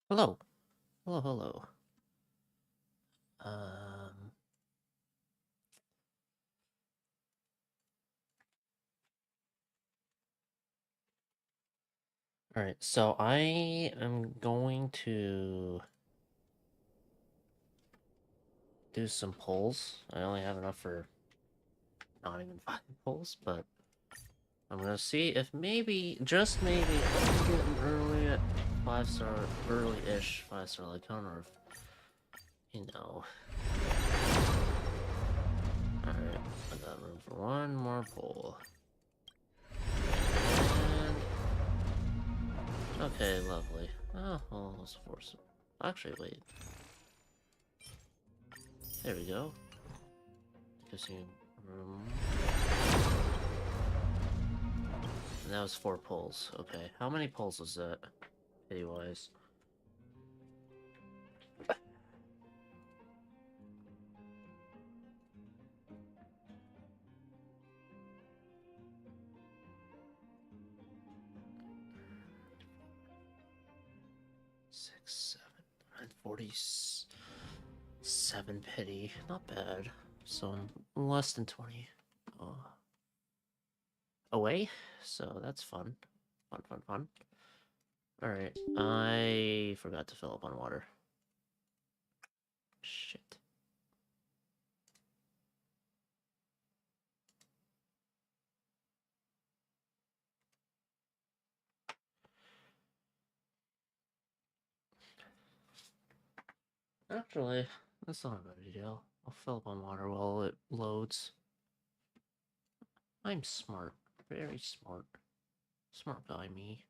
Hello. Hello, hello. Um, alright, so I am going to do some pulls. I only have enough for not even 5 pulls, but I'm gonna see if maybe, just maybe, I can get an early 5-star, early-ish 5-star Lycon, or if. Alright, I got room for one more pull. And... okay, lovely. Oh, well, let's force it. Actually, wait. There we go. Gives you room. And that was 4 pulls. Okay, how many pulls was that? Pity-wise. Six, 7, and 47 pity. Not bad. So I'm less than 20 away. So that's fun. Fun, fun, fun. Alright, I forgot to fill up on water. Shit. Actually, that's not a bad deal. I'll fill up on water while it loads. I'm smart. Very smart. Smart guy, me.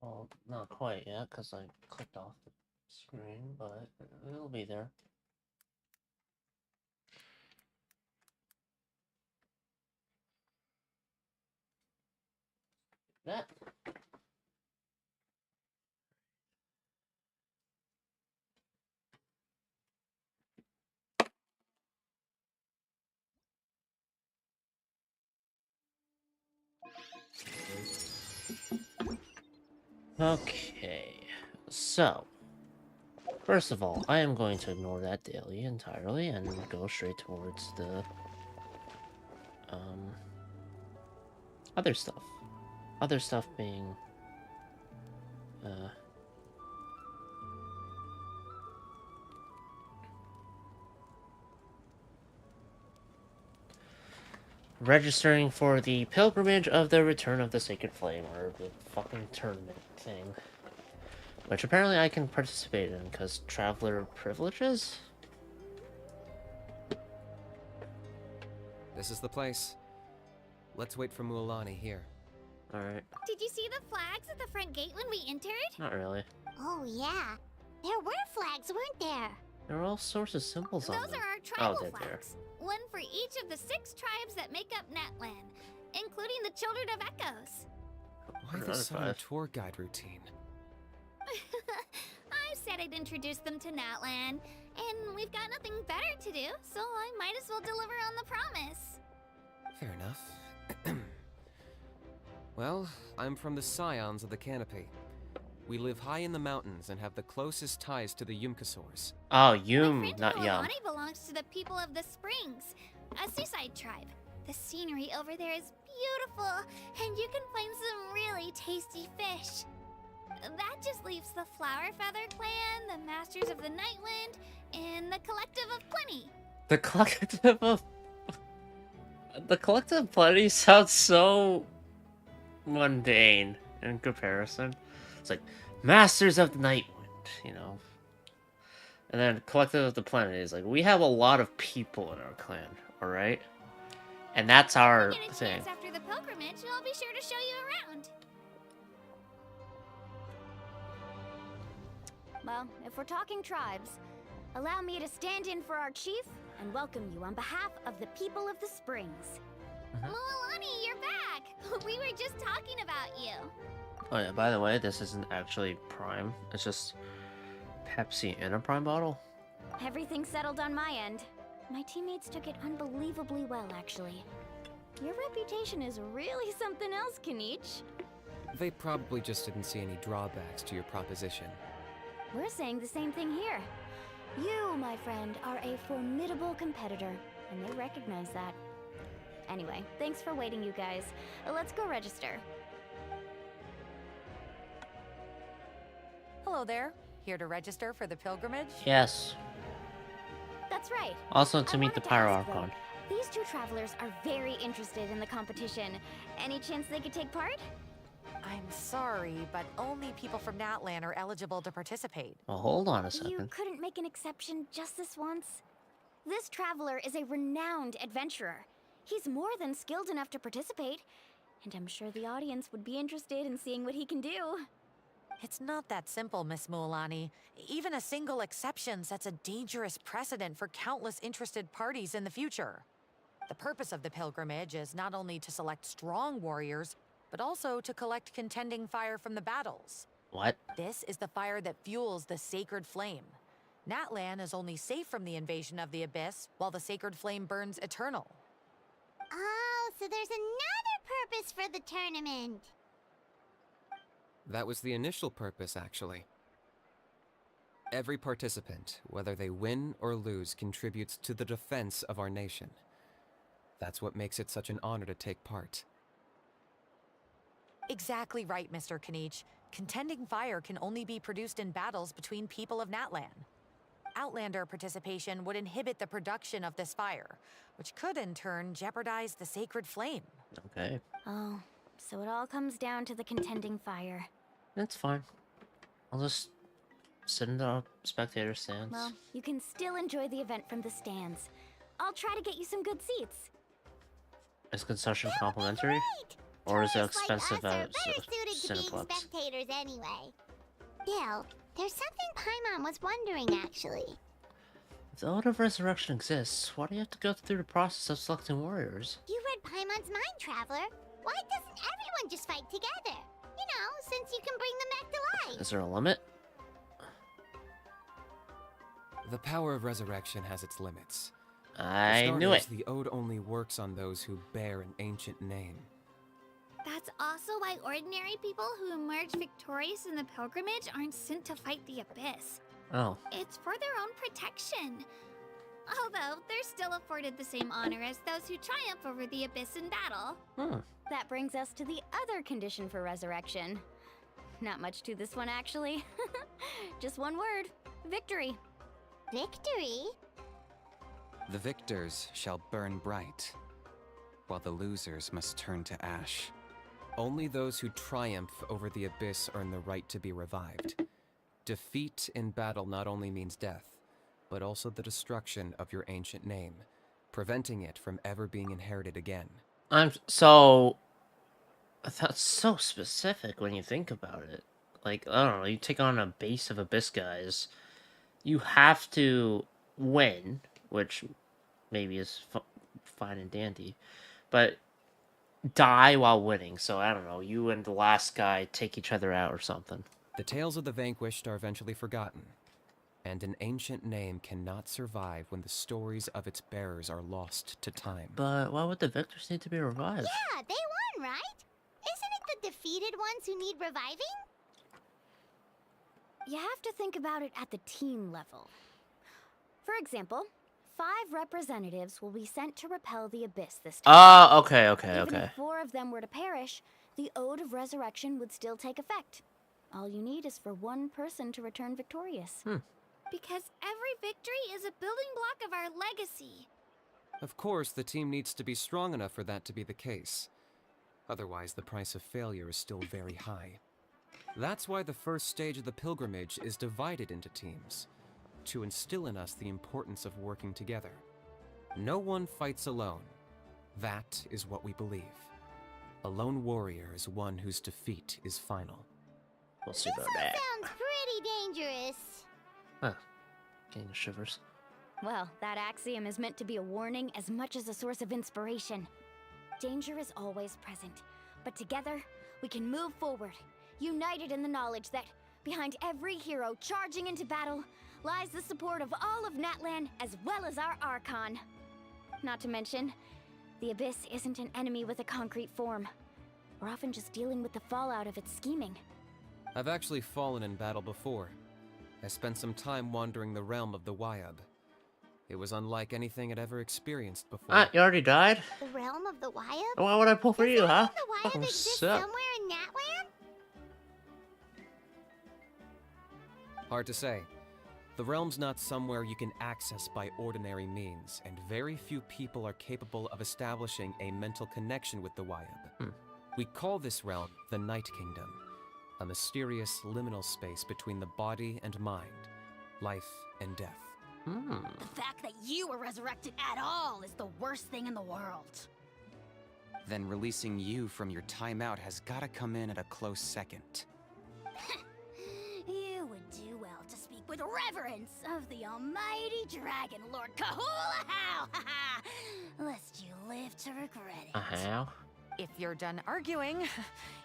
Well, not quite yet, because I clicked off the screen, but it'll be there. That. Okay, so first of all, I am going to ignore that daily entirely and go straight towards the other stuff. Other stuff being registering for the pilgrimage of the Return of the Sacred Flame, or the fucking tournament thing. Which apparently I can participate in, because traveler privileges? This is the place. Let's wait for Mualani here. Alright. Did you see the flags at the front gate when we entered? Not really. Oh, yeah. There were flags, weren't there? There are all sorts of symbols on them. Those are our tribal they're flags. One for each of the 6 tribes that make up Natlan, including the Children of Echoes. Why the sudden tour guide routine? I said I'd introduce them to Natlan, and we've got nothing better to do, so I might as well deliver on the promise. Fair enough. Well, I'm from the Scions of the Canopy. We live high in the mountains and have the closest ties to the Yumkasaurs. Oh, My Yum, friend not Yum. Mualani belongs to the people of the Springs, a seaside tribe. The scenery over there is beautiful, and you can find some really tasty fish. That just leaves the Flower Feather Clan, the Masters of the Nightwind, and the Collective of Plenty. The Collective of... The Collective of Plenty sounds so mundane in comparison. It's like, Masters of the Nightwind, you know? And then Collective of the Planet is like, we have a lot of people in our clan, alright? And that's our If you get a thing. chance after the pilgrimage, I'll be sure to show you around. Well, if we're talking tribes, allow me to stand in for our chief and welcome you on behalf of the people of the Springs. Mualani, you're back! We were just talking about you. Oh yeah, by the way, this isn't actually Prime. It's just Pepsi in a Prime bottle. Everything settled on my end. My teammates took it unbelievably well, actually. Your reputation is really something else, Kanich. They probably just didn't see any drawbacks to your proposition. We're saying the same thing here. You, my friend, are a formidable competitor, and they recognize that. Anyway, thanks for waiting, you guys. Let's go register. Hello there. Here to register for the pilgrimage? Yes. That's right. Also to I meet the wanted to Pyro ask, Archon. though, these 2 travelers are very interested in the competition. Any chance they could take part? I'm sorry, but only people from Natlan are eligible to participate. Well, hold on a You second. couldn't make an exception just this once? This traveler is a renowned adventurer. He's more than skilled enough to participate, and I'm sure the audience would be interested in seeing what he can do. It's not that simple, Miss Mualani. Even a single exception sets a dangerous precedent for countless interested parties in the future. The purpose of the pilgrimage is not only to select strong warriors, but also to collect contending fire from the battles. What? This is the fire that fuels the sacred flame. Natlan is only safe from the invasion of the Abyss, while the sacred flame burns eternal. Oh, so there's another purpose for the tournament. That was the initial purpose, actually. Every participant, whether they win or lose, contributes to the defense of our nation. That's what makes it such an honor to take part. Exactly right, Mr. Kanich. Contending fire can only be produced in battles between people of Natlan. Outlander participation would inhibit the production of this fire, which could in turn jeopardize the sacred flame. Okay. Oh, so it all comes down to the contending fire. That's fine. I'll just sit in the spectator stands. Well, you can still enjoy the event from the stands. I'll try to get you some good seats. Is concession complimentary? Or is it expensive Like us at are better suited to being Cineplex? spectators anyway. Bill, there's something Paimon was wondering, actually. If the Ode of Resurrection exists, why do you have to go through the process of selecting warriors? You read Paimon's mind, Traveler. Why doesn't everyone just fight together? You know, since you can bring them back to life. Is there a limit? The power of resurrection has its limits. I For knew it. starters, the Ode only works on those who bear an ancient name. That's also also why ordinary people who emerge victorious in the pilgrimage aren't sent to fight the Abyss. Oh. It's for their own protection. Although, they're still afforded the same honor as those who triumph over the Abyss in battle. Hmm. That brings us to the other condition for resurrection. Not much to this one, actually. Just one word: victory. Victory? The victors shall burn bright, while the losers must turn to ash. Only those who triumph over the Abyss earn the right to be revived. Defeat in battle not only means death, but also the destruction of your ancient name, preventing it from ever being inherited again. That's so specific when you think about it. Like, I don't know, you take on a base of Abyss guys, you have to win, which maybe is fine and dandy, but die while winning. So, I don't know, you and the last guy take each other out or something. The tales of the vanquished are eventually forgotten, and an ancient name cannot survive when the stories of its bearers are lost to time. But why would the victors need to be revived? Yeah, they won, right? Isn't it the defeated ones who need reviving? You have to think about it at the team level. For example, 5 representatives will be sent to repel the Abyss this time. Oh, okay. Even if 4 of them were to perish, the Ode of Resurrection would still take effect. All you need is for one person to return victorious. Because every victory is a building block of our legacy. Of course, the team needs to be strong enough for that to be the case. Otherwise, the price of failure is still very high. That's why the first stage of the pilgrimage is divided into teams, to instill in us the importance of working together. No one fights alone. That is what we believe. A lone warrior is one whose defeat is final. We'll see about that. Sounds pretty dangerous. Huh. Getting the shivers. Well, that axiom is meant to be a warning as much as a source of inspiration. Danger is always present, but together, we can move forward, united in the knowledge that behind every hero charging into battle lies the support of all of Natlan as well as our Archon. Not to mention, the Abyss isn't an enemy with a concrete form. We're often just dealing with the fallout of its scheming. I've actually fallen in battle before. I spent some time wandering the realm of the Wyab. It was unlike anything I'd ever experienced before. Ah, you already died? The realm of the Wyab? Why would I pull for you, huh? The Wyab Fucking exists suck. somewhere in Natlan? Hard to say. The realm's not somewhere you can access by ordinary means, and very few people are capable of establishing a mental connection with the Wyab. We call this realm the Night Kingdom, a mysterious liminal space between the body and mind, life and death. The fact that you were resurrected at all is the worst thing in the world. Then releasing you from your timeout has gotta come in at a close second. You would do well to speak with reverence of the almighty Dragon Lord Kahula-How, lest you live to regret it. How? If you're done arguing,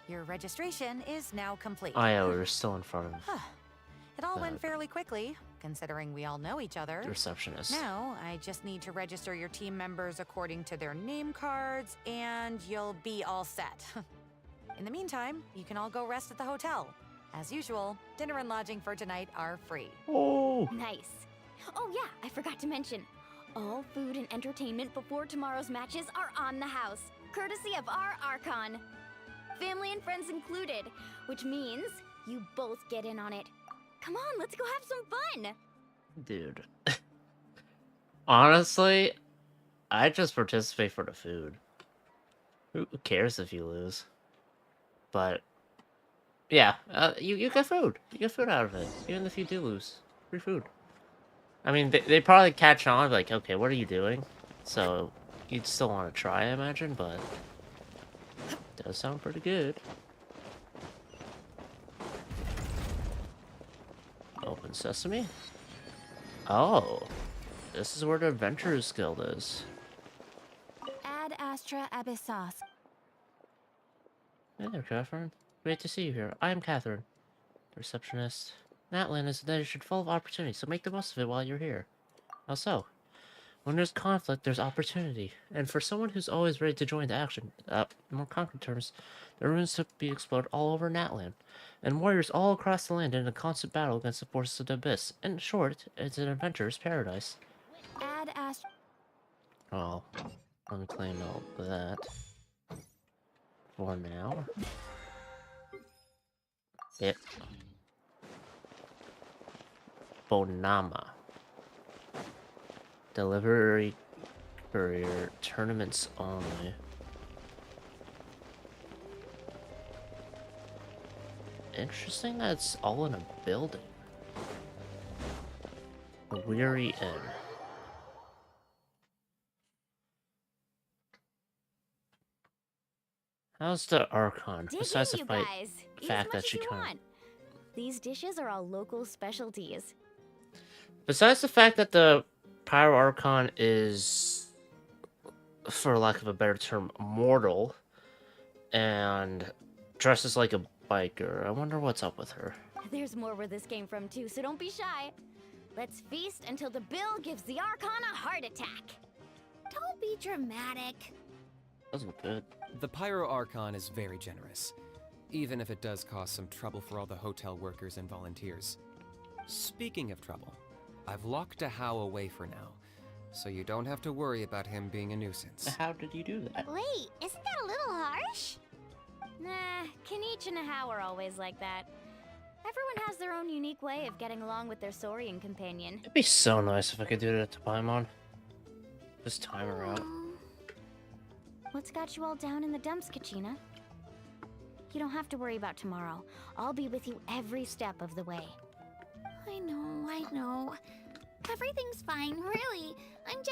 your registration is now complete. Oh yeah, we were still in front of It all went the- fairly quickly, considering we all know each other. the receptionist. Now, I just need to register your team members according to their name cards, and you'll be all set. In the meantime, you can all go rest at the hotel. As usual, dinner and lodging for tonight are free. Oh! Nice. Oh yeah, I forgot to mention. All food and entertainment before tomorrow's matches are on the house, courtesy of our Archon. Family and friends included, which means you both get in on it. Come on, let's go have some fun! Dude. Honestly, I just participate for the food. Who cares if you lose? But, yeah, you get food. You get food out of it, even if you do lose. Free food. I mean, they probably catch on, like, okay, what are you doing? So, you'd still want to try, I imagine, but it does sound pretty good. Open sesame. Oh, this is where the Adventurers Guild is. Ad Astra Abyssos. Hey there, Catherine. Great to see you here. I am Catherine, the receptionist. Natlan is a nation full of opportunities, so make the most of it while you're here. How so? When there's conflict, there's opportunity. And for someone who's always ready to join the action, in more concrete terms, the ruins to be explored all over Natlan, and warriors all across the land in a constant battle against the forces of the Abyss. In short, it's an adventurer's paradise. Add Oh, let me claim all that. For now. It. Bonama. Delivery courier. Tournaments only. Interesting that it's all in a building. A Weary Inn. How's the Archon? dig Besides in, the you fight guys. Eat fact as that much she as you can't. want. These dishes are all local specialties. Besides the fact that the Pyro Archon is, for lack of a better term, mortal, and dresses like a biker, I wonder what's up with her. There's more where this came from too, so don't be shy. Let's feast until the bill gives the Archon a heart attack. Don't be dramatic. Those look good. The Pyro Archon is very generous, even if it does cause some trouble for all the hotel workers and volunteers. Speaking of trouble, I've locked Ahau away for now, so you don't have to worry about him being a nuisance. How did you do that? Wait, isn't that a little harsh? Nah, Kenichi and Ahau are always like that. Everyone has their own unique way of getting along with their Saurian companion. It'd be so nice if I could do that to Paimon. Just time her out. What's got you all down in the dumps, Kachina? You don't have to worry about tomorrow. I'll be with you every step of the way. I know. Everything's fine, really. I'm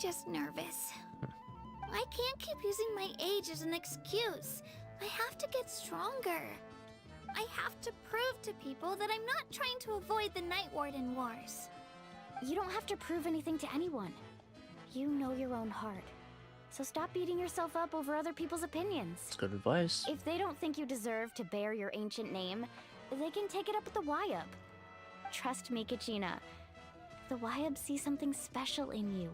just nervous. I can't keep using my age as an excuse. I have to get stronger. I have to prove to people that I'm not trying to avoid the Night Warden Wars. You don't have to prove anything to anyone. You know your own heart. So stop beating yourself up over other people's opinions. That's good advice. If they don't think you deserve to bear your ancient name, they can take it up with the Wyab. Trust me, Kachina. The Wyab see something special in you.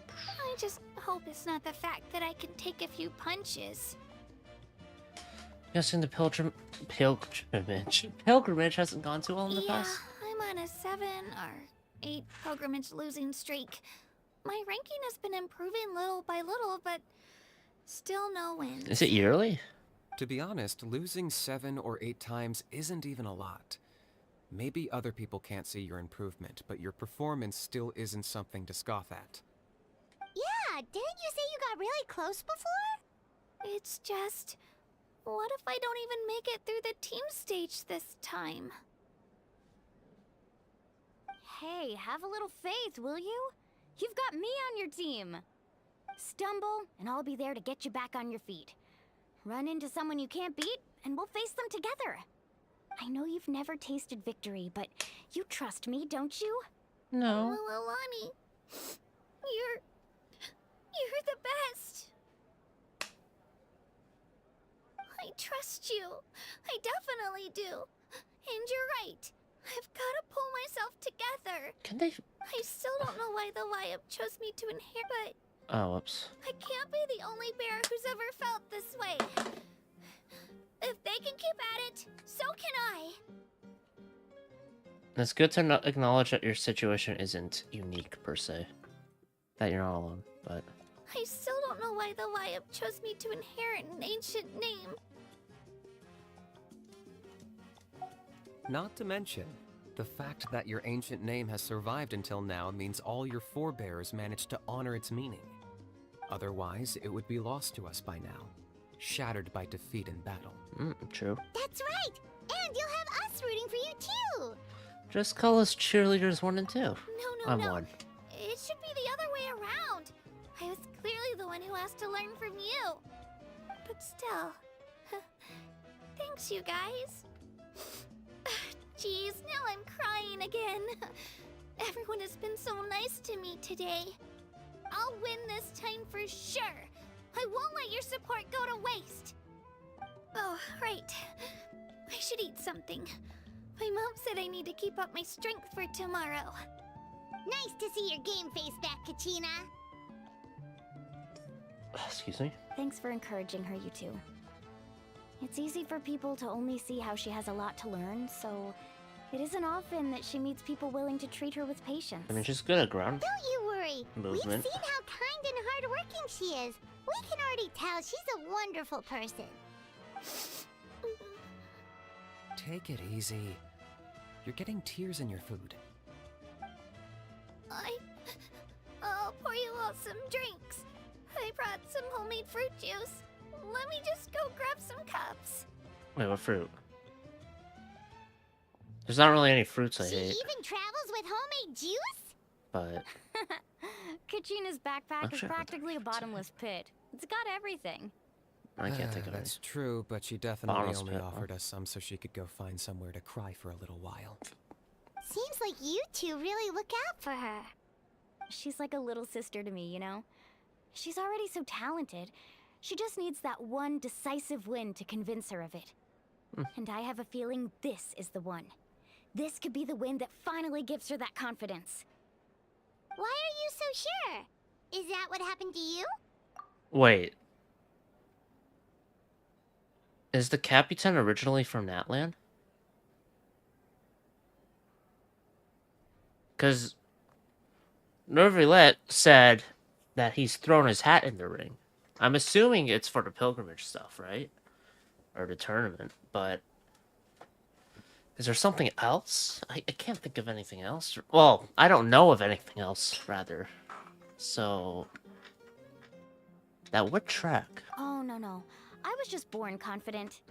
I just hope it's not the fact that I can take a few punches. Guessing the pilgrimage hasn't gone too well in the Yeah, past. I'm on a 7 or 8 pilgrimage losing streak. My ranking has been improving little by little, but still no wins. Is it yearly? To be honest, losing 7 or 8 times isn't even a lot. Maybe other people can't see your improvement, but your performance still isn't something to scoff at. Yeah, didn't you say you got really close before? It's just, what if I don't even make it through the team stage this time? Hey, have a little faith, will you? You've got me on your team. Stumble, and I'll be there to get you back on your feet. Run into someone you can't beat, and we'll face them together. I know you've never tasted victory, but you trust me, don't you? No. Well, Alani, you're the best. I trust you. I definitely do. And you're right. I've got to pull myself together. Can they? I still don't know why the Wyab chose me to inherit, but Oh, whoops. I can't be the only bear who's ever felt this way. If they can keep at it, so can I. It's good to acknowledge that your situation isn't unique per se. That you're not alone, but I still don't know why the Wyab chose me to inherit an ancient name. Not to mention, the fact that your ancient name has survived until now means all your forebears managed to honor its meaning. Otherwise, it would be lost to us by now, shattered by defeat in battle. True. That's right! And you'll have us rooting for you too! Just call us cheerleaders 1 and 2. No, I'm no. 1. It should be the other way around. I was clearly the one who asked to learn from you. But still. Thanks, you guys. Jeez, now I'm crying again. Everyone has been so nice to me today. I'll win this time for sure. I won't let your support go to waste. Oh, right. I should eat something. My mom said I need to keep up my strength for tomorrow. Nice to see your game face back, Kachina. Excuse me? Thanks for encouraging her, you two. It's easy for people to only see how she has a lot to learn, so it isn't often that she meets people willing to treat her with patience. I mean, she's good at ground Don't you worry. movement. We've seen how kind and hardworking she is. We can already tell she's a wonderful person. Take it easy. You're getting tears in your food. I'll pour you all some drinks. I brought some homemade fruit juice. Let me just go grab some cups. Wait, what fruit? There's not really any fruits I She hate, even travels with homemade juice? but Kachina's backpack is Actually, practically a bottomless pit. It's got everything. I can't think of it. That's true, but she definitely Bottomless only pit, huh? offered us some so she could go find somewhere to cry for a little while. Seems like you two really look out for her. She's like a little sister to me, you know? She's already so talented. She just needs that one decisive win to convince her of it. And I have a feeling this is the one. This could be the win that finally gives her that confidence. Why are you so sure? Is that what happened to you? Wait. Is the Capitan originally from Natlan? Because Nervilette said that he's thrown his hat in the ring. I'm assuming it's for the pilgrimage stuff, right? Or the tournament, but is there something else? I can't think of anything else. Well, I don't know of anything else, rather. So that would track. Oh, no. I was just born confident.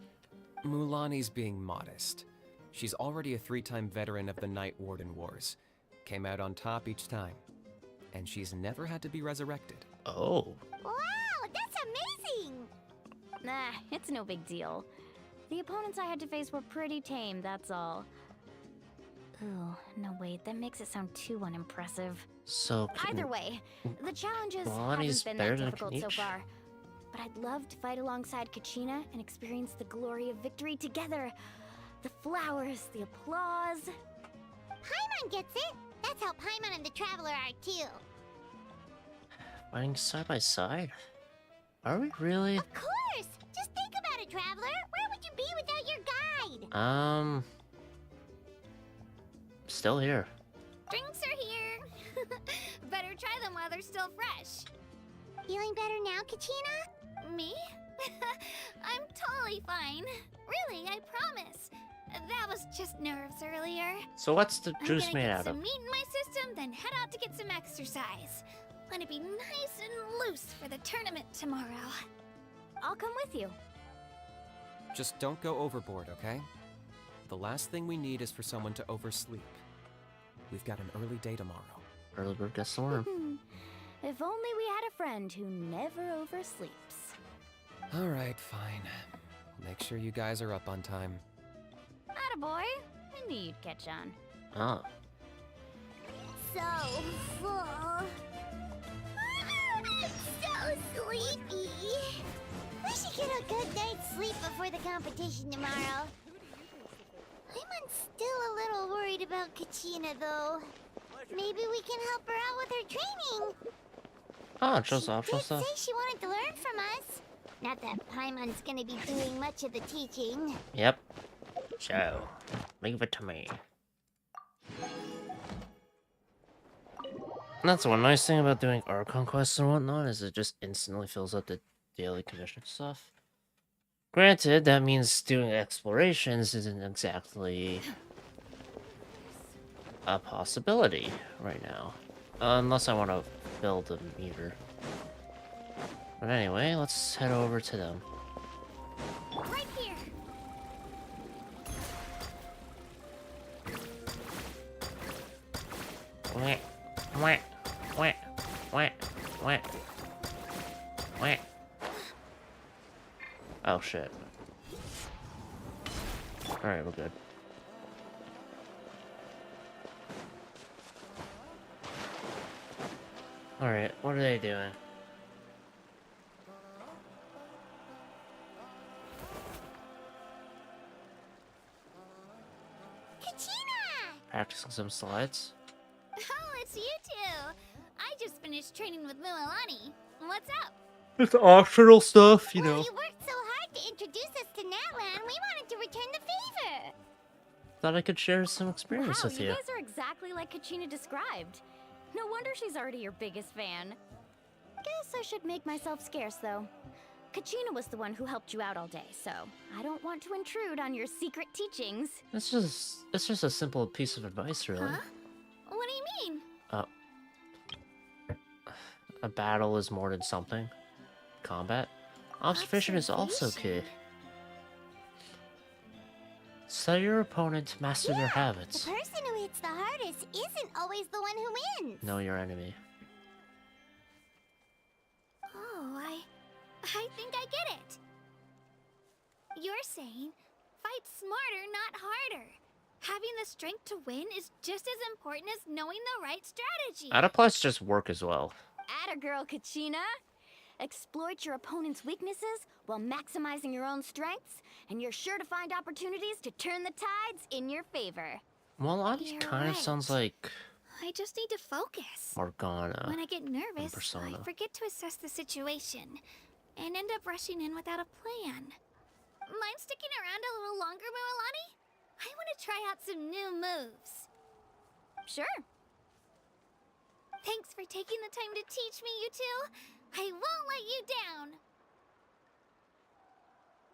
Mulani's being modest. She's already a 3-time veteran of the Night Warden Wars. Came out on top each time. And she's never had to be resurrected. Oh. Wow, that's amazing! Nah, it's no big deal. The opponents I had to face were pretty tame, that's all. Ooh, no wait, that makes it sound too unimpressive. So Either way, the challenges Lonnie's haven't been better that than difficult so Kanish. far. But I'd love to fight alongside Kachina and experience the glory of victory together. The flowers, the applause. Paimon gets it. That's how Paimon and the Traveler are too. fighting side by side? Are we really? Of course! Just think about it, Traveler. Where would you be without your guide? Still here. Drinks are here. Better try them while they're still fresh. Feeling better now, Kachina? Me? I'm totally fine. Really, I promise. That was just nerves earlier. So what's the I'm juice gonna made get out some of? meat in my system, then head out to get some exercise. Gonna be nice and loose for the tournament tomorrow. I'll come with you. Just don't go overboard, okay? The last thing we need is for someone to oversleep. We've got an early day tomorrow. Early bird gets the worm. If only we had a friend who never oversleeps. Alright, fine. Make sure you guys are up on time. Attaboy. I knew you'd catch on. Oh. So full. I'm so sleepy. We should get a good night's sleep before the competition tomorrow. I'm still a little worried about Kachina, though. Maybe we can help her out with her training. Oh, it shows She optional did stuff. say she wanted to learn from us. Not that Paimon's gonna be doing much of the teaching. Yep. So, leave it to me. That's one nice thing about doing Archon quests and whatnot, is it just instantly fills up the daily commission stuff. Granted, that means doing explorations isn't exactly a possibility right now. Unless I want to build a meter. But anyway, let's head over to them. Right here. Wah, wah, wah, wah, wah, wah. Oh shit. Alright, we're good. Alright, what are they doing? Kachina! Practicing some slides? Oh, it's you two. I just finished training with Mualani. What's up? It's optional stuff, you Well, know. you worked so hard to introduce us to Natlan, we wanted to return the favor. Thought I could share some experience Wow, with you you. guys are exactly like Kachina described. No wonder she's already your biggest fan. Guess I should make myself scarce, though. Kachina was the one who helped you out all day, so I don't want to intrude on your secret teachings. It's just a simple piece of advice, really. Huh? What do you mean? A battle is more than something. Combat. Observation is also key. Study your opponent, master their The habits. person who hits the hardest isn't always the one who wins. Know your enemy. Oh, I think I get it. You're saying fight smarter, not harder. Having the strength to win is just as important as knowing the right strategy. Adaplas just work as well. Atta girl, Kachina! Exploit your opponent's weaknesses while maximizing your own strengths, and you're sure to find opportunities to turn the tides in your favor. Well, Adi You're kind of right. sounds like I just need to focus. Morgana. When I get nervous, Persona. I forget to assess the situation and end up rushing in without a plan. Mind sticking around a little longer, Mualani? I want to try out some new moves. Sure. Thanks for taking the time to teach me, you two. I won't let you down.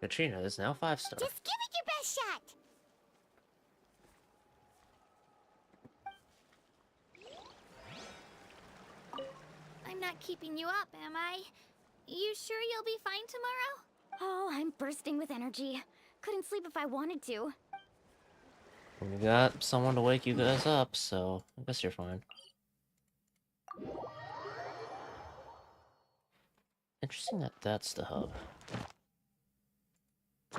Katrina is now 5-star. Just give it your best shot. I'm not keeping you up, am I? You sure you'll be fine tomorrow? Oh, I'm bursting with energy. Couldn't sleep if I wanted to. We got someone to wake you guys up, so I guess you're fine. Interesting that that's the hub.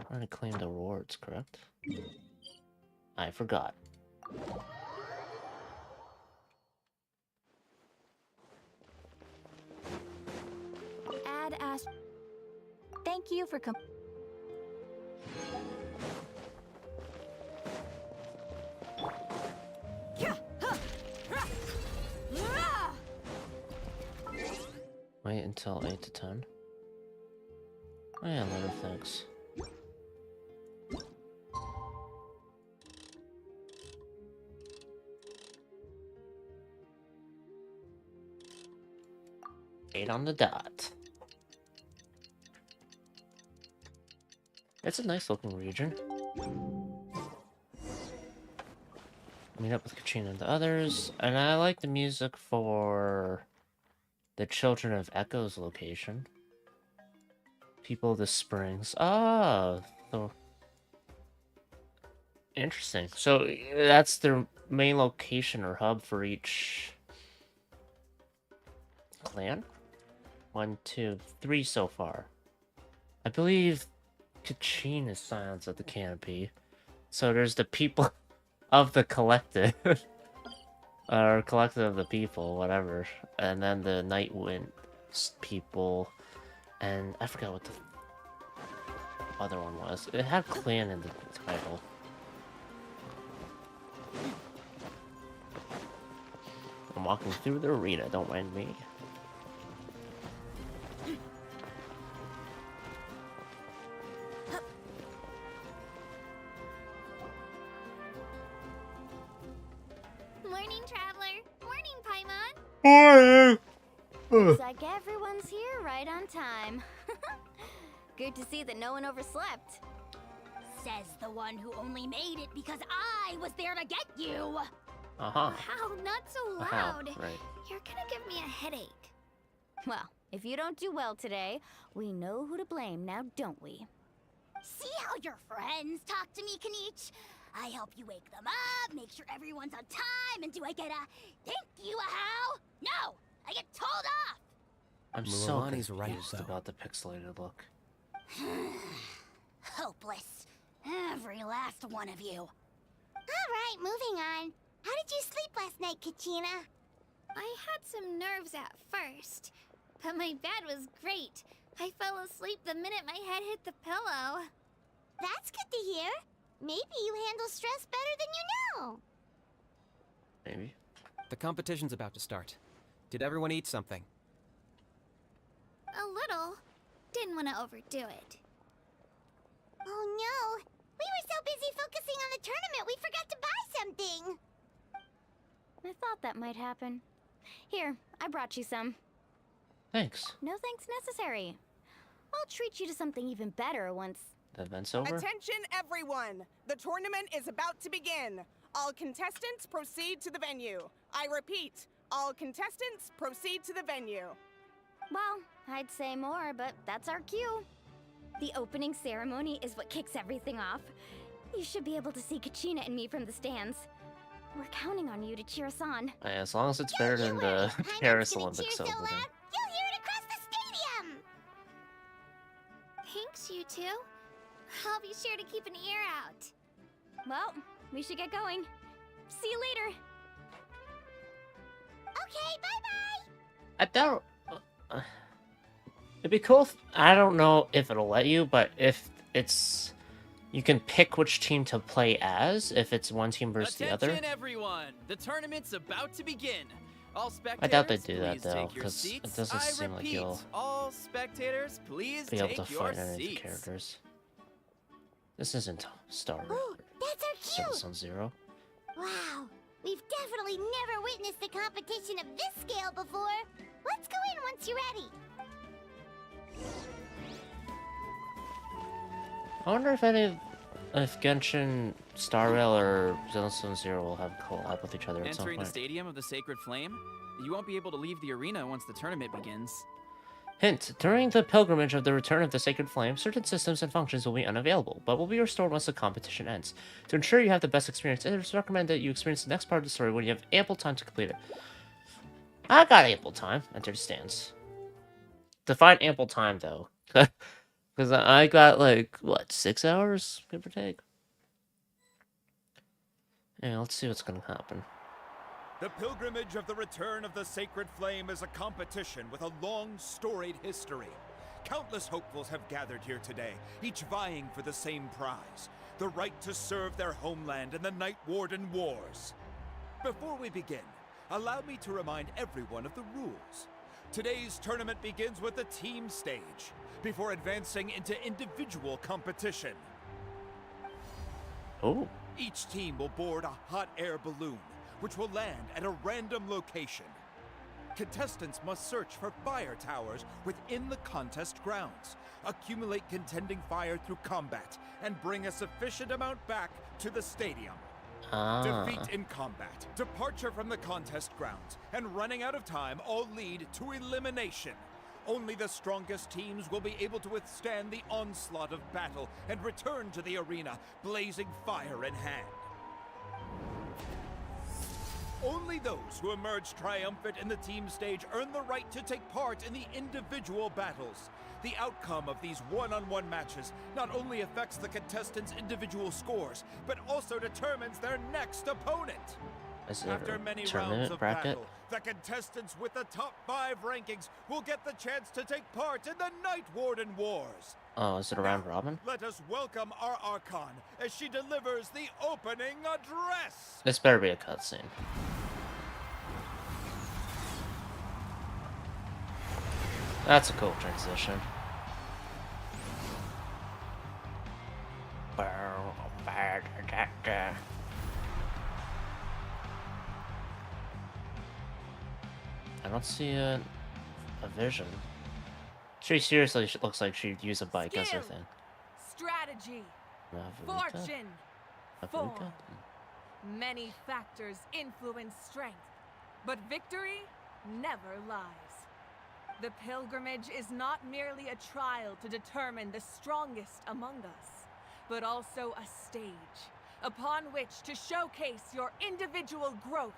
Trying to claim the rewards, correct? I forgot. Add as. Thank you for Wait until 8 to 10. Oh yeah, later, thanks. Eight on the dot. It's a nice looking region. Meet up with Katrina and the others, and I like the music for the Children of Echoes location. People of the Springs. Ah, so interesting. So that's their main location or hub for each clan? 1, 2, 3 so far. I believe Kachin is Silence of the Canopy. So there's the people of the collective. Or collective of the people, whatever. And then the Nightwind people. And I forgot what the other one was. It had clan in the title. I'm walking through the arena, don't mind me. Morning, Traveler. Morning, Paimon. Looks like everyone's here right on time. Good to see that no one overslept. Says the one who only made it because I was there to get you. Uh-huh. Wow, not so Wow, loud. right. You're gonna give me a headache. Well, if you don't do well today, we know who to blame now, don't we? See how your friends talk to me, Kanich? I help you wake them up, make sure everyone's on time, and do I get a thank you, a how? No, I get told off. I'm so Mulaney's confused right, though. about the pixelated look. Hopeless. Every last one of you. All right, moving on. How did you sleep last night, Kachina? I had some nerves at first, but my bed was great. I fell asleep the minute my head hit the pillow. That's good to hear. Maybe you handle stress better than you know. Maybe. The competition's about to start. Did everyone eat something? A little. Didn't want to overdo it. Oh no! We were so busy focusing on the tournament, we forgot to buy something! I thought that might happen. Here, I brought you some. Thanks. No thanks necessary. I'll treat you to something even better once. The event's over? Attention, everyone! The tournament is about to begin. All contestants proceed to the venue. I repeat, all contestants proceed to the venue. Well, I'd say more, but that's our cue. The opening ceremony is what kicks everything off. You should be able to see Kachina and me from the stands. We're counting on you to cheer us on. As long as it's better than the Paris Olympics so over loud, there. you'll hear it across the stadium! Thanks, you two. I'll be sure to keep an ear out. Well, we should get going. See you later. Okay, bye-bye! I doubt... it'd be cool if... I don't know if it'll let you, but if it's... You can pick which team to play as, if it's one team versus the other. Attention, everyone! The tournament's about to begin. All spectators, I doubt they do that, please though, take your 'cause seats. it doesn't I seem like repeat, you'll all spectators, please be able take to your fight any of the seats. characters. This isn't Star Wars. Ooh, that's our cue! Zone Zero. Wow, we've definitely never witnessed a competition of this scale before. Let's go in once you're ready. I wonder if Genshin, Star Rail, or Zone Zero will have collab with each other at some Entering the point. Stadium of the Sacred Flame, you won't be able to leave the arena once the tournament begins. Hint, during the pilgrimage of the return of the Sacred Flame, certain systems and functions will be unavailable, but will be restored once the competition ends. To ensure you have the best experience, it is recommended that you experience the next part of the story when you have ample time to complete it. I got ample time. Enter the stands. Define ample time, though. Because I got, like, what, 6 hours, give or take? Yeah, let's see what's gonna happen. The pilgrimage of the return of the Sacred Flame is a competition with a long, storied history. Countless hopefuls have gathered here today, each vying for the same prize, the right to serve their homeland in the Night Warden Wars. Before we begin, allow me to remind everyone of the rules. Today's tournament begins with the team stage, before advancing into individual competition. Oh. Each team will board a hot air balloon, which will land at a random location. Contestants must search for fire towers within the contest grounds, accumulate contending fire through combat, and bring a sufficient amount back to the stadium. Defeat in combat, departure from the contest grounds, and running out of time all lead to elimination. Only the strongest teams will be able to withstand the onslaught of battle and return to the arena, blazing fire in hand. Only those who emerge triumphant in the team stage earn the right to take part in the individual battles. The outcome of these one-on-one matches not only affects the contestants' individual scores, but also determines their next opponent. Is it After a many rounds tournament of bracket? battle, the contestants with the top 5 rankings will get the chance to take part in the Night Warden Wars. Oh, is it a round robin? Let us welcome our Archon as she delivers the opening address. This better be a cutscene. That's a cool transition. I don't see a vision. She seriously looks like she'd use a bike as her Skill, thing. strategy, Navarita? fortune, Navarita? form. Many factors influence strength, but victory never lies. The pilgrimage is not merely a trial to determine the strongest among us, but also a stage upon which to showcase your individual growth.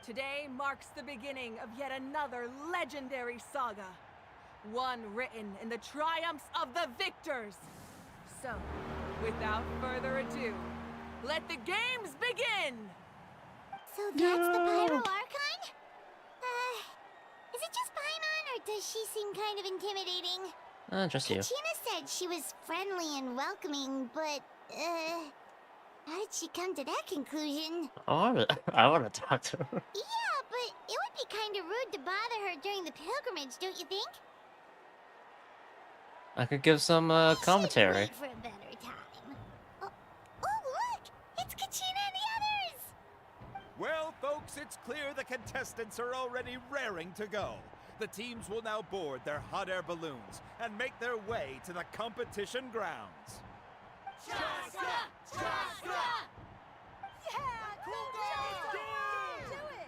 Today marks the beginning of yet another legendary saga, one written in the triumphs of the victors. So, without further ado, let the games begin! So that's the Pyro Archon? Is it just Paimon, or does she seem kind of intimidating? Just you. Kachina said she was friendly and welcoming, but, How did she come to that conclusion? I want to talk to her. Yeah, but it would be kind of rude to bother her during the pilgrimage, don't you think? I could give some commentary. Wait for a better time. Oh, look! It's Kachina and the others! Well, folks, it's clear the contestants are already raring to go. The teams will now board their hot air balloons and make their way to the competition grounds. Chaska! Chaska! Yeah, cool do it!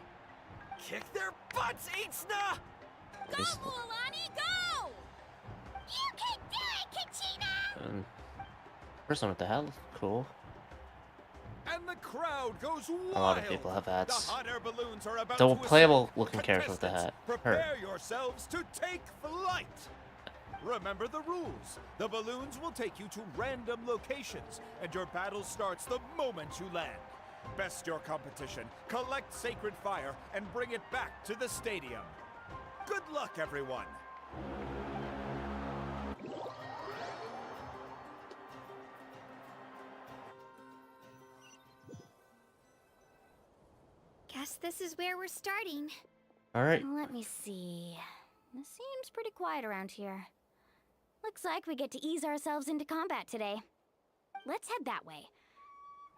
Kick their butts, Itzna! Go, Mualani, go! You can do it, Kachina! Person with the hat, cool. And the crowd goes wild. A lot of people have hats. The hot air balloons are about The to playable ascend. looking character with the hat. Contestants, prepare yourselves to take flight. Remember the rules. The balloons will take you to random locations, and your battle starts the moment you land. Best your competition, collect sacred fire, and bring it back to the stadium. Good luck, everyone. Guess this is where we're starting. All right. Let me see. It seems pretty quiet around here. Looks like we get to ease ourselves into combat today. Let's head that way.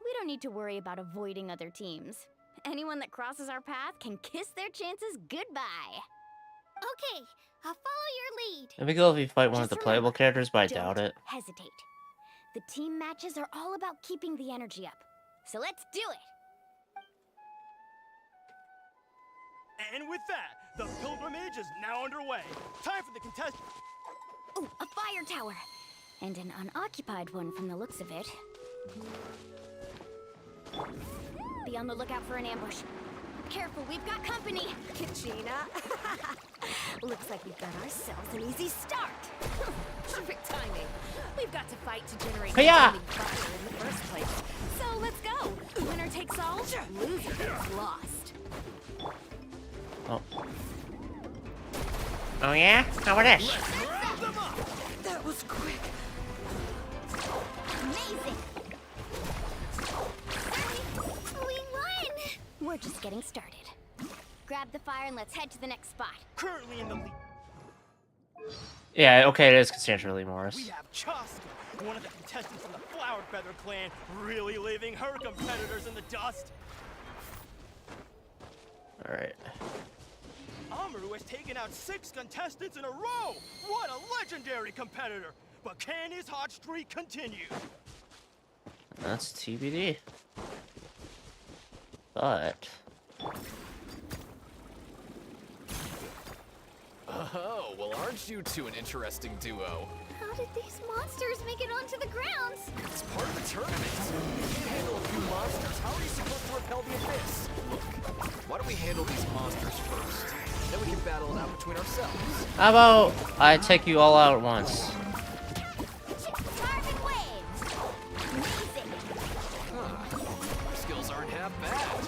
We don't need to worry about avoiding other teams. Anyone that crosses our path can kiss their chances goodbye. Okay, I'll follow your lead. It'd be cool if you fight one of Just the playable remember, characters, but I Don't doubt it. hesitate. The team matches are all about keeping the energy up. So let's do it! And with that, the pilgrimage is now underway. Time for the contest. Oh, a fire tower! And an unoccupied one from the looks of it. Be on the lookout for an ambush. Careful, we've got company! Kachina. Looks like we've got ourselves an easy start! Perfect timing. We've got to fight to generate Hiya! fire in the first place. So let's go. Winner takes all, loser gets lost. Oh. Oh yeah? How about this? That was quick. Amazing! We won! We're just getting started. Grab the fire and let's head to the next spot. Currently in the lead, Yeah, okay, it is Constantia Morris. we have Chaska, one of the contestants from the Flower Feather clan, really leaving her competitors in the dust. Alright. Amaru has taken out 6 contestants in a row. What a legendary competitor! But can his hot streak continue? That's TBD. But... Oh, well, aren't you two an interesting duo? How did these monsters make it onto the grounds? It's part of the tournament. If you handle a few monsters, how are you supposed to repel the abyss? Look, why don't we handle these monsters first? Then we can battle it out between ourselves. How about I take you all out at once? Target waves! Amazing! Your skills aren't half bad.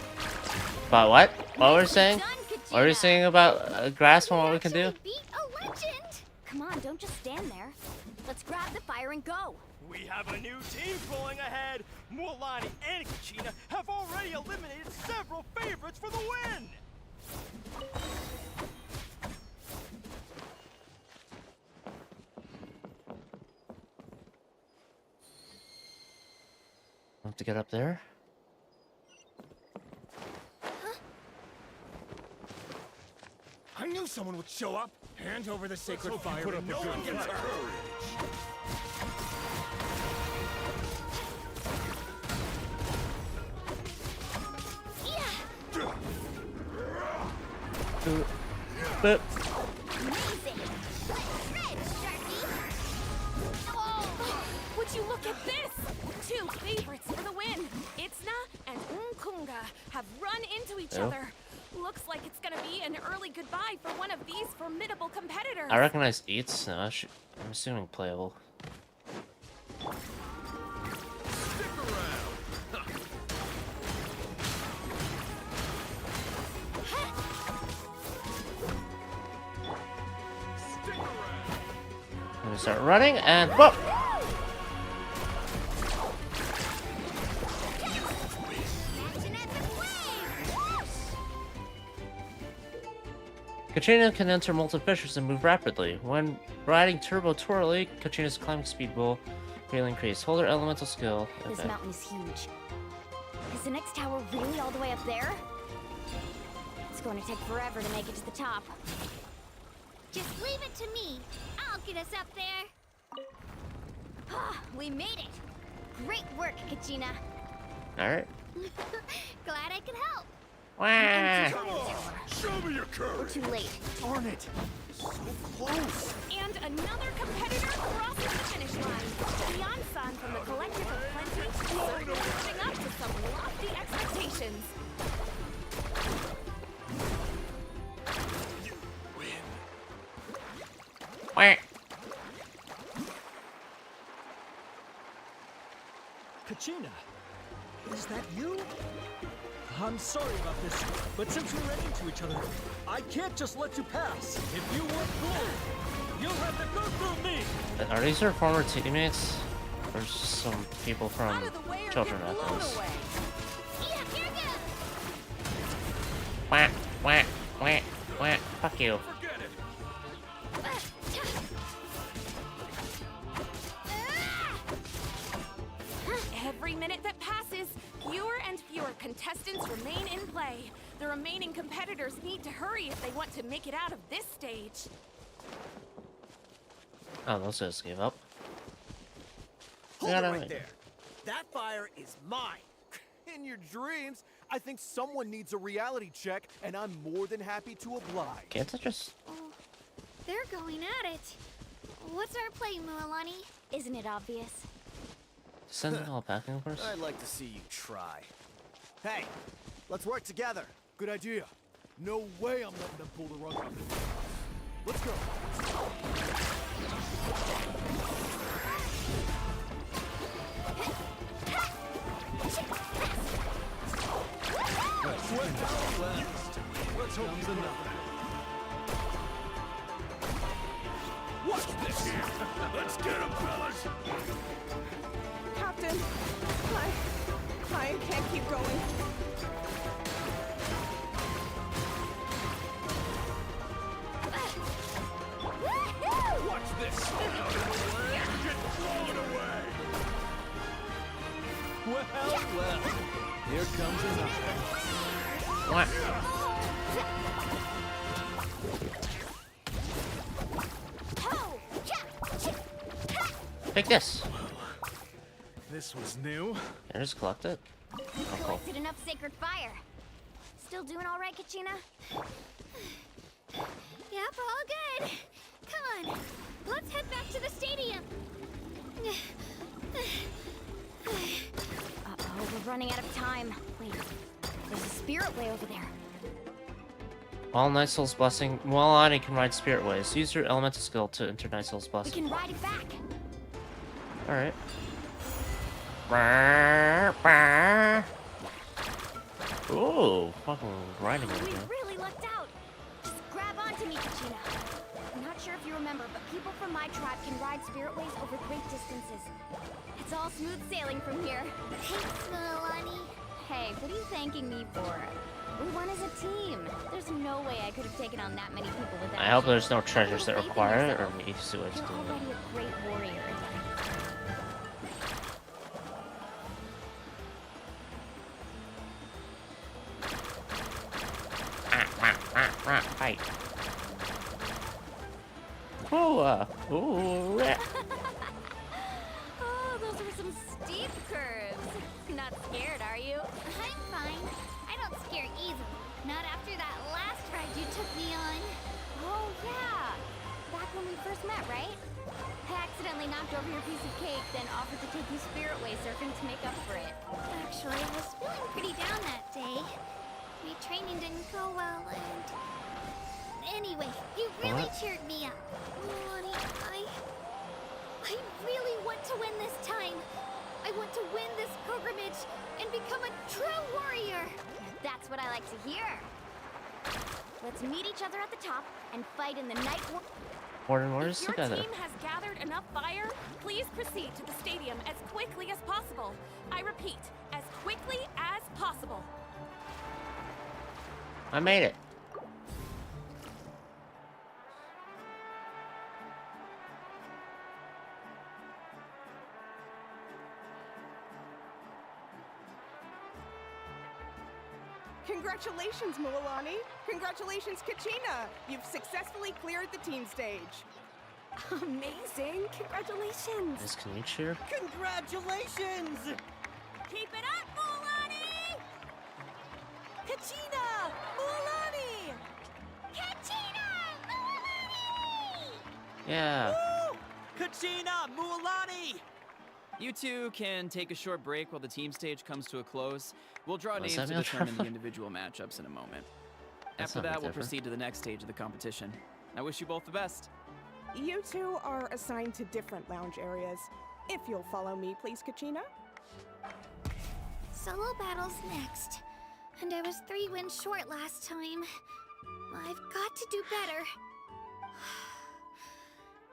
About what? What were we saying? What were we saying about grasp on what we can do? Beat a legend! Come on, don't just stand there. Let's grab the fire and go. We have a new team pulling ahead. Mualani and Kachina have already eliminated several favorites for the win. Want to get up there? I knew someone would show up. Hand over the sacred fire and no one gets hurt. But Amazing! Red, Sharpie! Would you look at this? 2 favorites for the win. Itzna and Unkunga have run into each Oh. other. Looks like it's gonna be an early goodbye for one of these formidable competitors. I recognize Eats. No, I'm assuming playable. I'm gonna start running and whoa! Katrina can enter multiple fissures and move rapidly. When riding Turbo Twirly, Katrina's climbing speed will greatly increase. Hold her elemental skill. This Okay. mountain is huge. Is the next tower really all the way up there? It's going to take forever to make it to the top. Just leave it to me. I'll get us up there. Ah, we made it! Great work, Kachina. Alright. Glad I could help. Wah! Come on! Show me your We're courage! too late. Darn it! So close! And another competitor crosses the finish line. Beyond-san from the Collective of Plenty is certainly living up to some lofty expectations. You win. Wah! Kachina, is that you? I'm sorry about this, but since we ran into each other, I can't just let you pass. If you want gold, you'll have to go through me. Are these your former teammates? Or just some people from Out of the way or Children get of blown Athens? away. Yeah, here goes. Wah! Wah! Wah! Wah! Fuck you. Forget it! Every minute that passes, fewer and fewer contestants remain in play. The remaining competitors need to hurry if they want to make it out of this stage. Oh, those guys gave up. Hold Yeah, it no, right wait. there. That fire is mine. In your dreams, I think someone needs a reality check, and I'm more than happy to oblige. Can't I just... Oh, they're going at it. What's our play, Mualani? Isn't it obvious? send it all packing first? I'd like to see you try. Hey, let's work together. Good idea. No way I'm letting them pull the rug out. Let's go. Let's hope he's enough. Watch this! Let's get him, fellas! Captain, I can't keep going. Watch this! Out of the way! Get blown away! Well, here comes another. What? Take this. This was new. I just collect it. Oh, cool. Collected enough sacred fire. Still doing all right, Kachina? Yep, all good. Come on, let's head back to the stadium. Uh-oh, we're running out of time. Wait, there's a spirit way over there. While Night Soul's Blessing, Mualani can ride Spirit Ways. Use your elemental skill to enter Night Soul's We Blessing. can ride it back. Alright. Ooh, fucking riding over We here. really lucked out. Just grab onto me, Kachina. I'm not sure if you remember, but people from my tribe can ride spirit ways over great distances. It's all smooth sailing from here. Thanks, Mualani. Hey, what are you thanking me for? We won as a team. There's no way I could have taken on that many people without I hope you. there's no treasures that Have faith in require it, or yourself. me to it to You're do it. already a great warrior. Fight. Ooh, ooh, yeah. Oh, those were some steep curves. Not scared, are you? I'm fine. I don't scare easily. Not after that last ride you took me on. Oh, yeah. Back when we first met, right? I accidentally knocked over your piece of cake, then offered to take you spirit way surfing to make up for it. Actually, I was feeling pretty down that day. My training didn't go well, and... Anyway, you really What? cheered me up. Mualani, I really want to win this time. I want to win this pilgrimage and become a true warrior. That's what I like to hear. Let's meet each other at the top and fight in the night war. Warden Warriors If your together. team has gathered enough fire, please proceed to the stadium as quickly as possible. I repeat, as quickly as possible. I made it. Congratulations, Mualani. Congratulations, Kachina. You've successfully cleared the team stage. Amazing! Congratulations! Is Kanichi here? Congratulations! Keep it up, Mualani! Kachina! Mualani! Kachina! Mualani! Yeah. Woo! Kachina, Mualani! You two can take a short break while the team stage comes to a close. We'll draw Does names that to mean determine the individual matchups in a moment. That's After not that, we'll different. proceed to the next stage of the competition. I wish you both the best. You two are assigned to different lounge areas. If you'll follow me, please, Kachina. Solo battles next. And I was 3 wins short last time. I've got to do better.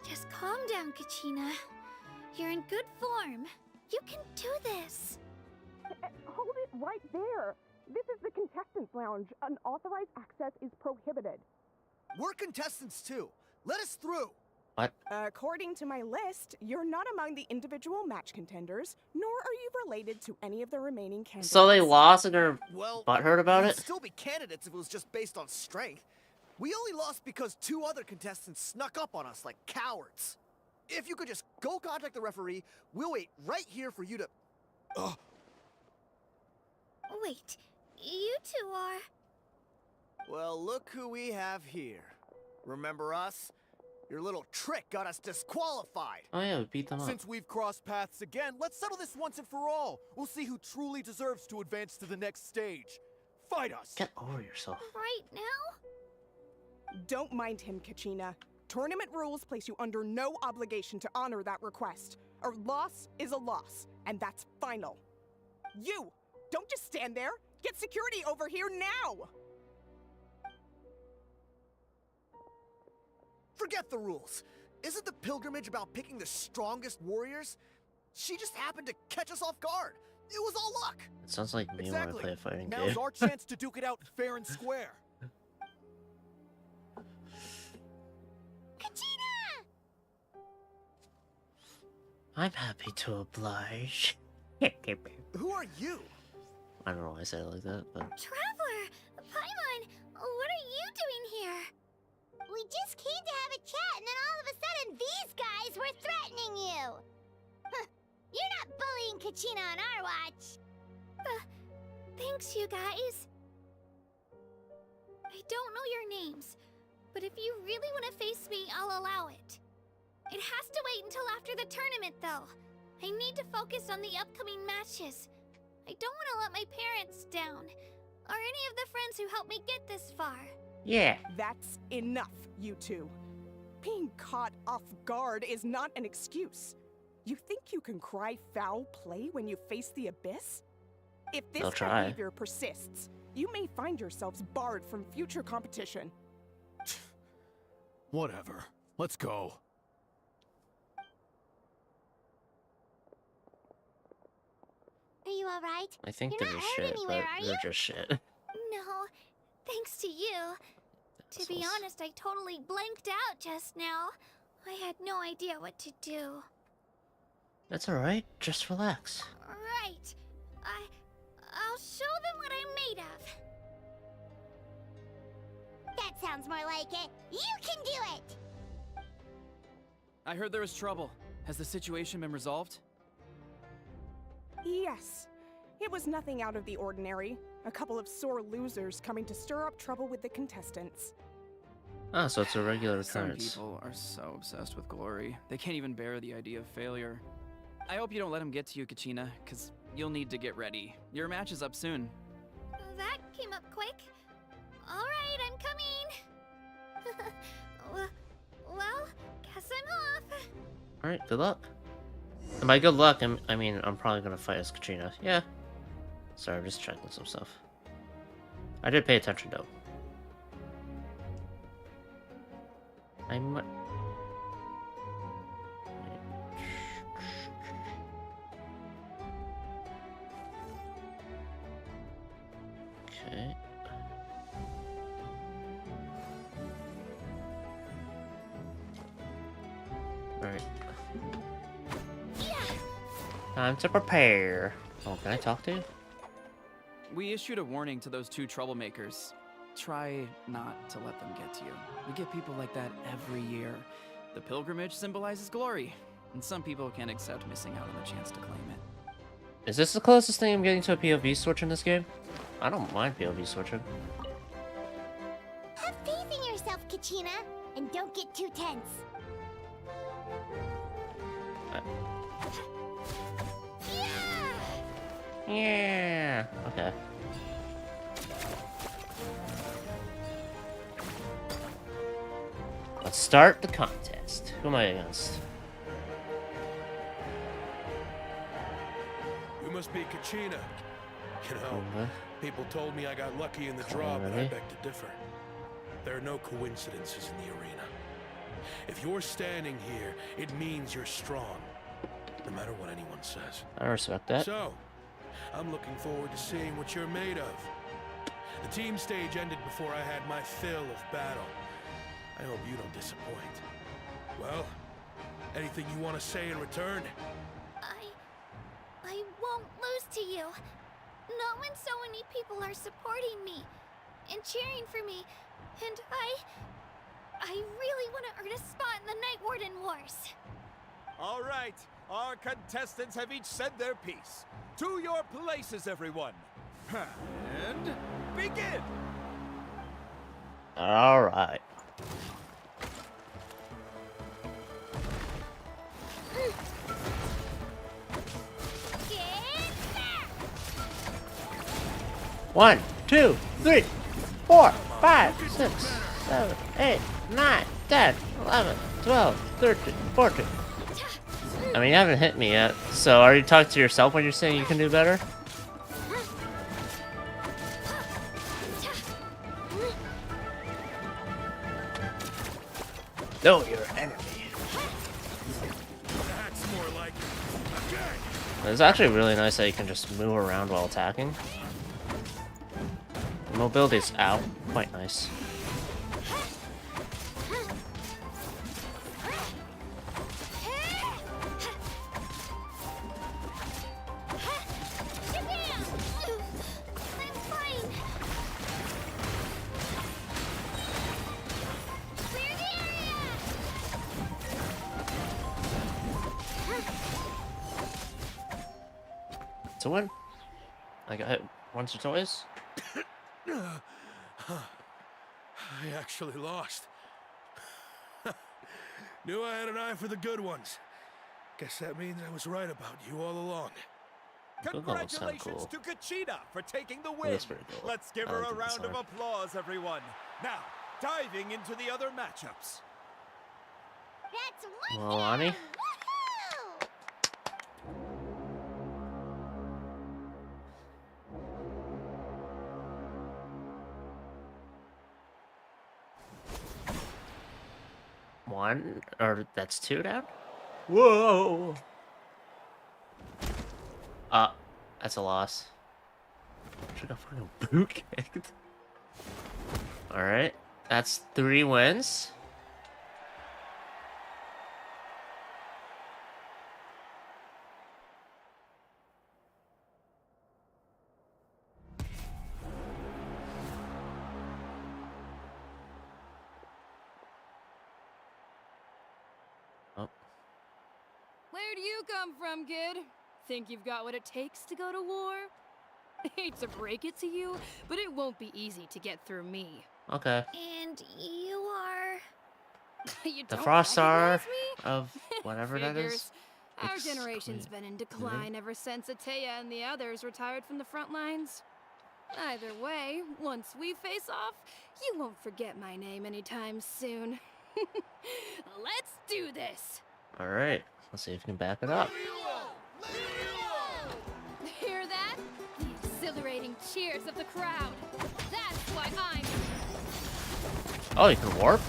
Just calm down, Kachina. You're in good form. You can do this. Hold it right there. This is the contestants' lounge. Unauthorized access is prohibited. We're contestants too. Let us through. What? According to my list, you're not among the individual match contenders, nor are you related to any of the remaining candidates. So they lost and they're Well, butthurt about we'd it? still be candidates if it was just based on strength. We only lost because 2 other contestants snuck up on us like cowards. If you could just go contact the referee, we'll wait right here for you to... Ugh. Wait, you two are... Well, look who we have here. Remember us? Your little trick got us disqualified. Oh yeah, we beat them up. Since we've crossed paths again, let's settle this once and for all. We'll see who truly deserves to advance to the next stage. Fight us! Get over yourself. Right now? Don't mind him, Kachina. Tournament rules place you under no obligation to honor that request. A loss is a loss, and that's final. You! Don't just stand there! Get security over here now! Forget the rules. Isn't the pilgrimage about picking the strongest warriors? She just happened to catch us off guard. It was all luck. It sounds like me when I play a fighting Now's game. our chance to duke it out fair and square. Kachina! I'm happy to oblige. Who are you? I don't know why I said it like that, but... Traveler! Paimon! What are you doing here? We just came to have a chat, and then all of a sudden, these guys were threatening you! Huh. You're not bullying Kachina on our watch! Thanks, you guys. I don't know your names, but if you really want to face me, I'll allow it. It has to wait until after the tournament, though. I need to focus on the upcoming matches. I don't want to let my parents down, or any of the friends who helped me get this far. Yeah. That's enough, you two. Being caught off guard is not an excuse. You think you can cry foul play when you face the abyss? If this They'll try. behavior persists, you may find yourselves barred from future competition. Whatever. Let's go. Are you alright? I think You're they're not just hurt shit, anywhere, but are they're you? just shit. No, thanks to you. To be Assholes. honest, I totally blanked out just now. I had no idea what to do. That's alright, just relax. Right. I'll show them what I'm made of. That sounds more like it. You can do it! I heard there was trouble. Has the situation been resolved? Yes. It was nothing out of the ordinary. A couple of sore losers coming to stir up trouble with the contestants. Ah, so it's a regular Some occurrence. people are so obsessed with glory. They can't even bear the idea of failure. I hope you don't let them get to you, Kachina, because you'll need to get ready. Your match is up soon. That came up quick. Alright, I'm coming. well, guess I'm off. Alright, good luck. And by good luck, I mean, I'm probably gonna fight as Katrina. Yeah. Sorry, I'm just checking some stuff. I did pay attention, though. I'm... Okay. Alright. Time to prepare. Oh, can I talk to you? We issued a warning to those two troublemakers. Try not to let them get to you. We get people like that every year. The pilgrimage symbolizes glory, and some people can't accept missing out on the chance to claim it. Is this the closest thing I'm getting to a POV switch in this game? I don't mind POV switching. Have faith in yourself, Kachina, and don't get too tense. Yeah. Okay. Let's start the contest. Who am I against? You must be Kachina. You know, people told me I got lucky in the draw, but I beg to differ. There are no coincidences in the arena. If you're standing here, it means you're strong, no matter what anyone says. I respect that. So, I'm looking forward to seeing what you're made of. The team stage ended before I had my fill of battle. I hope you don't disappoint. Well, anything you want to say in return? I won't lose to you. Not when so many people are supporting me and cheering for me. And I really want to earn a spot in the Night Warden Wars. All right, our contestants have each said their piece. To your places, everyone. And begin. All right. One, 2, 3, 4, 5, 6, 7, 8, 9, 10, 11, 12, 13, 14. I mean, you haven't hit me yet, so are you talking to yourself when you're saying you can do better? Know your enemy. That's more like it. Okay. It's actually really nice that you can just move around while attacking. The mobility's out. Quite nice. To win. I got hit once or twice. I actually lost. Knew I had an eye for the good ones. Guess that means I was right about you all along. Congratulations cool. to Kachina for taking the win. That's pretty cool. Let's give I her like a the round of design. applause, everyone. Now, diving into the other matchups. That's Well, Lonnie? Woohoo! One, or that's 2 down? Whoa! That's a loss. Should have fucking boot kicked. Alright, that's 3 wins. Where do you come from, kid? Think you've got what it takes to go to war? Hate to break it to you, but it won't be easy to get through me. Okay. And you are... You The don't Frost Star recognize me? of whatever that is. Figures. Our generation's been in decline ever since Ateya and the others retired from the front lines. Either way, once we face off, you won't forget my name anytime soon. Let's do this! Alright, let's see if we can back it up. Hear that? The exhilarating cheers of the crowd. That's why I'm... Oh, you can warp?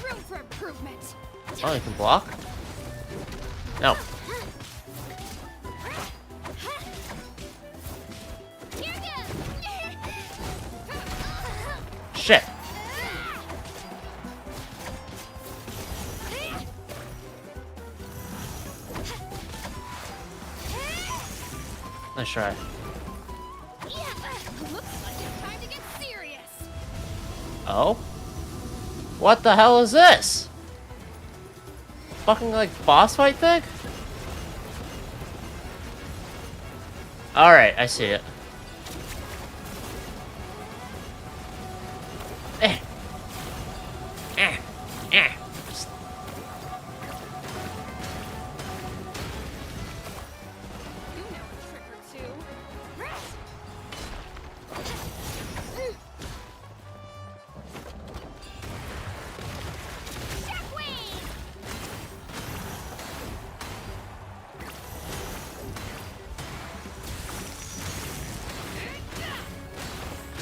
Room for improvement. Oh, you can block? No. Shit. Nice try. Yeah, looks like it's time to get serious. Oh? What the hell is this? Fucking like boss fight thing? Alright, I see it. Eh. Eh. Eh. You know a trick or two.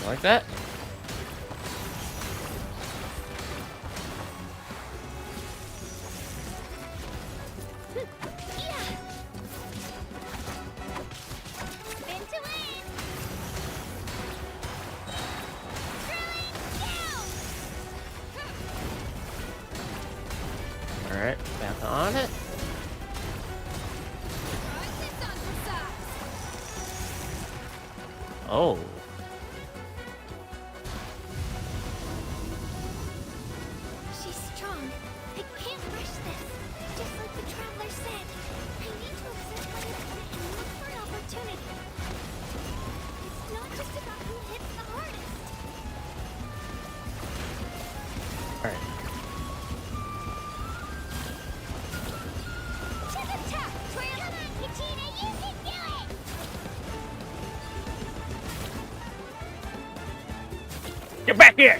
You like that? Alright, back on it. Oh. She's strong. I can't rush this. Just like the Traveler said. I need to observe my opponent and look for an opportunity. It's not just about who hits the hardest. Alright. To the top, Trail! Come on, Katina, you can do it! Get back here!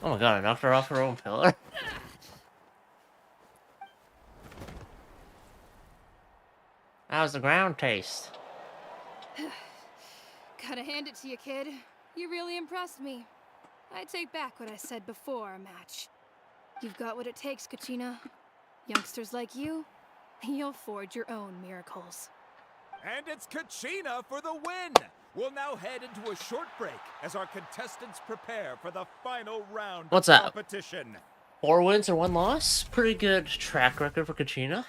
Oh my god, I knocked her off her own pillar. How's the ground taste? Gotta hand it to you, kid. You really impressed me. I take back what I said before our match. You've got what it takes, Kachina. Youngsters like you, you'll forge your own miracles. And it's Kachina for the win! We'll now head into a short break as our contestants prepare for the final round What's of that? competition. 4 wins and 1 loss? Pretty good track record for Kachina.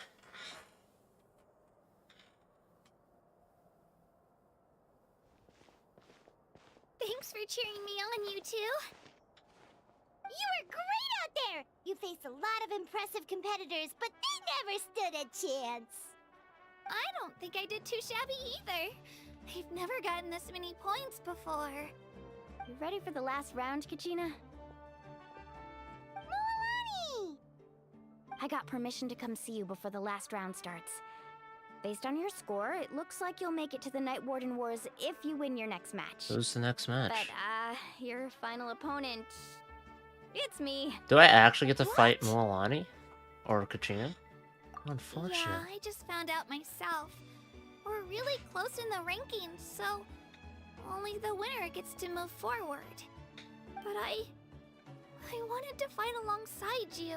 Thanks for cheering me on, you two. You were great out there! You faced a lot of impressive competitors, but they never stood a chance. I don't think I did too shabby either. I've never gotten this many points before. You ready for the last round, Kachina? Milani! I got permission to come see you before the last round starts. Based on your score, it looks like you'll make it to the Night Warden Wars if you win your next match. Who's the next match? But, your final opponent... It's me. Do I actually get to fight Milani? Or Kachina? Unfortunate. Yeah, I just found out myself. We're really close in the rankings, so only the winner gets to move forward. But I wanted to fight alongside you.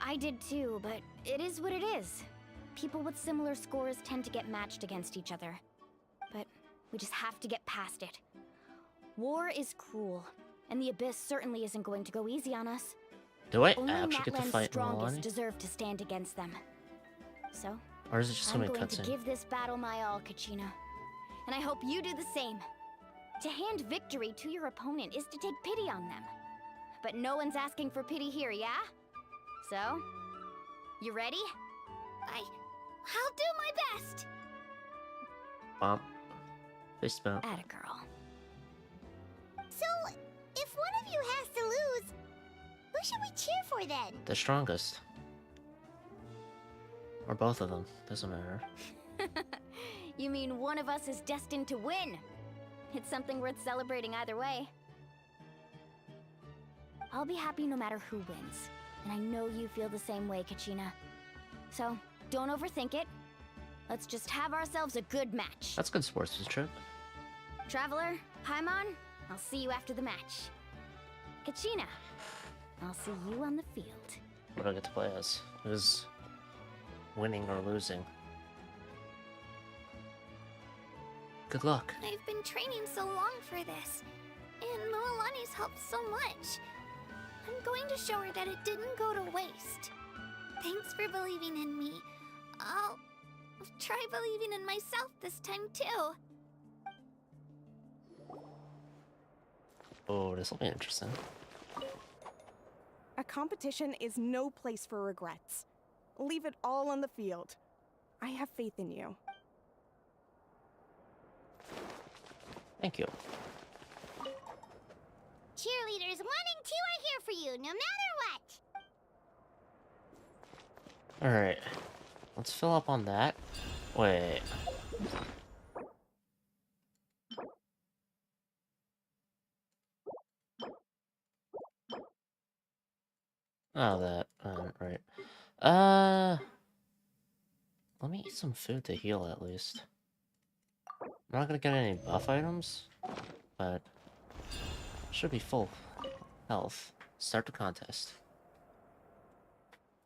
I did too, but it is what it is. People with similar scores tend to get matched against each other. But we just have to get past it. War is cruel, and the Abyss certainly isn't going to go easy on us. Do I Only actually get to Natlan's fight strongest Milani? deserve to stand against them. So, Or is it just I'm gonna be going to cutscene? give this battle my all, Kachina. And I hope you do the same. To hand victory to your opponent is to take pity on them. But no one's asking for pity here, yeah? So, you ready? I'll do my best. Bump. Fist bump. Atta girl. So, if one of you has to lose, who should we cheer for then? The strongest. Or both of them. Doesn't matter. You mean one of us is destined to win? It's something worth celebrating either way. I'll be happy no matter who wins. And I know you feel the same way, Kachina. So, don't overthink it. Let's just have ourselves a good match. That's good sportsmanship. Traveler, Paimon, I'll see you after the match. Kachina, I'll see you on the field. What do I get to play as? Who's winning or losing? Good luck. I've been training so long for this, and Milani's helped so much. I'm going to show her that it didn't go to waste. Thanks for believing in me. I'll try believing in myself this time too. Oh, this will be interesting. A competition is no place for regrets. Leave it all on the field. I have faith in you. Thank you. Cheerleaders 1 and 2 are here for you, no matter what. Alright. Let's fill up on that. Wait. Oh, that. Right. Let me eat some food to heal at least. I'm not gonna get any buff items, but should be full health. Start the contest.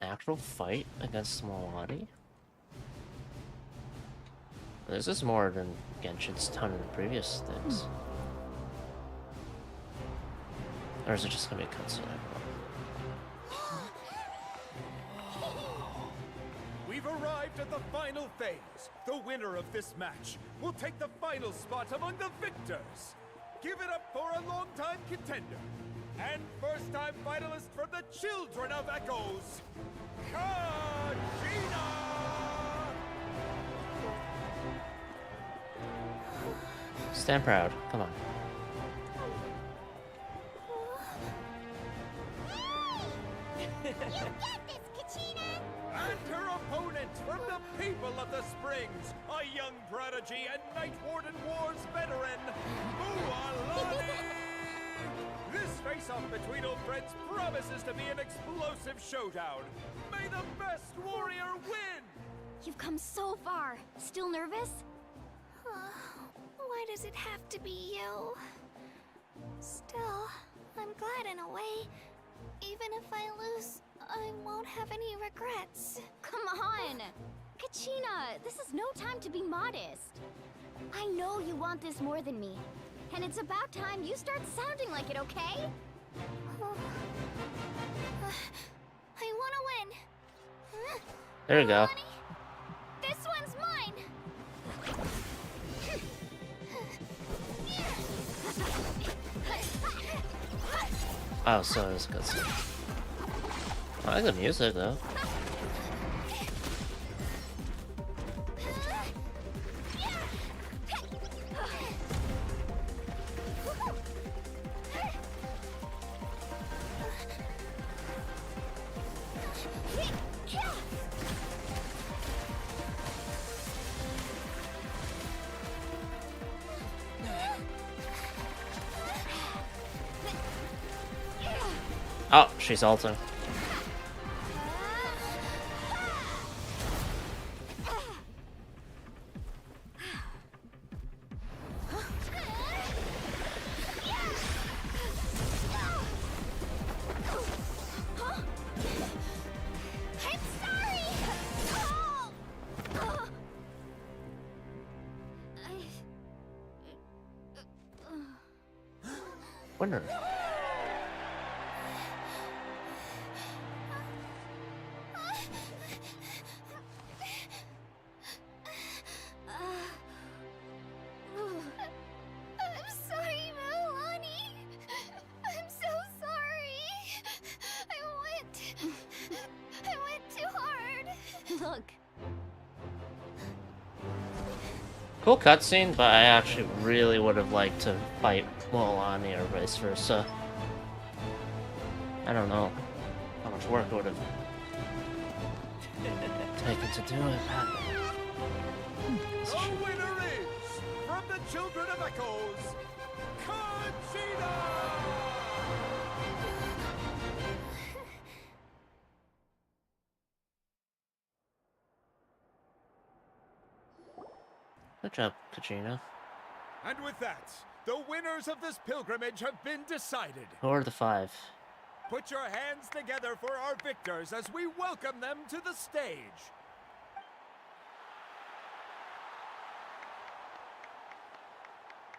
Actual fight against Smolani? This is more than Genshin's done in the previous things. Or is it just gonna be a cutscene? I don't know. We've arrived at the final phase. The winner of this match will take the final spot among the victors. Give it up for a long-time contender and first-time finalist from the Children of Echoes, Kachina! Stand proud. Come on. You get this, Kachina! And her opponent from the people of the Springs, a young prodigy and Night Warden Wars veteran, Mualani! This face-off between old friends promises to be an explosive showdown. May the best warrior win! You've come so far. Still nervous? Why does it have to be you? Still, I'm glad in a way. Even if I lose, I won't have any regrets. Come on! Kachina, this is no time to be modest. I know you want this more than me. And it's about time you start sounding like it, okay? I want to win. There you go. Honey, this one's mine. Oh, so it's good. I like the music though. Oh, she's ulting. Winner. I'm sorry, Mualani. I'm so sorry. I went too hard. Look. Cool cutscene, but I actually really would have liked to fight Mualani or vice versa. I don't know how much work it would have taken to do it. The winner is, from the Children of Echoes, Kachina! Good job, Kachina. And with that, the winners of this pilgrimage have been decided. Who are the 5? Put your hands together for our victors as we welcome them to the stage.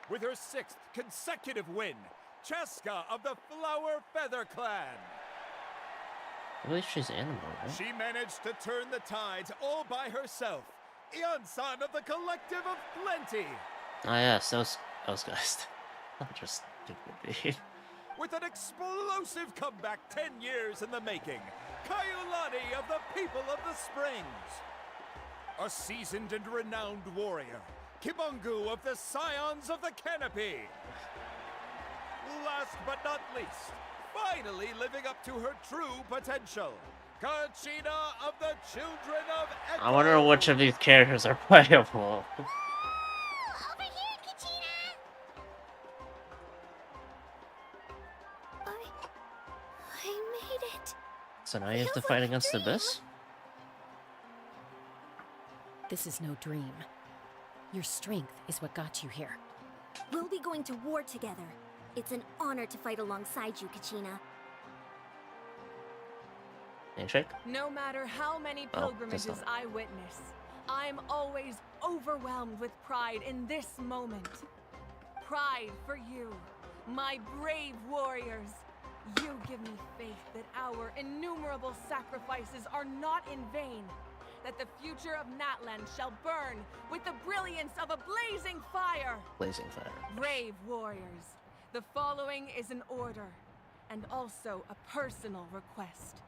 With her 6th consecutive win, Cheska of the Flower Feather Clan. At least she's animal, right? She managed to turn the tides all by herself. Son of the Collective of Plenty. Ah, yes, those guys. Not just stupid. With an explosive comeback 10 years in the making, Kaiulani of the People of the Springs. A seasoned and renowned warrior, Kimungu of the Scions of the Canopy. Last but not least, finally living up to her true potential, Kachina of the Children of Echo. I wonder which of these characters are playable. Over here, Kachina! I made it. So now you have to fight against the Abyss? This is no dream. Your strength is what got you here. We'll be going to war together. It's an honor to fight alongside you, Kachina. Handshake? No matter how many Oh, pilgrimages that's I witness, I'm always overwhelmed with pride in this moment. Pride for you, my brave warriors. You give me faith that our innumerable sacrifices are not in vain, that the future of Natlan shall burn with the brilliance of a blazing fire. Blazing fire. Brave warriors, the following is an order, and also a personal request.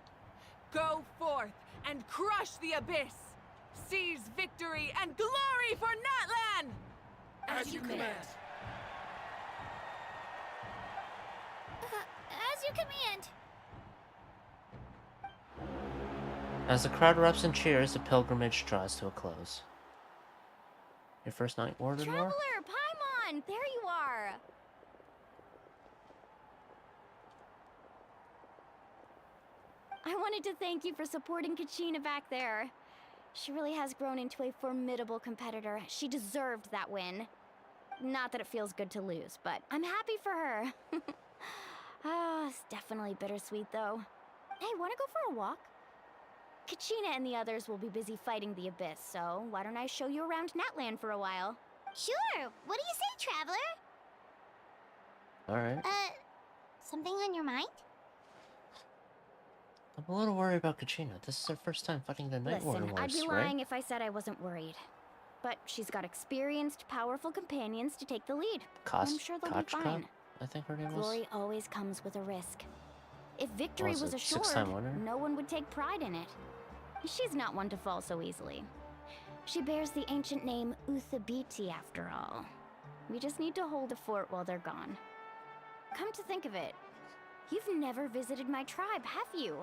Go forth and crush the Abyss! Seize victory and glory for Natlan! As you command. As you command. As the crowd erupts and cheers, the pilgrimage draws to a close. Your first night order war? Traveler, Paimon! There you are! I wanted to thank you for supporting Kachina back there. She really has grown into a formidable competitor. She deserved that win. Not that it feels good to lose, but I'm happy for her. It's definitely bittersweet, though. Hey, wanna go for a walk? Kachina and the others will be busy fighting the Abyss, so why don't I show you around Natlan for a while? Sure. What do you say, traveler? Alright. Something on your mind? I'm a little worried about Kachina. This is her first time fighting the Night Warden Listen, Wars, I'd be right? lying if I said I wasn't worried. But she's got experienced, powerful companions to take the lead. I'm sure they'll be Kochka, fine. I think her name was. Glory always comes with a risk. If victory Was was it assured, six-time winner? no one would take pride in it. She's not one to fall so easily. She bears the ancient name Uthabiti, after all. We just need to hold the fort while they're gone. Come to think of it, you've never visited my tribe, have you?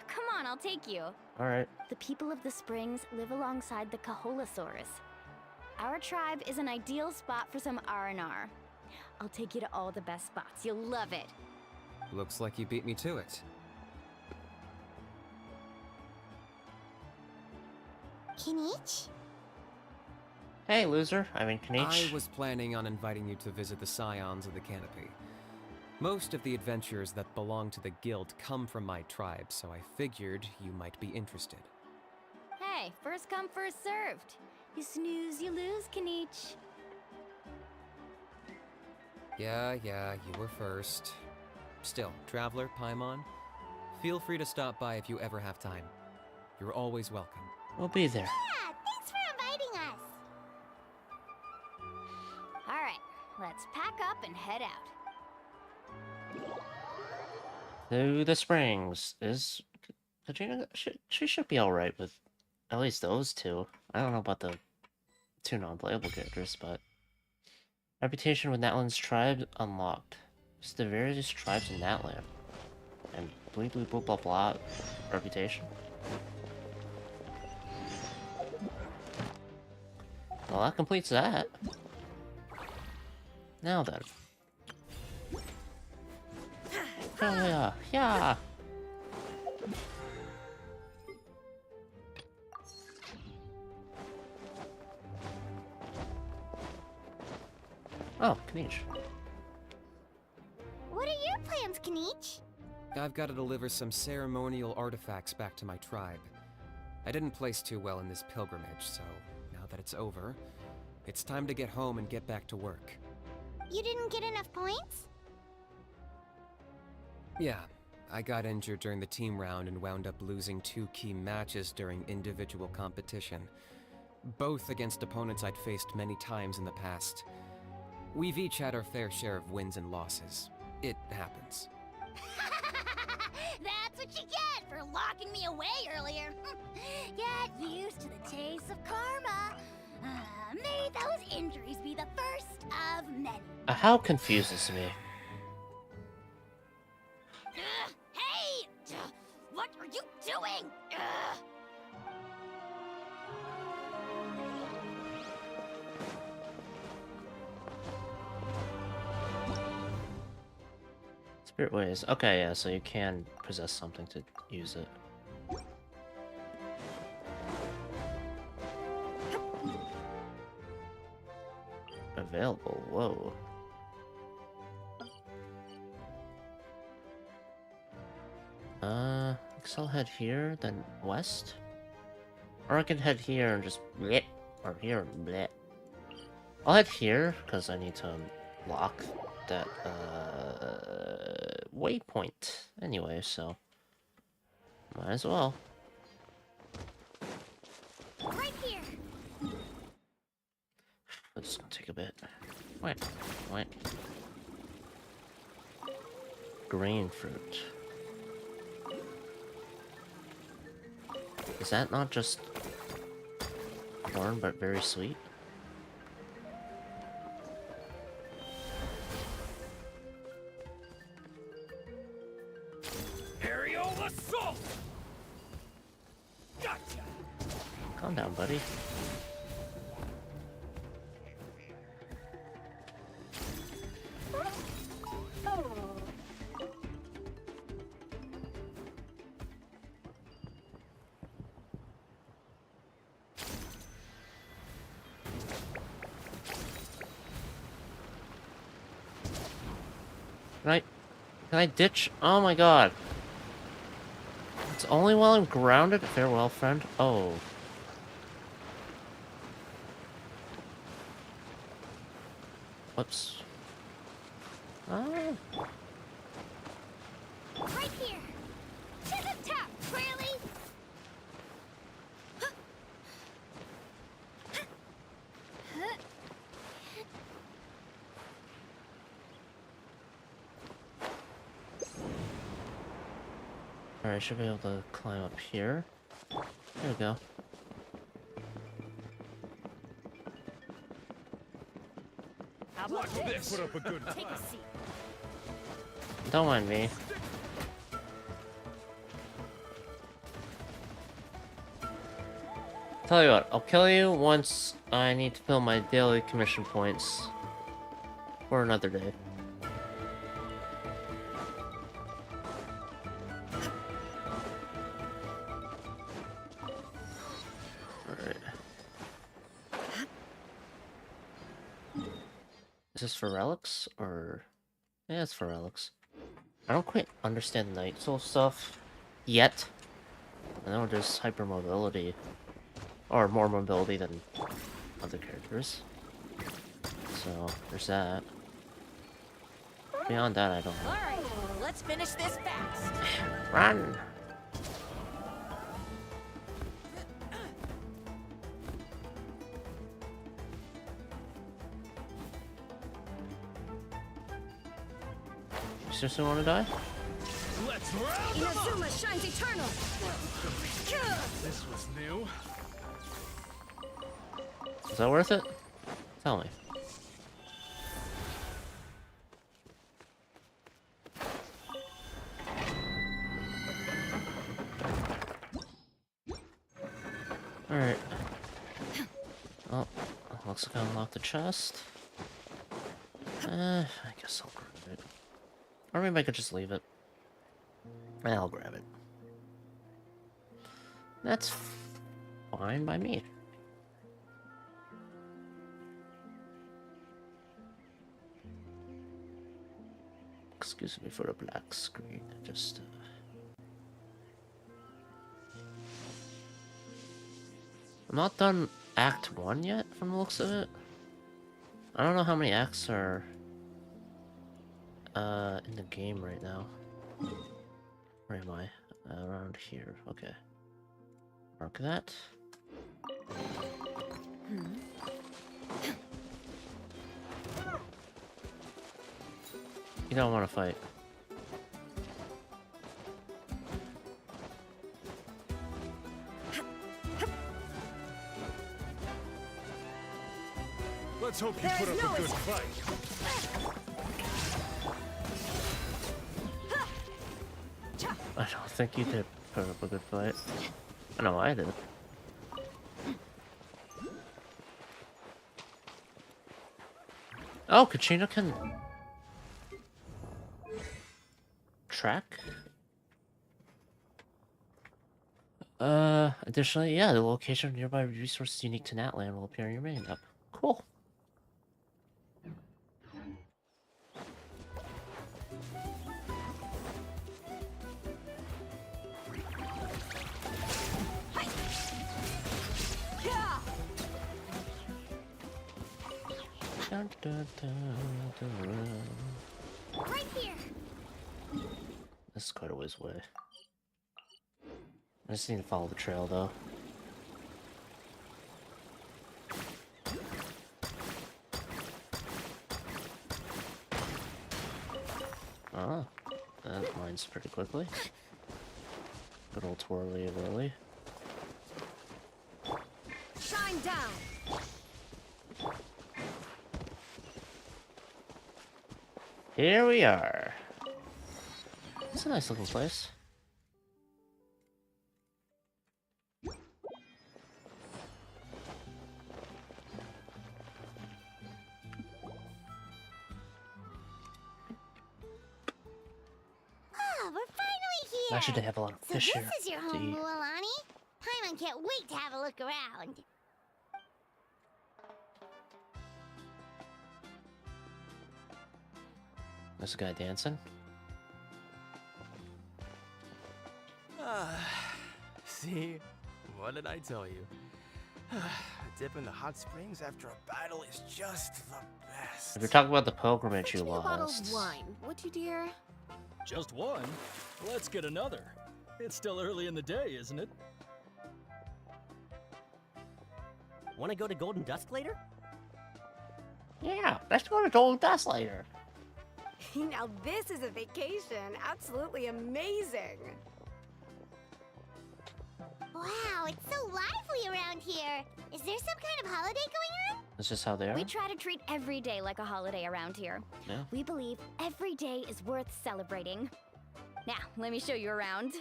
Come on, I'll take you. Alright. The people of the springs live alongside the Kaholasaurus. Our tribe is an ideal spot for some R&R. I'll take you to all the best spots. You'll love it. Looks like you beat me to it. Kinich? Hey, loser. I mean, Kanich. I was planning on inviting you to visit the Scions of the Canopy. Most of the adventurers that belong to the guild come from my tribe, so I figured you might be interested. Hey, first come, first served. You snooze, you lose, Kanich. Yeah, you were first. Still, Traveler, Paimon, feel free to stop by if you ever have time. You're always welcome. We'll be there. Yeah, thanks for inviting us. All right, let's pack up and head out. To the springs. Is Kachina? She should be alright with at least those two. I don't know about the two non-playable characters, but reputation with Natlan's tribe unlocked. Just the various tribes in Natlan. And bleep bleep boop blah blah reputation. Well, that completes that. Now then. Yeah. Oh, Kanich. What are your plans, Kanich? I've got to deliver some ceremonial artifacts back to my tribe. I didn't place too well in this pilgrimage, so now that it's over, it's time to get home and get back to work. You didn't get enough points? Yeah, I got injured during the team round and wound up losing 2 key matches during individual competition, both against opponents I'd faced many times in the past. We've each had our fair share of wins and losses. It happens. That's what you get for locking me away earlier. Get used to the taste of karma. May those injuries be the first of many. How confuses me. Hey! What are you doing? Spirit ways. Okay, yeah, so you can possess something to use it. Available. Whoa. I guess I'll head here, then west? Or I can head here and just bleh, or here and bleh. I'll head here, because I need to lock that, waypoint. Anyway, so... might as well. Right here! It's gonna take a bit. Wait. Grain fruit. Is that not just corn, but very sweet? Aerial assault! Gotcha! Calm down, buddy. Can I ditch? Oh my god. It's only while I'm grounded? Farewell, friend. Oh. Whoops. Ah. Right here! To the top, really? Alright, I should be able to climb up here. There we go. Watch this! Put up a good Take a seat. Don't mind me. Tell you what, I'll kill you once I need to fill my daily commission points for another day. Alright. Is this for relics, or... yeah, it's for relics. I don't quite understand the Night Soul stuff yet. I know there's hypermobility, or more mobility than other characters. So, there's that. Beyond that, I don't know. Alright, let's finish this fast. Run! You seriously want to die? Let's round them up! Inazuma shines eternal! This was new. Is that worth it? Tell me. Alright. Oh, looks like I unlocked the chest. I guess I'll grab it. Or maybe I could just leave it. I'll grab it. That's fine by me. Excuse me for the black screen. Just I'm not done Act 1 yet, from the looks of it. I don't know how many acts are in the game right now. Where am I? Around here. Okay. Mark that. You don't want to fight. Let's hope you put up a good fight. I don't think you did put up a good fight. I know I did. Oh, Kachina can track. Additionally, yeah, the location of nearby resources unique to Natlan will appear in your main map. Cool. Dun, dun, dun, dun. Right here. This is quite a ways away. I just need to follow the trail, though. Oh, that mines pretty quickly. Good old twirly whirly. Shine down. Here we are. It's a nice looking place. Ah, we're finally here. Actually, they have a lot of So fish this here. is your to home, eat. Mualani. Paimon can't wait to have a look around. There's a guy dancing. See? What did I tell you? A dip in the hot springs after a battle is just the best. If you're talking about the pilgrimage you A bottle lost. of wine, would you, dear? Just one? Let's get another. It's still early in the day, isn't it? Want to go to Golden Dusk later? Yeah, let's go to Golden Dust later. Now this is a vacation. Absolutely amazing. Wow, it's so lively around here. Is there some kind of holiday going on? That's just how they are. We try to treat every day like a holiday around here. Yeah. We believe every day is worth celebrating. Now, let me show you around.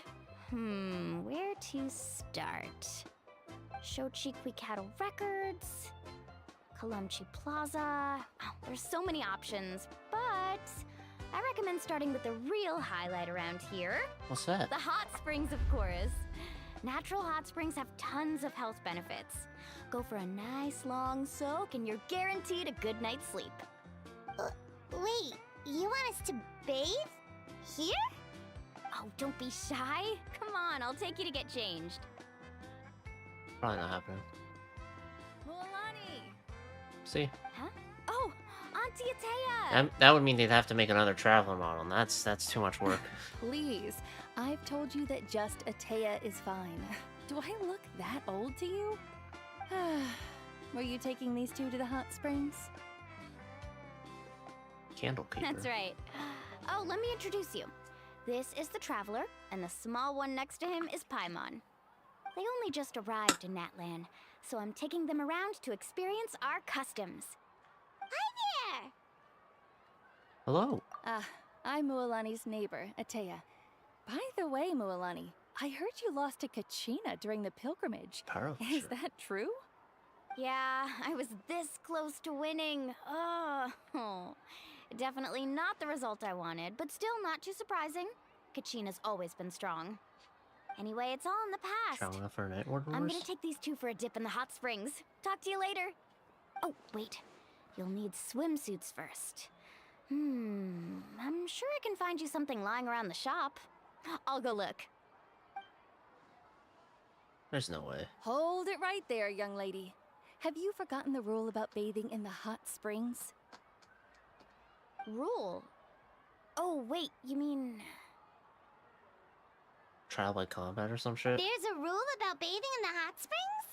Where to start? Shochiqui Cattle Records, Kalumchi Plaza. Oh, there's so many options, but I recommend starting with the real highlight around here. What's that? The hot springs, of course. Natural hot springs have tons of health benefits. Go for a nice long soak and you're guaranteed a good night's sleep. Wait, you want us to bathe? Here? Oh, don't be shy. Come on, I'll take you to get changed. Probably not happening. Mualani! See? Huh? Oh, Auntie Atea! That would mean they'd have to make another traveler model, and that's too much work. Please, I've told you that just Atea is fine. Do I look that old to you? Were you taking these two to the hot springs? Candle keeper. That's right. Oh, let me introduce you. This is the Traveler, and the small one next to him is Paimon. They only just arrived in Natlan, so I'm taking them around to experience our customs. Hi there! Hello. I'm Mualani's neighbor, Atea. By the way, Mualani, I heard you lost to Kachina during the pilgrimage. Is that true? Yeah, I was this close to winning. Oh, definitely not the result I wanted, but still not too surprising. Kachina's always been strong. Anyway, it's all in the past. Strong enough for Night Ward I'm Wars? gonna take these two for a dip in the hot springs. Talk to you later. Oh, wait. You'll need swimsuits first. I'm sure I can find you something lying around the shop. I'll go look. There's no way. Hold it right there, young lady. Have you forgotten the rule about bathing in the hot springs? Rule? Oh, wait, you mean... trial by combat or some shit? There's a rule about bathing in the hot springs?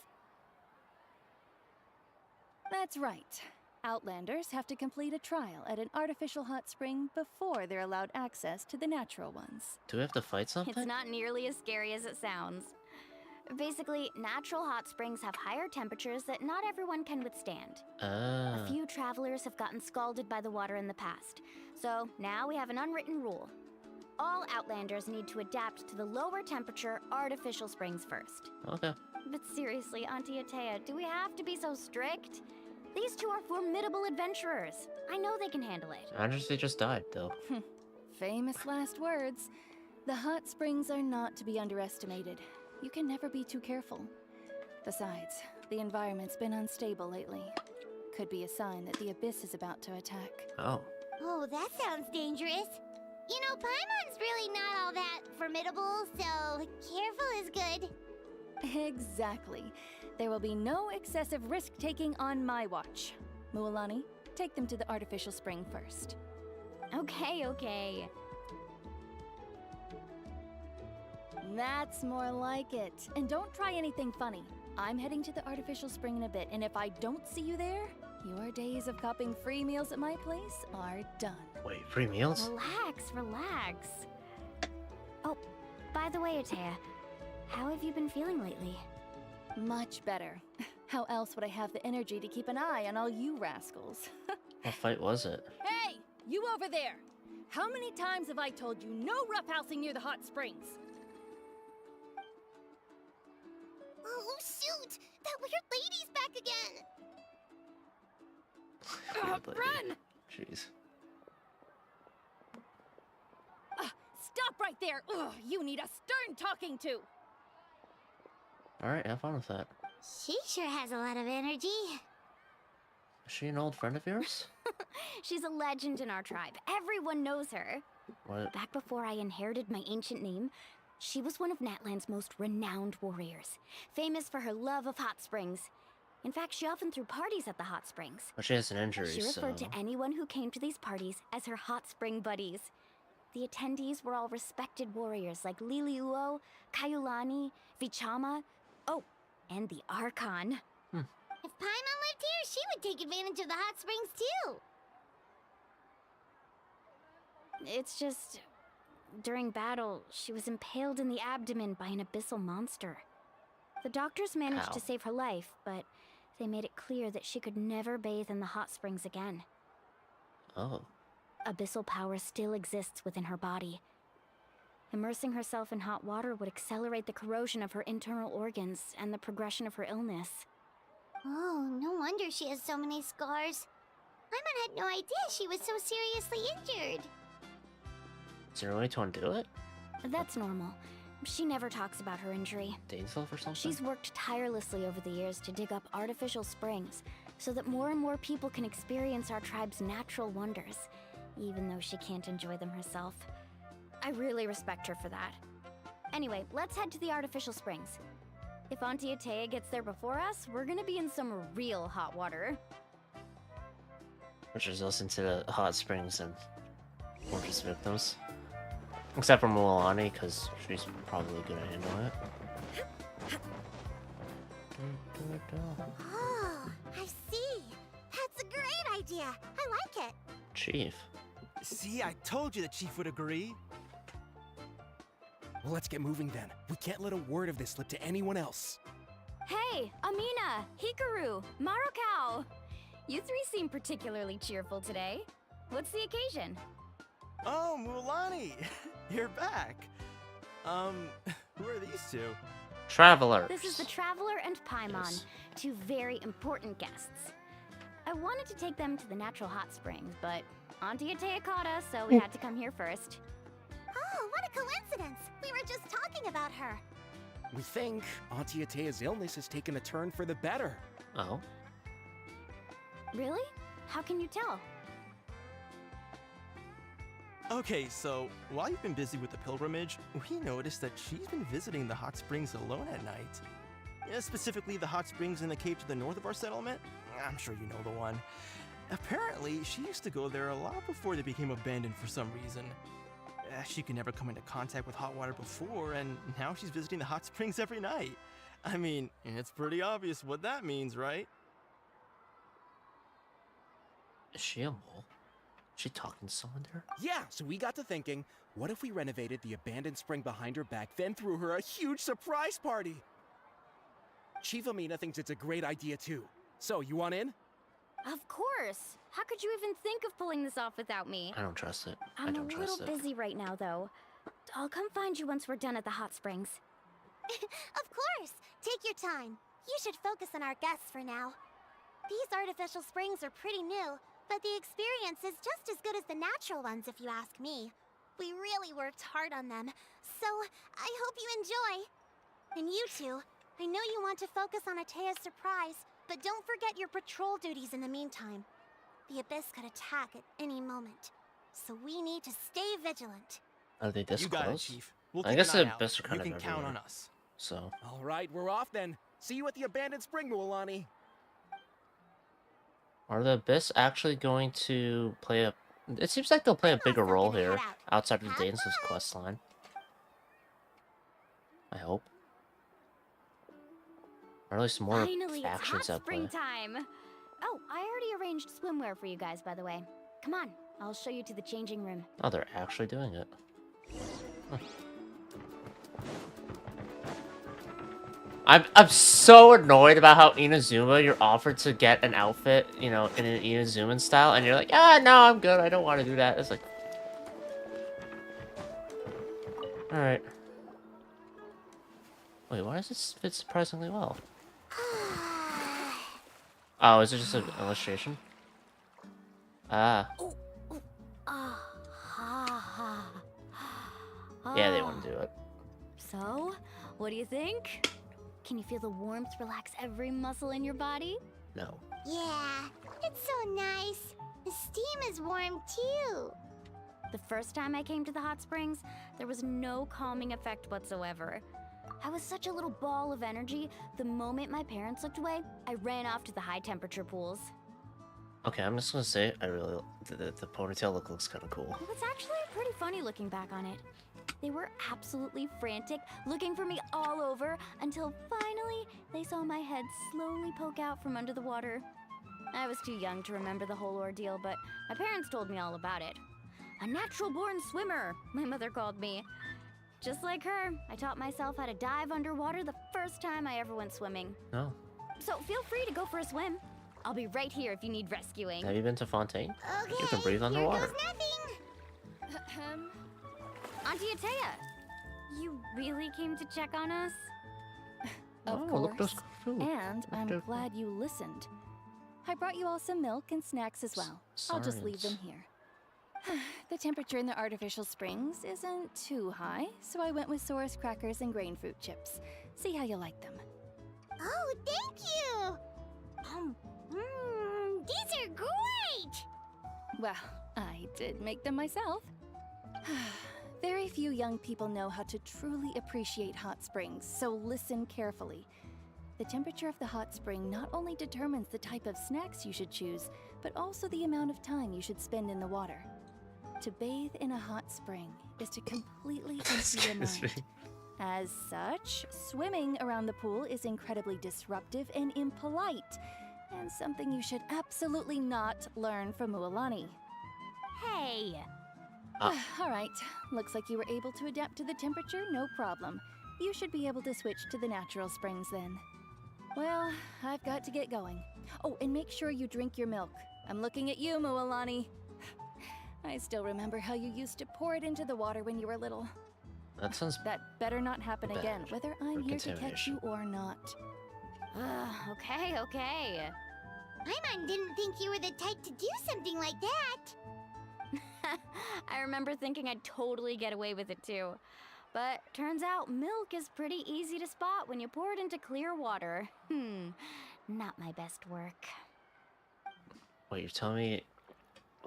That's right. Outlanders have to complete a trial at an artificial hot spring before they're allowed access to the natural ones. Do we have to fight something? It's not nearly as scary as it sounds. Basically, natural hot springs have higher temperatures that not everyone can withstand. A few travelers have gotten scalded by the water in the past, so now we have an unwritten rule. All Outlanders need to adapt to the lower temperature artificial springs first. Okay. But seriously, Auntie Atea, do we have to be so strict? These two are formidable adventurers. I know they can handle it. They just died, though. Famous last words. The hot springs are not to be underestimated. You can never be too careful. Besides, the environment's been unstable lately. Could be a sign that the abyss is about to attack. Oh. Oh, that sounds dangerous. You know, Paimon's really not all that formidable, so careful is good. Exactly. There will be no excessive risk-taking on my watch. Mualani, take them to the artificial spring first. Okay. That's more like it. And don't try anything funny. I'm heading to the artificial spring in a bit, and if I don't see you there, your days of copping free meals at my place are done. Wait, free meals? Relax. Oh, by the way, Atea, how have you been feeling lately? Much better. How else would I have the energy to keep an eye on all you rascals? What fight was it? Hey, you over there! How many times have I told you no roughhousing near the hot springs? Oh, shoot! That weird lady's back again! Run! Jeez. Stop right there! Ugh, you need a stern talking to! Alright, have fun with that. She sure has a lot of energy. Is she an old friend of yours? She's a legend in our tribe. Everyone knows her. What? Back before I inherited my ancient name, she was one of Natlan's most renowned warriors, famous for her love of hot springs. In fact, she often threw parties at the hot springs. But she has an injury, She referred so... to anyone who came to these parties as her hot spring buddies. The attendees were all respected warriors like Liliuo, Kaiulani, Vichama, oh, and the Archon. If Paimon lived here, she would take advantage of the hot springs too. It's just... during battle, she was impaled in the abdomen by an abyssal monster. The doctors managed to save her life, but they made it clear that she could never bathe in the hot springs again. Oh. Abyssal power still exists within her body. Immersing herself in hot water would accelerate the corrosion of her internal organs and the progression of her illness. Oh, no wonder she has so many scars. Paimon had no idea she was so seriously injured. Is there a way to undo it? That's normal. She never talks about her injury. Dainsel or something? She's worked tirelessly over the years to dig up artificial springs so that more and more people can experience our tribe's natural wonders, even though she can't enjoy them herself. I really respect her for that. Anyway, let's head to the artificial springs. If Auntie Atea gets there before us, we're gonna be in some real hot water. Which is listen to the hot springs and Fortress victims. Except for Mualani, because she's probably gonna handle it. Oh, I see. That's a great idea. I like it. Chief. See, I told you the chief would agree. Well, let's get moving then. We can't let a word of this slip to anyone else. Hey, Amina, Hikaru, Marukao! You three seem particularly cheerful today. What's the occasion? Oh, Mualani! You're back. Who are these two? Travelers. This is the Traveler and Paimon, two very important guests. I wanted to take them to the natural hot springs, but Auntie Atea caught us, so we had to come here first. Oh, what a coincidence! We were just talking about her. We think Auntie Atea's illness has taken a turn for the better. Oh? Really? How can you tell? Okay, so while you've been busy with the pilgrimage, we noticed that she's been visiting the hot springs alone at night. Yeah, specifically the hot springs in the cave to the north of our settlement. I'm sure you know the one. Apparently, she used to go there a lot before they became abandoned for some reason. She could never come into contact with hot water before, and now she's visiting the hot springs every night. I mean, it's pretty obvious what that means, right? Is she a mole? Is she talking to someone there? Yeah, so we got to thinking, what if we renovated the abandoned spring behind her back, then threw her a huge surprise party? Chief Amina thinks it's a great idea too. So, you want in? Of course. How could you even think of pulling this off without me? I don't trust it. I'm a little busy right now, though. I'll come find you once we're done at the hot springs. Of course! Take your time. You should focus on our guests for now. These artificial springs are pretty new, but the experience is just as good as the natural ones if you ask me. We really worked hard on them, so I hope you enjoy. And you two, I know you want to focus on Atea's surprise, but don't forget your patrol duties in the meantime. The Abyss could attack at any moment, so we need to stay vigilant. Are they this You got it, close? Chief. We'll I keep guess an eye the out. Abyss are kind You of can count on everywhere. us. So. All right, we're off then. See you at the abandoned spring, Mualani. Are the Abyss actually going to play a... It seems like they'll play a bigger role here, outside of the Danes' quest line. I hope. Or at least more Finally, it's factions hot at play. springtime. Oh, I already arranged swimwear for you guys, by the way. Come on, I'll show you to the changing room. Oh, they're actually doing it. Huh. I'm so annoyed about how Inazuma, you're offered to get an outfit, you know, in an Inazuman style, and you're like, ah, no, I'm good, I don't want to do that. It's like... Alright. Wait, why does this fit surprisingly well? Oh, is it just an illustration? Ah. Yeah, they want to do it. So, what do you think? Can you feel the warmth relax every muscle in your body? No. Yeah, it's so nice. The steam is warm too. The first time I came to the hot springs, there was no calming effect whatsoever. I was such a little ball of energy, the moment my parents looked away, I ran off to the high temperature pools. Okay, I'm just gonna say, I really... The ponytail look looks kind of cool. It was actually pretty funny looking back on it. They were absolutely frantic, looking for me all over, until finally they saw my head slowly poke out from under the water. I was too young to remember the whole ordeal, but my parents told me all about it. A natural-born swimmer, my mother called me. Just like her, I taught myself how to dive underwater the first time I ever went swimming. No. So feel free to go for a swim. I'll be right here if you need rescuing. Have you been to Fontaine? Okay, You can breathe underwater. Here goes nothing. Auntie Atea, you really came to check on us? Of Oh, look at course. those food. And I'm Look at- glad you listened. I brought you all some milk and snacks as well. I'll just leave them Science. here. The temperature in the artificial springs isn't too high, so I went with Saurus crackers and grain fruit chips. See how you like them. Oh, thank you. These are great. Well, I did make them myself. Very few young people know how to truly appreciate hot springs, so listen carefully. The temperature of the hot spring not only determines the type of snacks you should choose, but also the amount of time you should spend in the water. To bathe in a hot spring is to completely empty your mind. As such, swimming around the pool is incredibly disruptive and impolite, and something you should absolutely not learn from Mualani. Hey! All right, looks like you were able to adapt to the temperature, no problem. You should be able to switch to the natural springs then. Well, I've got to get going. Oh, and make sure you drink your milk. I'm looking at you, Mualani. I still remember how you used to pour it into the water when you were little. That sounds... That better not happen again, bad whether I'm for here to catch you contamination. or not. Okay. Paimon didn't think you were the type to do something like that. I remember thinking I'd totally get away with it too. But turns out milk is pretty easy to spot when you pour it into clear water. Not my best work. Wait, you're telling me...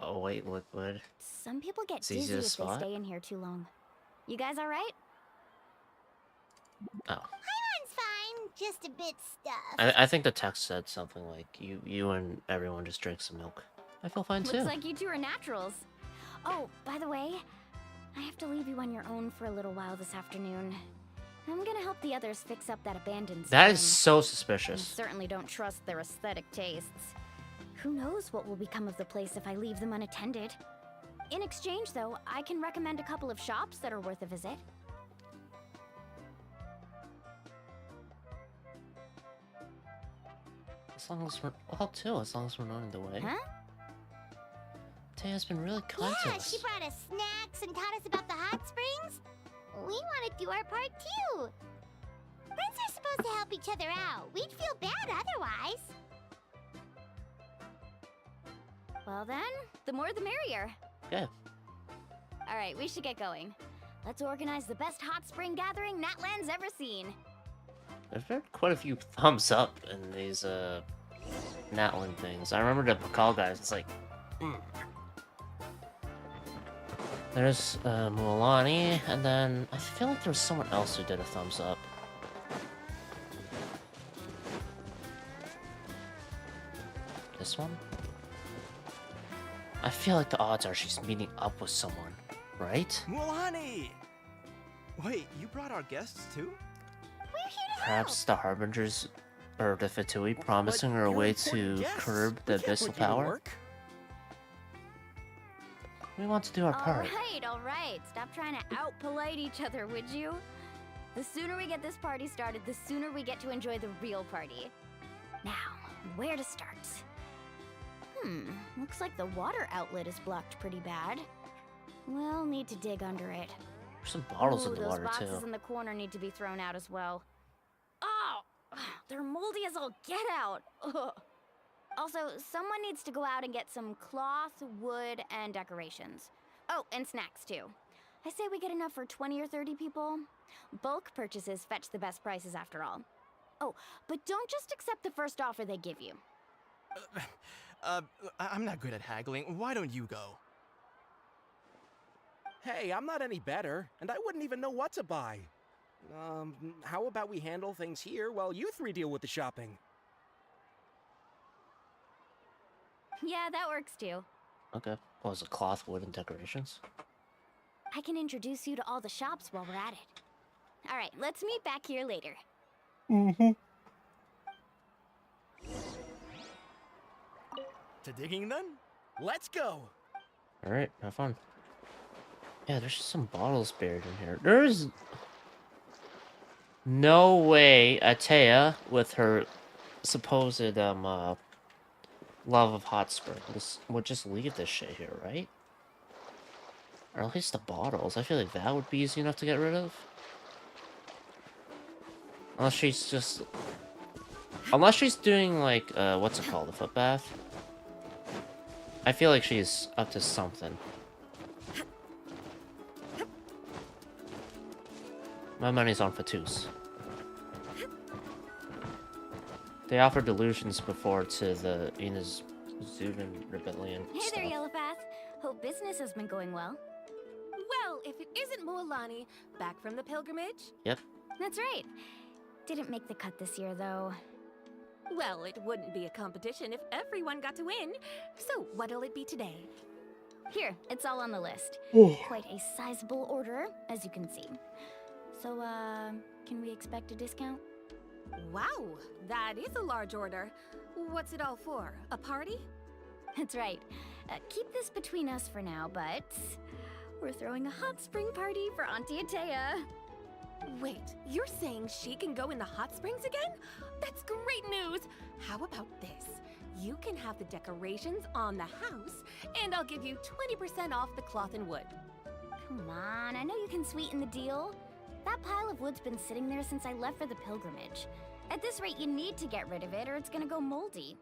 Oh, wait, liquid? Some people get It's easy dizzy to if they spot? stay in here too long. You guys alright? Oh. Paimon's fine, just a bit stuffed. I think the text said something like, you and everyone just drink some milk. I feel fine too. Looks like you two are naturals. Oh, by the way, I have to leave you on your own for a little while this afternoon. I'm gonna help the others fix up that abandoned That is spring. so I suspicious. certainly don't trust their aesthetic tastes. Who knows what will become of the place if I leave them unattended? In exchange, though, I can recommend a couple of shops that are worth a visit. As long as we're as long as we're not in the way. Huh? Taya's been really kind to Yeah, us. she brought us snacks and taught us about the hot springs. We want to do our part too. Friends are supposed to help each other out. We'd feel bad otherwise. Well then, the more the merrier. Okay. All right, we should get going. Let's organize the best hot spring gathering Natlan's ever seen. There's been quite a few thumbs up in these Natlan things. I remember the Pakal guys. It's like, there's Mualani, and then I feel like there was someone else who did a thumbs up. This one? I feel like the odds are she's meeting up with someone, right? Mualani! Wait, you brought our guests too? Perhaps the Harbingers or the Fatui promising her a way to curb the abyssal power? We want to do our part. All right. Stop trying to out-polite each other, would you? The sooner we get this party started, the sooner we get to enjoy the real party. Now, where to start? Looks like the water outlet is blocked pretty bad. We'll need to dig under it. There's some bottles in the those water boxes too. in the corner need to be thrown out as well. Oh, they're moldy as all get out. Ugh. Also, someone needs to go out and get some cloth, wood, and decorations. Oh, and snacks too. I say we get enough for 20 or 30 people. Bulk purchases fetch the best prices after all. Oh, but don't just accept the first offer they give you. I'm not good at haggling. Why don't you go? Hey, I'm not any better, and I wouldn't even know what to buy. How about we handle things here while you three deal with the shopping? Yeah, that works too. Okay. What was it? Cloth, wood, and decorations? I can introduce you to all the shops while we're at it. All right, let's meet back here later. To digging then? Let's go! Alright, have fun. Yeah, there's just some bottles buried in here. There's no way Atea, with her supposed love of hot springs, would just leave this shit here, right? Or at least the bottles. I feel like that would be easy enough to get rid of. Unless she's doing like what's it called, the foot bath. I feel like she's up to something. My money's on Fatus. They offered delusions before to the Inazubin rebellion. Hey there, Yellowpath. Hope business has been going well. Well, if it isn't Mualani, back from the pilgrimage? Yep. That's right. Didn't make the cut this year, though. Well, it wouldn't be a competition if everyone got to win. So, what'll it be today? Here, it's all on the list. Quite a sizable order, as you can see. So, can we expect a discount? Wow, that is a large order. What's it all for? A party? That's right. Keep this between us for now, but we're throwing a hot spring party for Auntie Atea. Wait, you're saying she can go in the hot springs again? That's great news! How about this? You can have the decorations on the house, and I'll give you 20% off the cloth and wood. Come on, I know you can sweeten the deal. That pile of wood's been sitting there since I left for the pilgrimage. At this rate, you need to get rid of it or it's gonna go moldy.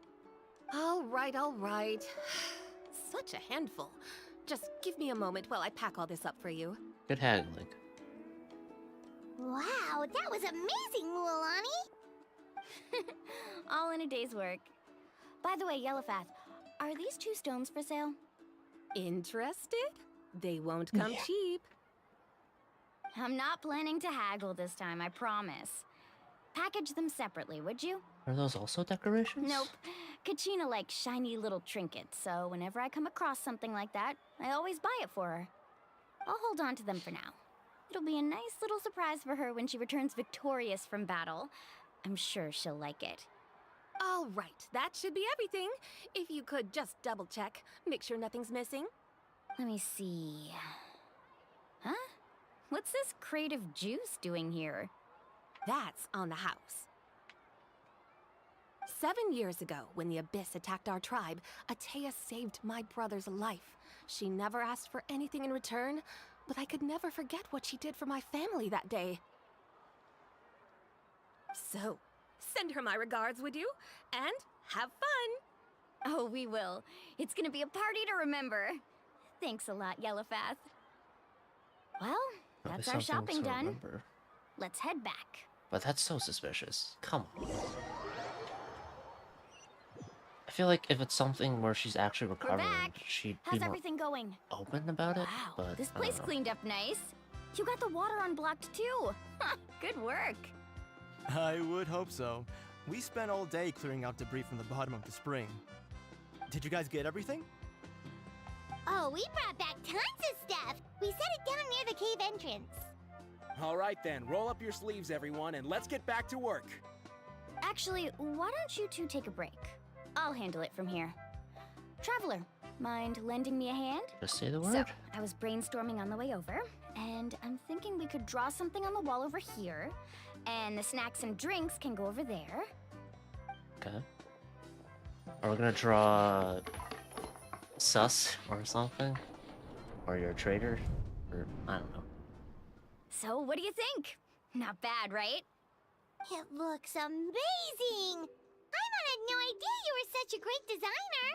All right, all right. Such a handful. Just give me a moment while I pack all this up for you. Good haggling. Wow, that was amazing, Mualani! All in a day's work. By the way, Yellowpath, are these 2 stones for sale? Interested? They won't come cheap. I'm not planning to haggle this time, I promise. Package them separately, would you? Are those also decorations? Nope. Kachina likes shiny little trinkets, so whenever I come across something like that, I always buy it for her. I'll hold on to them for now. It'll be a nice little surprise for her when she returns victorious from battle. I'm sure she'll like it. All right, that should be everything. If you could just double check, make sure nothing's missing. Let me see. Huh? What's this crate of juice doing here? That's on the house. 7 years ago, when the Abyss attacked our tribe, Atea saved my brother's life. She never asked for anything in return, but I could never forget what she did for my family that day. So, send her my regards, would you? And have fun! Oh, we will. It's gonna be a party to remember. Thanks a lot, Yellowfath. Well, that's our shopping done. Remember. Let's head back. But that's so suspicious. Come on. I feel like if it's something where she's actually recovering, she'd be How's more everything going? open about it. Wow, But this I don't place know. cleaned up nice. You got the water unblocked too. Good work. I would hope so. We spent all day clearing out debris from the bottom of the spring. Did you guys get everything? Oh, we brought back tons of stuff. We set it down near the cave entrance. All right then, roll up your sleeves, everyone, and let's get back to work. Actually, why don't you two take a break? I'll handle it from here. Traveler, mind lending me a hand? Just say the word. So, I was brainstorming on the way over, and I'm thinking we could draw something on the wall over here, and the snacks and drinks can go over there. Okay. Are we gonna draw sus or something? Or you're a traitor? Or I don't know. So, what do you think? Not bad, right? It looks amazing! I had no idea you were such a great designer!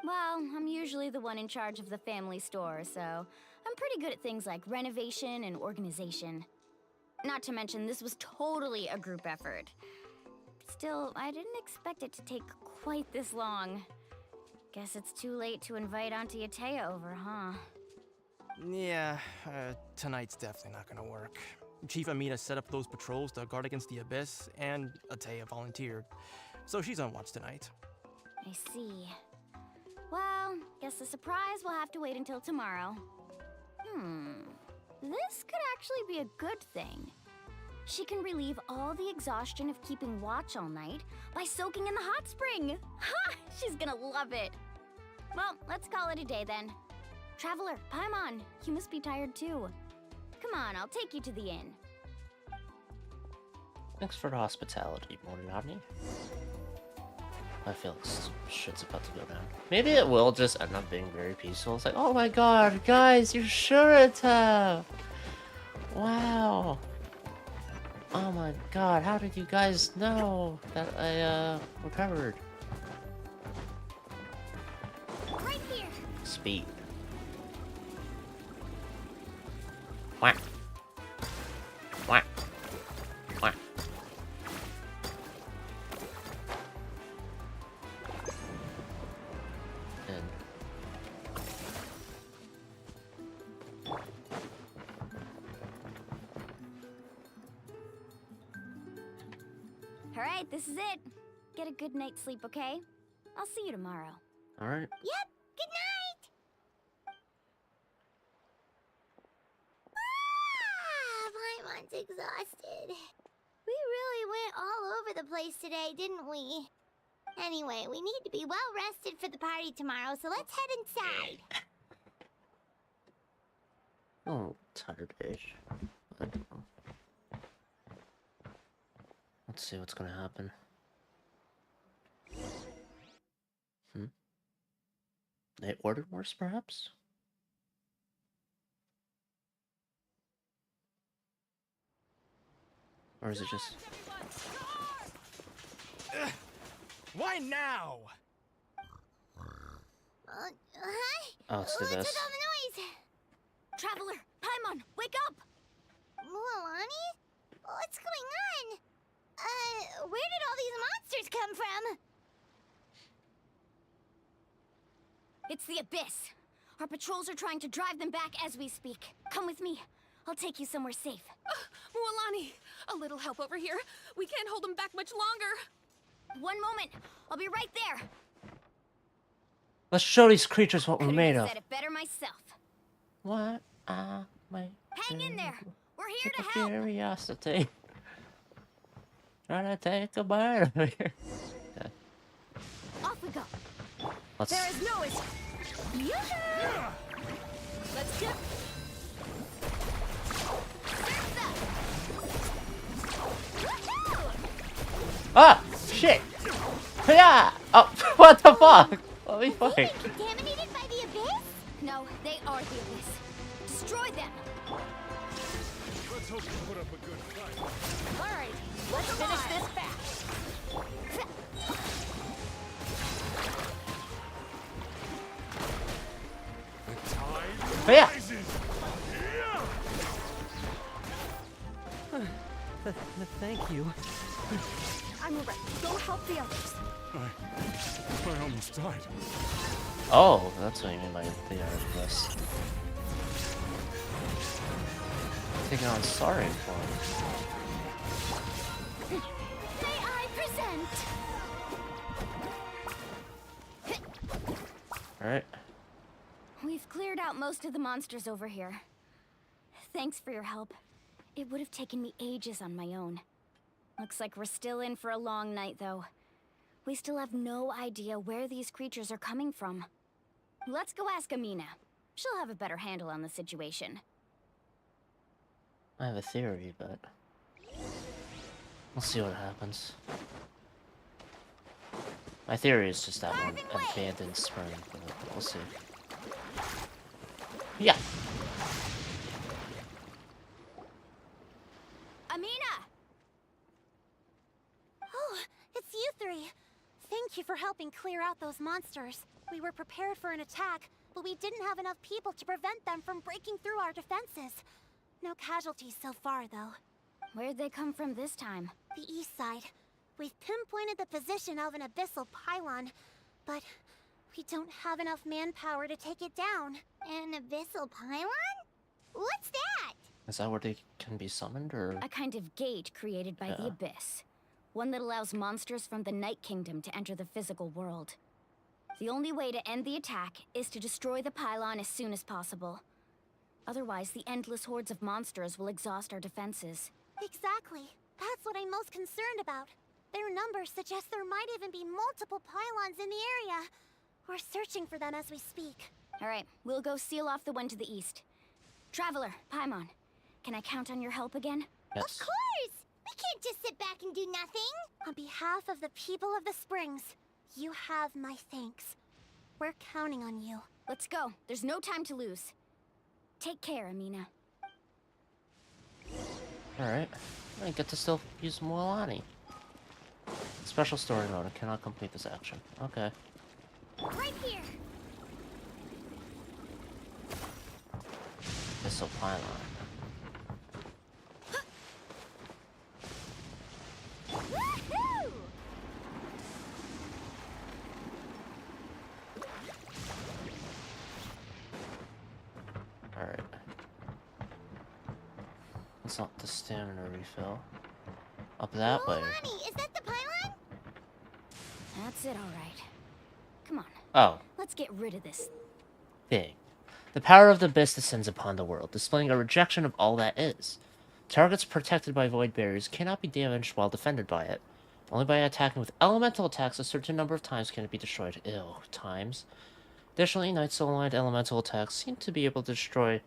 Well, I'm usually the one in charge of the family store, so I'm pretty good at things like renovation and organization. Not to mention, this was totally a group effort. Still, I didn't expect it to take quite this long. Guess it's too late to invite Auntie Atea over, huh? Yeah, tonight's definitely not gonna work. Chief Amina set up those patrols to guard against the Abyss, and Atea volunteered. So she's on watch tonight. I see. Well, guess the surprise will have to wait until tomorrow. This could actually be a good thing. She can relieve all the exhaustion of keeping watch all night by soaking in the hot spring. Ha! She's gonna love it. Well, let's call it a day then. Traveler, Paimon, you must be tired too. Come on, I'll take you to the inn. Thanks for the hospitality, Morinani. I feel like shit's about to go down. Maybe it will just end up being very peaceful. It's like, oh my god, guys, you're Shurita! Wow! Oh my god, how did you guys know that I, recovered? Right here! Speed. Whack. Whack. Whack. And All right, this is it. Get a good night's sleep, okay? I'll see you tomorrow. all right. Yep, good night! Paimon's exhausted. We really went all over the place today, didn't we? Anyway, we need to be well rested for the party tomorrow, so let's head inside. Oh, tired-ish. I don't know. Let's see what's gonna happen. They ordered worse, perhaps? Or is it just... Why now? Hi? Oh, it's the What's best. with all the noise? Traveler, Paimon, wake up! Mualani? What's going on? Where did all these monsters come from? It's the Abyss. Our patrols are trying to drive them back as we speak. Come with me. I'll take you somewhere safe. Mualani, a little help over here. We can't hold them back much longer. One moment. I'll be right there. Let's show these creatures what we're Couldn't made have of. said it better myself. What? Hang in there. We're here to help. Curiosity. Trying to take a bird over here. Okay. Off we go. Let's... There is no escape. Yoo-hoo! Let's get. Ah! Shit! Yeah! Oh, what the fuck? Let me fight. Contaminated by the abyss? No, they are the abyss. Destroy them. Let's hope you put up a good fight. All right, let's finish this fast. The tide Yeah. rises. Thank you. I'm alright. Go help the others. I almost died. Oh, that's what you mean by the abyss. Taking on sorry form. May I present? Alright. We've cleared out most of the monsters over here. Thanks for your help. It would have taken me ages on my own. Looks like we're still in for a long night, though. We still have no idea where these creatures are coming from. Let's go ask Amina. She'll have a better handle on the situation. I have a theory, but we'll see what happens. My theory is just that one abandoned spring, but we'll see. Yeah. Amina! Oh, it's you three. Thank you for helping clear out those monsters. We were prepared for an attack, but we didn't have enough people to prevent them from breaking through our defenses. No casualties so far, though. Where'd they come from this time? The east side. We've pinpointed the position of an abyssal pylon, but we don't have enough manpower to take it down. An abyssal pylon? What's that? Is that where they can be summoned, or...? A kind of gate created by the Abyss. One that allows monsters from the Night Kingdom to enter the physical world. The only way to end the attack is to destroy the pylon as soon as possible. Otherwise, the endless hordes of monsters will exhaust our defenses. Exactly. That's what I'm most concerned about. Their numbers suggest there might even be multiple pylons in the area. We're searching for them as we speak. Alright, we'll go seal off the one to the east. Traveler, Paimon, can I count on your help again? Yes. Of course! We can't just sit back and do nothing! On behalf of the people of the Springs, you have my thanks. We're counting on you. Let's go. There's no time to lose. Take care, Amina. Alright. I get to still use Mualani. Special story mode. I cannot complete this action. Okay. Right here! This'll pylon. Woohoo! Alright. It's not the stamina refill. Up that way. Mualani, is that the pylon? That's it, alright. Come on. Oh. Let's get rid of this Thing. The power of the abyss descends upon the world, displaying a rejection of all that is. Targets protected by void barriers cannot be damaged while defended by it. Only by attacking with elemental attacks a certain number of times can it be destroyed. Ew, times. Additionally, Night Soul-aligned elemental attacks seem to be able to destroy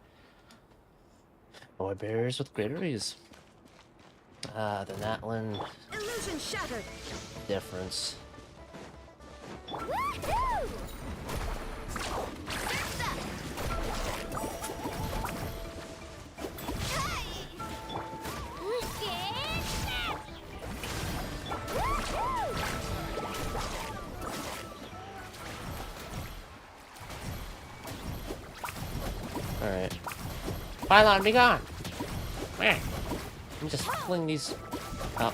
void barriers with greater ease. The Natlan Illusion shattered. difference. Woohoo! Alright. Pylon, be gone! Man. Let me just fling these up.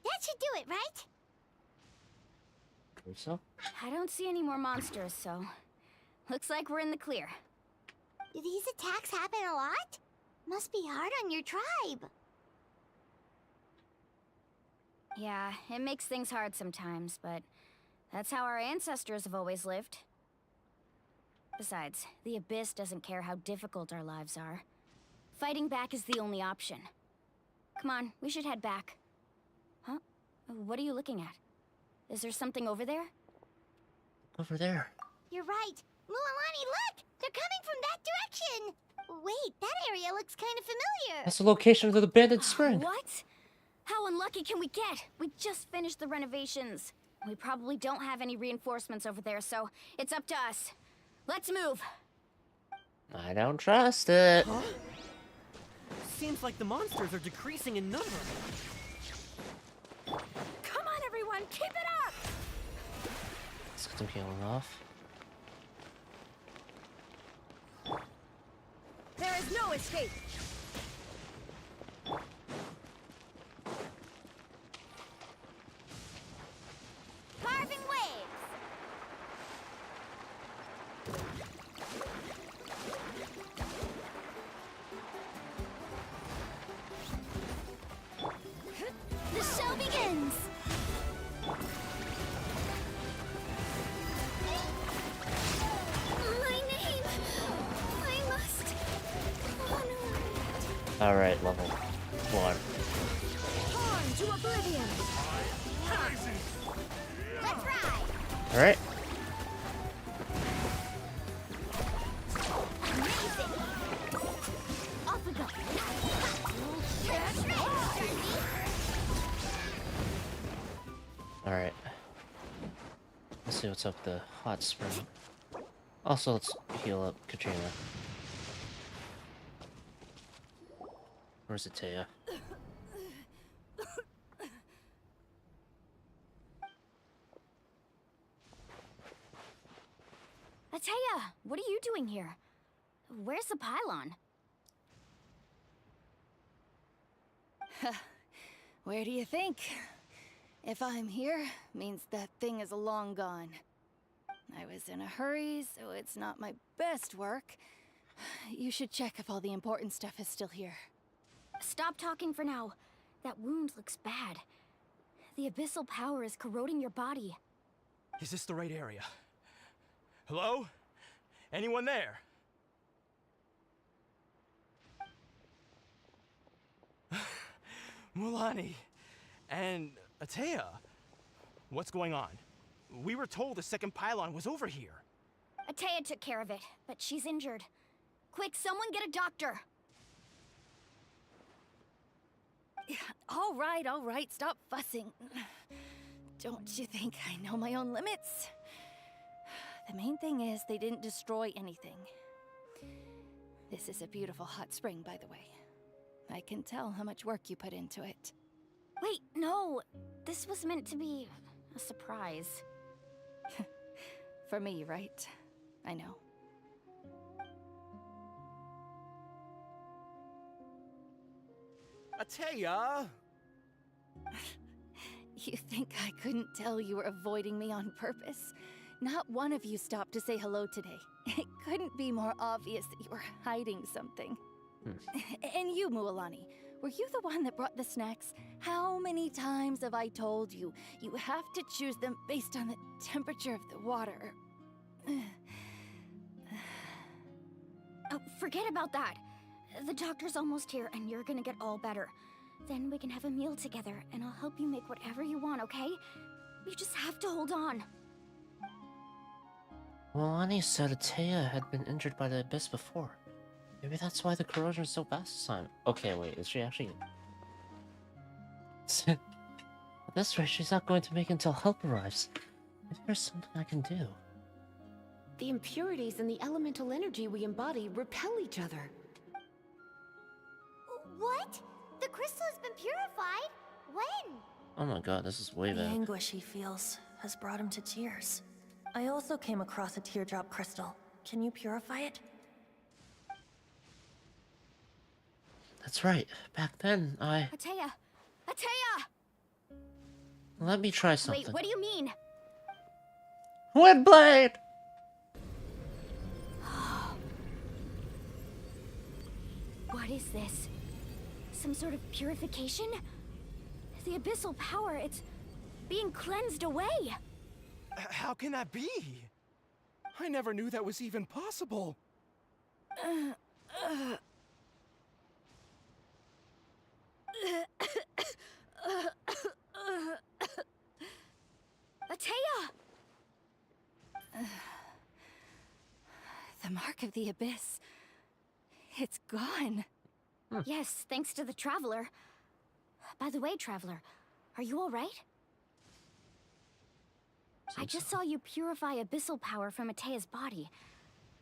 That should do it, right? Think so? I don't see any more monsters, so... Looks like we're in the clear. Do these attacks happen a lot? Must be hard on your tribe. Yeah, it makes things hard sometimes, but that's how our ancestors have always lived. Besides, the Abyss doesn't care how difficult our lives are. Fighting back is the only option. Come on, we should head back. Huh? What are you looking at? Is there something over there? Over there. You're right. Mualani, look! They're coming from that direction! Wait, that area looks kind of familiar. That's the location of the abandoned spring. What? How unlucky can we get? We just finished the renovations. We probably don't have any reinforcements over there, so it's up to us. Let's move. I don't trust it. Huh? Seems like the monsters are decreasing in number. Come on, everyone, keep it up! Let's get them healing off. There is no escape. Carving waves. The show begins! My name! I must honor it. Alright, level 1. Torn to oblivion. Let's ride! Alright. Amazing! Off we go! Alright. Let's see what's up the hot spring. Also, let's heal up Katrina. Where's Atea? Atea, what are you doing here? Where's the pylon? Where do you think? If I'm here, means that thing is long gone. I was in a hurry, so it's not my best work. You should check if all the important stuff is still here. Stop talking for now. That wound looks bad. The abyssal power is corroding your body. Is this the right area? Hello? Anyone there? Mualani and Atea, what's going on? We were told the second pylon was over here. Atea took care of it, but she's injured. Quick, someone get a doctor! All right, stop fussing. Don't you think I know my own limits? The main thing is they didn't destroy anything. This is a beautiful hot spring, by the way. I can tell how much work you put into it. Wait, no! This was meant to be a surprise. For me, right? I know. Atea! You think I couldn't tell you were avoiding me on purpose? Not one of you stopped to say hello today. It couldn't be more obvious that you were hiding something. And you, Mualani, were you the one that brought the snacks? How many times have I told you, you have to choose them based on the temperature of the water? Oh, forget about that. The doctor's almost here, and you're gonna get all better. Then we can have a meal together, and I'll help you make whatever you want, okay? You just have to hold on. Mualani said Atea had been injured by the abyss before. Maybe that's why the corrosion is so fast this time. Okay, wait, is she actually... At this rate, she's not going to make it until help arrives. Maybe there's something I can do. The impurities and the elemental energy we embody repel each other. What? The crystal has been purified? When? Oh my god, this is way The back. anguish he feels has brought him to tears. I also came across a teardrop crystal. Can you purify it? That's right. Back then, Atea! Atea! Let me try something. Wait, what do you mean? Windblade! What is this? Some sort of purification? The abyssal power, it's being cleansed away. How can that be? I never knew that was even possible. Atea! The mark of the abyss. It's gone. Yes, thanks to the Traveler. By the way, Traveler, are you all right? I just saw you purify abyssal power from Atea's body.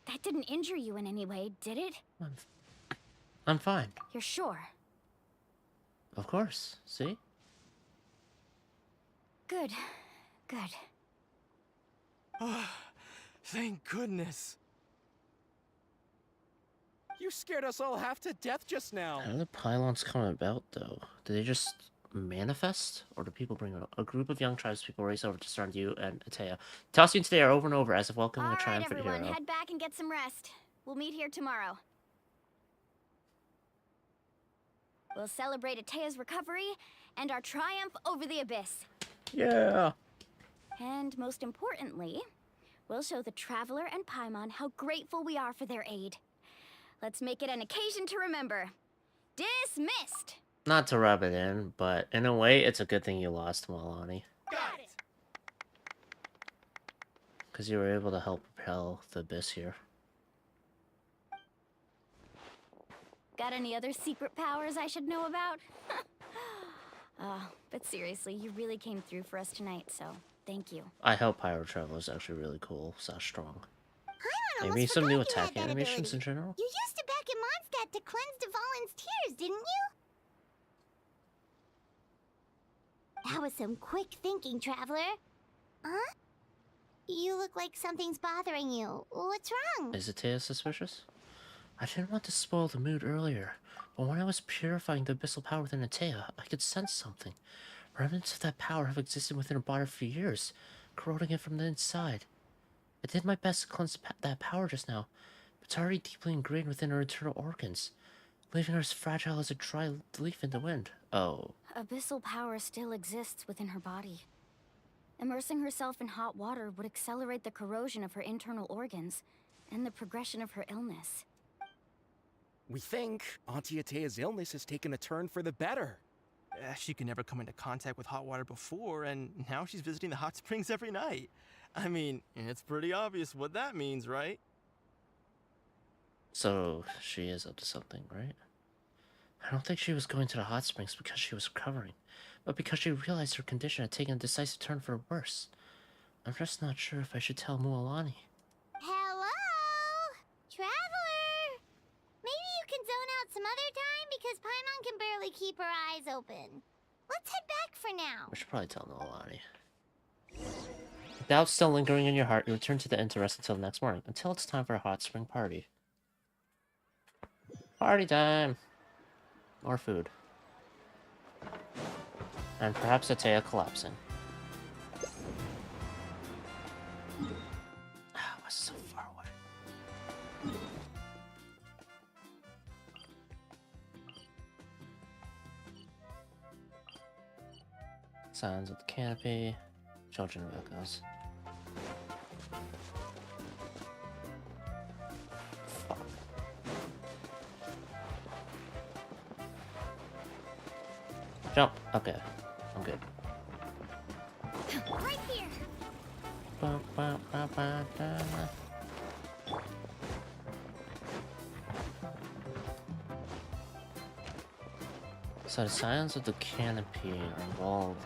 That didn't injure you in any way, did it? I'm fine. You're sure? Of course. See? Good. Good. Oh, thank goodness. You scared us all half to death just now. How do the pylons come about, though? Do they just manifest? Or do people bring a group of young tribespeople race over to surround you and Atea, toss you into the air over and over as if welcoming a triumphant everyone, hero? head back and get some rest. We'll meet here tomorrow. We'll celebrate Atea's recovery and our triumph over the abyss. Yeah. And most importantly, we'll show the Traveler and Paimon how grateful we are for their aid. Let's make it an occasion to remember. Dismissed! Not to rub it in, but in a way, it's a good thing you lost, Mualani. Got it! Because you were able to help propel the abyss here. Got any other secret powers I should know about? But seriously, you really came through for us tonight, so thank you. I hope Pyro Traveler is actually really cool, so strong. Paimon Maybe some new almost forgot attack you had that animations ability. in general? You used it back in Mondstadt to cleanse Dvalin's tears, didn't you? That was some quick thinking, Traveler. Huh? You look like something's bothering you. What's wrong? Is Atea suspicious? I didn't want to spoil the mood earlier, but when I was purifying the abyssal power within Atea, I could sense something. Remnants of that power have existed within her body for years, corroding it from the inside. I did my best to cleanse that power just now, but it's already deeply ingrained within her internal organs, leaving her as fragile as a dry leaf in the wind. Oh. Abyssal power still exists within her body. Immersing herself in hot water would accelerate the corrosion of her internal organs and the progression of her illness. We think Auntie Atea's illness has taken a turn for the better. She could never come into contact with hot water before, and now she's visiting the hot springs every night. I mean, it's pretty obvious what that means, right? So, she is up to something, right? I don't think she was going to the hot springs because she was recovering, but because she realized her condition had taken a decisive turn for the worse. I'm just not sure if I should tell Mualani. Hello? Traveler! Maybe you can zone out some other time because Paimon can barely keep her eyes open. Let's head back for now. We should probably tell Mualani. Doubt still lingering in your heart, you return to the inn to rest until the next morning, until it's time for a hot spring party. Party time! More food. And perhaps Atea collapsing. Ah, was so far away. Sounds of the canopy. Children of echoes. Fuck. Jump. Okay. I'm good. Right here. Ba, ba, ba, ba, da. So the Scions of the Canopy are involved,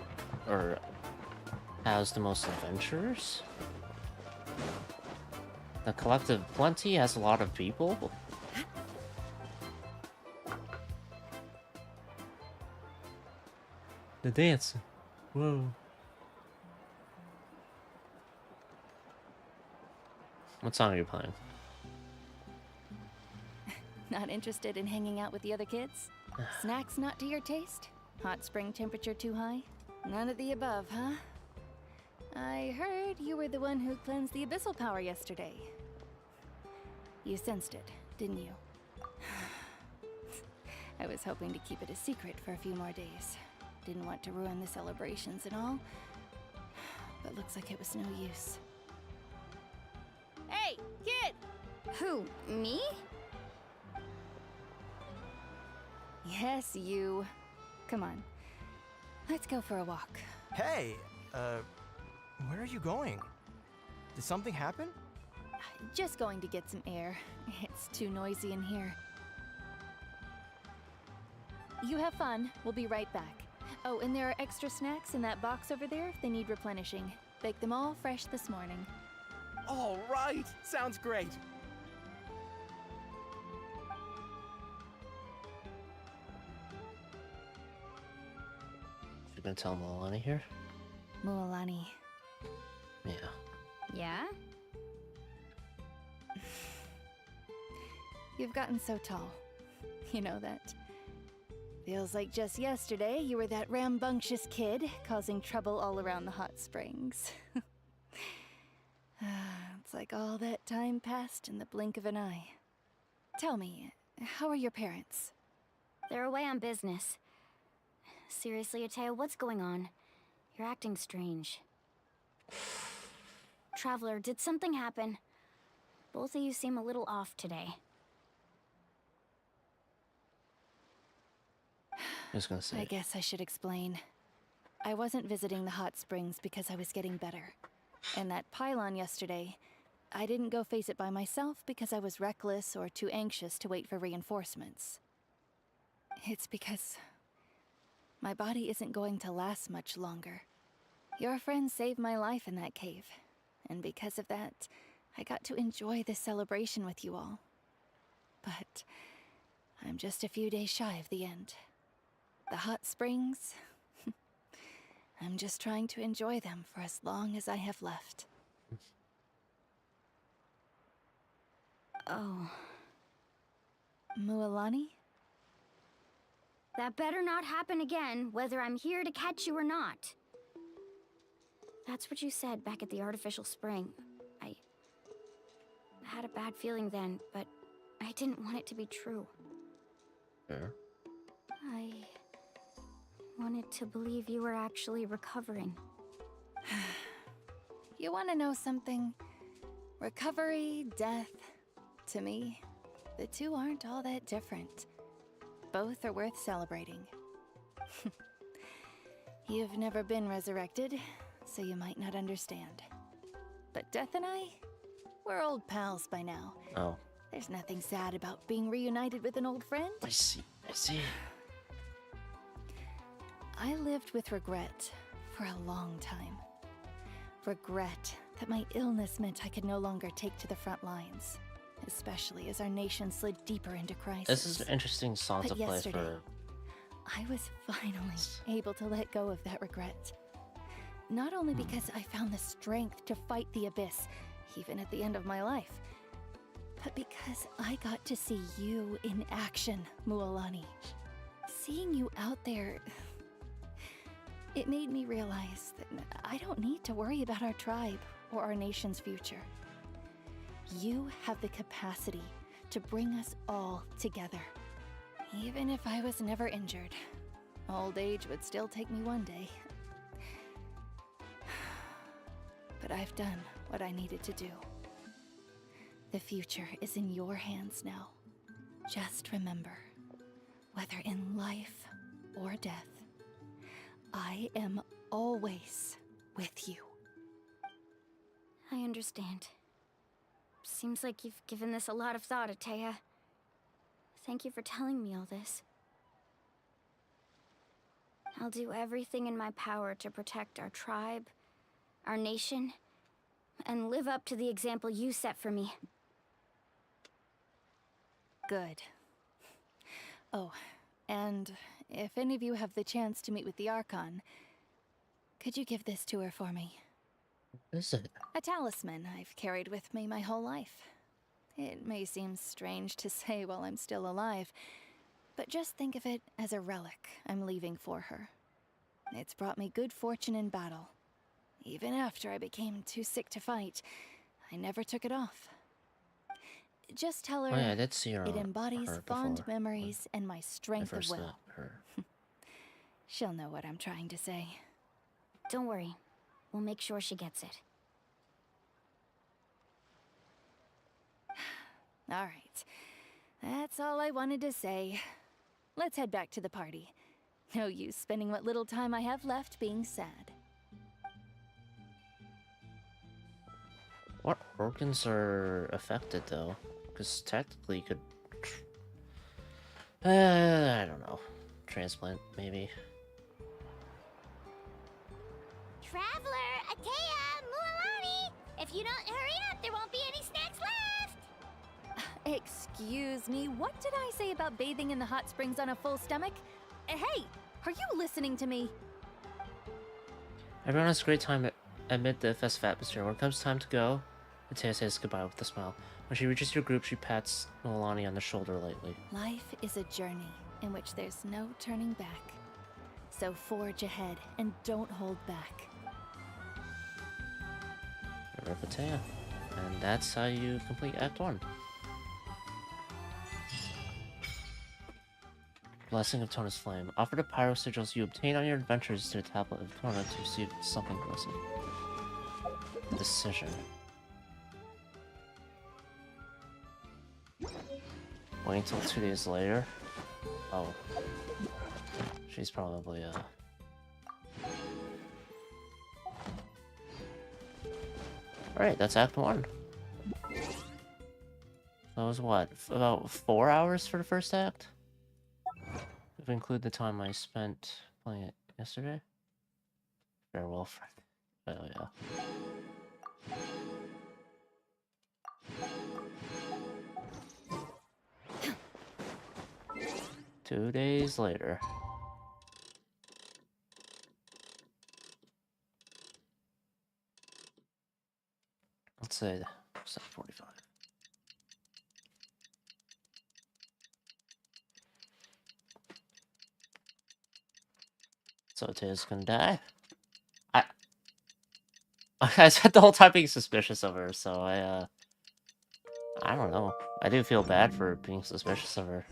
or has the most adventurers? The Collective Plenty has a lot of people? The dance. Whoa. What song are you playing? Not interested in hanging out with the other kids? Snacks not to your taste? Hot spring temperature too high? None of the above, huh? I heard you were the one who cleansed the abyssal power yesterday. You sensed it, didn't you? I was hoping to keep it a secret for a few more days. Didn't want to ruin the celebrations and all, but looks like it was no use. Hey, kid! Who, me? Yes, you. Come on. Let's go for a walk. Hey, where are you going? Did something happen? Just going to get some air. It's too noisy in here. You have fun. We'll be right back. Oh, and there are extra snacks in that box over there if they need replenishing. Baked them all fresh this morning. All right! Sounds great! You gonna tell Milani here? Mualani. Yeah. Yeah? You've gotten so tall. You know that. Feels like just yesterday you were that rambunctious kid causing trouble all around the hot springs. It's like all that time passed in the blink of an eye. Tell me, how are your parents? They're away on business. Seriously, Ateo, what's going on? You're acting strange. Traveler, did something happen? Both of you seem a little off today. I was gonna say. I guess I should explain. I wasn't visiting the hot springs because I was getting better. And that pylon yesterday, I didn't go face it by myself because I was reckless or too anxious to wait for reinforcements. It's because my body isn't going to last much longer. Your friend saved my life in that cave, and because of that, I got to enjoy this celebration with you all. But I'm just a few days shy of the end. The hot springs, I'm just trying to enjoy them for as long as I have left. Oh. Mualani? That better not happen again, whether I'm here to catch you or not. That's what you said back at the artificial spring. I had a bad feeling then, but I didn't want it to be true. Fair. I wanted to believe you were actually recovering. You want to know something? Recovery, death, to me, the two aren't all that different. Both are worth celebrating. You've never been resurrected, so you might not understand. But Death and I, we're old pals by now. Oh. There's nothing sad about being reunited with an old friend. I see. I see. I lived with regret for a long time. Regret that my illness meant I could no longer take to the front lines, especially as our nation slid deeper into crisis. This is an interesting song to play for. I was finally able to let go of that regret. Not only because I found the strength to fight the abyss, even at the end of my life, but because I got to see you in action, Mualani. Seeing you out there, it made me realize that I don't need to worry about our tribe or our nation's future. You have the capacity to bring us all together. Even if I was never injured, old age would still take me one day. But I've done what I needed to do. The future is in your hands now. Just remember, whether in life or death, I am always with you. I understand. Seems like you've given this a lot of thought, Atea. Thank you for telling me all this. I'll do everything in my power to protect our tribe, our nation, and live up to the example you set for me. Good. Oh, and if any of you have the chance to meet with the Archon, could you give this to her for me? What is it? A talisman I've carried with me my whole life. It may seem strange to say while I'm still alive, but just think of it as a relic I'm leaving for her. It's brought me good fortune in battle. Even after I became too sick to fight, I never took it off. Just tell her I did see her, it embodies her fond before, memories and my strength of will. her. She'll know what I'm trying to say. Don't worry. We'll make sure she gets it. All right. That's all I wanted to say. Let's head back to the party. No use spending what little time I have left being sad. What organs are affected, though? Because technically you could... I don't know. Transplant, maybe. Traveler, Atea, Mualani! If you don't hurry up, there won't be any snacks left! Excuse me, what did I say about bathing in the hot springs on a full stomach? Hey, are you listening to me? Everyone has a great time amid the festive atmosphere. When it comes time to go, Atea says goodbye with a smile. When she reaches your group, she pats Mualani on the shoulder lightly. Life is a journey in which there's no turning back. So forge ahead and don't hold back. Rip Atea. And that's how you complete Act 1. Blessing of Tona's Flame. Offer the pyro sigils you obtain on your adventures to the tablet of Tona to receive something blessed. Decision. Wait until 2 days later. Oh. She's probably, Alright, that's Act 1. That was what? About 4 hours for the first act? If we include the time I spent playing it yesterday? Farewell, friend. Oh, yeah. 2 days later. Let's say 7:45. So Atea's gonna die. I spent the whole time being suspicious of her, so I don't know. I do feel bad for being suspicious of her.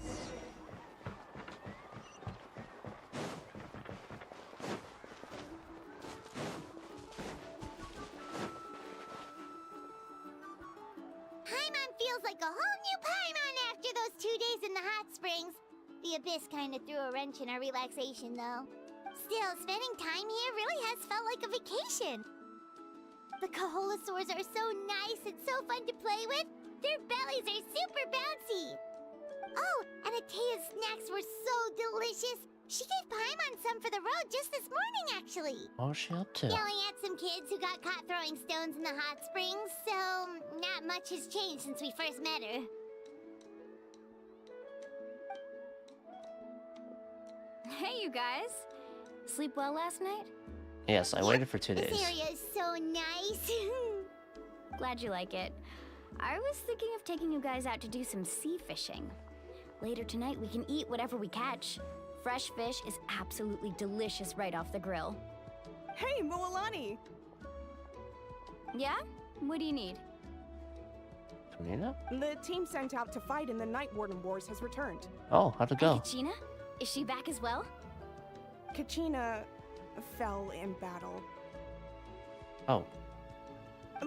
Paimon feels like a whole new Paimon after those 2 days in the hot springs. The Abyss kinda threw a wrench in our relaxation, though. Still, spending time here really has felt like a vacation. The Kaholasaurs are so nice and so fun to play with. Their bellies are super bouncy. Oh, and Atea's snacks were so delicious. She gave Paimon some for the road just this morning, actually. What was she up to? Yelling at some kids who got caught throwing stones in the hot springs, so not much has changed since we first met her. Hey, you guys. Sleep well last night? Yes, I waited for 2 This days. area is so nice. Glad you like it. I was thinking of taking you guys out to do some sea fishing. Later tonight, we can eat whatever we catch. Fresh fish is absolutely delicious right off the grill. Hey, Mualani! Yeah? What do you need? Kamina? The team sent out to fight in the Night Warden Wars has returned. Oh, how'd it go? And Kachina? Is she back as well? Kachina fell in battle. Oh.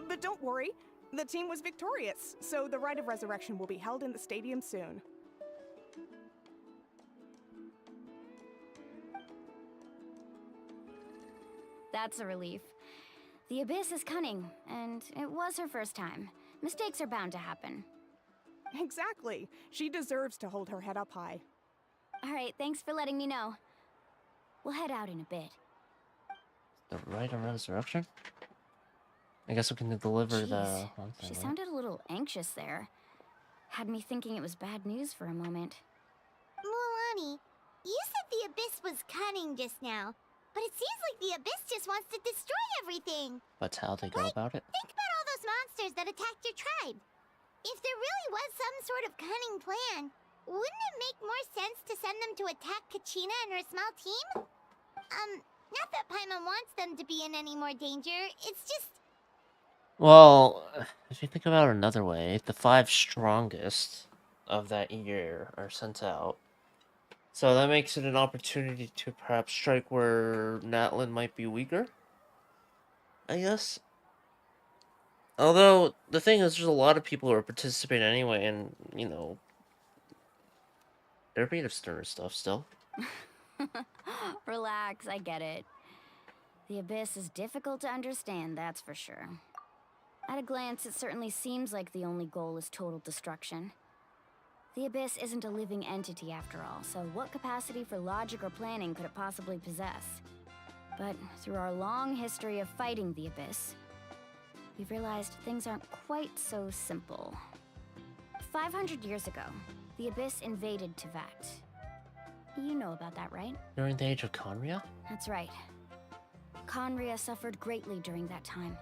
But don't worry, the team was victorious, so the Rite of Resurrection will be held in the stadium soon. That's a relief. The Abyss is cunning, and it was her first time. Mistakes are bound to happen. Exactly. She deserves to hold her head up high. All right, thanks for letting me know. We'll head out in a bit. The Rite of Resurrection? I guess we can deliver the Jeez, one thing, she right? sounded a little anxious there. Had me thinking it was bad news for a moment. Mualani, you said the Abyss was cunning just now, but it seems like the Abyss just wants to destroy everything. That's how they go about it? Think about all those monsters that attacked your tribe. If there really was some sort of cunning plan, wouldn't it make more sense to send them to attack Kachina and her small team? Not that Paimon wants them to be in any more danger, it's just... Well, if you think about it another way, the 5 strongest of that year are sent out. So that makes it an opportunity to perhaps strike where Natlan might be weaker, I guess. Although, the thing is, there's a lot of people who are participating anyway, and, you know, they're made of sterner stuff still. Relax, I get it. The Abyss is difficult to understand, that's for sure. At a glance, it certainly seems like the only goal is total destruction. The Abyss isn't a living entity after all, so what capacity for logic or planning could it possibly possess? But through our long history of fighting the Abyss, we've realized things aren't quite so simple. 500 years ago, the Abyss invaded Teyvat. You know about that, right? During the age of Conria? That's right. Conria suffered greatly during that time.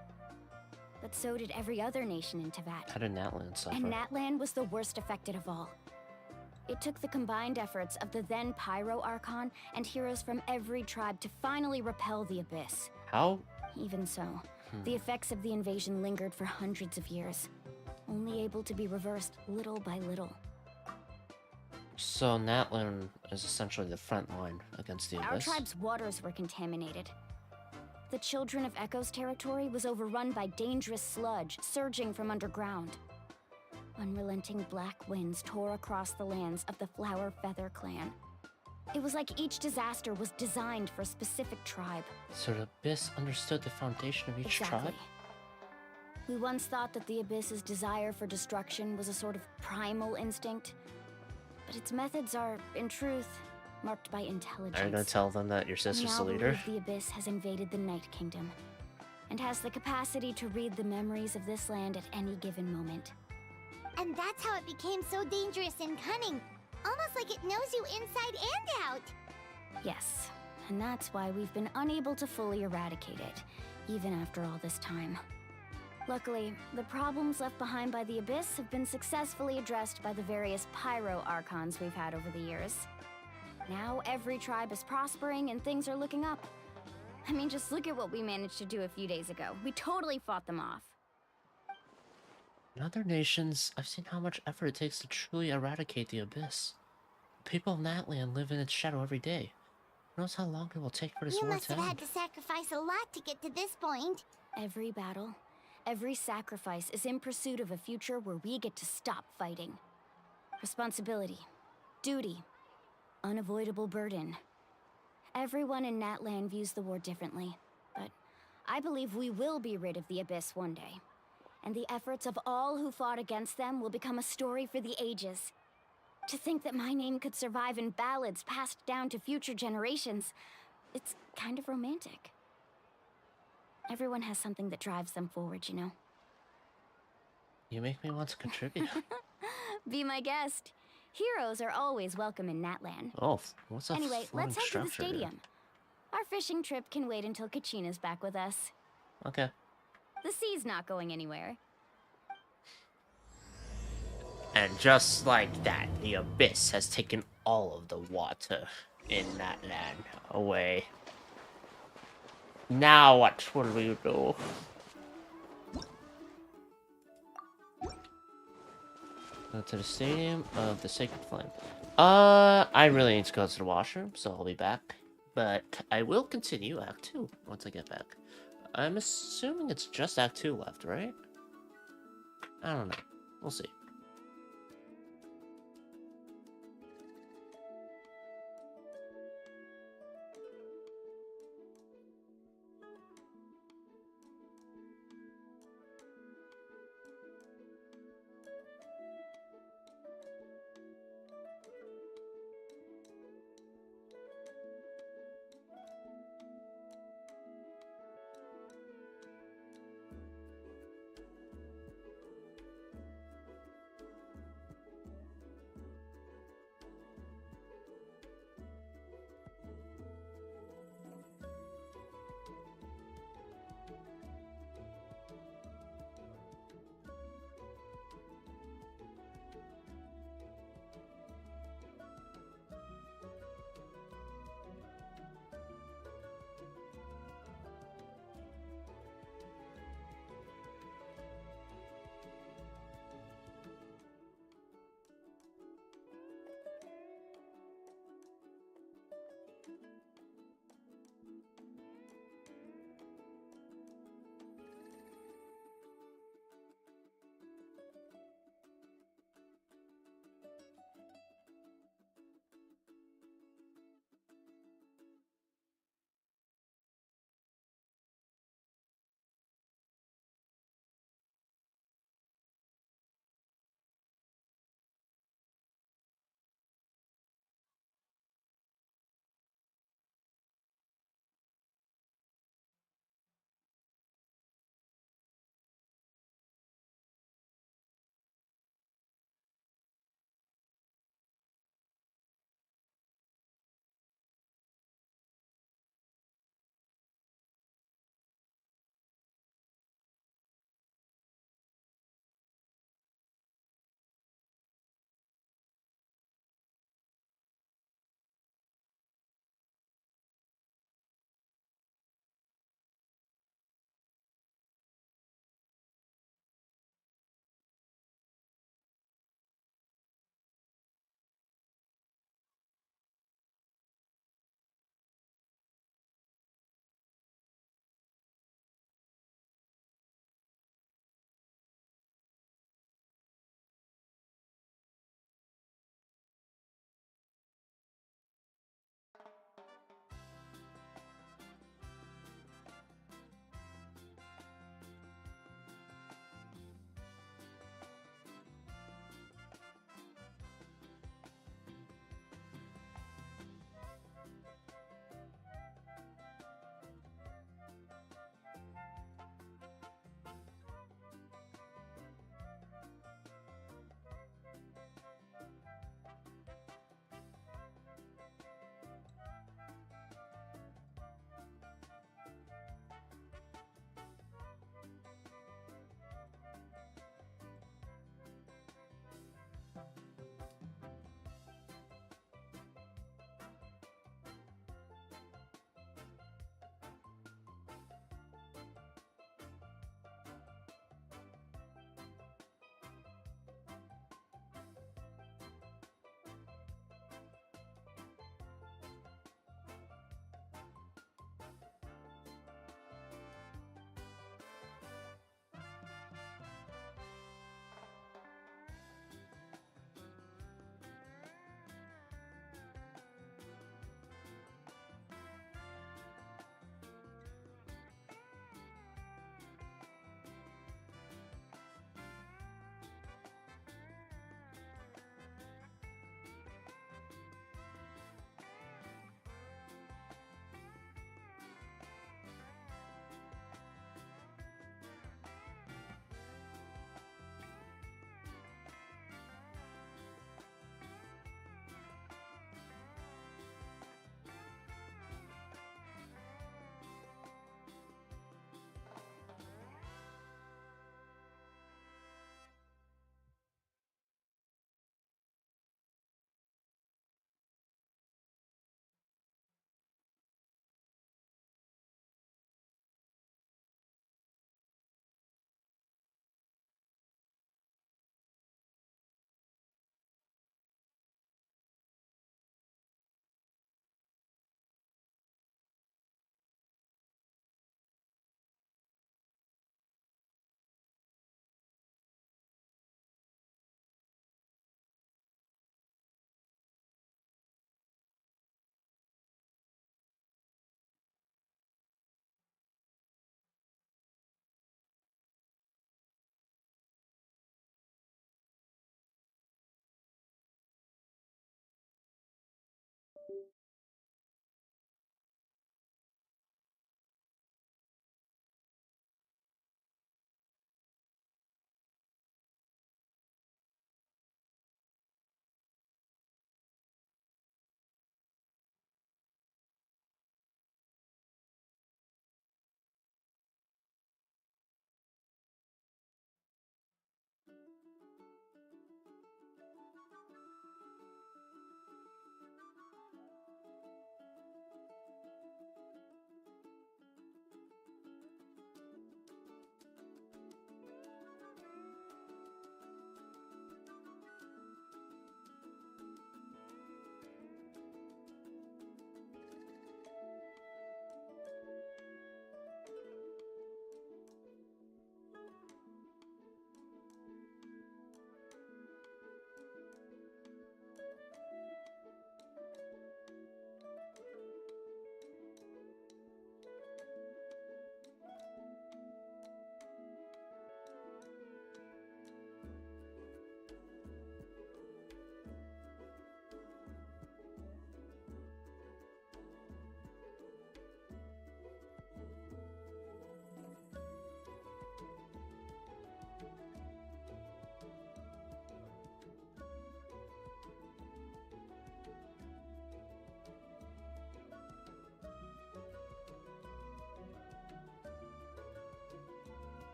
But so did every other nation in Teyvat. How did Natlan suffer? And Natlan was the worst affected of all. It took the combined efforts of the then Pyro Archon and heroes from every tribe to finally repel the Abyss. How? Even so, the effects of the invasion lingered for hundreds of years, only able to be reversed little by little. So Natlan is essentially the front line against the Abyss? Our tribe's waters were contaminated. The Children of Echo's territory was overrun by dangerous sludge surging from underground. Unrelenting black winds tore across the lands of the Flower Feather clan. It was like each disaster was designed for a specific tribe. So the Abyss understood the foundation of each tribe? We once thought that the Abyss's desire for destruction was a sort of primal instinct, but its methods are, in truth, marked by intelligence. Are you gonna tell them that your sister's the leader? We now believe the Abyss has invaded the Night Kingdom, and has the capacity to read the memories of this land at any given moment. And that's how it became so dangerous and cunning. Almost like it knows you inside and out. Yes, and that's why we've been unable to fully eradicate it, even after all this time. Luckily, the problems left behind by the Abyss have been successfully addressed by the various Pyro Archons we've had over the years. Now every tribe is prospering and things are looking up. I mean, just look at what we managed to do a few days ago. We totally fought them off. In other nations, I've seen how much effort it takes to truly eradicate the Abyss. The people of Natlan live in its shadow every day. Who knows how long it will take for this You war must to have end? had to sacrifice a lot to get to this point. Every battle, every sacrifice is in pursuit of a future where we get to stop fighting. Responsibility, duty, unavoidable burden. Everyone in Natlan views the war differently, but I believe we will be rid of the Abyss one day. And the efforts of all who fought against them will become a story for the ages. To think that my name could survive in ballads passed down to future generations, it's kind of romantic. Everyone has something that drives them forward, you know? You make me want to contribute. Be my guest. Heroes are always welcome in Natlan. Oh, what's up? Anyway, let's head to the stadium. Our fishing trip can wait until Kachina's back with us. Okay. The sea's not going anywhere. And just like that, the Abyss has taken all of the water in Natlan away. Now what will we do? Go to the Stadium of the Sacred Flame. I really need to go to the washroom, so I'll be back. But I will continue Act 2 once I get back. I'm assuming it's just Act 2 left, right? I don't know. We'll see.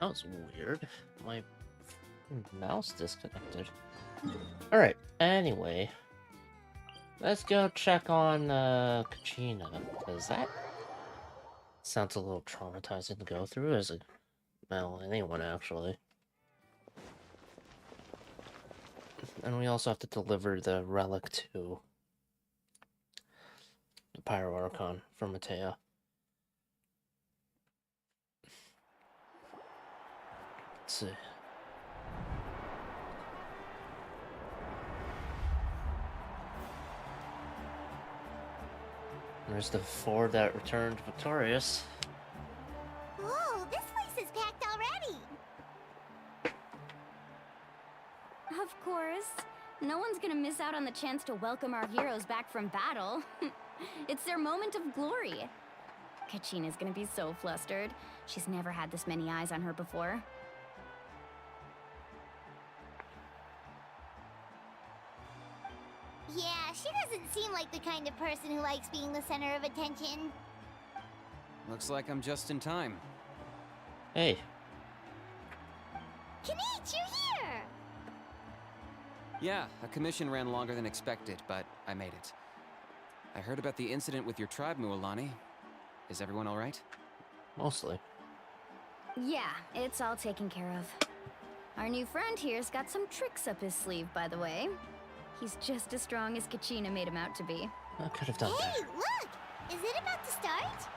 That was weird. My mouse disconnected. Alright, anyway. Let's go check on Kachina, because that sounds a little traumatizing to go through as a... well, anyone actually. And we also have to deliver the relic to the Pyro Archon from Matea. Let's see. There's the four that returned victorious. Whoa, this place is packed already! Of course. No one's gonna miss out on the chance to welcome our heroes back from battle. It's their moment of glory. Kachina's gonna be so flustered. She's never had this many eyes on her before. Yeah, she doesn't seem like the kind of person who likes being the center of attention. Looks like I'm just in time. Hey. Kanich, you're here! Yeah, a commission ran longer than expected, but I made it. I heard about the incident with your tribe, Mualani. Is everyone all right? Mostly. Yeah, it's all taken care of. Our new friend here's got some tricks up his sleeve, by the way. He's just as strong as Kachina made him out to be. I could have done Hey, better. look! Is it about to start?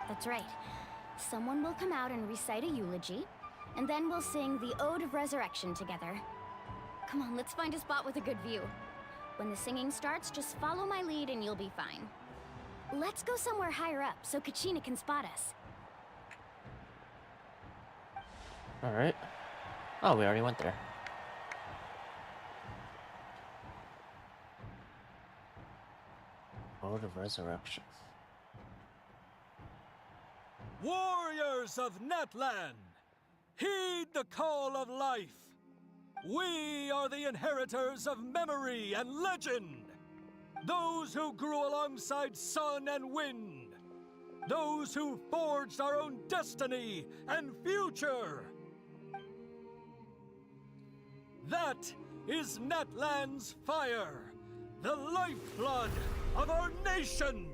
That's right. Someone will come out and recite a eulogy, and then we'll sing the Ode of Resurrection together. Come on, let's find a spot with a good view. When the singing starts, just follow my lead and you'll be fine. Let's go somewhere higher up so Kachina can spot us. Alright. Oh, we already went there. Ode of Resurrection. Warriors of Natlan, heed the call of life. We are the inheritors of memory and legend. Those who grew alongside sun and wind. Those who forged our own destiny and future. That is Natlan's fire, the lifeblood of our nation.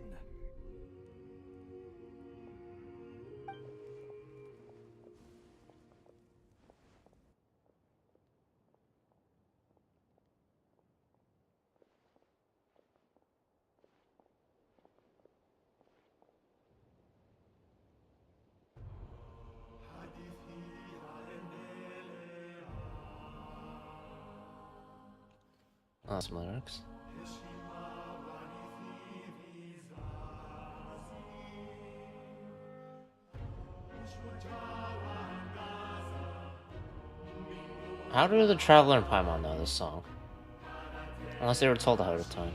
Awesome lyrics. How do the Traveler and Paimon know this song? Unless they were told ahead of time.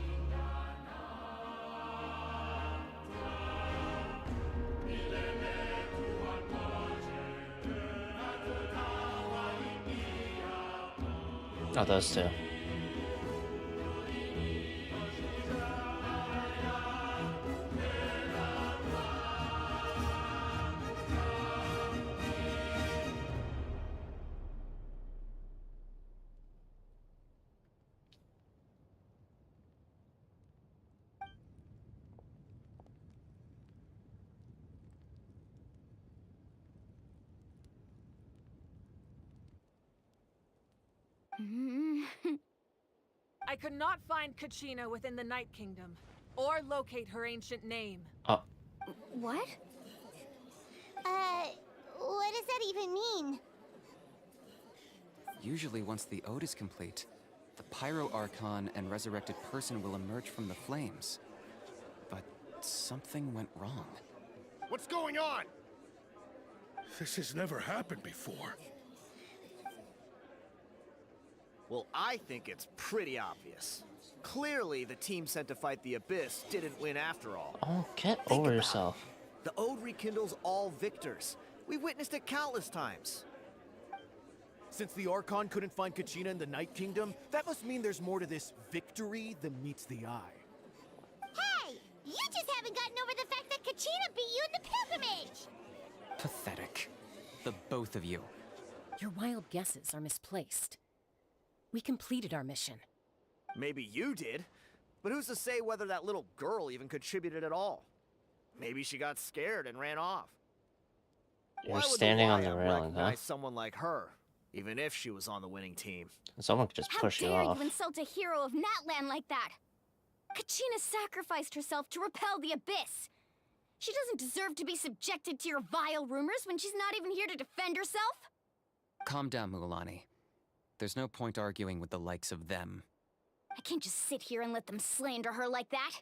Oh, those two. I could not find Kachina within the Night Kingdom, or locate her ancient name. Oh. What? What does that even mean? Usually once the ode is complete, the Pyro Archon and resurrected person will emerge from the flames. But something went wrong. What's going on? This has never happened before. Well, I think it's pretty obvious. Clearly, the team sent to fight the Abyss didn't win after all. Oh, get over yourself. The Ode rekindles all victors. We've witnessed it countless times. Since the Archon couldn't find Kachina in the Night Kingdom, that must mean there's more to this victory than meets the eye. Hey! You just haven't gotten over the fact that Kachina beat you in the pilgrimage! Pathetic. The both of you. Your wild guesses are misplaced. We completed our mission. Maybe you did, but who's to say whether that little girl even contributed at all? Maybe she got scared and ran off. You're standing on the Why would railing, huh? recognize someone like her, even if she was on the winning team? Someone could just push you How dare off. you insult a hero of Natlan like that? Kachina sacrificed herself to repel the abyss. She doesn't deserve to be subjected to your vile rumors when she's not even here to defend herself. Calm down, Mualani. There's no point arguing with the likes of them. I can't just sit here and let them slander her like that.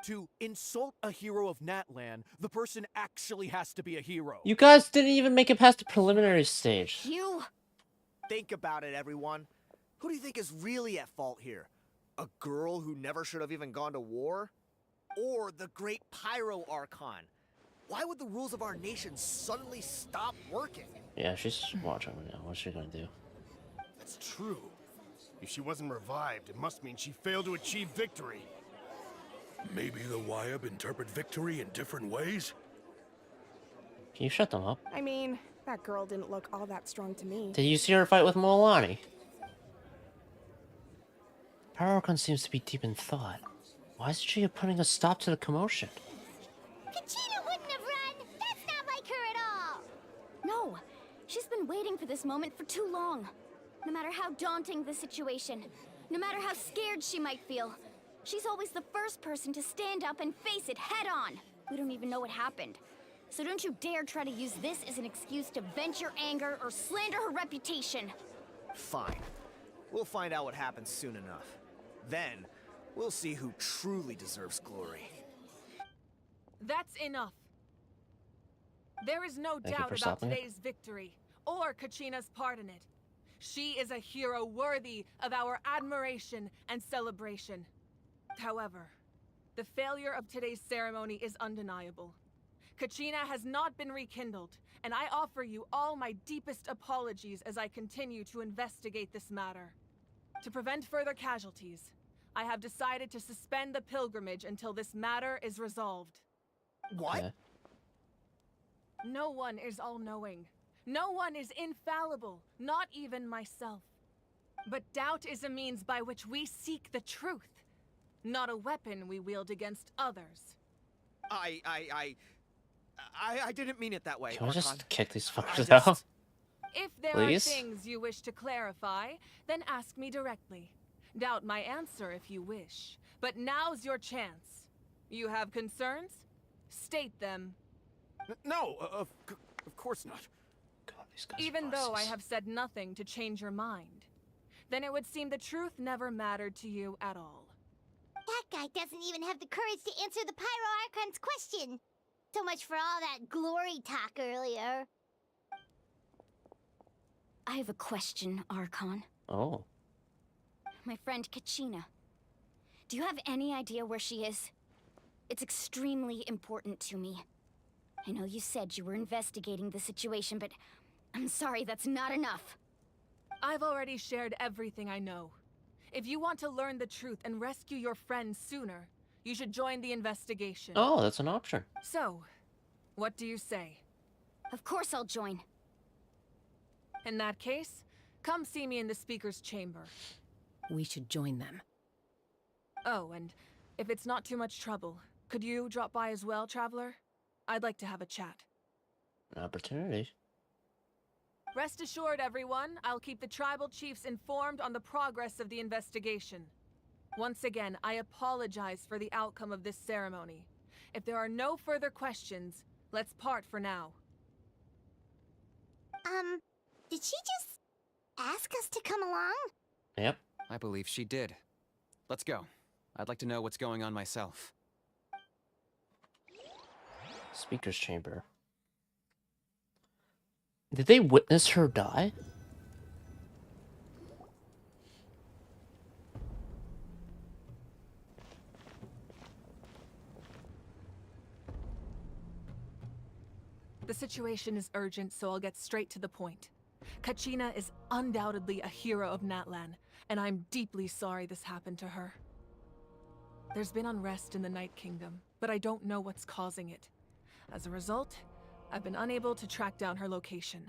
To insult a hero of Natlan, the person actually has to be a hero. You guys didn't even make it past the preliminary stage. You... Think about it, everyone. Who do you think is really at fault here? A girl who never should have even gone to war? Or the great Pyro Archon? Why would the rules of our nation suddenly stop working? Yeah, she's watching right now. What's she gonna do? That's true. If she wasn't revived, it must mean she failed to achieve victory. Maybe the Wyab interpret victory in different ways? Can you shut them up? I mean, that girl didn't look all that strong to me. Did you see her fight with Mualani? Archon seems to be deep in thought. Why isn't she putting a stop to the commotion? Kachina wouldn't have run! That's not like her at all! No, she's been waiting for this moment for too long. No matter how daunting the situation, no matter how scared she might feel, she's always the first person to stand up and face it head on. We don't even know what happened. So don't you dare try to use this as an excuse to vent your anger or slander her reputation. Fine. We'll find out what happens soon enough. Then, we'll see who truly deserves glory. That's enough. There is no Thank you doubt for about stopping it. today's victory, or Kachina's part in it. She is a hero worthy of our admiration and celebration. However, the failure of today's ceremony is undeniable. Kachina has not been rekindled, and I offer you all my deepest apologies as I continue to investigate this matter. To prevent further casualties, I have decided to suspend the pilgrimage until this matter is resolved. What? Okay. No one is all-knowing. No one is infallible, not even myself. But doubt is a means by which we seek the truth, not a weapon we wield against others. I didn't mean it that way. Can we Archon. just kick these fuckers just- out? If there Please? are things you wish to clarify, then ask me directly. Doubt my answer if you wish. But now's your chance. You have concerns? State them. No, of course not. God, these guys Even are though I bosses. have said nothing to change your mind. Then it would seem the truth never mattered to you at all. That guy doesn't even have the courage to answer the Pyro Archon's question. So much for all that glory talk earlier. I have a question, Archon. Oh. My friend Kachina. Do you have any idea where she is? It's extremely important to me. I know you said you were investigating the situation, but I'm sorry, that's not enough. I've already shared everything I know. If you want to learn the truth and rescue your friend sooner, you should join the investigation. Oh, that's an option. So, what do you say? Of course I'll join. In that case, come see me in the speaker's chamber. We should join them. Oh, and if it's not too much trouble, could you drop by as well, Traveler? I'd like to have a chat. An opportunity. Rest assured, everyone, I'll keep the tribal chiefs informed on the progress of the investigation. Once again, I apologize for the outcome of this ceremony. If there are no further questions, let's part for now. Did she just ask us to come along? Yep. I believe she did. Let's go. I'd like to know what's going on myself. Speaker's chamber. Did they witness her die? The situation is urgent, so I'll get straight to the point. Kachina is undoubtedly a hero of Natlan, and I'm deeply sorry this happened to her. There's been unrest in the Night Kingdom, but I don't know what's causing it. As a result, I've been unable to track down her location.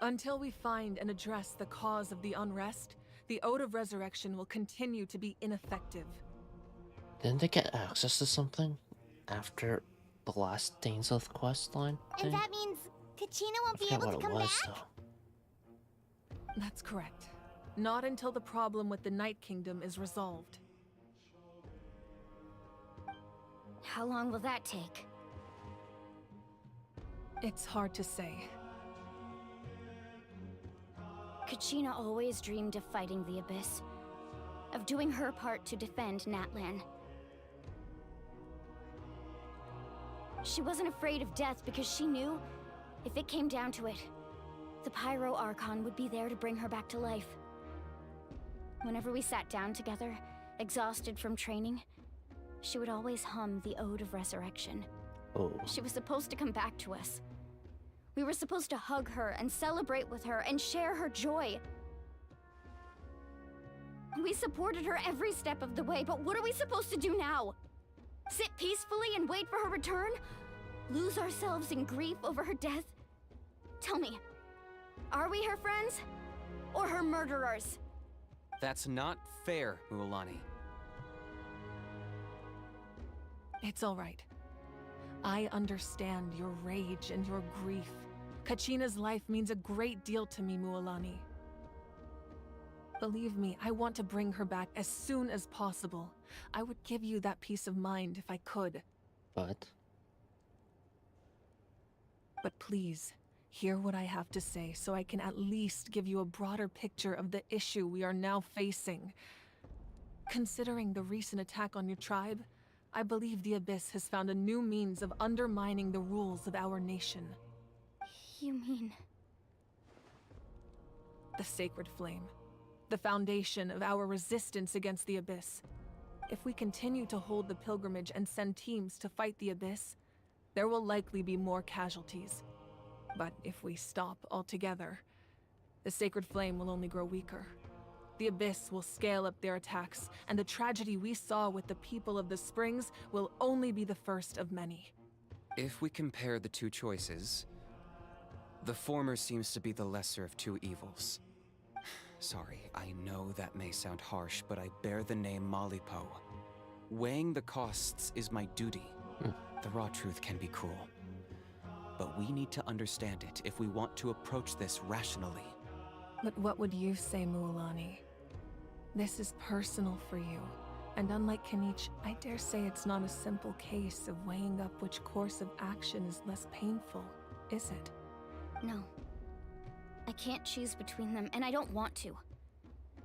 Until we find and address the cause of the unrest, the Ode of Resurrection will continue to be ineffective. Didn't they get access to something after the last Dainsleif quest line thing? And that means Kachina won't be I forget able to what it come was, back? though. That's correct. Not until the problem with the Night Kingdom is resolved. How long will that take? It's hard to say. Kachina always dreamed of fighting the Abyss, of doing her part to defend Natlan. She wasn't afraid of death because she knew, if it came down to it, the Pyro Archon would be there to bring her back to life. Whenever we sat down together, exhausted from training, she would always hum the Ode of Resurrection. Oh. She was supposed to come back to us. We were supposed to hug her and celebrate with her and share her joy. We supported her every step of the way, but what are we supposed to do now? Sit peacefully and wait for her return? Lose ourselves in grief over her death? Tell me, are we her friends? Or her murderers? That's not fair, Mualani. It's all right. I understand your rage and your grief. Kachina's life means a great deal to me, Mualani. Believe me, I want to bring her back as soon as possible. I would give you that peace of mind if I could. But please, hear what I have to say so I can at least give you a broader picture of the issue we are now facing. Considering the recent attack on your tribe, I believe the Abyss has found a new means of undermining the rules of our nation. You mean... The Sacred Flame. The foundation of our resistance against the Abyss. If we continue to hold the pilgrimage and send teams to fight the Abyss, there will likely be more casualties. But if we stop altogether, the Sacred Flame will only grow weaker. The Abyss will scale up their attacks, and the tragedy we saw with the people of the Springs will only be the first of many. If we compare the two choices, the former seems to be the lesser of two evils. Sorry, I know that may sound harsh, but I bear the name Malipo. Weighing the costs is my duty. The raw truth can be cruel. But we need to understand it if we want to approach this rationally. But what would you say, Mualani? This is personal for you. And unlike Kanich, I dare say it's not a simple case of weighing up which course of action is less painful, is it? No. I can't choose between them, and I don't want to.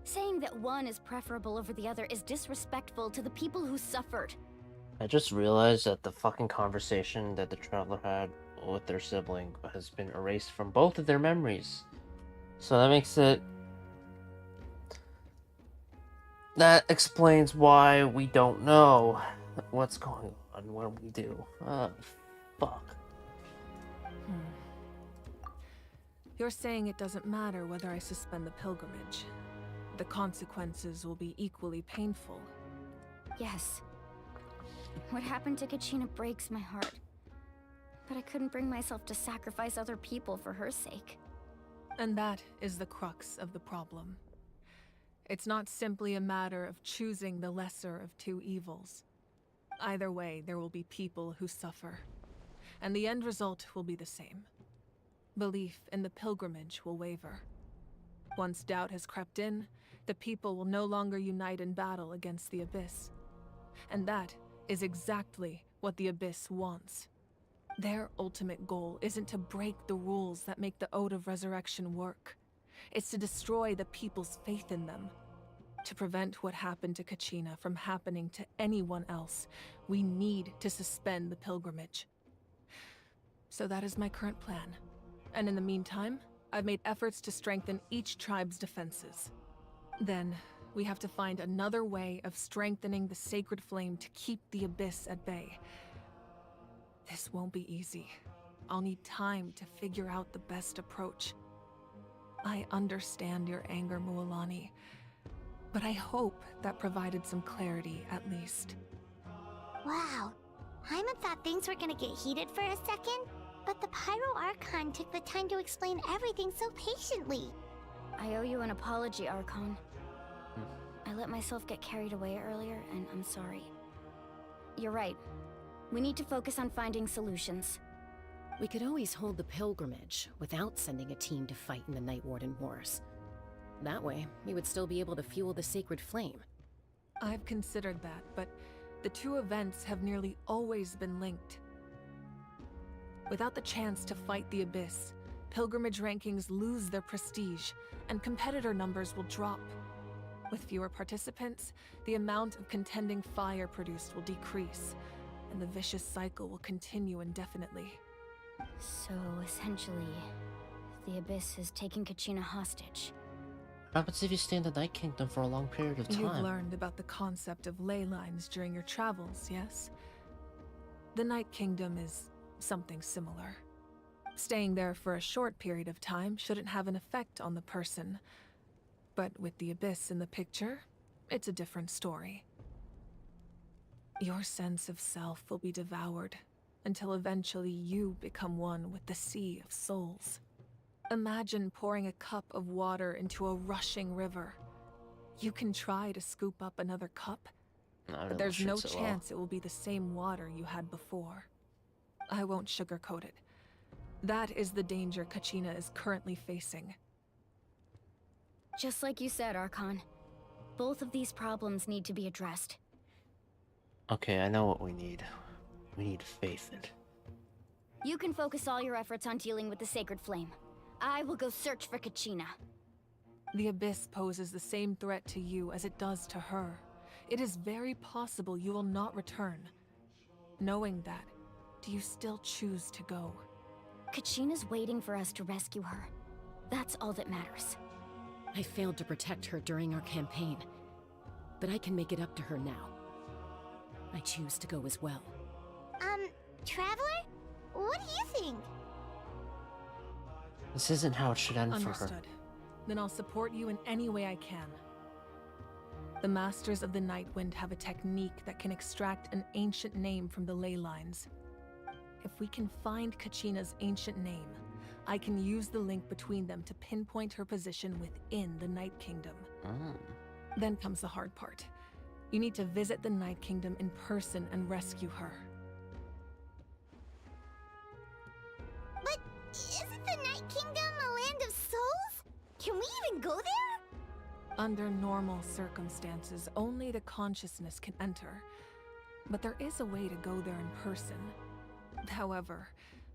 Saying that one is preferable over the other is disrespectful to the people who suffered. I just realized that the fucking conversation that the traveler had with their sibling has been erased from both of their memories. So that makes it... That explains why we don't know what's going on when we do. Fuck. You're saying it doesn't matter whether I suspend the pilgrimage. The consequences will be equally painful. Yes. What happened to Kachina breaks my heart. But I couldn't bring myself to sacrifice other people for her sake. And that is the crux of the problem. It's not simply a matter of choosing the lesser of two evils. Either way, there will be people who suffer. And the end result will be the same. Belief in the pilgrimage will waver. Once doubt has crept in, the people will no longer unite in battle against the Abyss. And that is exactly what the Abyss wants. Their ultimate goal isn't to break the rules that make the Ode of Resurrection work. It's to destroy the people's faith in them. To prevent what happened to Kachina from happening to anyone else, we need to suspend the pilgrimage. So that is my current plan. And in the meantime, I've made efforts to strengthen each tribe's defenses. Then, we have to find another way of strengthening the Sacred Flame to keep the Abyss at bay. This won't be easy. I'll need time to figure out the best approach. I understand your anger, Mualani, but I hope that provided some clarity at least. Wow. Hyman thought things were gonna get heated for a second, but the Pyro Archon took the time to explain everything so patiently. I owe you an apology, Archon. I let myself get carried away earlier, and I'm sorry. You're right. We need to focus on finding solutions. We could always hold the pilgrimage without sending a team to fight in the Night Warden Wars. That way, we would still be able to fuel the sacred flame. I've considered that, but the two events have nearly always been linked. Without the chance to fight the Abyss, pilgrimage rankings lose their prestige, and competitor numbers will drop. With fewer participants, the amount of contending fire produced will decrease, and the vicious cycle will continue indefinitely. So, essentially, the Abyss has taken Kachina hostage. What happens if you stay in the Night Kingdom for a long period of time? You've learned about the concept of ley lines during your travels, yes? The Night Kingdom is something similar. Staying there for a short period of time shouldn't have an effect on the person. But with the Abyss in the picture, it's a different story. Your sense of self will be devoured, until eventually you become one with the Sea of Souls. Imagine pouring a cup of water into a rushing river. You can try to scoop up another cup, but there's no chance it will be the same water you had before. I won't sugarcoat it. That is the danger Kachina is currently facing. Just like you said, Archon. Both of these problems need to be addressed. Okay, I know what we need. We need faith. You can focus all your efforts on dealing with the Sacred Flame. I will go search for Kachina. The Abyss poses the same threat to you as it does to her. It is very possible you will not return. Knowing that, do you still choose to go? Kachina's waiting for us to rescue her. That's all that matters. I failed to protect her during our campaign, but I can make it up to her now. I choose to go as well. Traveler? What do you think? This isn't how it should end for her. Understood. Then I'll support you in any way I can. The Masters of the Nightwind have a technique that can extract an ancient name from the ley lines. If we can find Kachina's ancient name, I can use the link between them to pinpoint her position within the Night Kingdom. Then comes the hard part. You need to visit the Night Kingdom in person and rescue her. But isn't the Night Kingdom a land of souls? Can we even go there? Under normal circumstances, only the consciousness can enter. But there is a way to go there in person. However,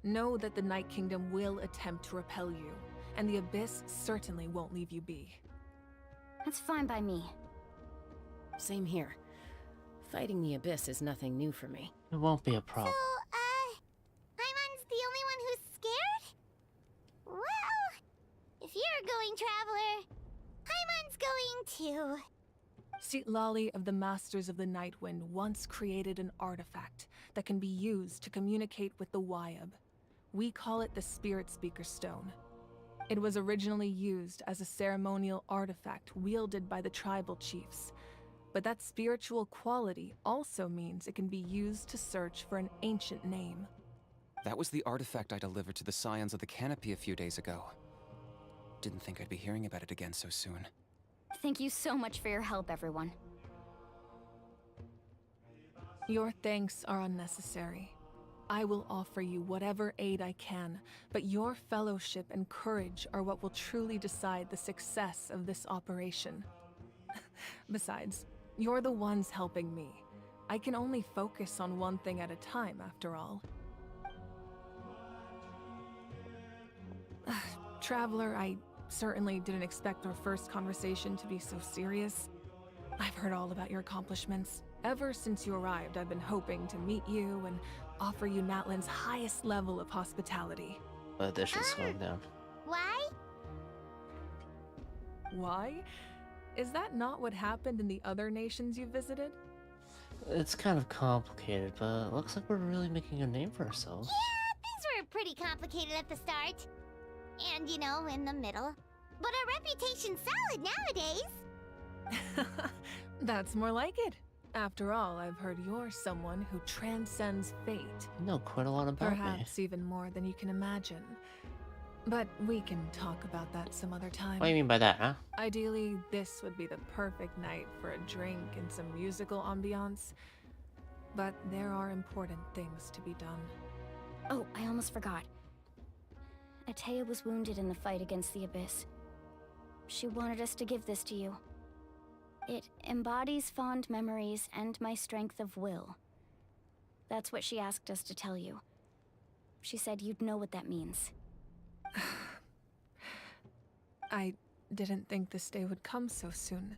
know that the Night Kingdom will attempt to repel you, and the Abyss certainly won't leave you be. That's fine by me. Same here. Fighting the Abyss is nothing new for me. It won't be a problem. So, Hyman's the only one who's scared? Well, if you're going, Traveler, Hyman's going too. Citlali of the Masters of the Nightwind once created an artifact that can be used to communicate with the Wyab. We call it the Spirit Speaker Stone. It was originally used as a ceremonial artifact wielded by the tribal chiefs, but that spiritual quality also means it can be used to search for an ancient name. That was the artifact I delivered to the Scions of the Canopy a few days ago. Didn't think I'd be hearing about it again so soon. Thank you so much for your help, everyone. Your thanks are unnecessary. I will offer you whatever aid I can, but your fellowship and courage are what will truly decide the success of this operation. Besides, you're the ones helping me. I can only focus on one thing at a time, after all. Traveler, I certainly didn't expect our first conversation to be so serious. I've heard all about your accomplishments. Ever since you arrived, I've been hoping to meet you and offer you Natlan's highest level of hospitality. But this is slowing down. Why? Why? Is that not what happened in the other nations you visited? It's kind of complicated, but it looks like we're really making a name for ourselves. Yeah, things were pretty complicated at the start. And, you know, in the middle. But our reputation's solid nowadays. That's more like it. After all, I've heard you're someone who transcends fate. You know quite a lot about me. Perhaps even more than you can imagine. But we can talk about that some other time. What do you mean by that, huh? Ideally, this would be the perfect night for a drink and some musical ambiance. But there are important things to be done. Oh, I almost forgot. Atea was wounded in the fight against the Abyss. She wanted us to give this to you. It embodies fond memories and my strength of will. That's what she asked us to tell you. She said you'd know what that means. I didn't think this day would come so soon.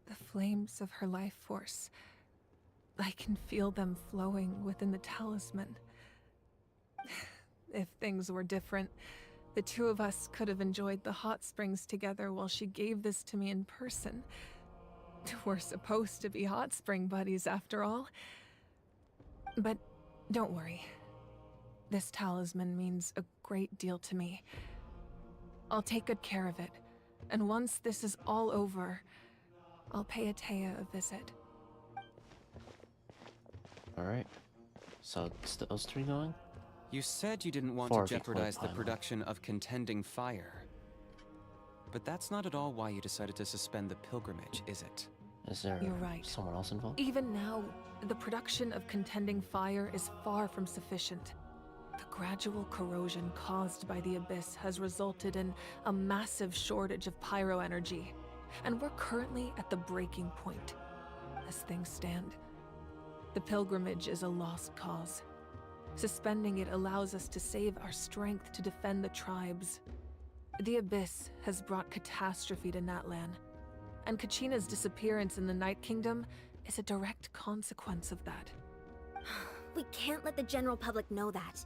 The flames of her life force. I can feel them flowing within the talisman. If things were different, the two of us could have enjoyed the hot springs together while she gave this to me in person. We're supposed to be hot spring buddies after all. But don't worry. This talisman means a great deal to me. I'll take good care of it, and once this is all over, I'll pay Atea a visit. Alright. So it's those three going? You said you didn't want Four to jeopardize the finally. production of Contending Fire. But that's not at all why you decided to suspend the pilgrimage, is it? Is there You're right. someone else involved? Even now, the production of Contending Fire is far from sufficient. The gradual corrosion caused by the Abyss has resulted in a massive shortage of pyro energy, and we're currently at the breaking point. As things stand, the pilgrimage is a lost cause. Suspending it allows us to save our strength to defend the tribes. The Abyss has brought catastrophe to Natlan, and Kachina's disappearance in the Night Kingdom is a direct consequence of that. We can't let the general public know that.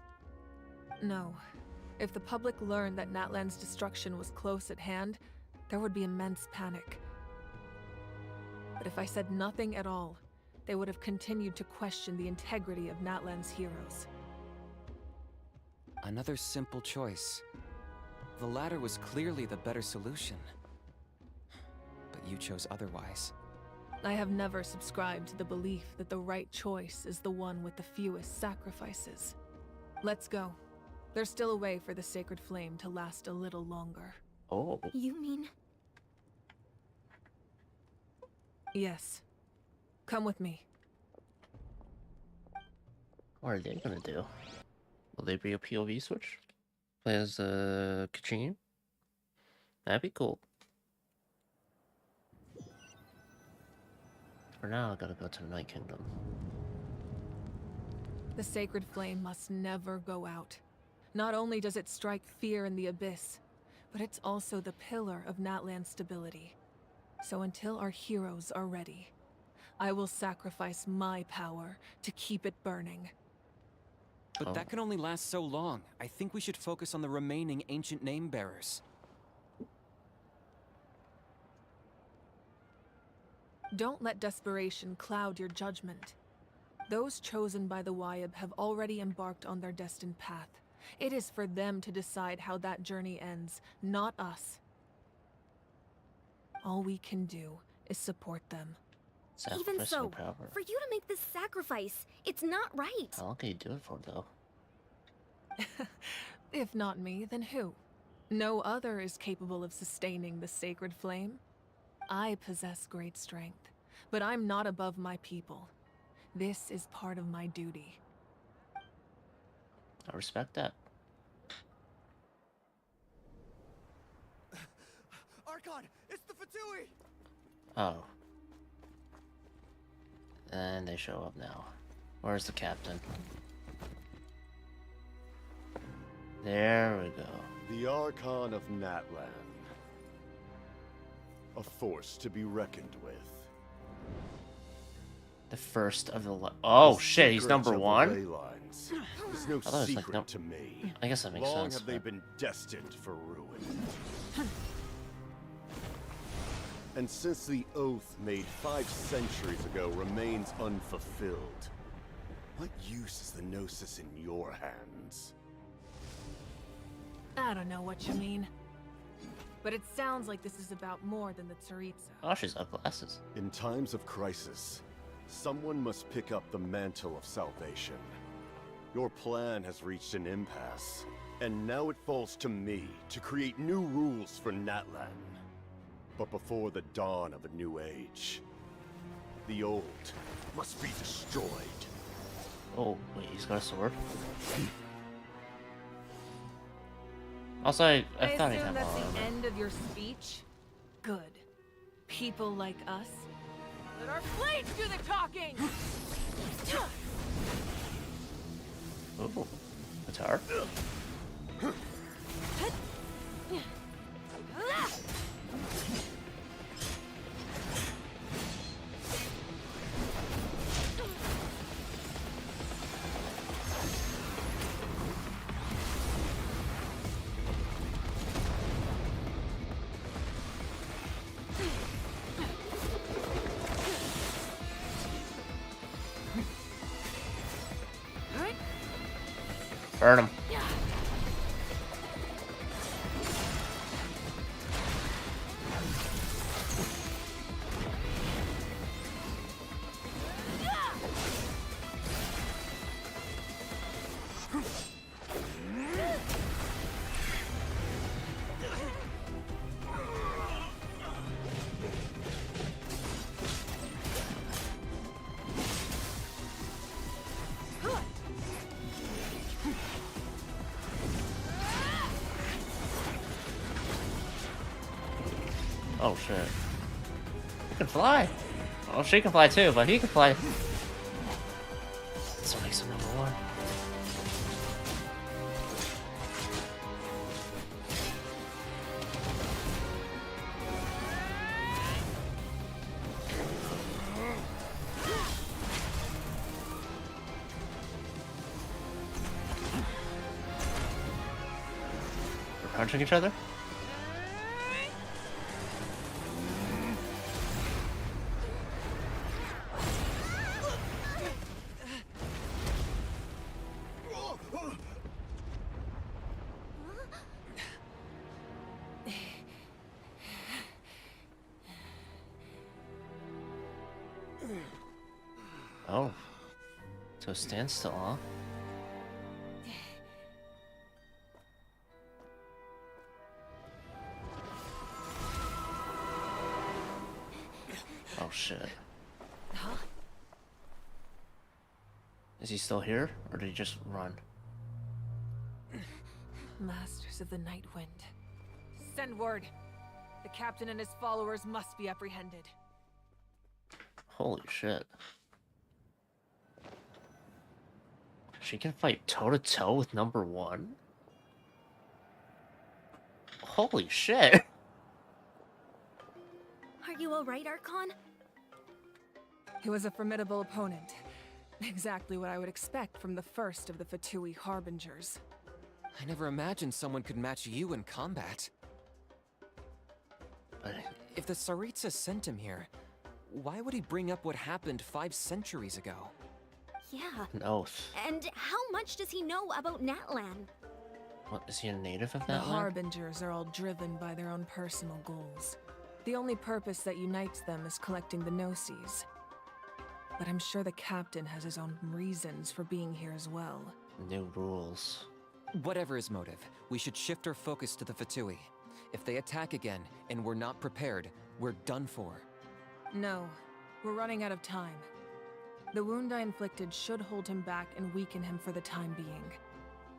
No. If the public learned that Natlan's destruction was close at hand, there would be immense panic. But if I said nothing at all, they would have continued to question the integrity of Natlan's heroes. Another simple choice. The latter was clearly the better solution. But you chose otherwise. I have never subscribed to the belief that the right choice is the one with the fewest sacrifices. Let's go. There's still a way for the sacred flame to last a little longer. Oh. You mean? Yes. Come with me. What are they gonna do? Will they be a POV switch? Play as Kachin? That'd be cool. For now, I gotta go to the Night Kingdom. The sacred flame must never go out. Not only does it strike fear in the Abyss, but it's also the pillar of Natlan's stability. So until our heroes are ready, I will sacrifice my power to keep it burning. But that can only last so long. I think we should focus on the remaining ancient name bearers. Don't let desperation cloud your judgment. Those chosen by the Wyab have already embarked on their destined path. It is for them to decide how that journey ends, not us. All we can do is support them. Even so, for you to make this sacrifice, it's not right. How long can you do it for, though? If not me, then who? No other is capable of sustaining the sacred flame. I possess great strength, but I'm not above my people. This is part of my duty. I respect that. Archon, it's the Fatui! Oh. And they show up now. Where's the captain? There we go. The Archon of Natlan. A force to be reckoned with. The first of the oh The shit, he's secrets number of the one? ley lines is no I thought it was like secret to me. I guess that makes Long sense. have they but- been destined for ruin. And since the oath made 5 centuries ago remains unfulfilled, what use is the Gnosis in your hands? I don't know what you mean. But it sounds like this is about more than the Tsaritsa. Oh, she's got glasses. In times of crisis, someone must pick up the mantle of salvation. Your plan has reached an impasse, and now it falls to me to create new rules for Natlan. But before the dawn of a new age, the old must be destroyed. Oh, wait, he's got a sword? Also, I thought he'd assume have that's armor. the end of your speech? Good. People like us, let our blades do the talking! Ooh, guitar? Burn him. Oh shit. He can fly. Oh, she can fly too, but he can fly. That's what makes him number one. We're punching each other? Oh. So stand still, huh? Oh shit. Huh? Is he still here, or did he just run? Masters of the Night Wind. Send word. The captain and his followers must be apprehended. Holy shit. She can fight toe-to-toe with number one? Holy shit. Are you alright, Archon? He was a formidable opponent. Exactly what I would expect from the first of the Fatui Harbingers. I never imagined someone could match you in combat. If the Tsaritsa sent him here, why would he bring up what happened 5 centuries ago? Yeah. An oath. And how much does he know about Natlan? What, is he a native of The that land? Harbingers are all driven by their own personal goals. The only purpose that unites them is collecting the Gnosis. But I'm sure the captain has his own reasons for being here as well. New rules. Whatever his motive, we should shift our focus to the Fatui. If they attack again, and we're not prepared, we're done for. No, we're running out of time. The wound I inflicted should hold him back and weaken him for the time being.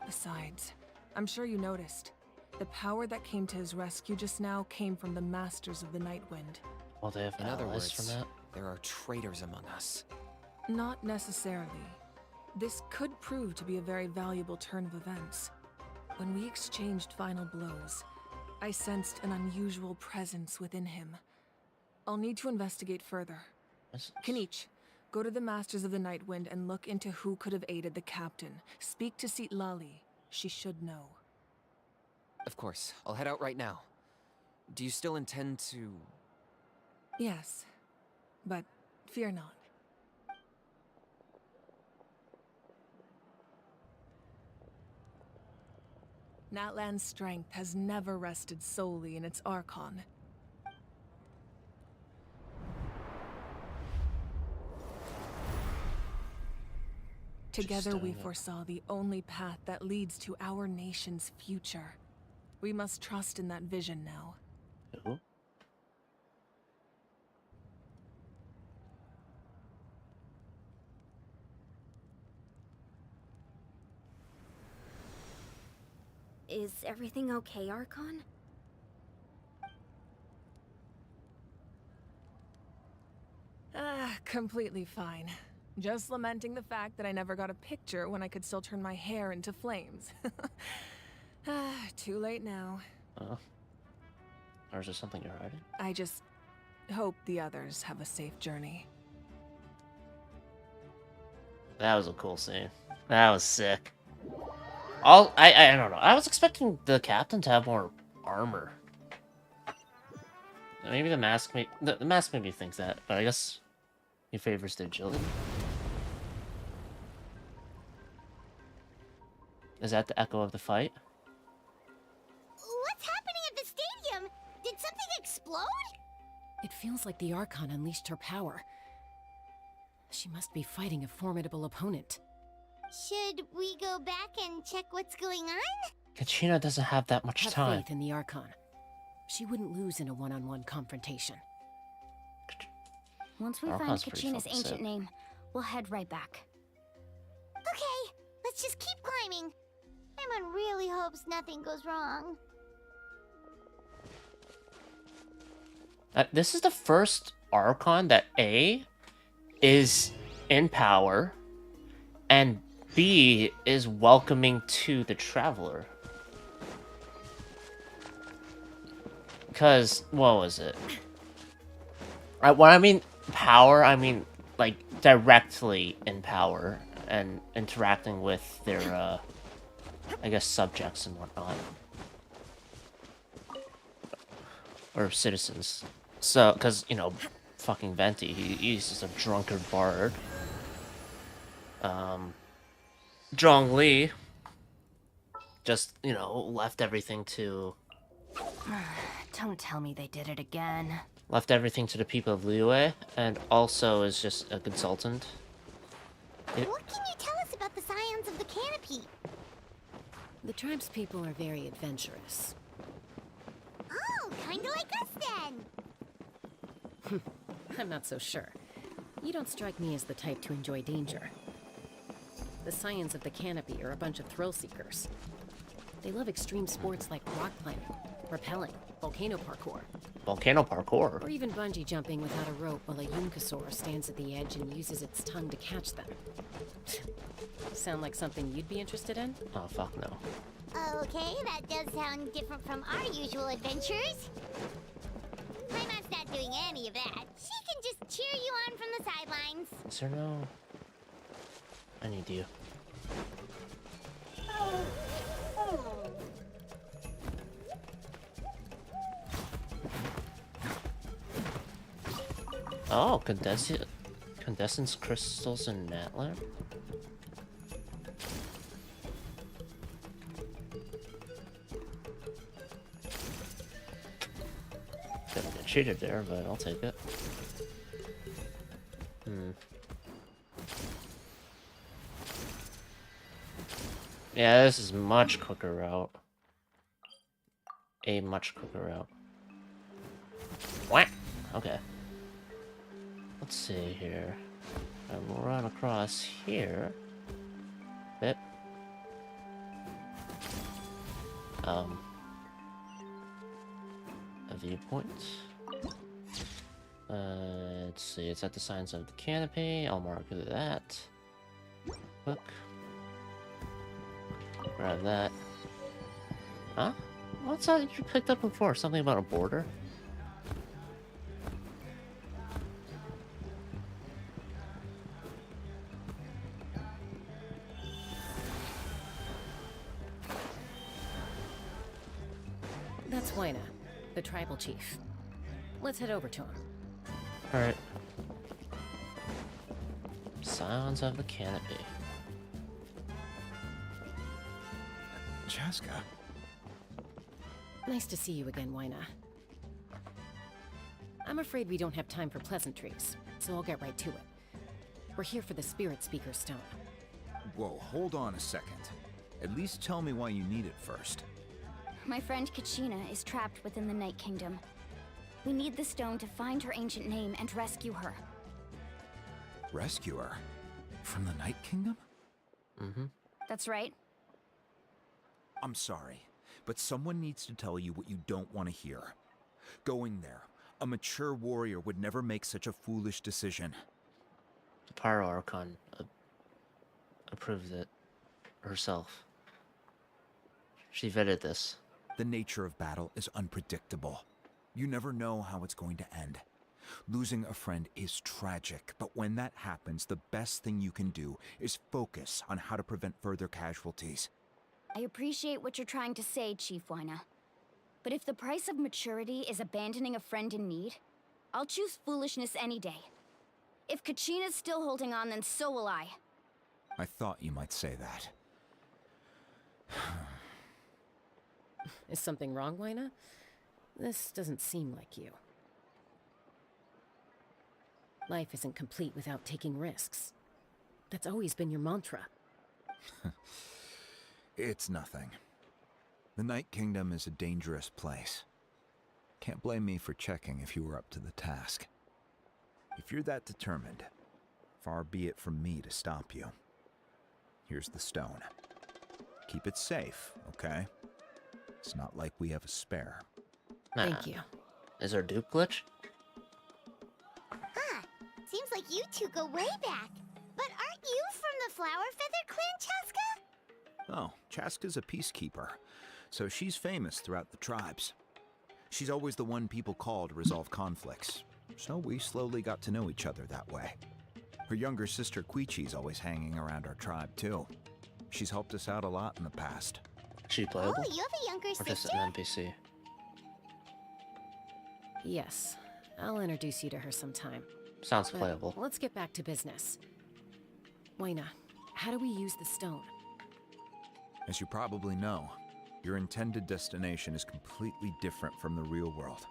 Besides, I'm sure you noticed, the power that came to his rescue just now came from the Masters of the Night Wind. Oh, they have In other allies words, from that? there are traitors among us. Not necessarily. This could prove to be a very valuable turn of events. When we exchanged final blows, I sensed an unusual presence within him. I'll need to investigate further. Kanich, go to the Masters of the Night Wind and look into who could have aided the captain. Speak to Lali. She should know. Of course, I'll head out right now. Do you still intend to... Yes, but fear not. Natlan's strength has never rested solely in its Archon. Together we foresaw the only path that leads to our nation's future. We must trust in that vision now. Ooh. Is everything okay, Archon? Completely fine. Just lamenting the fact that I never got a picture when I could still turn my hair into flames. Too late now. Or is there something you're hiding? I just hope the others have a safe journey. That was a cool scene. That was sick. I don't know. I was expecting the captain to have more armor. Maybe the mask the mask made me think that, but I guess he favors the agility. Is that the echo of the fight? What's happening at the stadium? Did something explode? It feels like the Archon unleashed her power. She must be fighting a formidable opponent. Should we go back and check what's going on? Kachina doesn't have that much Have time. faith in the Archon. She wouldn't lose in a one-on-one confrontation. Once we Archon's find pretty Kachina's fucking ancient sick. name, we'll head right back. Okay, let's just keep climbing. Emon really hopes nothing goes wrong. This is the first Archon that A is in power and B is welcoming to the Traveler. Because, what was it? When I mean power, I mean, like, directly in power and interacting with their, I guess, subjects and whatnot. Or citizens. So, because, you know, fucking Venti, he's just a drunkard bard. Zhongli just, you know, left everything to... Don't tell me they did it again. Left everything to the people of Liyue, and also is just a consultant. What can you tell us about the scions of the canopy? The tribe's people are very adventurous. Oh, kinda like us then. I'm not so sure. You don't strike me as the type to enjoy danger. The scions of the canopy are a bunch of thrill seekers. They love extreme sports like rock climbing, rappelling, volcano parkour. Volcano parkour? Or even bungee jumping without a rope while a Yunkasaur stands at the edge and uses its tongue to catch them. Sound like something you'd be interested in? Oh, fuck no. Okay, that does sound different from our usual adventures. My mom's not doing any of that. She can just cheer you on from the sidelines. Is there no... I need you. Oh, condensance crystals in Natlan? Gonna get cheated there, but I'll take it. Yeah, this is much quicker route. A much quicker route. What? Okay. Let's see here. I'll run across here. Bit. A viewpoint. Let's see, it's at the signs of the canopy. I'll mark that. Look. Grab that. Huh? What's that you picked up before? Something about a border? That's Huayna, the tribal chief. Let's head over to him. Alright. Sounds of the canopy. Chaska, Nice to see you again, Wyna. I'm afraid we don't have time for pleasantries, so I'll get right to it. We're here for the Spirit Speaker Stone. Whoa, hold on a second. At least tell me why you need it first. My friend Kachina is trapped within the Night Kingdom. We need the stone to find her ancient name and rescue her. Rescue her? From the Night Kingdom? Mm-hmm. That's right. I'm sorry, but someone needs to tell you what you don't want to hear. Going there, a mature warrior would never make such a foolish decision. The Pyro Archon approved it herself. She vetted this. The nature of battle is unpredictable. You never know how it's going to end. Losing a friend is tragic, but when that happens, the best thing you can do is focus on how to prevent further casualties. I appreciate what you're trying to say, Chief Wyna. But if the price of maturity is abandoning a friend in need, I'll choose foolishness any day. If Kachina's still holding on, then so will I. I thought you might say that. Is something wrong, Wyna? This doesn't seem like you. Life isn't complete without taking risks. That's always been your mantra. It's nothing. The Night Kingdom is a dangerous place. Can't blame me for checking if you were up to the task. If you're that determined, far be it from me to stop you. Here's the stone. Keep it safe, okay? It's not like we have a spare. Thank you. Is there a dupe glitch? Huh. Seems like you two go way back. But aren't you from the Flower Feather Clan, Chaska? Oh, Chaska's a peacekeeper, so she's famous throughout the tribes. She's always the one people call to resolve conflicts, so we slowly got to know each other that way. Her younger sister Quichi's always hanging around our tribe, too. She's helped us out a lot in the past. She playable? Oh, you have a younger Or just sister? an NPC? Yes, I'll introduce you to her sometime. Sounds But playable. Let's get back to business. Wyna, how do we use the stone? As you probably know, your intended destination is completely different from the real world.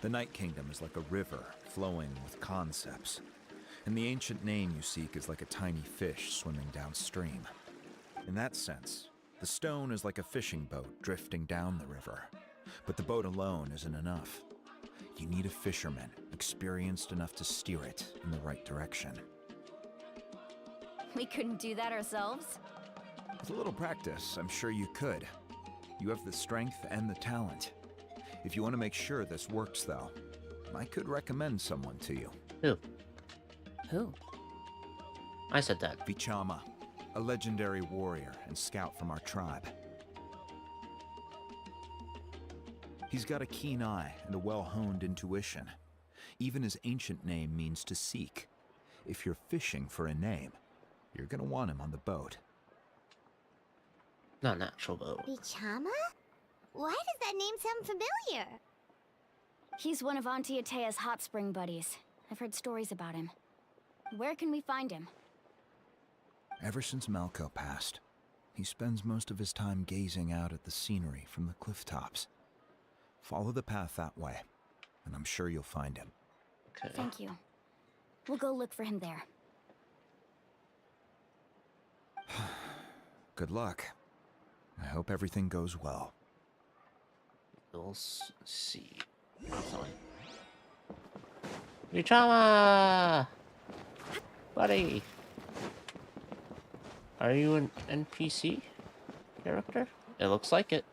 The Night Kingdom is like a river flowing with concepts, and the ancient name you seek is like a tiny fish swimming downstream. In that sense, the stone is like a fishing boat drifting down the river, but the boat alone isn't enough. You need a fisherman experienced enough to steer it in the right direction. We couldn't do that ourselves? With a little practice, I'm sure you could. You have the strength and the talent. If you want to make sure this works, though, I could recommend someone to you. Who? Who? I said that. Vichama, a legendary warrior and scout from our tribe. He's got a keen eye and a well-honed intuition. Even his ancient name means to seek. If you're fishing for a name, you're gonna want him on the boat. Not an actual boat. Bichama? Why does that name sound familiar? He's one of Auntie Atea's hot spring buddies. I've heard stories about him. Where can we find him? Ever since Malco passed, he spends most of his time gazing out at the scenery from the cliff tops. Follow the path that way, and I'm sure you'll find him. Okay. Thank you. We'll go look for him there. Good luck. I hope everything goes well. We'll see. Vichama! Buddy! Are you an NPC character? It looks like it.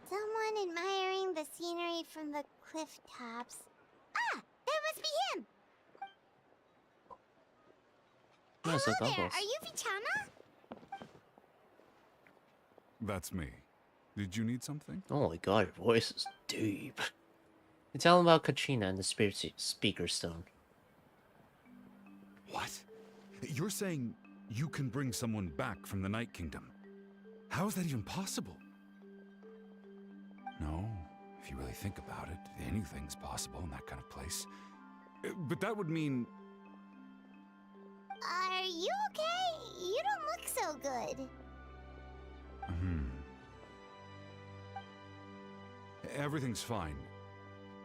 Someone admiring the scenery from the cliff tops. Ah! That must be him! Nice Hello look there, uncles. are you Vichama? That's me. Did you need something? Oh my god, your voice is deep. You tell him about Kachina and the Speaker Stone. What? You're saying you can bring someone back from the Night Kingdom? How is that even possible? No, if you really think about it, anything's possible in that kind of place. But that would mean... Are you okay? You don't look so good. Everything's fine.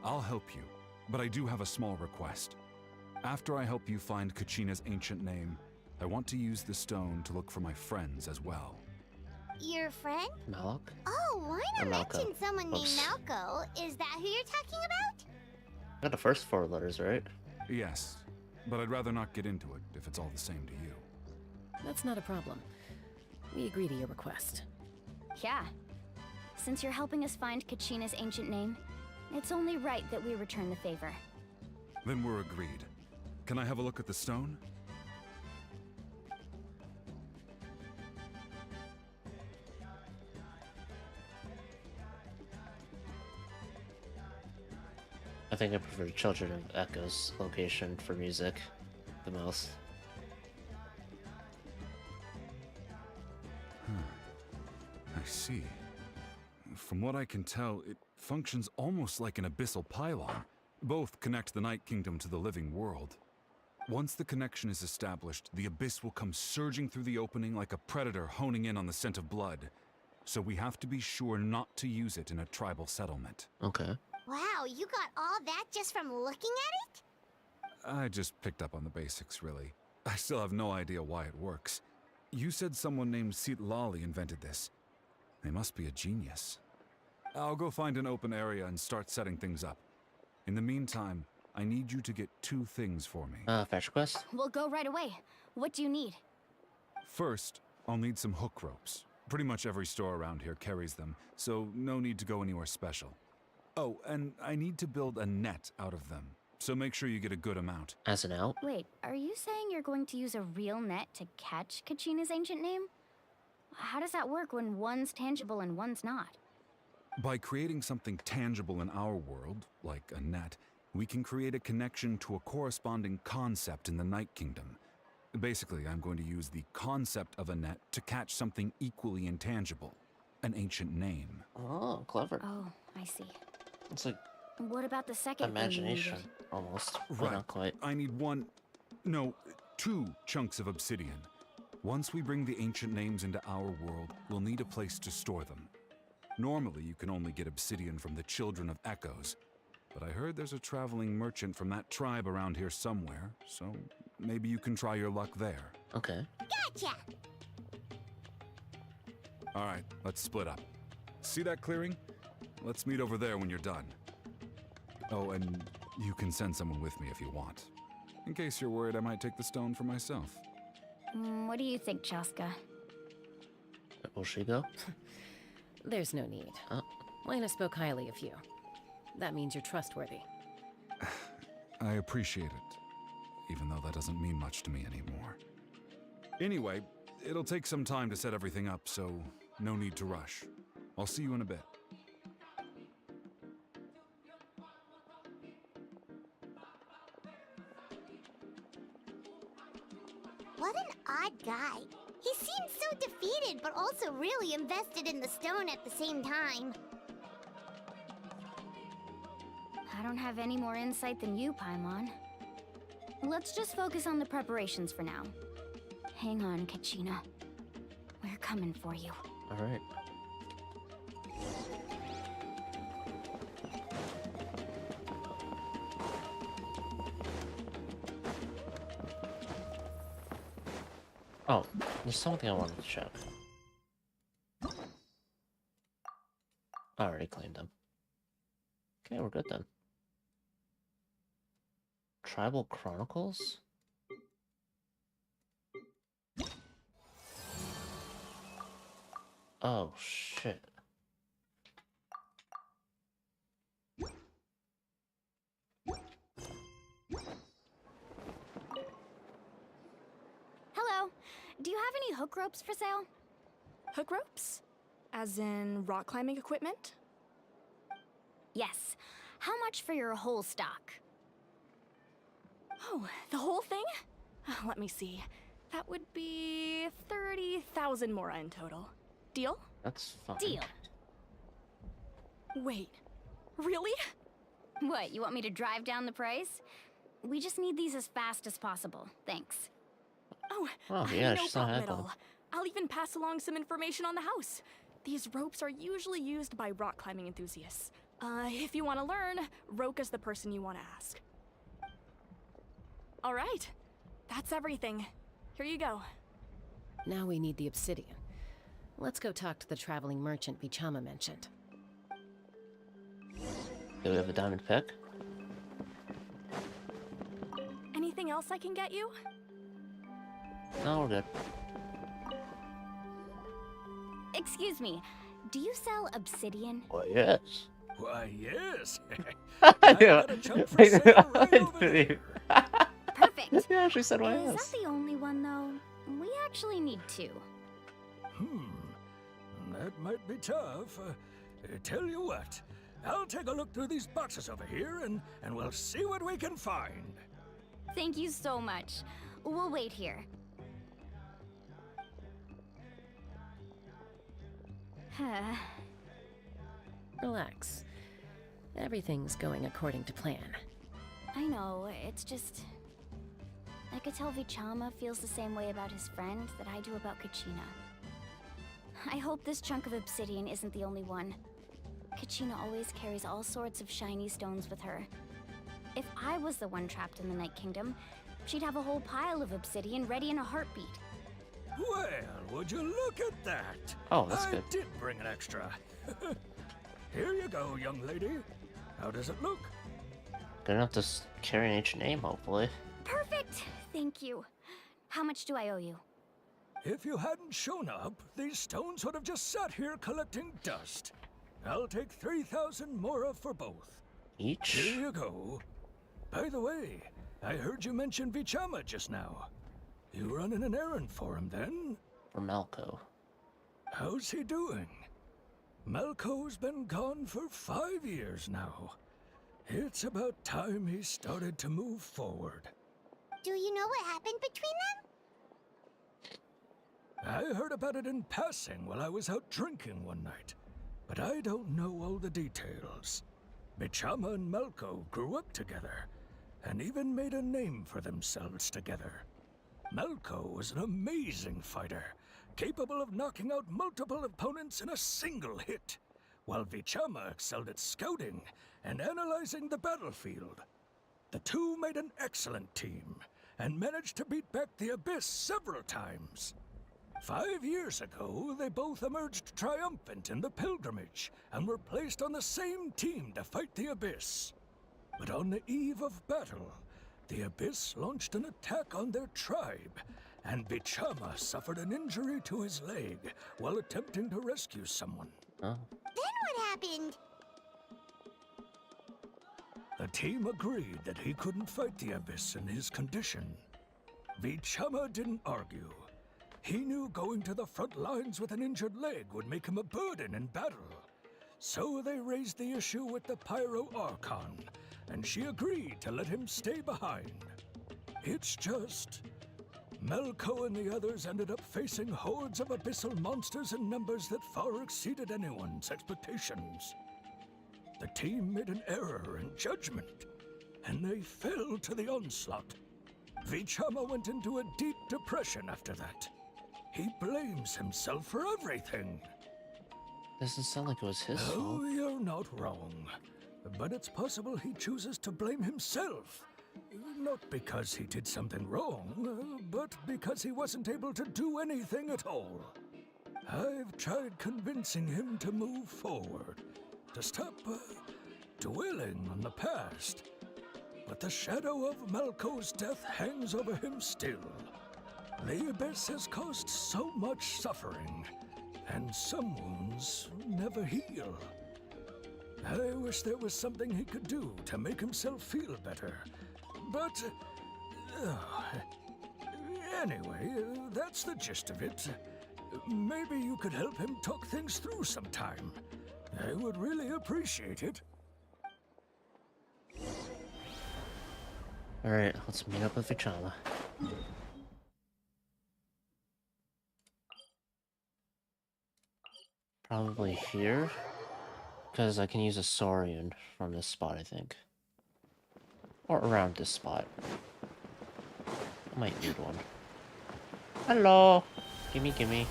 I'll help you, but I do have a small request. After I help you find Kachina's ancient name, I want to use the stone to look for my friends as well. Your friend? Malak? Oh, why Or not Malco. mention someone named Oops. Malco? Is that who you're talking about? Got the first 4 letters, right? Yes, but I'd rather not get into it if it's all the same to you. That's not a problem. We agree to your request. Yeah. Since you're helping us find Kachina's ancient name, it's only right that we return the favor. Then we're agreed. Can I have a look at the stone? I think I prefer Children of Echo's location for music the most. I see. From what I can tell, it functions almost like an abyssal pylon. Both connect the Night Kingdom to the living world. Once the connection is established, the abyss will come surging through the opening like a predator honing in on the scent of blood. So we have to be sure not to use it in a tribal settlement. Okay. Wow, you got all that just from looking at it? I just picked up on the basics, really. I still have no idea why it works. You said someone named Lali invented this. They must be a genius. I'll go find an open area and start setting things up. In the meantime, I need you to get 2 things for me. Fetch quest? We'll go right away. What do you need? First, I'll need some hook ropes. Pretty much every store around here carries them, so no need to go anywhere special. Oh, and I need to build a net out of them, so make sure you get a good amount. As an out? Wait, are you saying you're going to use a real net to catch Kachina's ancient name? How does that work when one's tangible and one's not? By creating something tangible in our world, like a net, we can create a connection to a corresponding concept in the Night Kingdom. Basically, I'm going to use the concept of a net to catch something equally intangible, an ancient name. Oh, clever. Oh, I see. It's like What about the second imagination, thing you needed? almost. But Right. not quite. I need 2 chunks of obsidian. Once we bring the ancient names into our world, we'll need a place to store them. Normally, you can only get obsidian from the Children of Echoes, but I heard there's a traveling merchant from that tribe around here somewhere, so maybe you can try your luck there. Okay. Gotcha! All right, let's split up. See that clearing? Let's meet over there when you're done. Oh, and you can send someone with me if you want. In case you're worried I might take the stone for myself. What do you think, Chaska? Will she go? There's no need. Oh. Lena spoke highly of you. That means you're trustworthy. I appreciate it, even though that doesn't mean much to me anymore. Anyway, it'll take some time to set everything up, so no need to rush. I'll see you in a bit. What an odd guy. He seems so defeated, but also really invested in the stone at the same time. I don't have any more insight than you, Paimon. Let's just focus on the preparations for now. Hang on, Kachina. We're coming for you. Alright. Oh, there's something I wanted to check. I already claimed them. Okay, we're good then. Tribal Chronicles? Oh, shit. Hello. Do you have any hook ropes for sale? Hook ropes? As in rock climbing equipment? Yes. How much for your whole stock? Oh, the whole thing? Let me see. That would be 30,000 mora in total. Deal? That's fine. Deal. Wait, really? What, you want me to drive down the price? We just need these as fast as possible. Thanks. Oh, yeah, no she's not problem at happy. all. I'll even pass along some information on the house. These ropes are usually used by rock climbing enthusiasts. If you want to learn, Roka's the person you want to ask. All right, that's everything. Here you go. Now we need the obsidian. Let's go talk to the traveling merchant Vichama mentioned. Do we have a diamond pick? Anything else I can get you? No, we're good. Excuse me, do you sell obsidian? Well, yes. Why, yes. I got a chunk for sale right over there. Perfect. You actually said why Is yes. that the only one, though? We actually need two. That might be tough. Tell you what, I'll take a look through these boxes over here, and we'll see what we can find. Thank you so much. We'll wait here. Relax. Everything's going according to plan. I know, it's just... I could tell Vichama feels the same way about his friend that I do about Kachina. I hope this chunk of obsidian isn't the only one. Kachina always carries all sorts of shiny stones with her. If I was the one trapped in the Night Kingdom, she'd have a whole pile of obsidian ready in a heartbeat. Well, would you look at that? Oh, that's good. I did bring an extra. Here you go, young lady. How does it look? Good enough to carry an ancient name, hopefully. Perfect! Thank you. How much do I owe you? If you hadn't shown up, these stones would have just sat here collecting dust. I'll take 3,000 mora for both. Each? Here you go. By the way, I heard you mention Vichama just now. You running an errand for him, then? For Malco. How's he doing? Malco's been gone for 5 years now. It's about time he started to move forward. Do you know what happened between them? I heard about it in passing while I was out drinking one night, but I don't know all the details. Vichama and Malco grew up together, and even made a name for themselves together. Malco was an amazing fighter, capable of knocking out multiple opponents in a single hit, while Vichama excelled at scouting and analyzing the battlefield. The two made an excellent team, and managed to beat back the Abyss several times. 5 years ago, they both emerged triumphant in the pilgrimage, and were placed on the same team to fight the Abyss. But on the eve of battle, the Abyss launched an attack on their tribe, and Vichama suffered an injury to his leg while attempting to rescue someone. Oh. Then what happened? The team agreed that he couldn't fight the Abyss in his condition. Vichama didn't argue. He knew going to the front lines with an injured leg would make him a burden in battle. So they raised the issue with the Pyro Archon, and she agreed to let him stay behind. It's just... Malco and the others ended up facing hordes of abyssal monsters in numbers that far exceeded anyone's expectations. The team made an error in judgment, and they fell to the onslaught. Vichama went into a deep depression after that. He blames himself for everything. Doesn't sound like it was his fault. Oh, you're not wrong. But it's possible he chooses to blame himself. Not because he did something wrong, but because he wasn't able to do anything at all. I've tried convincing him to move forward, to stop dwelling on the past. But the shadow of Malco's death hangs over him still. The Abyss has caused so much suffering, and some wounds never heal. I wish there was something he could do to make himself feel better. But, anyway, that's the gist of it. Maybe you could help him talk things through sometime. I would really appreciate it. Alright, let's meet up with Vichama. Probably here? Because I can use a Saurian from this spot, I think. Or around this spot. I might need one. Hello! Gimme, gimme.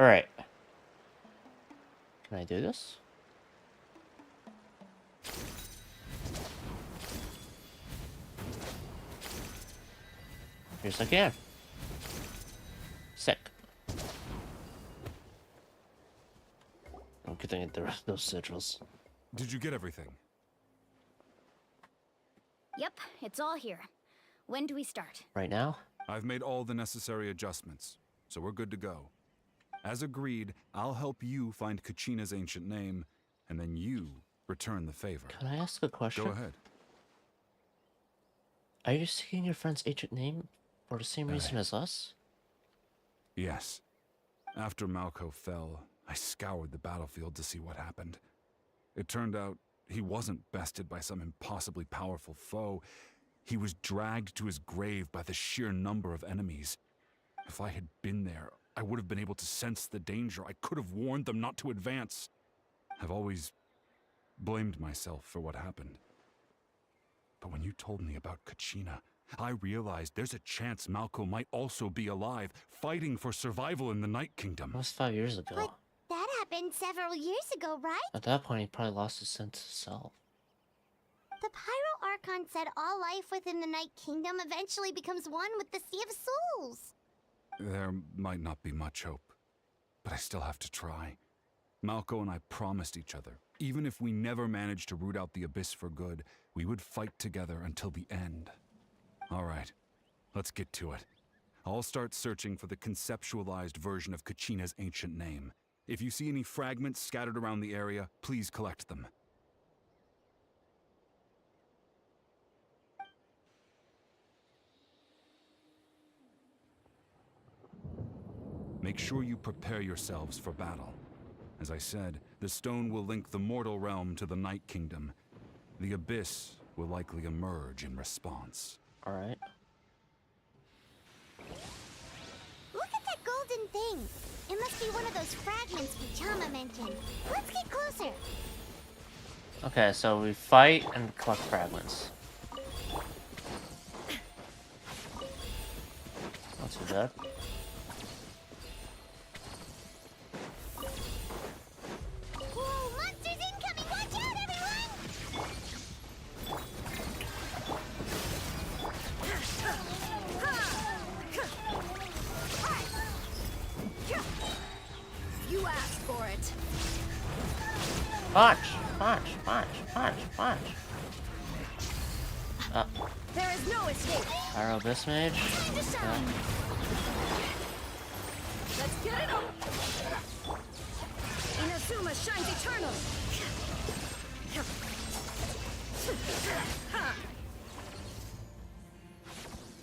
Alright. Can I do this? Yes, I can. Sick. I'm good thing I get the rest of those sigils. Did you get everything? Yep, it's all here. When do we start? Right now? I've made all the necessary adjustments, so we're good to go. As agreed, I'll help you find Kachina's ancient name, and then you return the favor. Can I ask a question? Go ahead. Are you seeking your friend's ancient name for the same reason as us? Yes. After Malco fell, I scoured the battlefield to see what happened. It turned out he wasn't bested by some impossibly powerful foe. He was dragged to his grave by the sheer number of enemies. If I had been there, I would have been able to sense the danger. I could have warned them not to advance. I've always blamed myself for what happened. But when you told me about Kachina, I realized there's a chance Malco might also be alive, fighting for survival in the Night Kingdom. That was 5 years ago. But that happened several years ago, right? At that point, he probably lost his sense of self. The Pyro Archon said all life within the Night Kingdom eventually becomes one with the Sea of Souls. There might not be much hope, but I still have to try. Malco and I promised each other, even if we never managed to root out the Abyss for good, we would fight together until the end. All right, let's get to it. I'll start searching for the conceptualized version of Kachina's ancient name. If you see any fragments scattered around the area, please collect them. Make sure you prepare yourselves for battle. As I said, the stone will link the mortal realm to the Night Kingdom. The Abyss will likely emerge in response. Alright. Look at that golden thing. It must be one of those fragments Vichama mentioned. Let's get closer. Okay, so we fight and collect fragments. Not too bad. Whoa, monsters incoming! Watch out, everyone! You asked for it. Punch! Punch! Punch! Punch! Punch! There is no escape. Pyro Abyss Mage. Okay. Let's get it up. Inazuma shines eternal.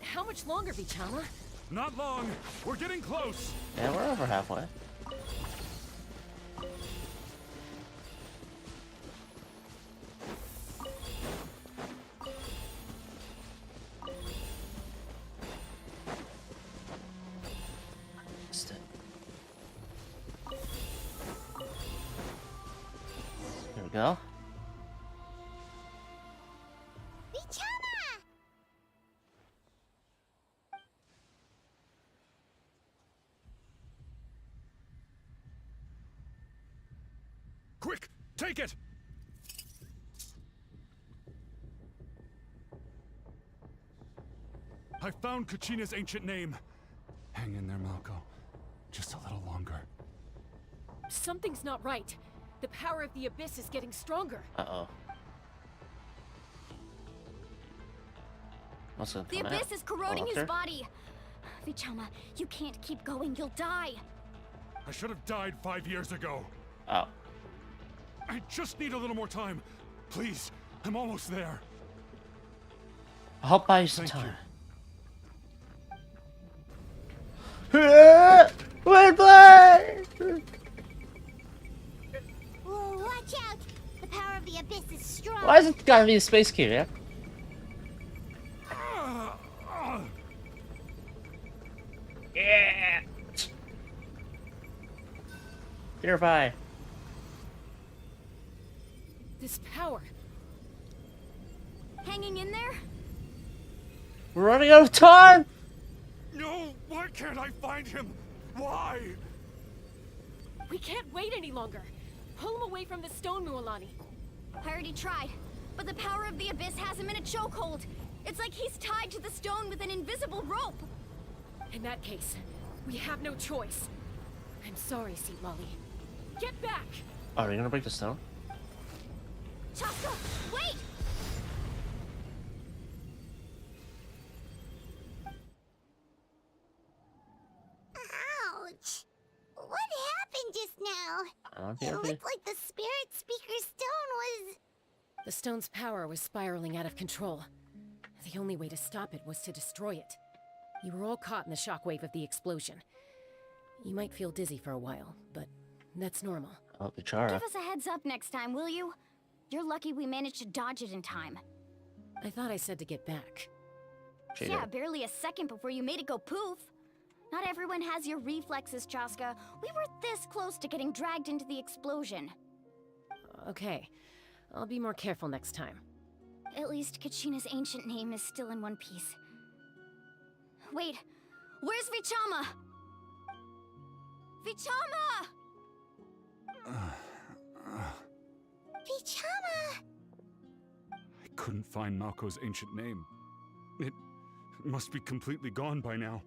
How much longer, Vichama? Not long. We're getting close. Yeah, we're over halfway. Missed it. There we go. Vichama! Quick, take it! I found Kachina's ancient name. Hang in there, Malco. Just a little longer. Something's not right. The power of the Abyss is getting stronger. Uh-oh. What's gonna The come Abyss out? is corroding his Water? body. Vichama, you can't keep going. You'll die. I should have died 5 years ago. Oh. I just need a little more time. Please, I'm almost there. I'll buy you some time. Wait, Whoa, watch out! The power of the Abyss is strong. why is it gotta be a space key, yeah? Yeah. Purify. This power. Hanging in there? We're running out of time. No, why can't I find him? Why? We can't wait any longer. Pull him away from the stone, Mualani. I already tried, but the power of the Abyss has him in a chokehold. It's like he's tied to the stone with an invisible rope. In that case, we have no choice. I'm sorry, Seat Lolly. Get back! Are we gonna break the stone? Chaska, wait! Ouch! What happened just now? It It looked like the Spirit Speaker stone was... The stone's power was spiraling out of control. The only way to stop it was to destroy it. You were all caught in the shockwave of the explosion. You might feel dizzy for a while, but that's normal. Oh, Bichara. Give us a heads up next time, will you? You're lucky we managed to dodge it in time. I thought I said to get back. Yeah, barely a second before you made it go poof. Not everyone has your reflexes, Chaska. We were this close to getting dragged into the explosion. Okay, I'll be more careful next time. At least Kachina's ancient name is still in one piece. Wait, where's Vichama? Vichama! Vichama! I couldn't find Malko's ancient name. It must be completely gone by now.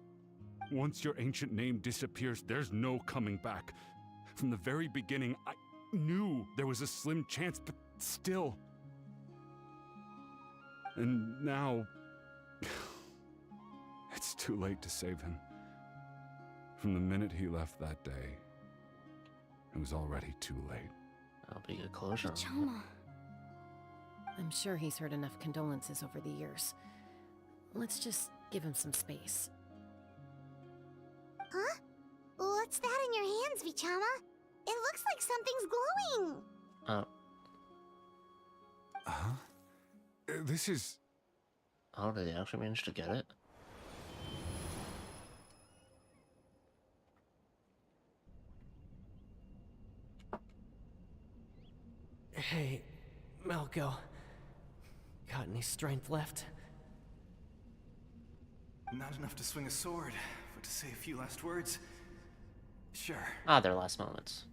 Once your ancient name disappears, there's no coming back. From the very beginning, I knew there was a slim chance, but still. And now... it's too late to save him. From the minute he left that day, it was already too late. That'll be a closure. Vichama. I'm sure he's heard enough condolences over the years. Let's just give him some space. Huh? What's that in your hands, Vichama? It looks like something's glowing! This is... Oh, did they actually manage to get it? Hey, Malko. Got any strength left? Not enough to swing a sword, but to say a few last words? Sure. Ah, their last moments.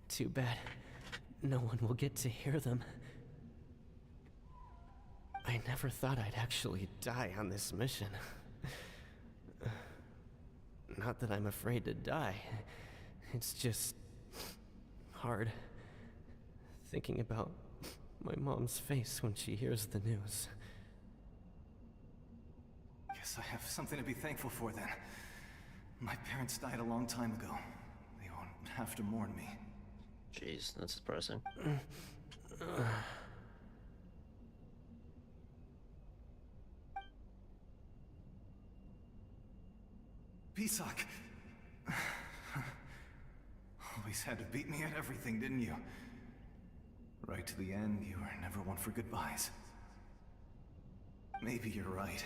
Too bad. No one will get to hear them. I never thought I'd actually die on this mission. Not that I'm afraid to die. It's just... hard. Thinking about my mom's face when she hears the news. Guess I have something to be thankful for then. My parents died a long time ago. They won't have to mourn me. Jeez, that's depressing. Pisak! Always had to beat me at everything, didn't you? Right to the end, you were never one for goodbyes. Maybe you're right.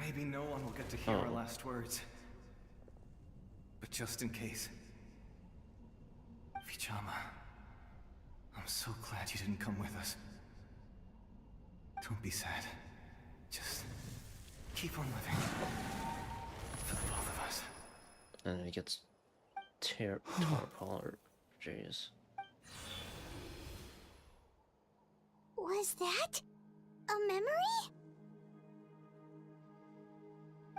Maybe no one will get to hear our last words. But just in case... Vichama, I'm so glad you didn't come with us. Don't be sad. Just keep on living. For the both of us. And then he gets torn apart. Jeez. Was that a memory?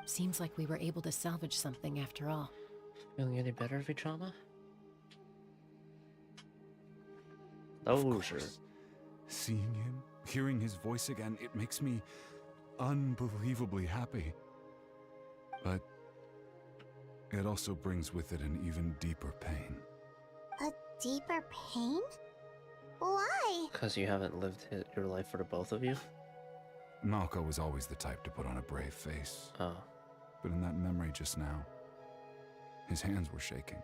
Seems like we were able to salvage something after all. Feeling any better, Vichama? Oh, sure. Seeing him, hearing his voice again, it makes me unbelievably happy. But it also brings with it an even deeper pain. A deeper pain? Why? Because you haven't lived your life for the both of you? Malko was always the type to put on a brave face. Oh. But in that memory just now, his hands were shaking.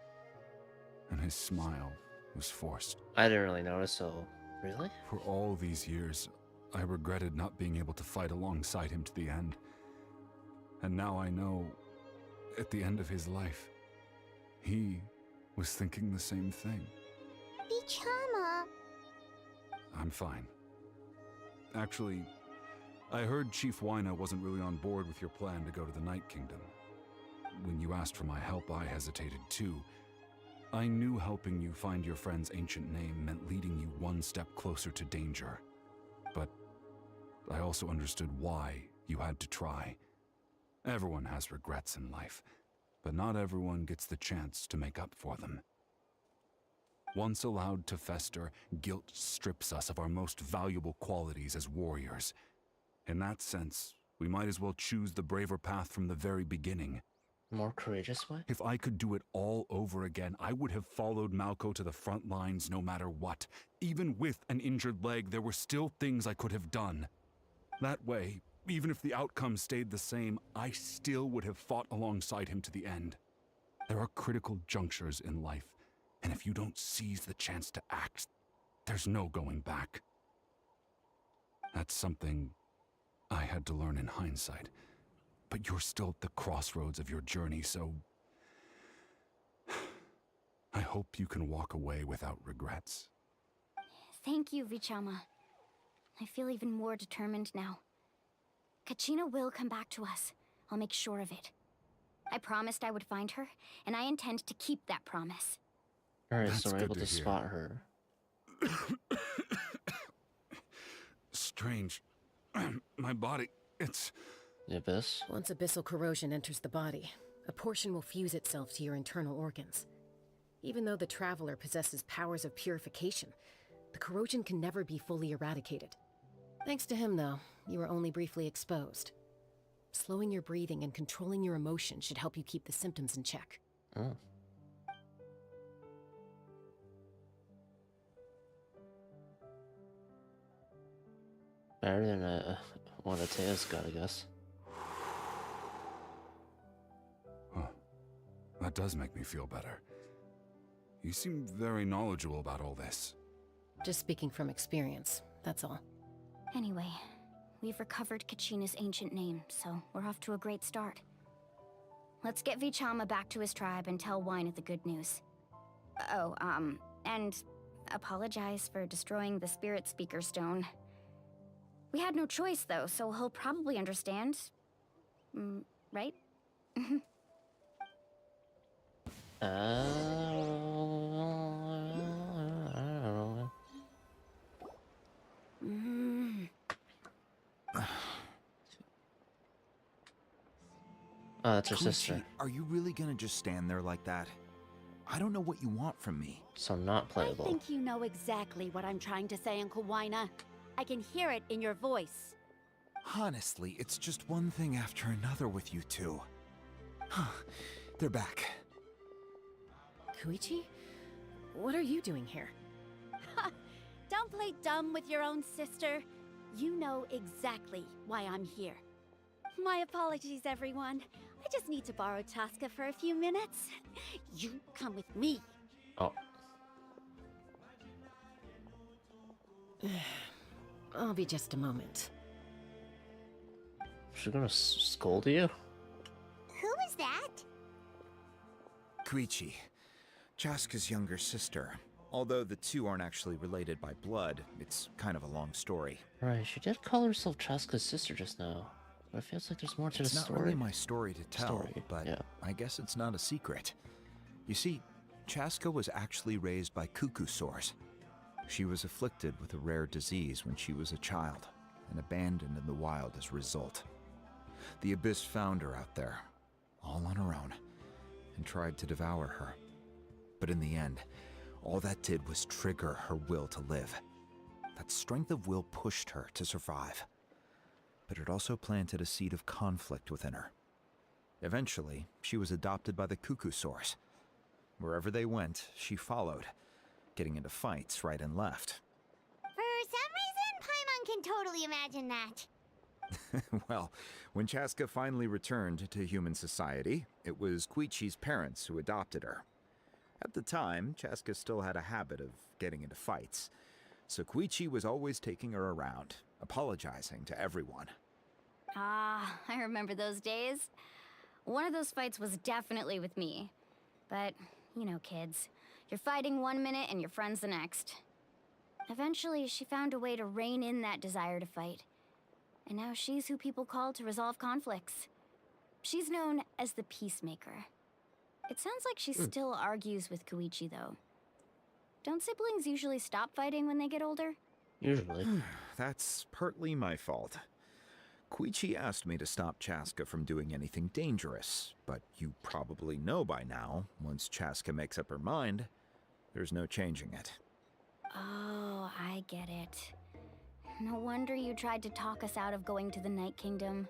And his smile was forced. I didn't really notice, so... Really? For all these years, I regretted not being able to fight alongside him to the end. And now I know, at the end of his life, he was thinking the same thing. Vichama. I'm fine. Actually, I heard Chief Wyna wasn't really on board with your plan to go to the Night Kingdom. when you asked for my help, I hesitated too. I knew helping you find your friend's ancient name meant leading you one step closer to danger. But I also understood why you had to try. Everyone has regrets in life, but not everyone gets the chance to make up for them. Once allowed to fester, guilt strips us of our most valuable qualities as warriors. In that sense, we might as well choose the braver path from the very beginning. More courageous way? If I could do it all over again, I would have followed Malco to the front lines no matter what. Even with an injured leg, there were still things I could have done. That way, even if the outcome stayed the same, I still would have fought alongside him to the end. There are critical junctures in life, and if you don't seize the chance to act, there's no going back. That's something I had to learn in hindsight. But you're still at the crossroads of your journey, so I hope you can walk away without regrets. Thank you, Vichama. I feel even more determined now. Kachina will come back to us. I'll make sure of it. I promised I would find her, and I intend to keep that promise. Alright, so we're able to spot her. Strange. My body, it's... The abyss? Once abyssal corrosion enters the body, a portion will fuse itself to your internal organs. Even though the Traveler possesses powers of purification, the corrosion can never be fully eradicated. Thanks to him, though, you were only briefly exposed. Slowing your breathing and controlling your emotions should help you keep the symptoms in check. Oh. Better than what Atea's got, I guess. Huh. That does make me feel better. You seem very knowledgeable about all this. Just speaking from experience, that's all. Anyway, we've recovered Kachina's ancient name, so we're off to a great start. Let's get Vichama back to his tribe and tell Wyneth the good news. Oh, and apologize for destroying the Spirit Speaker Stone. We had no choice, though, so he'll probably understand. Right? I don't know. Oh, that's her sister. Are you really gonna just stand there like that? I don't know what you want from me. So not playable. I think you know exactly what I'm trying to say, Uncle Wyna. I can hear it in your voice. Honestly, it's just one thing after another with you two. They're back. Koichi? What are you doing here? Don't play dumb with your own sister. You know exactly why I'm here. My apologies, everyone. I just need to borrow Tosca for a few minutes. You come with me. Oh. I'll be just a moment. She's gonna scold you? Who is that? Koichi, Chaska's younger sister. Although the two aren't actually related by blood, it's kind of a long story. Right, she did call herself Chaska's sister just now. But it feels like there's more to the story. It's not really my story to tell, but yeah. I guess it's not a secret. You see, Chaska was actually raised by cuckoo sores. She was afflicted with a rare disease when she was a child, and abandoned in the wild as a result. The Abyss found her out there, all on her own, and tried to devour her. But in the end, all that did was trigger her will to live. That strength of will pushed her to survive. But it also planted a seed of conflict within her. Eventually, she was adopted by the cuckoo sores. Wherever they went, she followed, getting into fights right and left. For some reason, Paimon can totally imagine that. Well, when Chaska finally returned to human society, it was Koichi's parents who adopted her. At the time, Chaska still had a habit of getting into fights, so Koichi was always taking her around, apologizing to everyone. Ah, I remember those days. One of those fights was definitely with me. But, you know, kids. You're fighting one minute and your friend's the next. Eventually, she found a way to rein in that desire to fight. And now she's who people call to resolve conflicts. She's known as the Peacemaker. It sounds like she still argues with Koichi, though. Don't siblings usually stop fighting when they get older? Usually. That's partly my fault. Koichi asked me to stop Chaska from doing anything dangerous, but you probably know by now, once Chaska makes up her mind, there's no changing it. Oh, I get it. No wonder you tried to talk us out of going to the Night Kingdom.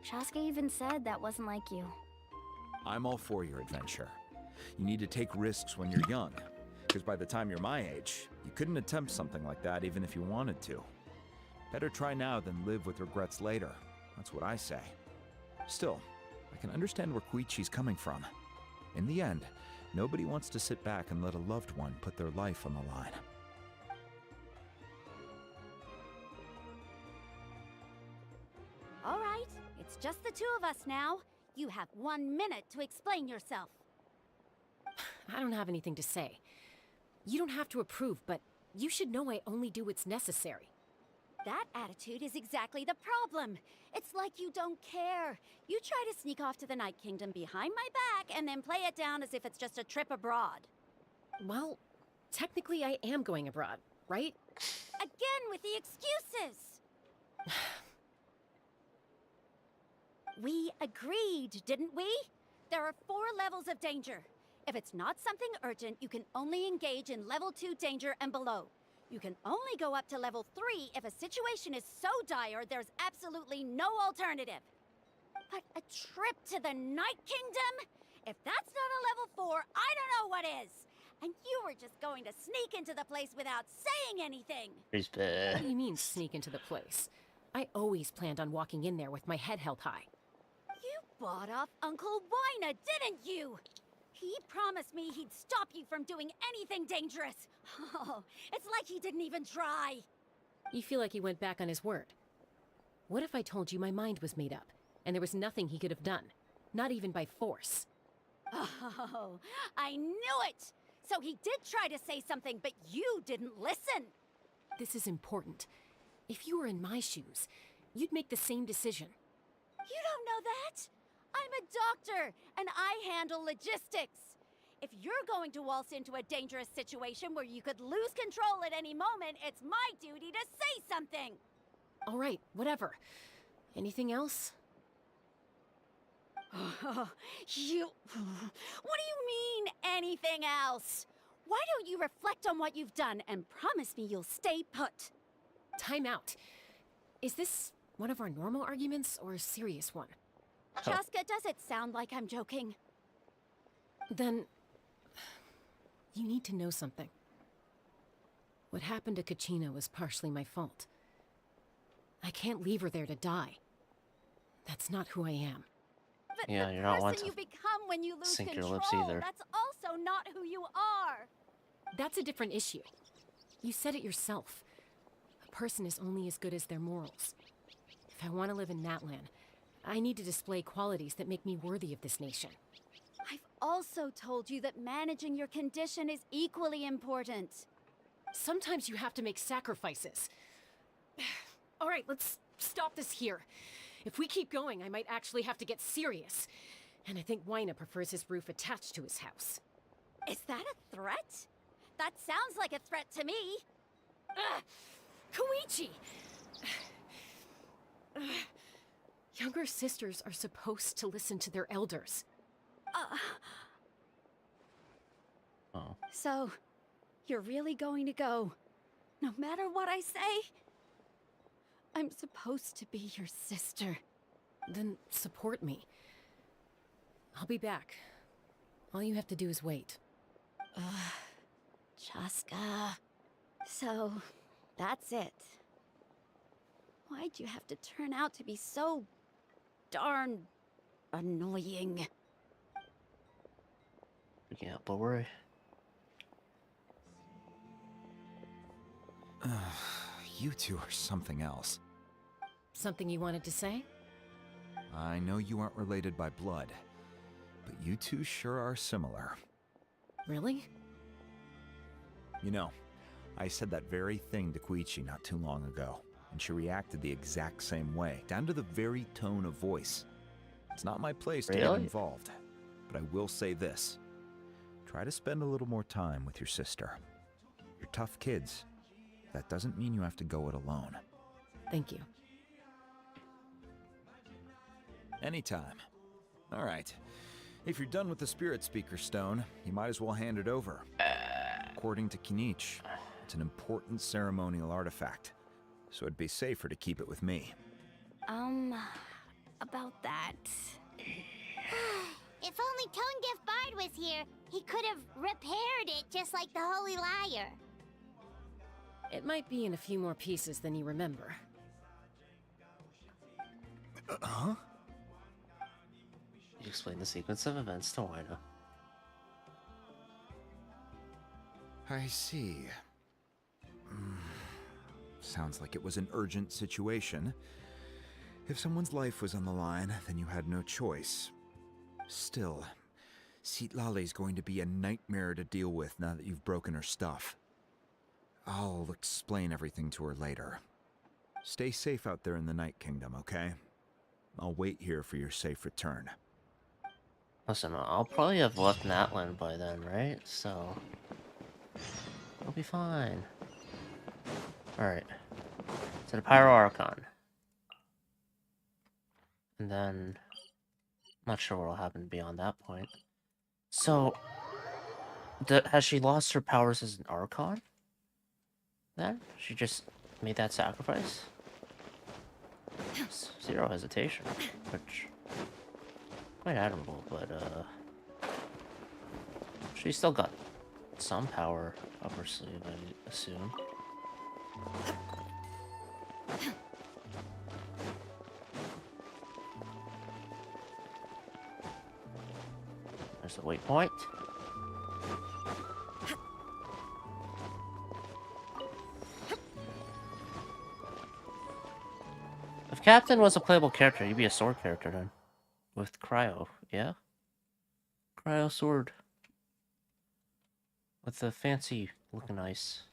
Chaska even said that wasn't like you. I'm all for your adventure. You need to take risks when you're young, because by the time you're my age, you couldn't attempt something like that even if you wanted to. Better try now than live with regrets later. That's what I say. Still, I can understand where Koichi's coming from. In the end, nobody wants to sit back and let a loved one put their life on the line. All right, it's just the two of us now. You have 1 minute to explain yourself. I don't have anything to say. You don't have to approve, but you should know I only do what's necessary. That attitude is exactly the problem. It's like you don't care. You try to sneak off to the Night Kingdom behind my back and then play it down as if it's just a trip abroad. Well, technically I am going abroad, right? Again with the excuses! We agreed, didn't we? There are 4 levels of danger. If it's not something urgent, you can only engage in level 2 danger and below. You can only go up to level 3 if a situation is so dire there's absolutely no alternative. But a trip to the Night Kingdom? If that's not a level 4, I don't know what is. And you were just going to sneak into the place without saying anything. What do you mean, sneak into the place? I always planned on walking in there with my head held high. You bought off Uncle Wina, didn't you? He promised me he'd stop you from doing anything dangerous. Oh, it's like he didn't even try. You feel like he went back on his word. What if I told you my mind was made up, and there was nothing he could have done? Not even by force. Oh, I knew it! So he did try to say something, but you didn't listen. This is important. If you were in my shoes, you'd make the same decision. You don't know that? I'm a doctor, and I handle logistics. If you're going to waltz into a dangerous situation where you could lose control at any moment, it's my duty to say something. All right, whatever. Anything else? What do you mean, anything else? Why don't you reflect on what you've done and promise me you'll stay put? Time out. Is this one of our normal arguments or a serious one? Chaska, does it sound like I'm joking? Then, you need to know something. What happened to Kachina was partially my fault. I can't leave her there to die. That's not who I am. But yeah, the you're not one person to you become when you lose sink control, your lips either. that's also not who you are. That's a different issue. You said it yourself. A person is only as good as their morals. If I want to live in Natlan, I need to display qualities that make me worthy of this nation. I've also told you that managing your condition is equally important. Sometimes you have to make sacrifices. All right, let's stop this here. If we keep going, I might actually have to get serious. And I think Wina prefers his roof attached to his house. Is that a threat? That sounds like a threat to me. Koichi! Younger sisters are supposed to listen to their elders. Oh. So, you're really going to go, no matter what I say? I'm supposed to be your sister. Then support me. I'll be back. All you have to do is wait. Chaska. So, that's it. Why'd you have to turn out to be so darn annoying? Yeah, but worry. You two are something else. Something you wanted to say? I know you aren't related by blood, but you two sure are similar. Really? You know, I said that very thing to Koichi not too long ago, and she reacted the exact same way, down to the very tone of voice. It's not my place to get Really? involved, but I will say this. Try to spend a little more time with your sister. You're tough kids. That doesn't mean you have to go it alone. Thank you. Anytime. All right. If you're done with the Spirit Speaker Stone, you might as well hand it over. According to Kinich, it's an important ceremonial artifact, so it'd be safer to keep it with me. About that. If only Tone Deaf Bard was here, he could have repaired it just like the Holy Liar. It might be in a few more pieces than you remember. Huh? You explain the sequence of events to Wina. I see. Sounds like it was an urgent situation. If someone's life was on the line, then you had no choice. Still, Citlali's going to be a nightmare to deal with now that you've broken her stuff. I'll explain everything to her later. Stay safe out there in the Night Kingdom, okay? I'll wait here for your safe return. Listen, I'll probably have left Natlan by then, right? So... it'll be fine. Alright. To the Pyro Archon. And then... I'm not sure what'll happen beyond that point. So... has she lost her powers as an Archon? Then? She just made that sacrifice? Zero hesitation. Which... quite admirable, but, she's still got some power up her sleeve, I assume. There's the waypoint. If Captain was a playable character, he'd be a sword character then. With Cryo, yeah? Cryo sword. With the fancy looking ice.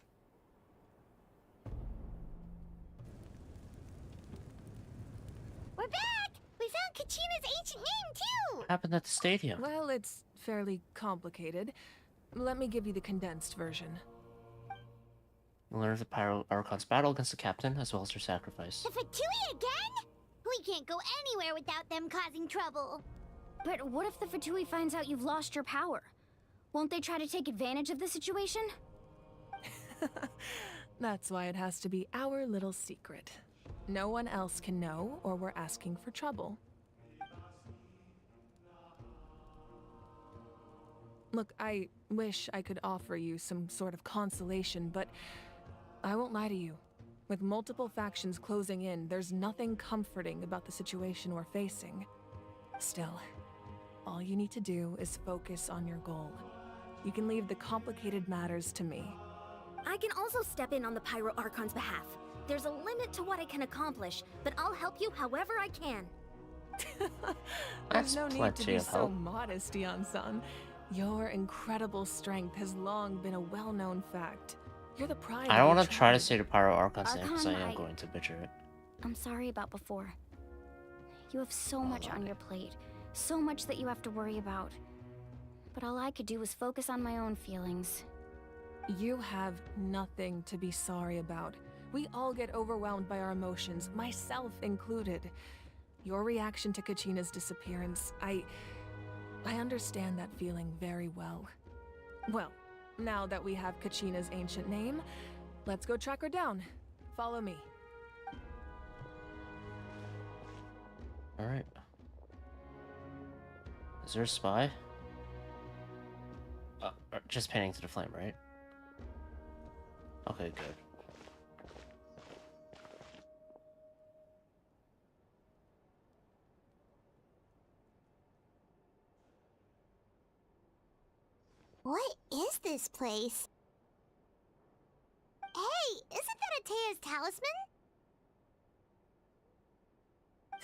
We're back! We found Kachina's ancient name, too! What happened at the stadium? Well, it's fairly complicated. Let me give you the condensed version. You learn of the Pyro Archon's battle against the Captain, as well as her sacrifice. The Fatui again? We can't go anywhere without them causing trouble. But what if the Fatui finds out you've lost your power? Won't they try to take advantage of the situation? That's why it has to be our little secret. No one else can know, or we're asking for trouble. Look, I wish I could offer you some sort of consolation, but I won't lie to you. With multiple factions closing in, there's nothing comforting about the situation we're facing. Still, all you need to do is focus on your goal. You can leave the complicated matters to me. I can also step in on the Pyro Archon's behalf. There's a limit to what I can accomplish, but I'll help you however I can. There's no need to be so modest, Dion-san. Your incredible strength has long been a well-known fact. You're the pride I don't of your want to try to tribe. say the Pyro Archon's name because I Archon, am going to butcher it. I'm sorry about before. You have so much on your plate. So much that you have to worry about. But all I could do was focus on my own feelings. You have nothing to be sorry about. We all get overwhelmed by our emotions, myself included. Your reaction to Kachina's disappearance, I understand that feeling very well. Well, now that we have Kachina's ancient name, let's go track her down. Follow me. Alright. Is there a spy? Just painting to the flame, right? Okay, good. What is this place? Hey, isn't that Atea's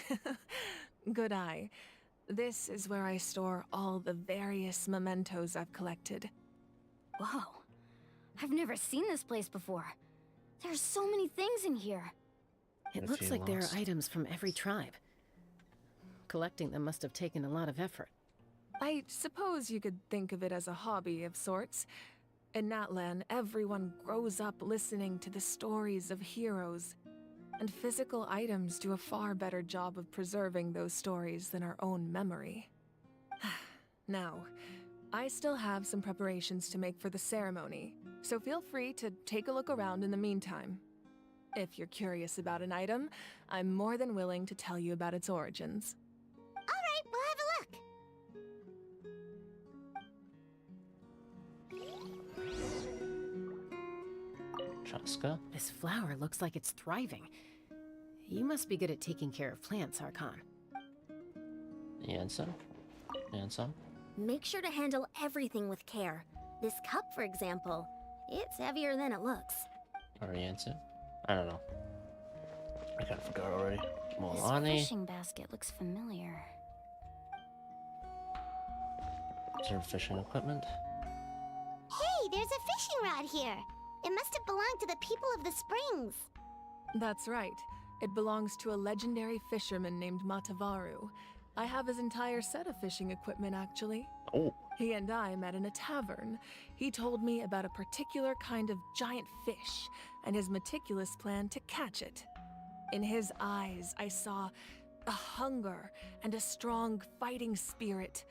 talisman? Good eye. This is where I store all the various mementos I've collected. Whoa. I've never seen this place before. There's so many things in here. It looks like there are items from every tribe. Collecting them must have taken a lot of effort. I suppose you could think of it as a hobby of sorts. In Natlan, everyone grows up listening to the stories of heroes, and physical items do a far better job of preserving those stories than our own memory. Now, I still have some preparations to make for the ceremony, so feel free to take a look around in the meantime. If you're curious about an item, I'm more than willing to tell you about its origins. Alright, we'll have a look. Chaska? This flower looks like it's thriving. You must be good at taking care of plants, Archon. Yansen? Yansen? Make sure to handle everything with care. This cup, for example, it's heavier than it looks. Or Yansen? I don't know. I kind of forgot already. This Molani. fishing basket looks familiar. Is there fishing equipment? Hey, there's a fishing rod here. It must have belonged to the people of the springs. That's right. It belongs to a legendary fisherman named Matavaru. I have his entire set of fishing equipment, actually. Oh. He and I met in a tavern. He told me about a particular kind of giant fish and his meticulous plan to catch it. In his eyes, I saw a hunger and a strong fighting spirit.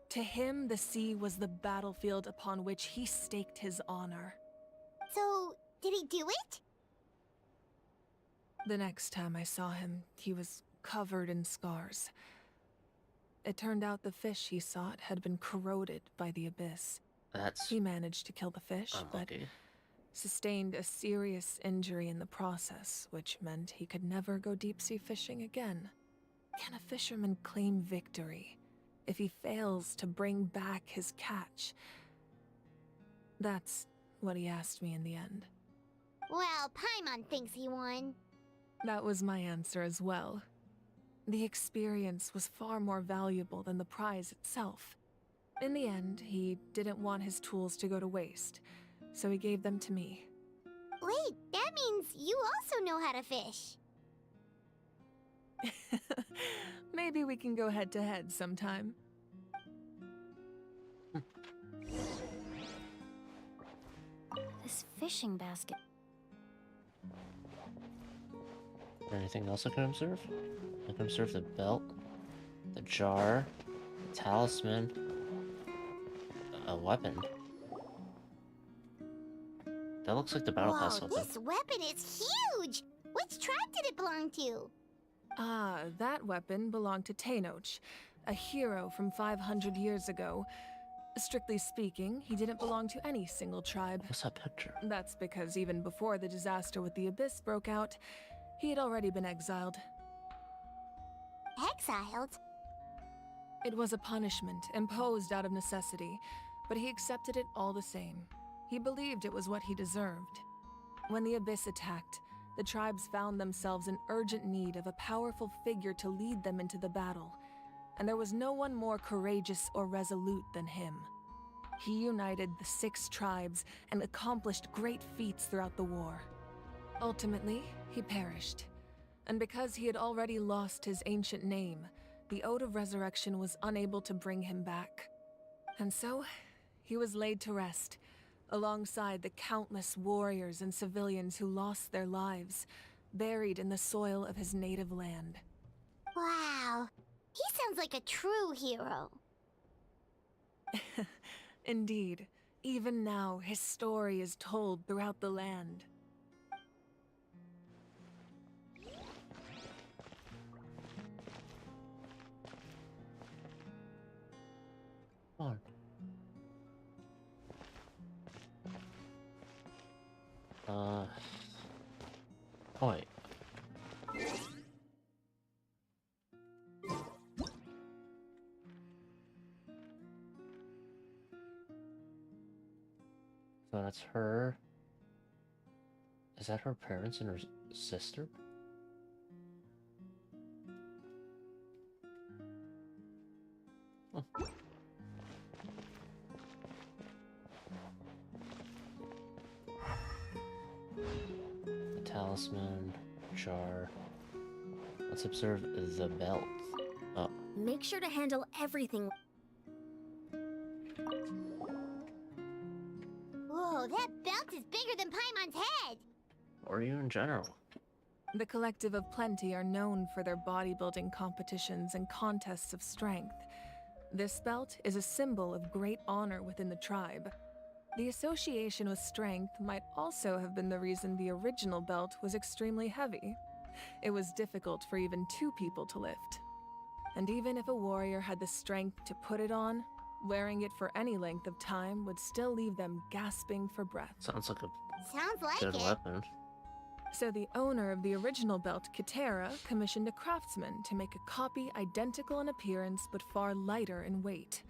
To him, the sea was the battlefield upon which he staked his honor. So, did he do it? The next time I saw him, he was covered in scars. It turned out the fish he sought had been corroded by the abyss. He managed to kill the fish, but sustained a serious injury in the process, which meant he could never go deep-sea fishing again. Can a fisherman claim victory if he fails to bring back his catch? That's what he asked me in the end. Well, Paimon thinks he won. That was my answer as well. The experience was far more valuable than the prize itself. In the end, he didn't want his tools to go to waste, so he gave them to me. Wait, that means you also know how to fish. Maybe we can go head-to-head sometime. This fishing basket. Anything else I can observe? I can observe the belt, the jar, the talisman, a weapon. That looks like the battle pass Whoa, weapon. this weapon is huge! Which tribe did it belong to? Ah, that weapon belonged to Tenoch, a hero from 500 years ago. Strictly speaking, he didn't belong to any single tribe. What's that picture? That's because even before the disaster with the Abyss broke out, he had already been exiled. Exiled? It was a punishment imposed out of necessity, but he accepted it all the same. He believed it was what he deserved. When the Abyss attacked, the tribes found themselves in urgent need of a powerful figure to lead them into the battle, and there was no one more courageous or resolute than him. He united the 6 tribes and accomplished great feats throughout the war. Ultimately, he perished, and because he had already lost his ancient name, the Ode of Resurrection was unable to bring him back. And so, he was laid to rest, alongside the countless warriors and civilians who lost their lives, buried in the soil of his native land. Wow, he sounds like a true hero. Indeed, even now his story is told throughout the land. Come on. Oh wait. So that's her. Is that her parents and her sister? Huh. The talisman, jar. Let's observe the belt. Oh, Make sure to handle everything. Whoa, that belt is bigger than Paimon's head! Or you in general. The Collective of Plenty are known for their bodybuilding competitions and contests of strength. This belt is a symbol of great honor within the tribe. The association with strength might also have been the reason the original belt was extremely heavy. It was difficult for even 2 people to lift. And even if a warrior had the strength to put it on, wearing it for any length of time would still leave them gasping for breath. Sounds like a good weapon. So the owner of the original belt, Kitera, commissioned a craftsman to make a copy identical in appearance but far lighter in weight.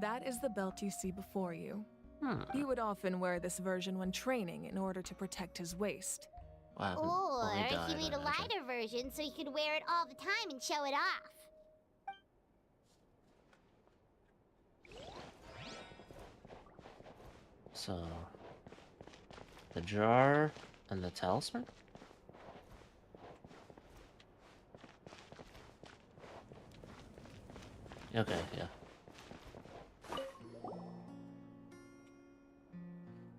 That is the belt you see before you. He would often wear this version when training in order to protect his waist. Or he made a lighter version so he could wear it all the time and show it off. So, the jar and the talisman? Okay, yeah.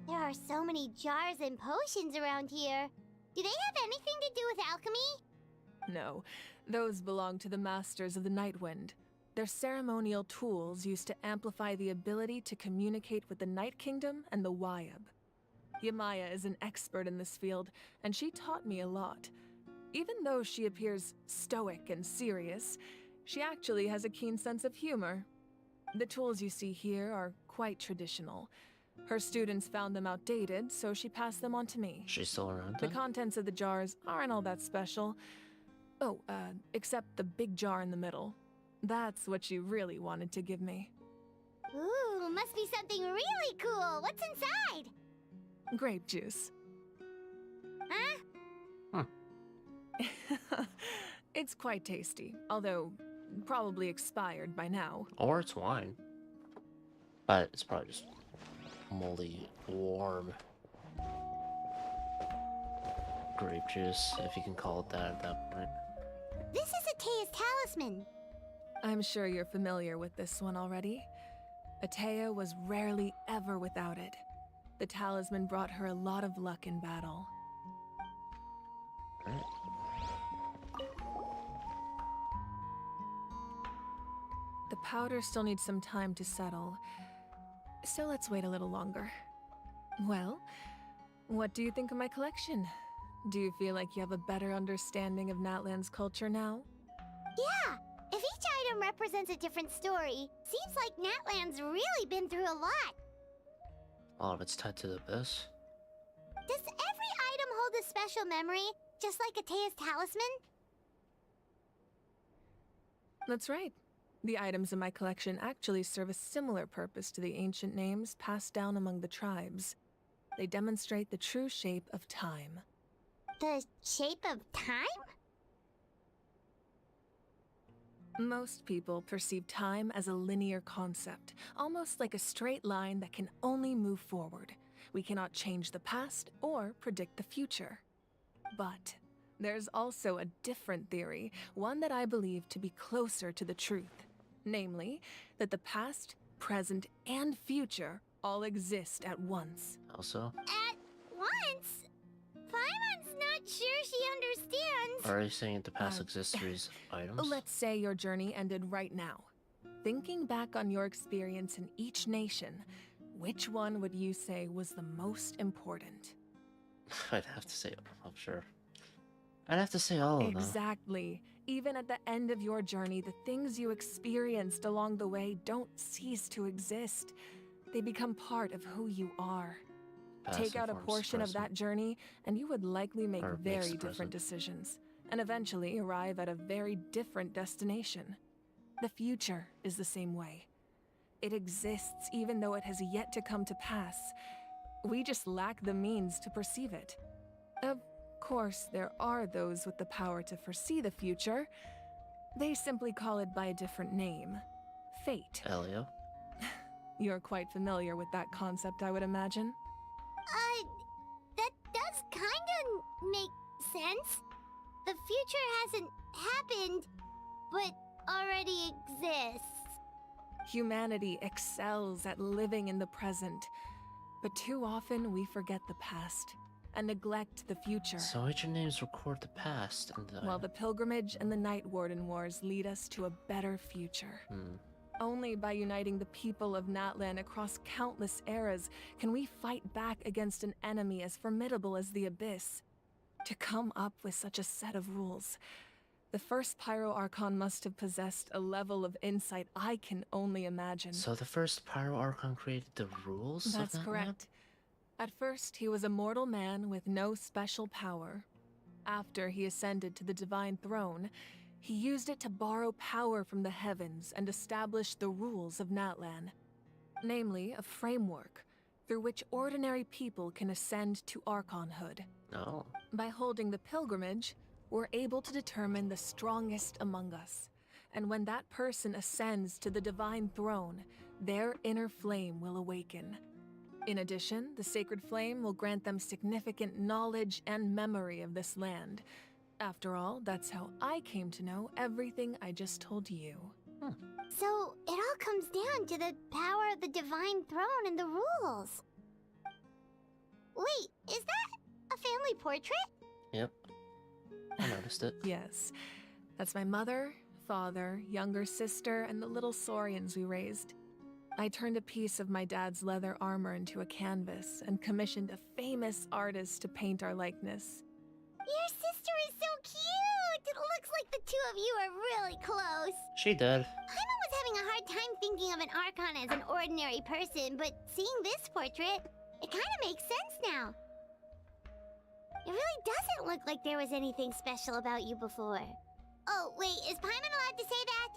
There are so many jars and potions around here. Do they have anything to do with alchemy? No, those belong to the Masters of the Nightwind. They're ceremonial tools used to amplify the ability to communicate with the Night Kingdom and the Wyab. Yamaya is an expert in this field, and she taught me a lot. Even though she appears stoic and serious, she actually has a keen sense of humor. The tools you see here are quite traditional. Her students found them outdated, so she passed them on to me. She's still around The then? contents of the jars aren't all that special. Oh, except the big jar in the middle. That's what she really wanted to give me. Ooh, must be something really cool. What's inside? Grape juice. Huh? It's quite tasty, although probably expired by now. Or it's wine. But it's probably just moldy, warm grape juice, if you can call it that at that point. This is Atea's talisman. I'm sure you're familiar with this one already. Atea was rarely ever without it. The talisman brought her a lot of luck in battle. Right. The powder still needs some time to settle, so let's wait a little longer. Well, what do you think of my collection? Do you feel like you have a better understanding of Natlan's culture now? Yeah, if each item represents a different story, seems like Natlan's really been through a lot. A lot of it's tied to the abyss. Does every item hold a special memory, just like Atea's talisman? That's right. The items in my collection actually serve a similar purpose to the ancient names passed down among the tribes. They demonstrate the true shape of time. The shape of time? Most people perceive time as a linear concept, almost like a straight line that can only move forward. We cannot change the past or predict the future. But there's also a different theory, one that I believe to be closer to the truth. Namely, that the past, present, and future all exist at once. Also? At once? Paimon's not sure she understands. Are you saying the past exists through these items? Let's say your journey ended right now. Thinking back on your experience in each nation, which one would you say was the most important? I'd have to say, I'm sure. I'd have to say all of them. Exactly. Even at the end of your journey, the things you experienced along the way don't cease to exist. They become part of who you are. Take out a portion of that journey, and you would likely make very different decisions, and eventually arrive at a very different destination. The future is the same way. It exists even though it has yet to come to pass. We just lack the means to perceive it. Of course, there are those with the power to foresee the future. They simply call it by a different name. Fate. Elio? You're quite familiar with that concept, I would imagine. That does kinda make sense. The future hasn't happened, but already exists. Humanity excels at living in the present, but too often we forget the past and neglect the future. So ancient names record the past and the... While the Pilgrimage and the Night Warden Wars lead us to a better future. Only by uniting the people of Natlan across countless eras can we fight back against an enemy as formidable as the Abyss. To come up with such a set of rules, the first Pyro Archon must have possessed a level of insight I can only imagine. So the first Pyro Archon created the rules of That's that correct. map? At first, he was a mortal man with no special power. After he ascended to the Divine Throne, he used it to borrow power from the heavens and establish the rules of Natlan. Namely, a framework through which ordinary people can ascend to Archonhood. Oh. By holding the pilgrimage, we're able to determine the strongest among us. And when that person ascends to the Divine Throne, their inner flame will awaken. In addition, the sacred flame will grant them significant knowledge and memory of this land. After all, that's how I came to know everything I just told you. So, it all comes down to the power of the Divine Throne and the rules. Wait, is that a family portrait? Yep. I noticed it. Yes. That's my mother, father, younger sister, and the little saurians we raised. I turned a piece of my dad's leather armor into a canvas and commissioned a famous artist to paint our likeness. Your sister is so cute! It looks like the two of you are really close. She did. Paimon was having a hard time thinking of an Archon as an ordinary person, but seeing this portrait, it kind of makes sense now. It really doesn't look like there was anything special about you before. Oh, wait, is Paimon allowed to say that?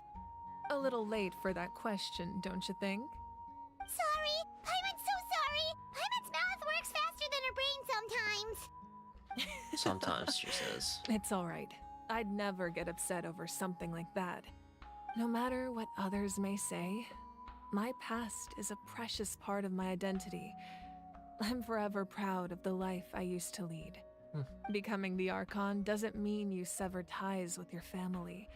A little late for that question, don't you think? Sorry! Paimon's so sorry! Paimon's mouth works faster than her brain sometimes! Sometimes, she says. It's all right. I'd never get upset over something like that. No matter what others may say, my past is a precious part of my identity. I'm forever proud of the life I used to lead. Becoming the Archon doesn't mean you sever ties with your family.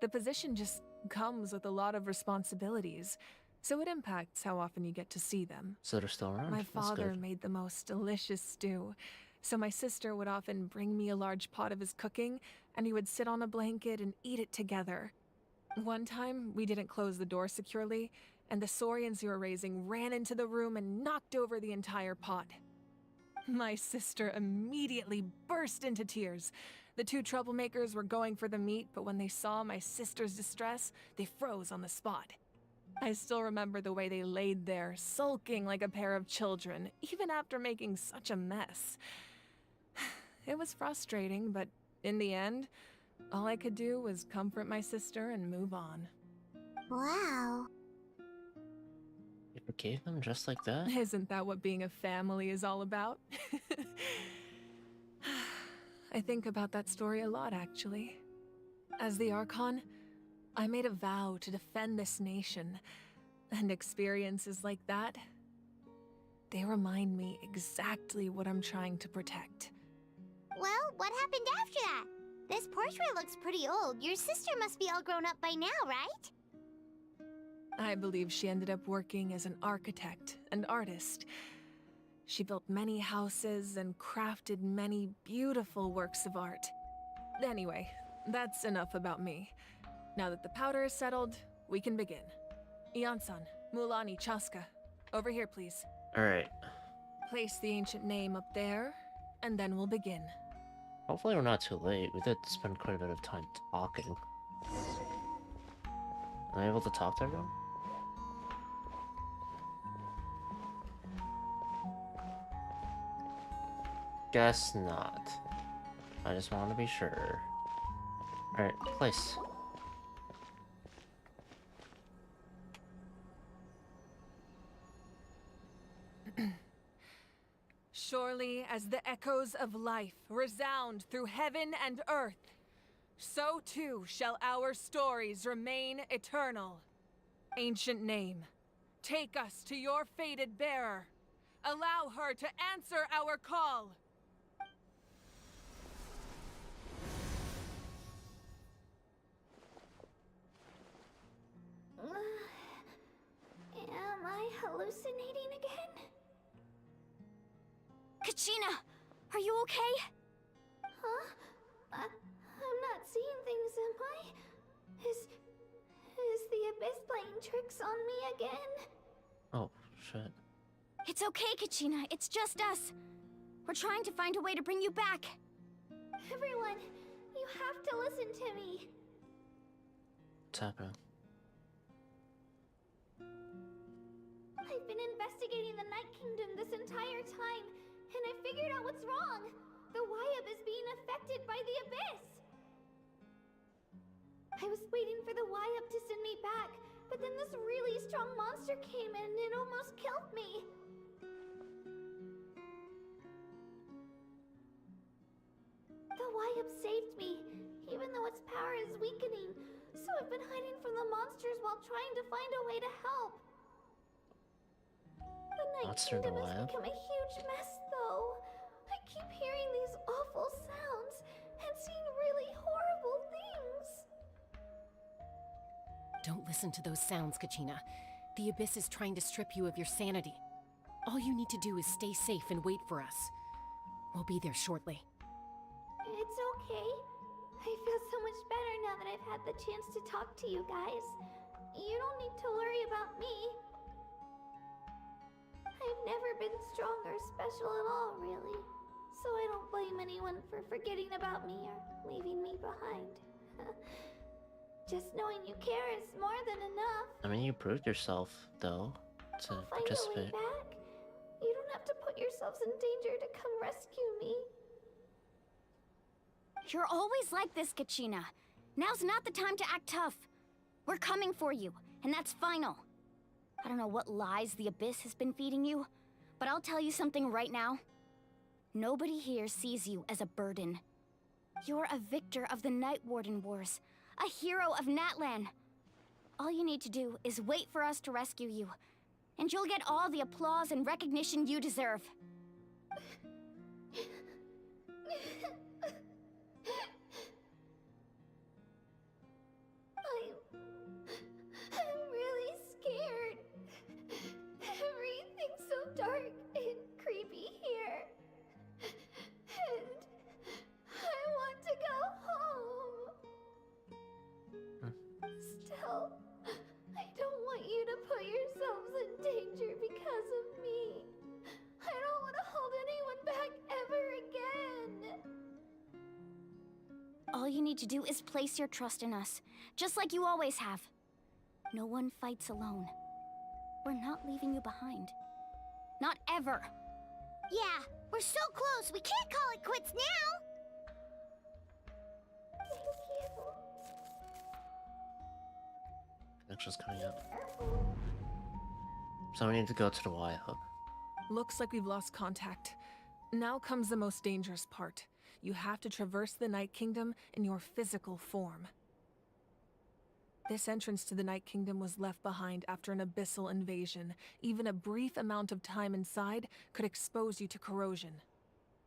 The position just comes with a lot of responsibilities, so it impacts how often you get to see them. So they're still around? My That's father good. made the most delicious stew, so my sister would often bring me a large pot of his cooking, and he would sit on a blanket and eat it together. One time, we didn't close the door securely, and the saurians you were raising ran into the room and knocked over the entire pot. My sister immediately burst into tears. The two troublemakers were going for the meat, but when they saw my sister's distress, they froze on the spot. I still remember the way they laid there, sulking like a pair of children, even after making such a mess. It was frustrating, but in the end, all I could do was comfort my sister and move on. Wow. You forgave them just like that? Isn't that what being a family is all about? I think about that story a lot, actually. As the Archon, I made a vow to defend this nation, and experiences like that, they remind me exactly what I'm trying to protect. Well, what happened after that? This portrait looks pretty old. Your sister must be all grown up by now, right? I believe she ended up working as an architect and artist. She built many houses and crafted many beautiful works of art. Anyway, that's enough about me. Now that the powder is settled, we can begin. Ian-san, Mulani, Chaska, over here, please. Alright. Place the ancient name up there, and then we'll begin. Hopefully we're not too late. We did spend quite a bit of time talking. Am I able to talk to everyone? Guess not. I just want to be sure. Alright, place. Surely as the echoes of life resound through heaven and earth, so too shall our stories remain eternal. Ancient name, take us to your fated bearer. Allow her to answer our call. okay? Huh? I'm not seeing things, am I? Is the Abyss playing tricks on me again? Oh, shit. It's okay, Kachina. It's just us. We're trying to find a way to bring you back. Everyone, you have to listen to me. What's happening? I've been investigating the Night Kingdom this entire time, and I figured out what's wrong. The Wyab is being affected by the Abyss. I was waiting for the Wyab to send me back, but then this really strong monster came in and it almost killed me. The Wyab saved me, even though its power is weakening, so I've been hiding from the monsters while trying to find a way to help. The Night Monster Kingdom the has Wyab? become a huge mess, though. I keep hearing these awful sounds and seeing really horrible things. Don't listen to those sounds, Kachina. The Abyss is trying to strip you of your sanity. All you need to do is stay safe and wait for us. We'll be there shortly. It's okay. I feel so much better now that I've had the chance to talk to you guys. You don't need to worry about me. I've never been strong or special at all, really. So I don't blame anyone for forgetting about me or leaving me behind. Just knowing you care is more than enough. I mean, you proved yourself, though, to I'll find a way participate. back. You don't have to put yourselves in danger to come rescue me. You're always like this, Kachina. Now's not the time to act tough. We're coming for you, and that's final. I don't know what lies the Abyss has been feeding you, but I'll tell you something right now. Nobody here sees you as a burden. You're a victor of the Night Warden Wars, a hero of Natlan. All you need to do is wait for us to rescue you, and you'll get all the applause and recognition you deserve. I'm really scared. Everything's so dark and creepy here. And I want to go home. Still, I don't want you to put yourselves in danger because of me. I don't want to hold anyone back ever again. All you need to do is place your trust in us, just like you always have. No one fights alone. We're not leaving you behind. Not ever. Yeah, we're so close, we can't call it quits now! Thank you. Connection's coming up. So we need to go to the Y hub. Looks like we've lost contact. Now comes the most dangerous part. You have to traverse the Night Kingdom in your physical form. This entrance to the Night Kingdom was left behind after an abyssal invasion. Even a brief amount of time inside could expose you to corrosion.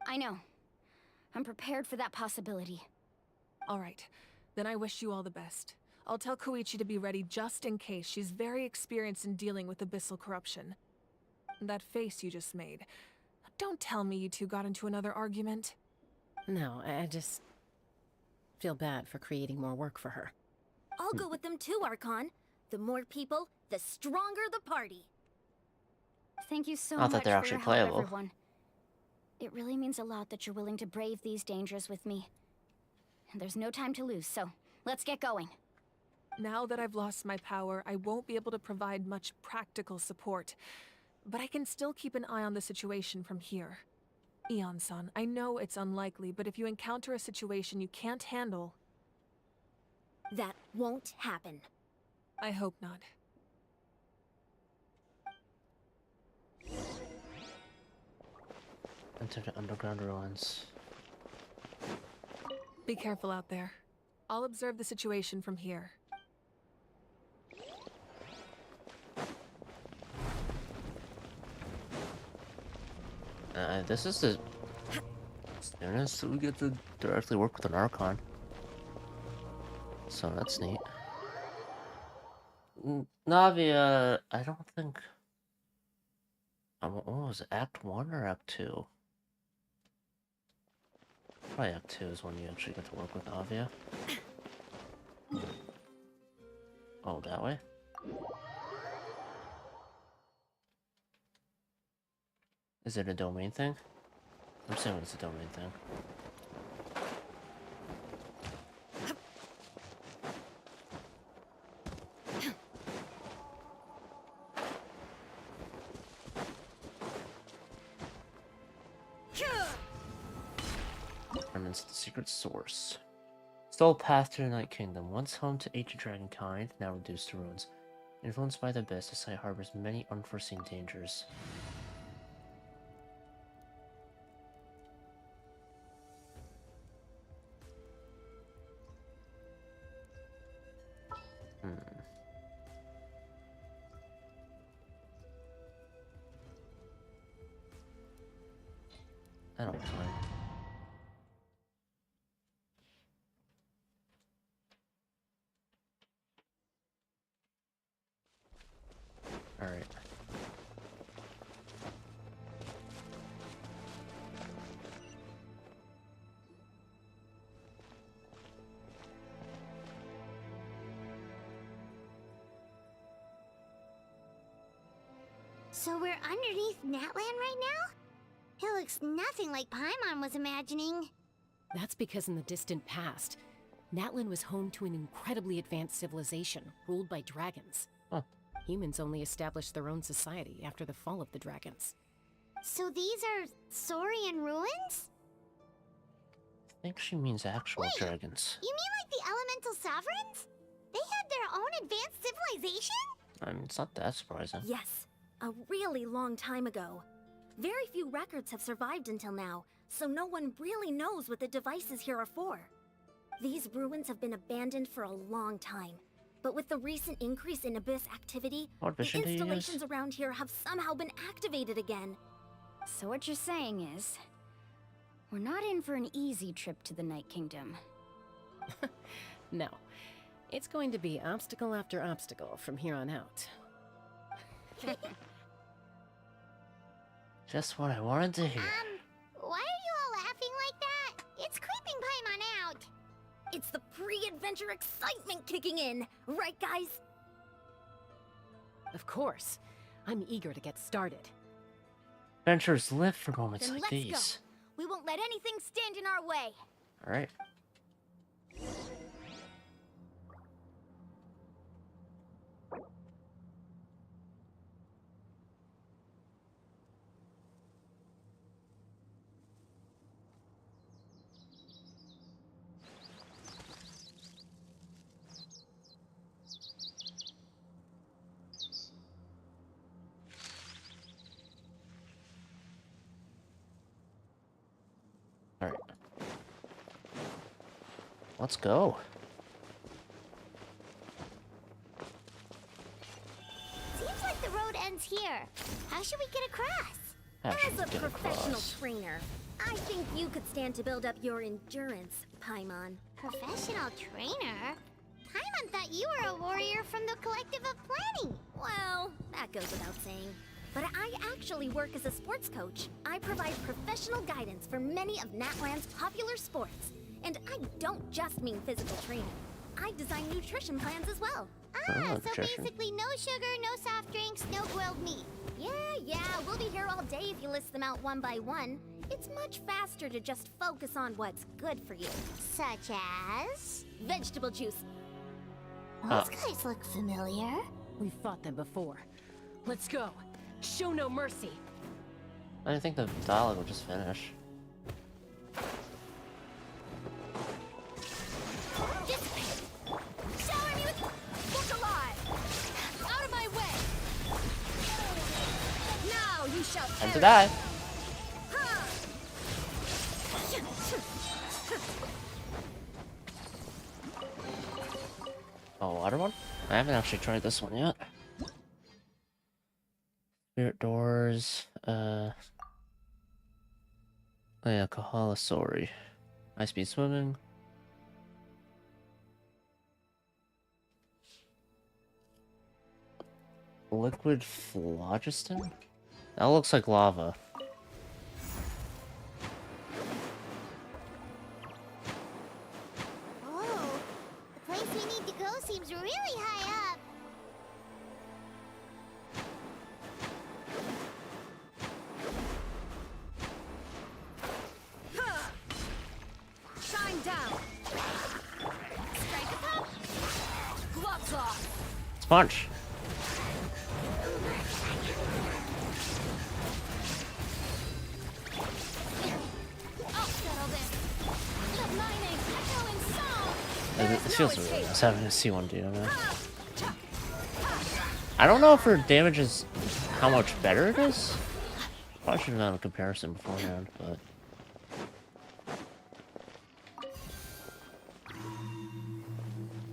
I know. I'm prepared for that possibility. All right, then I wish you all the best. I'll tell Koichi to be ready just in case. She's very experienced in dealing with abyssal corruption. That face you just made. Don't tell me you two got into another argument. No, I just feel bad for creating more work for her. I'll go with them too, Archon. The more people, the stronger the party. Thank you so Not that much they're for actually your help, playable. everyone. It really means a lot that you're willing to brave these dangers with me. And there's no time to lose, so let's get going. Now that I've lost my power, I won't be able to provide much practical support. But I can still keep an eye on the situation from here. Eon-san, I know it's unlikely, but if you encounter a situation you can't handle... That won't happen. I hope not. Enter the underground ruins. Be careful out there. I'll observe the situation from here. This is the soonest we get to directly work with an Archon. So that's neat. Navia, I don't think... what was it, Act 1 or Act 2? probably Act 2 is when you actually get to work with Avia. Oh, that way? Is it a domain thing? I'm assuming it's a domain thing. Determines the secret source. Stole path to the Night Kingdom, once home to ancient dragonkind, now reduced to ruins. Influenced by the abyss, the site harbors many unforeseen dangers. That'll be fine. Alright. So we're underneath Natlan right now? It looks nothing like Paimon was imagining. That's because in the distant past, Natlan was home to an incredibly advanced civilization ruled by dragons. Huh. Humans only established their own society after the fall of the dragons. So these are Saurian ruins? I think she means actual dragons. You mean like the elemental sovereigns? They had their own advanced civilization? I mean, it's not that surprising. Yes, a really long time ago. Very few records have survived until now, so no one really knows what the devices here are for. These ruins have been abandoned for a long time, but with the recent increase in Abyss activity, What the mission do you use? installations around here have somehow been activated again. So what you're saying is, we're not in for an easy trip to the Night Kingdom. No. It's going to be obstacle after obstacle from here on out. Just what I wanted to hear. Why are you all laughing like that? It's creeping Paimon out. It's the pre-adventure excitement kicking in, right guys? Of course. I'm eager to get started. Adventures live for moments Then like let's these. go. We won't let anything stand in our way. Alright. Alright. Let's go. Seems like the road ends here. How should we get across? How should As we a get professional across? trainer, I think you could stand to build up your endurance, Paimon. Professional trainer? Paimon thought you were a warrior from the Collective of Planning. Well, that goes without saying. But I actually work as a sports coach. I provide professional guidance for many of Natlan's popular sports. And I don't just mean physical training. I design nutrition plans as well. So nutrition. basically no sugar, no soft drinks, no grilled meat. Yeah, we'll be here all day if you list them out one by one. It's much faster to just focus on what's good for you. Such as? Vegetable juice. Those guys look familiar. We've fought them before. Let's go. Show no mercy. I didn't think the dialogue would just finish. Just shower me with look alive! Out of my way! Now you shall Time to perish. die. Oh, water one? I haven't actually tried this one yet. Spirit doors, oh yeah, Kahalasori. High speed swimming. Liquid phlogiston? That looks like lava. to go seems really high up. Shine down. Strike a pop. Gloves off. Let's punch. I'll settle this. The mining echoing song. It feels really nice having a C1 do that. I don't know if her damage is how much better it is. Probably should have done a comparison beforehand, but.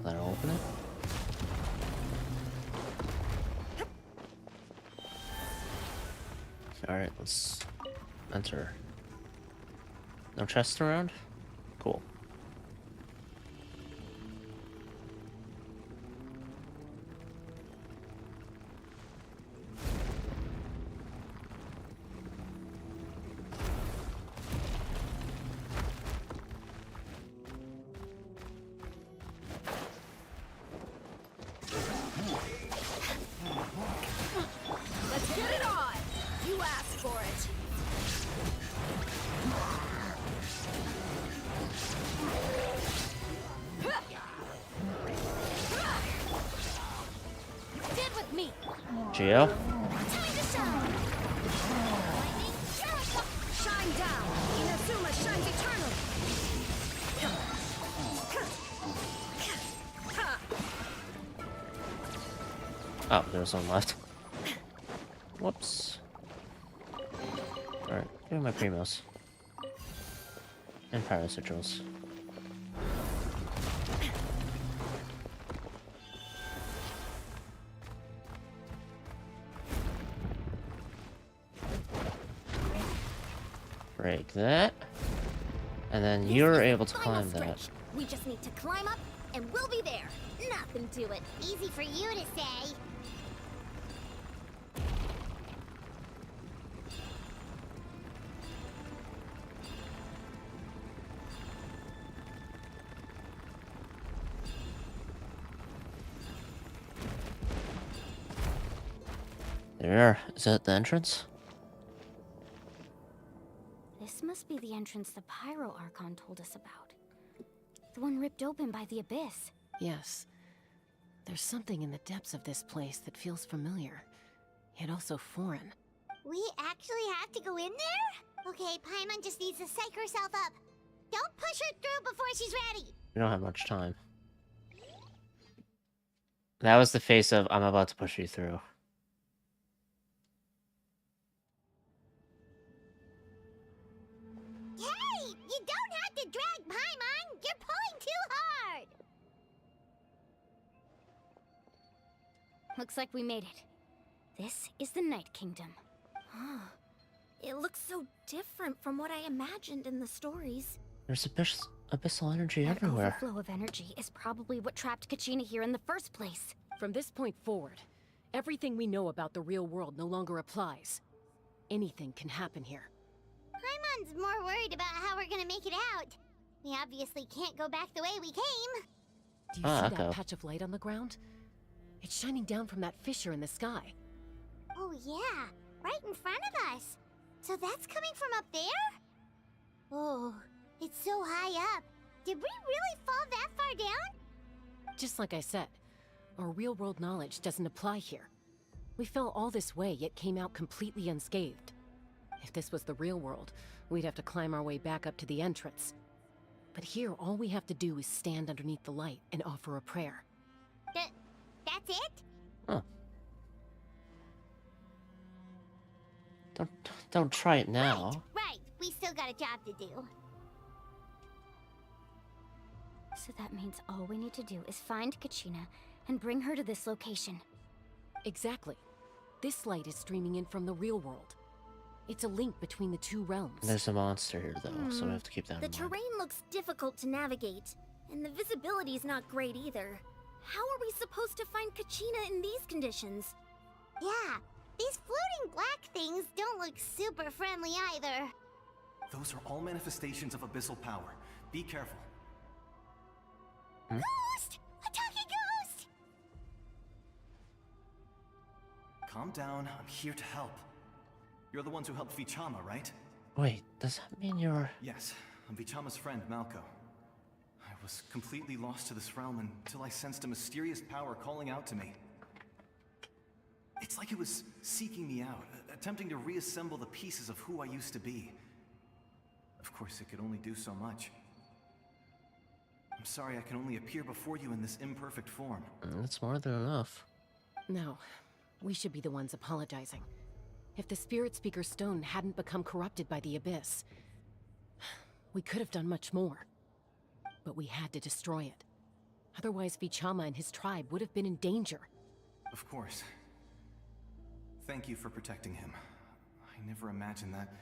Let her open it. Alright, let's enter. No chests around? Cool. Let's get it on. You asked for it. Did with me. Geo? Shine down. Inazuma shines eternally. Oh, there's one left. Whoops. Alright, give me my primos. And paracitrals. Break that. And then you're able to climb that. We just need to climb up, and we'll be there. Nothing to it. Easy for you to say. There. Is that the entrance? This must be the entrance the Pyro Archon told us about. The one ripped open by the abyss. Yes. There's something in the depths of this place that feels familiar, yet also foreign. We actually have to go in there? Okay, Paimon just needs to psych herself up. Don't push her through before she's ready. We don't have much time. That was the face of, I'm about to push you through. Hey! You don't have to drag Paimon! You're pulling too hard! Looks like we made it. This is the Night Kingdom. Huh. It looks so different from what I imagined in the stories. There's abyssal energy That everywhere. overflow of energy is probably what trapped Kachina here in the first place. From this point forward, everything we know about the real world no longer applies. Anything can happen here. Paimon's more worried about how we're gonna make it out. We obviously can't go back the way we came. Do you see that patch of light on the ground? It's shining down from that fissure in the sky. Oh yeah, right in front of us. So that's coming from up there? Oh, it's so high up. Did we really fall that far down? Just like I said, our real-world knowledge doesn't apply here. We fell all this way, yet came out completely unscathed. If this was the real world, we'd have to climb our way back up to the entrance. But here, all we have to do is stand underneath the light and offer a prayer. That's it? Huh. Don't try it now. Right. We still got a job to do. So that means all we need to do is find Kachina and bring her to this location. Exactly. This light is streaming in from the real world. It's a link between the two realms. There's a monster here, though, so we have to keep that in mind. The terrain looks difficult to navigate, and the visibility's not great either. How are we supposed to find Kachina in these conditions? Yeah, these floating black things don't look super friendly either. Those are all manifestations of abyssal power. Be careful. Ghost! A talking calm down. I'm here to help. You're the ones who helped Vichama, right? Wait, does that mean you're... Yes, I'm Vichama's friend, Malco. I was completely lost to this realm until I sensed a mysterious power calling out to me. It's like it was seeking me out, attempting to reassemble the pieces of who I used to be. Of course, it could only do so much. I'm sorry I can only appear before you in this imperfect form. That's more than enough. No, we should be the ones apologizing. If the Spirit Speaker's stone hadn't become corrupted by the Abyss, we could have done much more. But we had to destroy it. Otherwise, Vichama and his tribe would have been in danger. Of course. Thank you for protecting him. I never imagined that,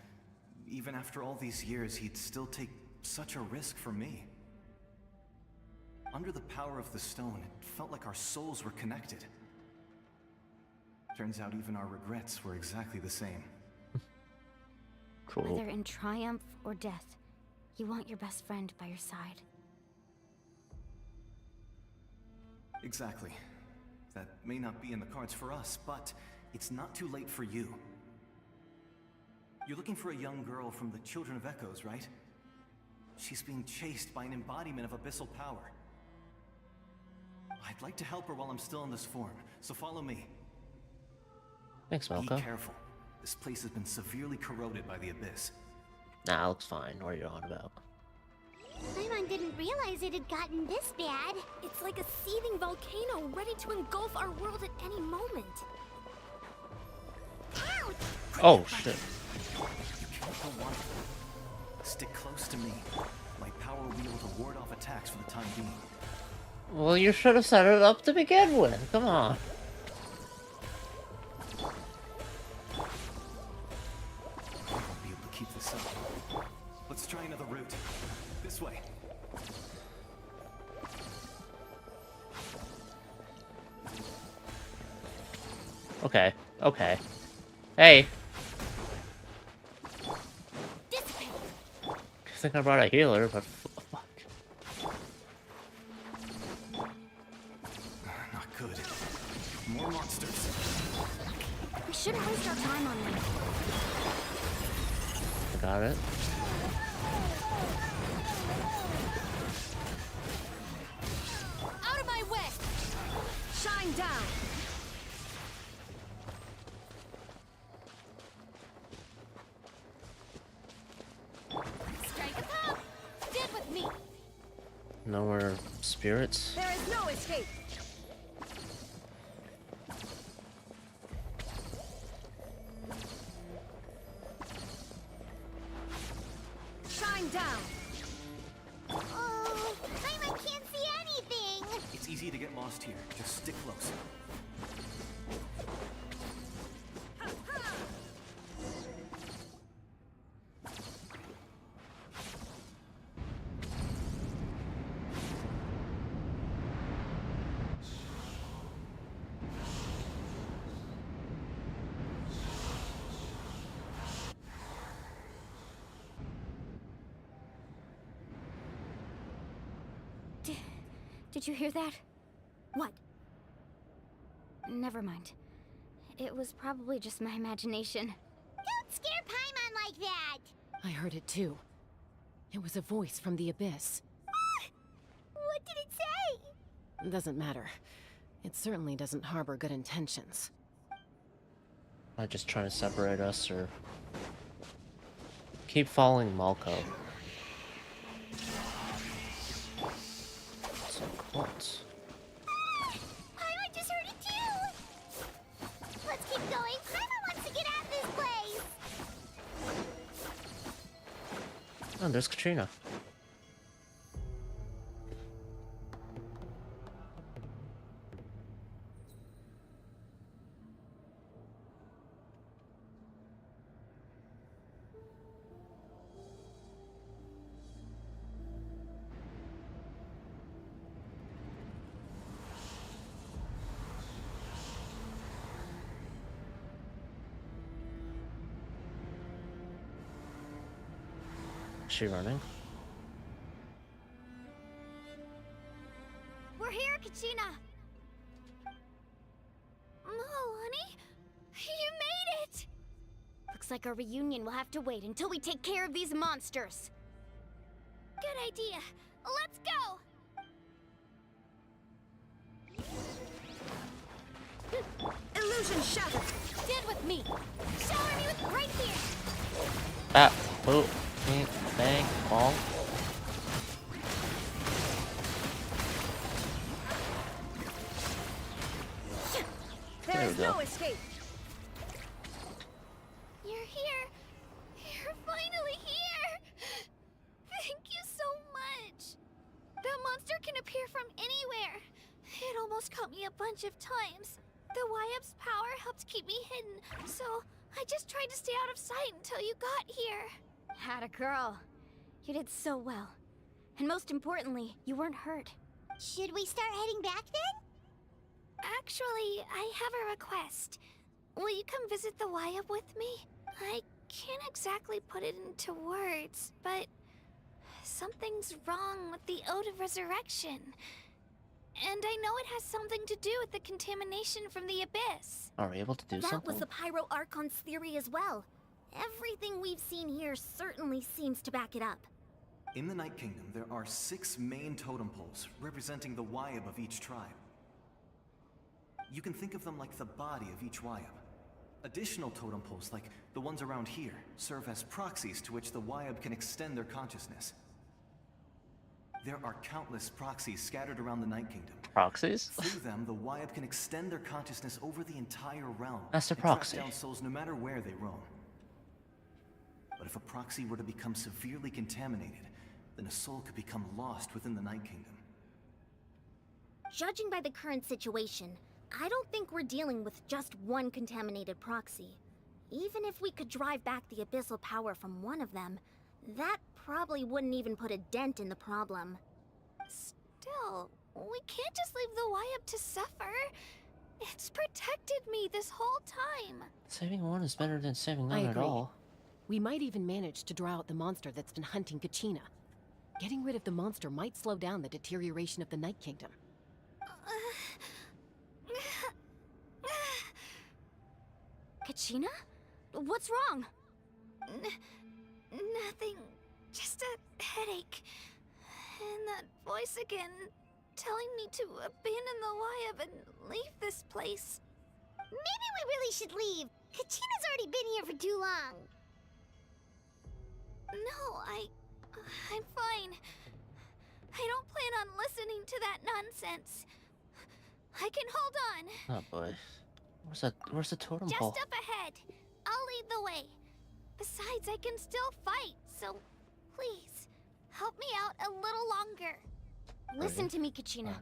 even after all these years, he'd still take such a risk for me. Under the power of the stone, it felt like our souls were connected. Turns out even our regrets were exactly the same. Cool. Whether in triumph or death, you want your best friend by your side. Exactly. That may not be in the cards for us, but it's not too late for you. You're looking for a young girl from the Children of Echoes, right? She's being chased by an embodiment of abyssal power. I'd like to help her while I'm still in this form, so follow me. Thanks, Malco. Be careful. This place has been severely corroded by the Abyss. Nah, it looks fine. What are you on about? Paimon didn't realize it had gotten this bad. It's like a seething volcano ready to engulf our world at any moment. Ouch! Oh, shit. You can't go wide. Stick close to me. My power will be able to ward off attacks for the time being. Well, you should have set it up to begin with. Come on. I won't be able to keep this up. Let's try another route. This way. Okay. Okay. Hey. I think I brought a healer, but fuck. Not good. More monsters. We shouldn't waste our time on them. I got it. Out of my way! Shine down! Strike a pop! Stand with me! No more spirits? There is no escape! Shine down! Oh, Paimon can't see anything! It's easy to get lost here. Just stick close. Did you hear that? What? Never mind. It was probably just my imagination. Don't scare Paimon like that! I heard it too. It was a voice from the Abyss. What did it say? Doesn't matter. It certainly doesn't harbor good intentions. Not just trying to separate us, or... Keep following Malco. So close. Paimon just heard it too! Let's keep going. Paimon wants to get out of this place! Oh, there's Katrina. Is she running? We're here, Kachina! No, honey. like our reunion will have to wait until we take care of these monsters. Good idea. Let's go! Illusion shattered! Stand with me! Shower me with right here! Ah, boop, bang, bong. There's no escape! You're here! You're finally here! Thank you so much! That monster can appear from anywhere! It almost caught me a bunch of times. The Wyab's power helped keep me hidden, so I just tried to stay out of sight until you got here. Had a girl. You did so well. And most importantly, you weren't hurt. Should we start heading back then? Actually, I have a request. Will you come visit the Wyab with me? I can't exactly put it into words, but something's wrong with the Ode of Resurrection. And I know it has something to do with the contamination from the Abyss. Are we able to do That something? was the Pyro Archon's theory as well. Everything we've seen here certainly seems to back it up. In the Night Kingdom, there are 6 main totem poles representing the Wyab of each tribe. You can think of them like the body of each Wyab. Additional totem poles, like the ones around here, serve as proxies to which the Wyab can extend their consciousness. There are countless proxies scattered around the Night Kingdom. Proxies? Through them, the Wyab can extend their consciousness over the entire realm. That's a and track proxy. down souls no matter where they roam. But if a proxy were to become severely contaminated, then a soul could become lost within the Night Kingdom. Judging by the current situation, I don't think we're dealing with just one contaminated proxy. Even if we could drive back the abyssal power from one of them, that probably wouldn't even put a dent in the problem. Still, we can't just leave the Wyab to suffer. It's protected me this whole time. Saving one is better than saving I none at agree. all. We might even manage to draw out the monster that's been hunting Kachina. Getting rid of the monster might slow down the deterioration of the Night Kingdom. Kachina? What's wrong? Nothing. Just a headache. And that voice again, telling me to abandon the Wyab and leave this place. Maybe we really should leave. Kachina's already been here for too long. No, I'm fine. I don't plan on listening to that nonsense. I can hold on. Oh boy. Where's the totem Just pole? up ahead. I'll lead the way. Besides, I can still fight, so please, help me out a little longer. Listen to me, Kachina.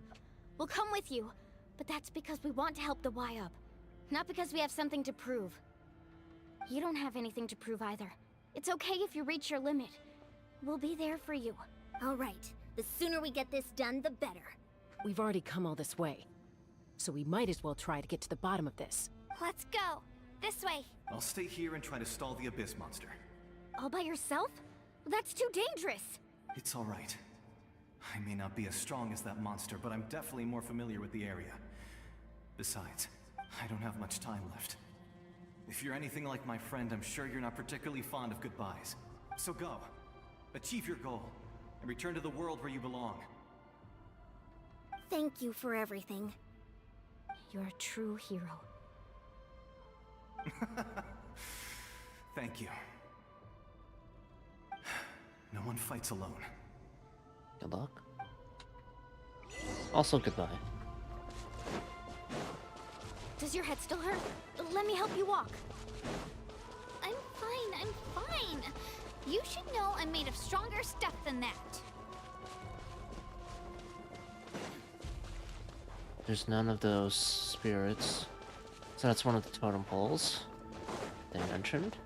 We'll come with you, but that's because we want to help the Wyab, not because we have something to prove. You don't have anything to prove either. It's okay if you reach your limit. We'll be there for you. All right. The sooner we get this done, the better. We've already come all this way, so we might as well try to get to the bottom of this. Let's go. This way. I'll stay here and try to stall the Abyss monster. All by yourself? That's too dangerous. It's all right. I may not be as strong as that monster, but I'm definitely more familiar with the area. Besides, I don't have much time left. If you're anything like my friend, I'm sure you're not particularly fond of goodbyes. So go. Achieve your goal, and return to the world where you belong. Thank you for everything. You're a true hero. Thank you. No one fights alone. Good luck. Also, goodbye. Does your head still hurt? Let me help you walk. I'm fine. You should know I'm made of stronger stuff than that. There's none of those spirits. So that's one of the totem poles they mentioned.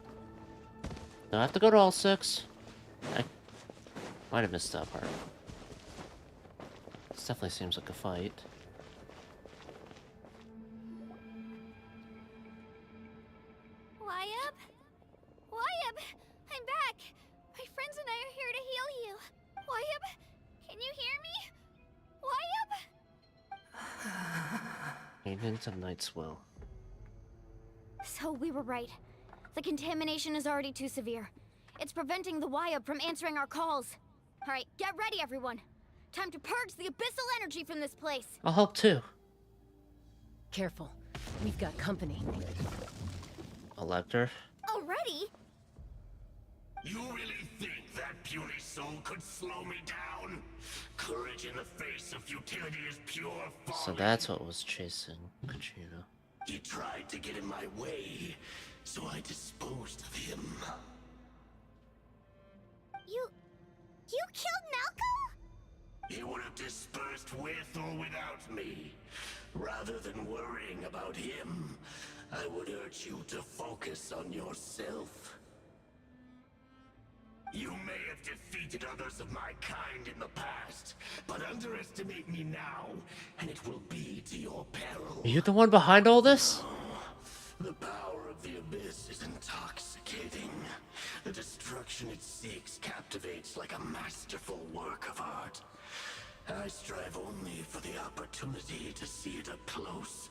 Do I have to go to all 6? I might have missed that part. This definitely seems like a fight. Wyab? Wyab! I'm back! My friends and I are here to heal you. Wyab, can you hear me? Wyab? Agents of Night's Will. So we were right. The contamination is already too severe. It's preventing the Wyab from answering our calls. Alright, get ready, everyone. Time to purge the abyssal energy from this place. I'll help too. Careful. We've got company. Elector. Already? You really think that puny soul could slow me down? Courage in the face of futility is pure folly. So that's what was chasing Kachina. He tried to get in my way, so I disposed of him. You killed Malcolm? He would have dispersed with or without me. Rather than worrying about him, I would urge you to focus on yourself. You may have defeated others of my kind in the past, but underestimate me now, and it will be to your peril. Are you the one behind all this? The power of the Abyss is intoxicating. The destruction it seeks captivates like a masterful work of art. I strive only for the opportunity to see it up close.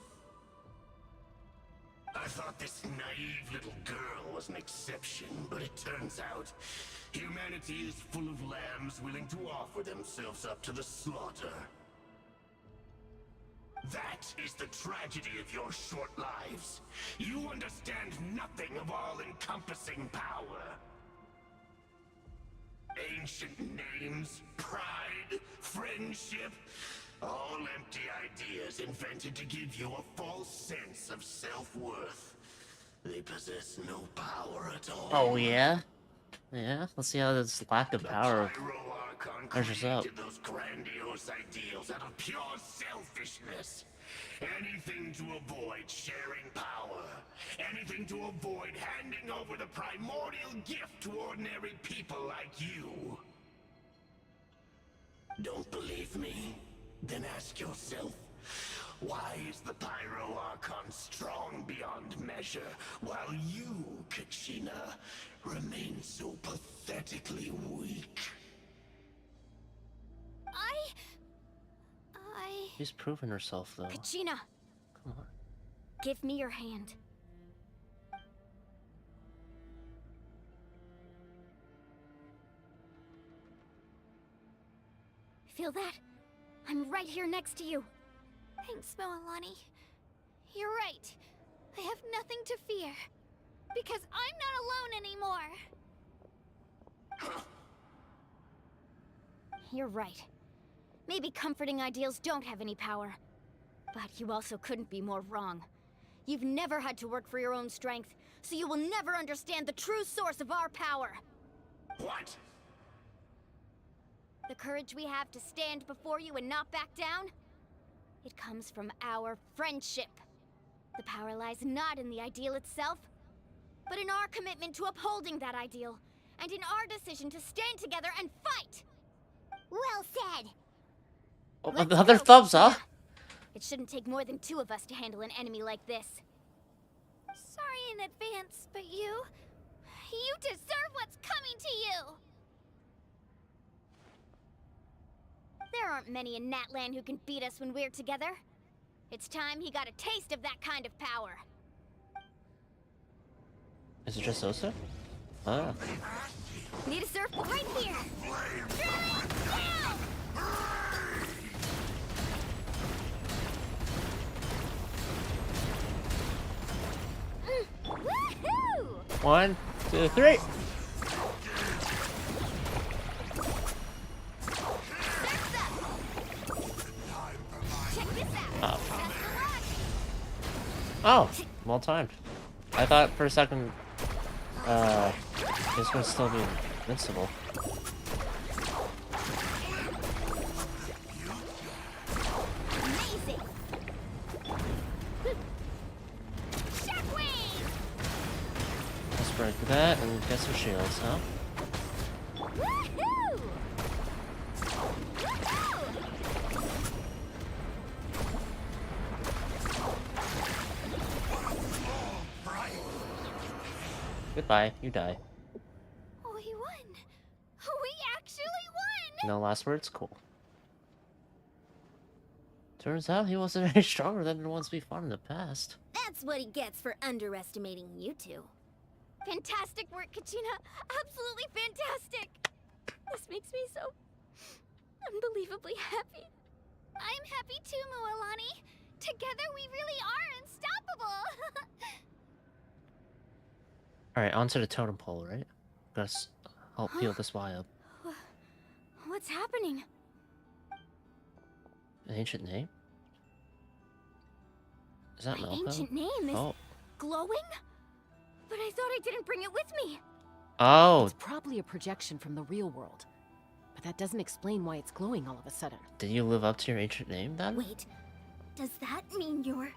I thought this naive little girl was an exception, but it turns out humanity is full of lambs willing to offer themselves up to the slaughter. That is the tragedy of your short lives. You understand nothing of all-encompassing power. Ancient names, pride, friendship, all empty ideas invented to give you a false sense of self-worth. They possess no power at all. Oh yeah? Yeah, let's see how this lack of power measures up. Those grandiose ideals out of pure selfishness. Anything to avoid sharing power. Anything to avoid handing over the primordial gift to ordinary people like you. Don't believe me? Then ask yourself, why is the Pyro Archon strong beyond measure, while you, Kachina, remain so pathetically weak? She's proven herself, though. Kachina! Come on. Give me your hand. Feel that? I'm right here next to you. Thanks, Moalani. You're right. I have nothing to fear. Because I'm not alone anymore. You're right. Maybe comforting ideals don't have any power. But you also couldn't be more wrong. You've never had to work for your own strength, so you will never understand the true source of our power. What? The courage we have to stand before you and not back down? It comes from our friendship. The power lies not in the ideal itself, but in our commitment to upholding that ideal, and in our decision to stand together and fight! Well said! Oh, another thumbs up. It shouldn't take more than 2 of us to handle an enemy like this. Sorry in advance, but you deserve what's coming to you! There aren't many in Natlan who can beat us when we're together. It's time he got a taste of that kind of power. Is it just Osa? Ah. Need a surf right here! Woohoo! 1, 2, 3. Oh, well timed. I thought for a second, this would still be invincible. Amazing! Let's break that and get some shields, huh? Woohoo! Goodbye, you die. We won! We actually won! No last words? Cool. Turns out he wasn't any stronger than the ones we fought in the past. That's what he gets for underestimating you two. Fantastic work, Kachina! Absolutely fantastic! This makes me so unbelievably happy. I'm happy too, Mualani. Together we really are unstoppable! Alright, onto the totem pole, right? Gotta help heal this Y up. What's happening? An ancient name? Is that My Melko? ancient name is Oh. glowing? But I thought I didn't bring it with me. Oh! It's probably a projection from the real world. But that doesn't explain why it's glowing all of a sudden. Did you live up to your ancient name then? Wait, does that mean you're...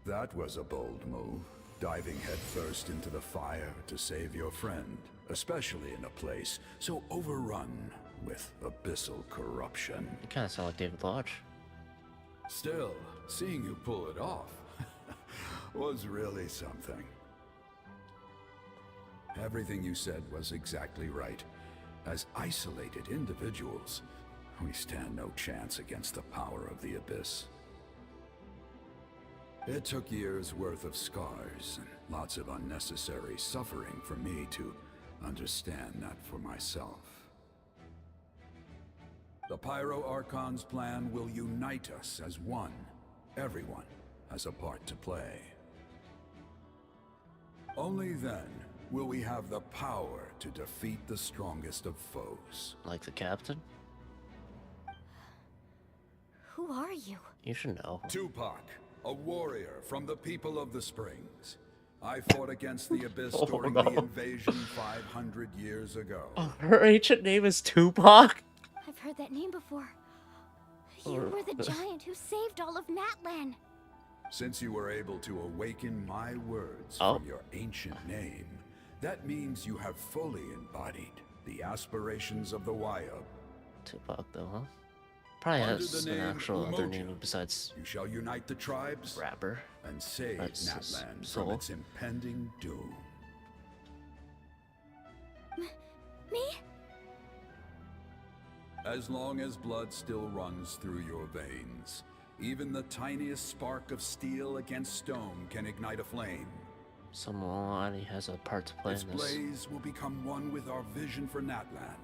That was a bold move, diving headfirst into the fire to save your friend, especially in a place so overrun with abyssal corruption. You kinda sound like David Lodge. Still, seeing you pull it off was really something. Everything you said was exactly right. As isolated individuals, we stand no chance against the power of the Abyss. It took years' worth of scars and lots of unnecessary suffering for me to understand that for myself. The Pyro Archon's plan will unite us as one. Everyone has a part to play. Only then will we have the power to defeat the strongest of foes. Like the captain? Who are you? You should know. Tupac, a warrior from the people of the Springs. I fought against the Abyss during the invasion 500 years ago. Oh, her ancient name is Tupac? I've heard that name before. You were the giant who saved all of Natlan. Since you were able to awaken my words from your ancient name, that means you have fully embodied the aspirations of the Wayab. Tupac, though, huh? Probably Under has the an name actual other Umoja, name besides you shall unite the tribes rapper and save That's his Natlan soul. from its impending doom. Me? As long as blood still runs through your veins, even the tiniest spark of steel against stone can ignite a flame. So Mualani has a part to play Its in this. blaze will become one with our vision for Natlan.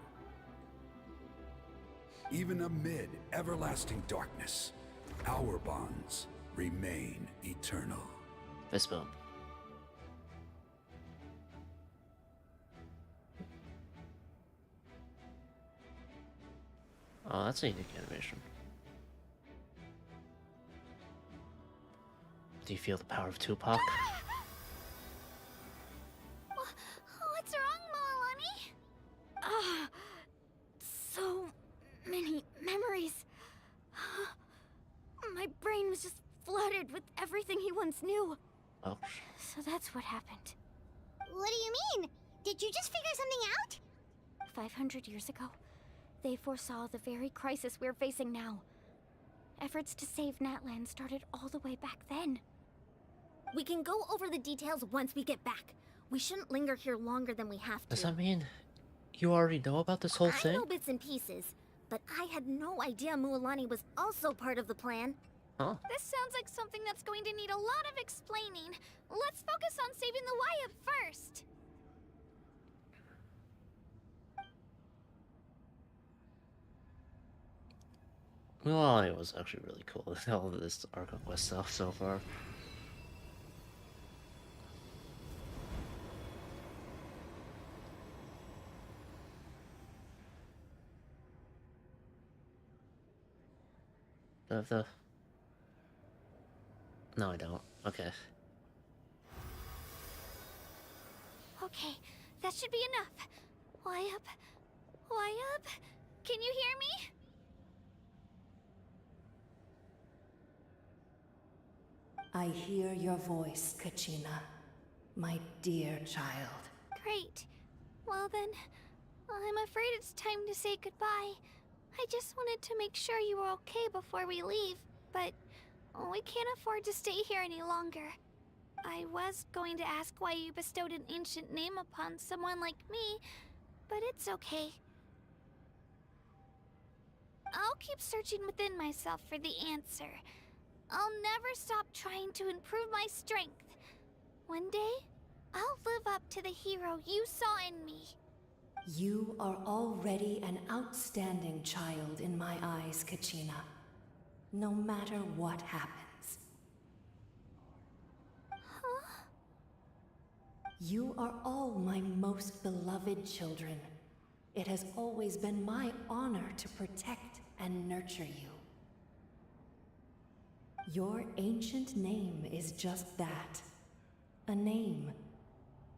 Even amid everlasting darkness, our bonds remain eternal. Fist bump. Oh, that's a unique animation. Do you feel the power of Tupac? What's wrong, Mualani? Ah, so many memories. My brain was just flooded with everything he once knew. Oh. So that's what happened. What do you mean? Did you just figure something out? 500 years ago, they foresaw the very crisis we're facing now. Efforts to save Natlan started all the way back then. We can go over the details once we get back. We shouldn't linger here longer than we have to. Does that mean you already know about this whole I thing? know bits and pieces, but I had no idea Mualani was also part of the plan. Huh? This sounds like something that's going to need a lot of explaining. Let's focus on saving the Wayab first. Mualani was actually really cool with all of this Archon Quest stuff so far. Do I have the... No, I don't. Okay. Okay, that should be enough. Wayab? Wayab? Can you hear me? I hear your voice, Kachina, my dear child. Great. Well then, I'm afraid it's time to say goodbye. I just wanted to make sure you were okay before we leave, but we can't afford to stay here any longer. I was going to ask why you bestowed an ancient name upon someone like me, but it's okay. I'll keep searching within myself for the answer. I'll never stop trying to improve my strength. One day, I'll live up to the hero you saw in me. You are already an outstanding child in my eyes, Kachina. No matter what happens. Huh? You are all my most beloved children. It has always been my honor to protect and nurture you. Your ancient name is just that. A name.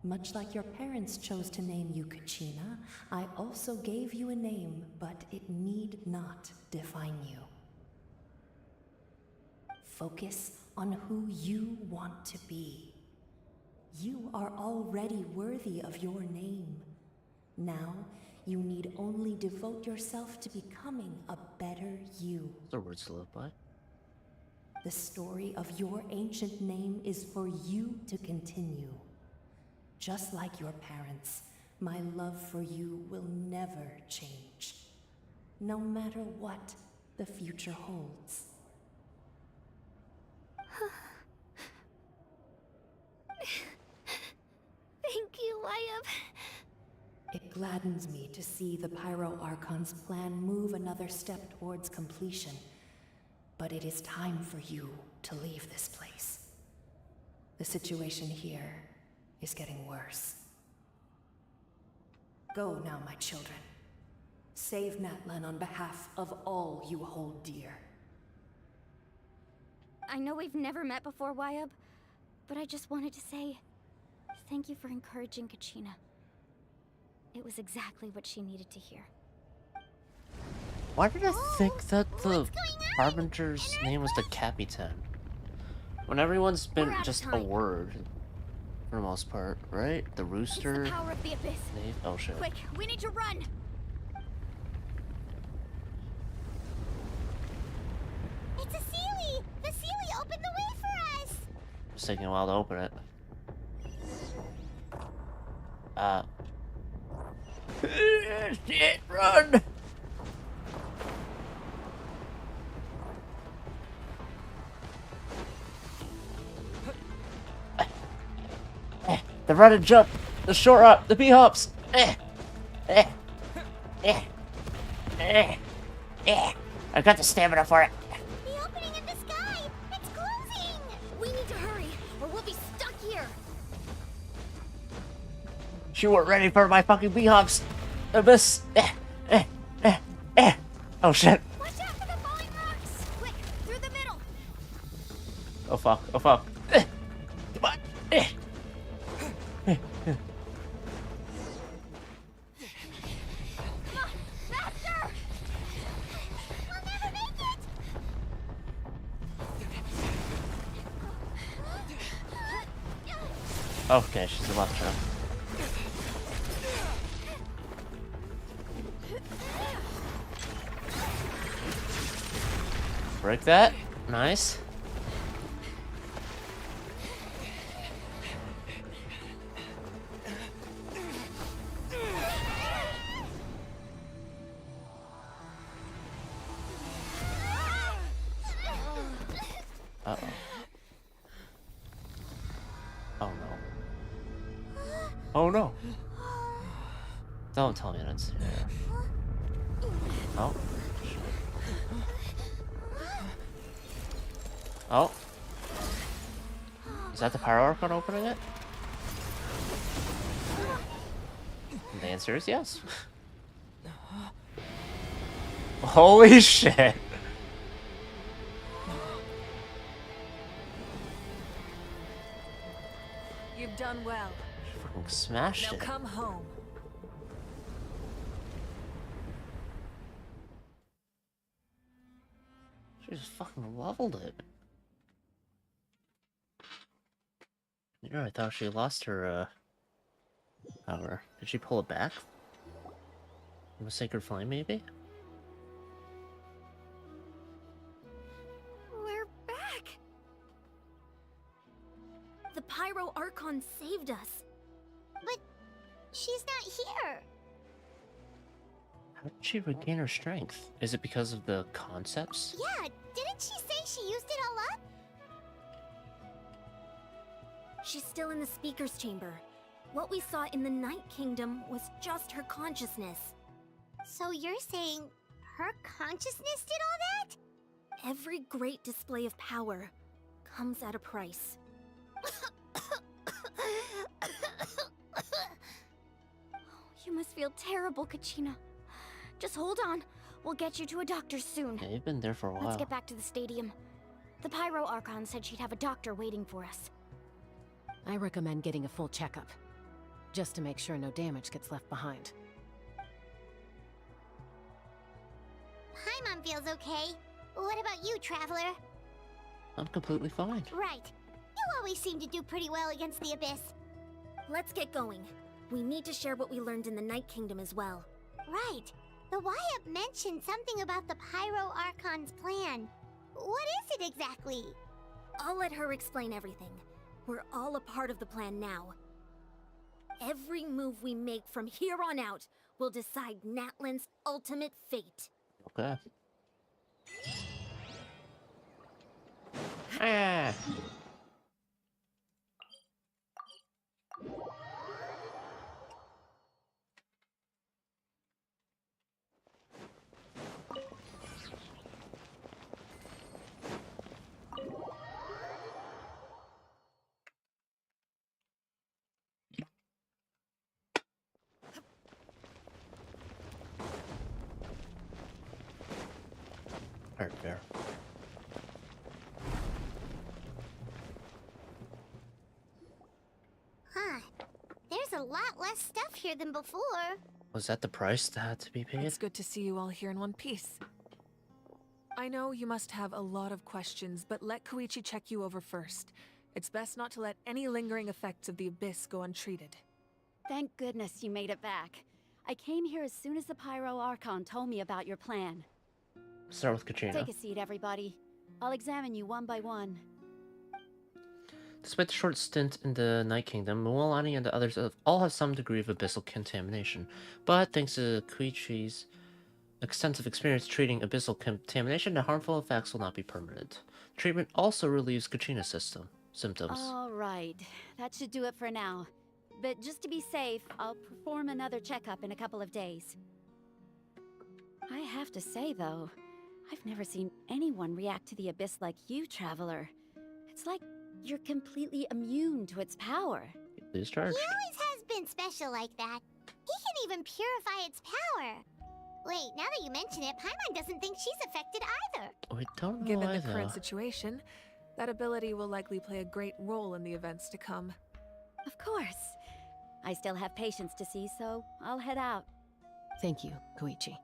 Much like your parents chose to name you Kachina, I also gave you a name, but it need not define you. Focus on who you want to be. You are already worthy of your name. Now, you need only devote yourself to becoming a better you. The words to live by. The story of your ancient name is for you to continue. Just like your parents, my love for you will never change. No matter what the future holds. Thank you, Wyatt. It gladdens me to see the Pyro Archon's plan move another step towards completion. But it is time for you to leave this place. The situation here is getting worse. Go now, my children. Save Natlan on behalf of all you hold dear. I know we've never met before, Wyatt, but I just wanted to say thank you for encouraging Kachina. It was exactly what she needed to hear. Why did I think that the Harbinger's name was the Capitan? When everyone's been just a word, for the most part, right? The rooster. It's the power of the abyss. Oh shit. Quick, we need to run. It's a Sealy! The Sealy opened the way for us! It's taking a while to open it. Shit, run! The run and jump, the short up, the B-hops. I got the stamina for it. The opening in the sky! It's closing! We need to hurry, or we'll be stuck here. She weren't ready for my fucking B-hops. Abyss. Oh shit. Watch out for the falling rocks! Quick, through the middle. Oh fuck, oh fuck. Come on. Come on, faster! We'll never make it! Okay, she's a left jump. Break that. Nice. Uh-oh. Oh no. Oh no. Don't tell me that's there. Oh. Oh. Is that the Pyro Archon opening it? And the answer is yes. Holy shit. You've done well. Fucking smashed Now it. come home. She just fucking leveled it. Yeah, I thought she lost her, power. Did she pull it back? From a Sacred Flame, maybe? We're back. The Pyro Archon saved us. But she's not here. How did she regain her strength? Is it because of the concepts? Yeah, didn't she say she used it all up? She's still in the speaker's chamber. What we saw in the Night Kingdom was just her consciousness. So you're saying her consciousness did all that? Every great display of power comes at a price. You must feel terrible, Kachina. Just hold on. We'll get you to a doctor soon. Yeah, you've been there for a while. Let's get back to the stadium. The Pyro Archon said she'd have a doctor waiting for us. I recommend getting a full checkup, just to make sure no damage gets left behind. Paimon feels okay. What about you, Traveler? I'm completely fine. Right. You always seem to do pretty well against the Abyss. Let's get going. We need to share what we learned in the Night Kingdom as well. Right. The Wyatt mentioned something about the Pyro Archon's plan. What is it exactly? I'll let her explain everything. We're all a part of the plan now. Every move we make from here on out will decide Natlan's ultimate fate. Okay. Ah. Alright, fair. Huh. There's a lot less stuff here than before. Was that the price that had to be paid? It's good to see you all here in one piece. I know you must have a lot of questions, but let Koichi check you over first. It's best not to let any lingering effects of the Abyss go untreated. Thank goodness you made it back. I came here as soon as the Pyro Archon told me about your plan. Start with Katrina. Take a seat, everybody. I'll examine you one by one. Despite the short stint in the Night Kingdom, Mualani and the others all have some degree of abyssal contamination. But thanks to Koichi's extensive experience treating abyssal contamination, the harmful effects will not be permanent. Treatment also relieves Katrina's symptoms. All right, that should do it for now. But just to be safe, I'll perform another checkup in a couple of days. I have to say, though, I've never seen anyone react to the Abyss like you, Traveler. It's like you're completely immune to its power. Please charge. He always has been special like that. He can even purify its power. Wait, now that you mention it, Paimon doesn't think she's affected either. We don't know Given either. the current situation, that ability will likely play a great role in the events to come. Of course. I still have patients to see, so I'll head out. Thank you, Koichi.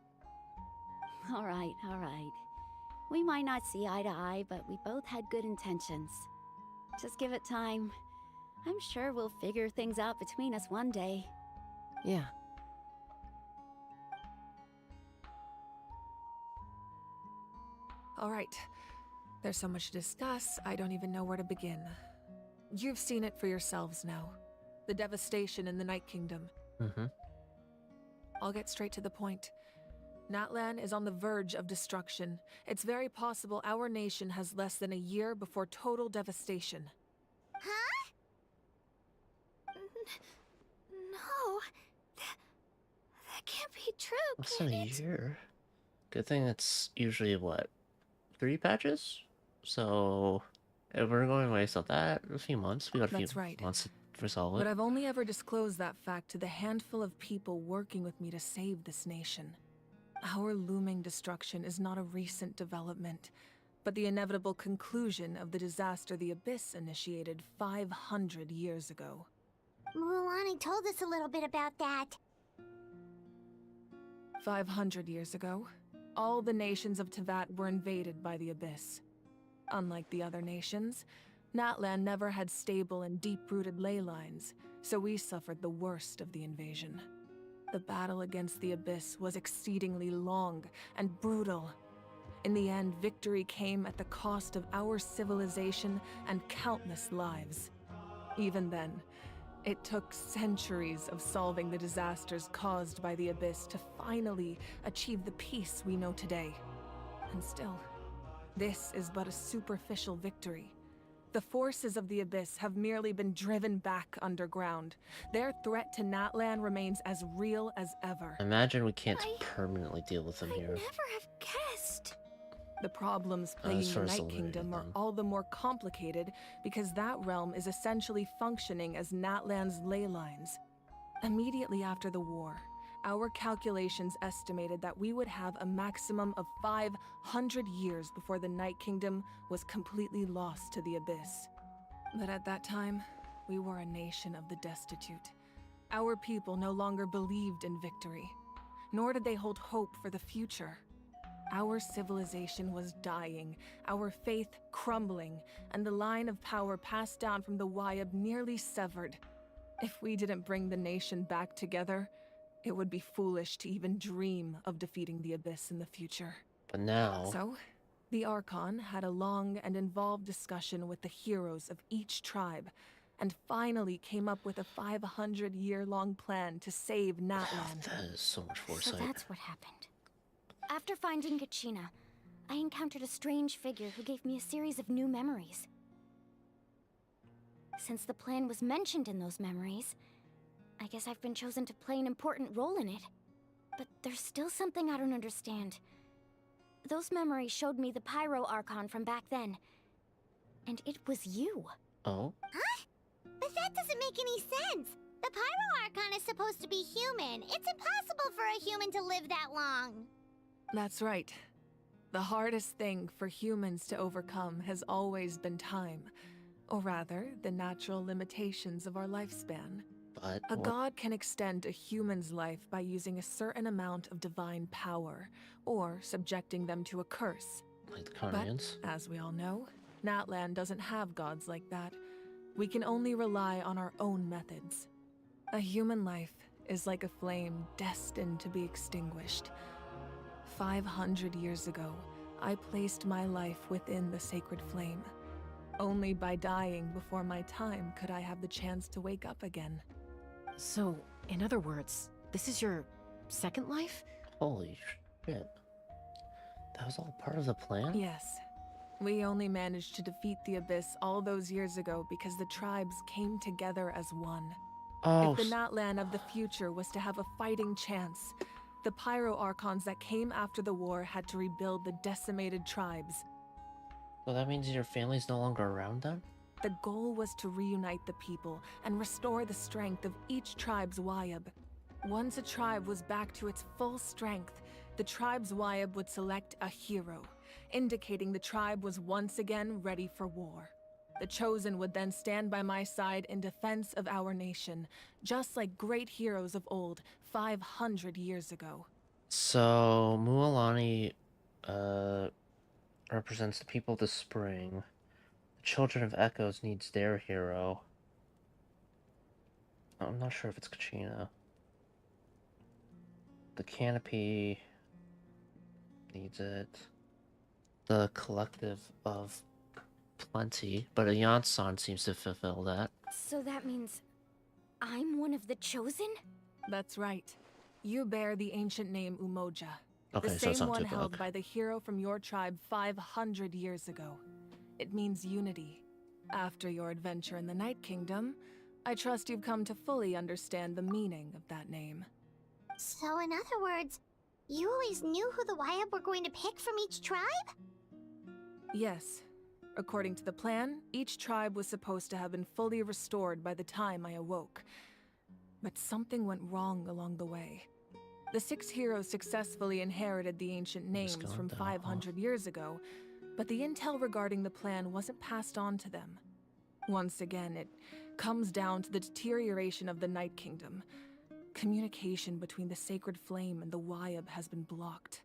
All right, all right. We might not see eye to eye, but we both had good intentions. Just give it time. I'm sure we'll figure things out between us one day. Yeah. All right. There's so much to discuss, I don't even know where to begin. You've seen it for yourselves now. The devastation in the Night Kingdom. Mm-hmm. I'll get straight to the point. Natlan is on the verge of destruction. It's very possible our nation has less than a year before total devastation. Huh? No. That can't be true, Less can than a it? year. Good thing it's usually, what, 3 patches? So, if we're going based on that, a few months. We got a That's few right. months to resolve But it. I've only ever disclosed that fact to the handful of people working with me to save this nation. Our looming destruction is not a recent development, but the inevitable conclusion of the disaster the Abyss initiated 500 years ago. Mualani told us a little bit about that. 500 years ago, all the nations of Teyvat were invaded by the Abyss. Unlike the other nations, Natlan never had stable and deep-rooted ley lines, so we suffered the worst of the invasion. The battle against the Abyss was exceedingly long and brutal. In the end, victory came at the cost of our civilization and countless lives. Even then, It took centuries of solving the disasters caused by the Abyss to finally achieve the peace we know today. And still, this is but a superficial victory. The forces of the Abyss have merely been driven back underground. Their threat to Natlan remains as real as ever. Imagine we can't permanently deal with them here. Never have guessed. The problems plaguing the first Night eliminated Kingdom are them. all the more complicated because that realm is essentially functioning as Natlan's ley lines. Immediately after the war, our calculations estimated that we would have a maximum of 500 years before the Night Kingdom was completely lost to the Abyss. But at that time, we were a nation of the destitute. Our people no longer believed in victory, nor did they hold hope for the future. Our civilization was dying, our faith crumbling, and the line of power passed down from the Wyab nearly severed. If we didn't bring the nation back together, it would be foolish to even dream of defeating the Abyss in the future. But now... So, the Archon had a long and involved discussion with the heroes of each tribe, and finally came up with a 500-year-long plan to save Natlan. That is so much foresight. So that's what happened. After finding Kachina, I encountered a strange figure who gave me a series of new memories. Since the plan was mentioned in those memories, I guess I've been chosen to play an important role in it. But there's still something I don't understand. Those memories showed me the Pyro Archon from back then. And it was you. Oh? Huh? But that doesn't make any sense. The Pyro Archon is supposed to be human. It's impossible for a human to live that long. That's right. The hardest thing for humans to overcome has always been time. Or rather, the natural limitations of our lifespan. But a god can extend a human's life by using a certain amount of divine power, or subjecting them to a curse. Like the Carnians? But, as we all know, Natlan doesn't have gods like that. We can only rely on our own methods. A human life is like a flame destined to be extinguished. 500 years ago, I placed my life within the sacred flame. Only by dying before my time could I have the chance to wake up again. So, in other words, this is your second life? Holy shit. That was all part of the plan? Yes. We only managed to defeat the Abyss all those years ago because the tribes came together as one. Oh. If the Natlan of the future was to have a fighting chance, the Pyro Archons that came after the war had to rebuild the decimated tribes. So that means your family's no longer around then? The goal was to reunite the people and restore the strength of each tribe's Wyab. Once a tribe was back to its full strength, the tribe's Wyab would select a hero, indicating the tribe was once again ready for war. The Chosen would then stand by my side in defense of our nation, just like great heroes of old 500 years ago. So, Mualani, represents the people of the spring. The Children of Echoes needs their hero. I'm not sure if it's Kachina. The Canopy needs it. The Collective of Plenty, but a Yansan seems to fulfill that. So that means I'm one of the Chosen? That's right. You bear the ancient name Umoja. Okay, the so it's same not one too held bad. by the hero from your tribe 500 years ago. It means unity. After your adventure in the Night Kingdom, I trust you've come to fully understand the meaning of that name. So in other words, you always knew who the Wyab were going to pick from each tribe? Yes. According to the plan, each tribe was supposed to have been fully restored by the time I awoke. But something went wrong along the way. The 6 heroes successfully inherited the ancient names from 500 years ago, but the intel regarding the plan wasn't passed on to them. Once again, it comes down to the deterioration of the Night Kingdom. Communication between the Sacred Flame and the Wyab has been blocked.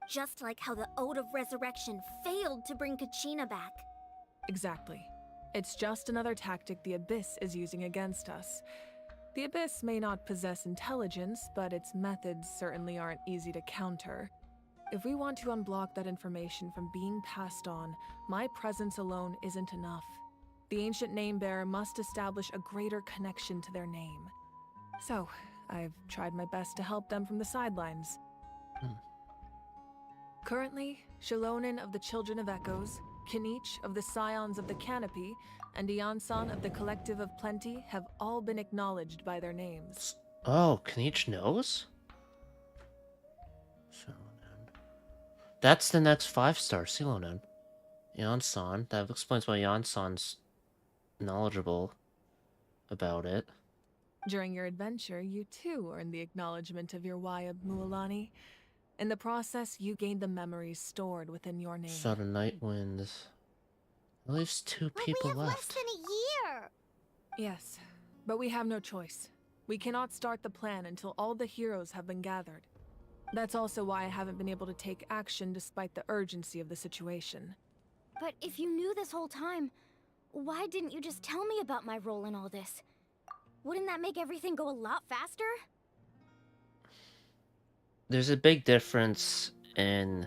Just like how the Ode of Resurrection failed to bring Kachina back. Exactly. It's just another tactic the Abyss is using against us. The Abyss may not possess intelligence, but its methods certainly aren't easy to counter. If we want to unblock that information from being passed on, my presence alone isn't enough. The ancient name-bearer must establish a greater connection to their name. So, I've tried my best to help them from the sidelines. Currently, Shilonen of the Children of Echoes, Kinich of the Scions of the Canopy, and Iansan of the Collective of Plenty have all been acknowledged by their names. Oh, Kinich knows? That's the next 5-star, Silonen. Iansan. That explains why Iansan's knowledgeable about it. During your adventure, you too earned the acknowledgement of your Wayab Mualani. In the process, you gained the memories stored within your name. So the Night Winds. At least 2 people we have left. less than a year! Yes, but we have no choice. We cannot start the plan until all the heroes have been gathered. That's also why I haven't been able to take action despite the urgency of the situation. But if you knew this whole time, why didn't you just tell me about my role in all this? Wouldn't that make everything go a lot faster? There's a big difference in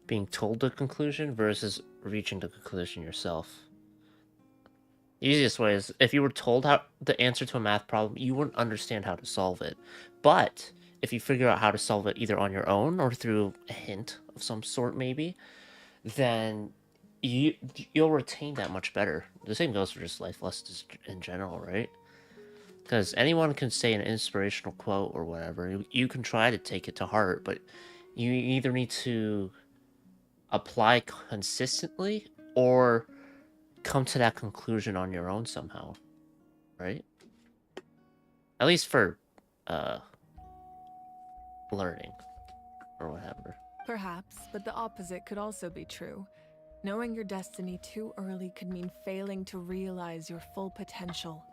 being told the conclusion versus reaching the conclusion yourself. The easiest way is if you were told how the answer to a math problem, you wouldn't understand how to solve it. But if you figure out how to solve it either on your own or through a hint of some sort, maybe, then you'll retain that much better. The same goes for just life lessons in general, right? Because anyone can say an inspirational quote or whatever. You can try to take it to heart, but you either need to apply consistently or come to that conclusion on your own somehow, right? At least for learning or whatever. Perhaps, but the opposite could also be true. Knowing your destiny too early could mean failing to realize your full potential.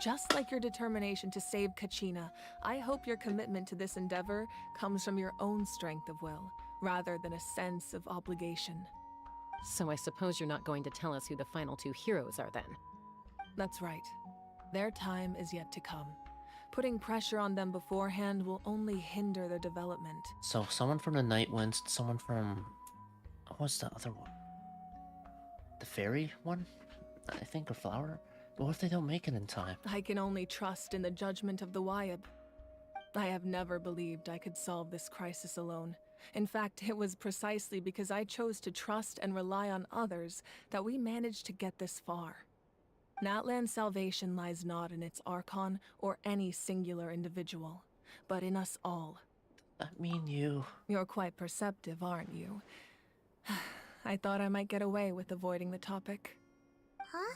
Just like your determination to save Kachina, I hope your commitment to this endeavor comes from your own strength of will, rather than a sense of obligation. So I suppose you're not going to tell us who the final 2 heroes are then? That's right. Their time is yet to come. Putting pressure on them beforehand will only hinder their development. So someone from the Night Winds, someone from... What's the other one? The fairy one? I think, or flower? But what if they don't make it in time? I can only trust in the judgment of the Wayab. I have never believed I could solve this crisis alone. In fact, it was precisely because I chose to trust and rely on others that we managed to get this far. Natlan's salvation lies not in its Archon or any singular individual, but in us all. I mean you. You're quite perceptive, aren't you? I thought I might get away with avoiding the topic. Huh?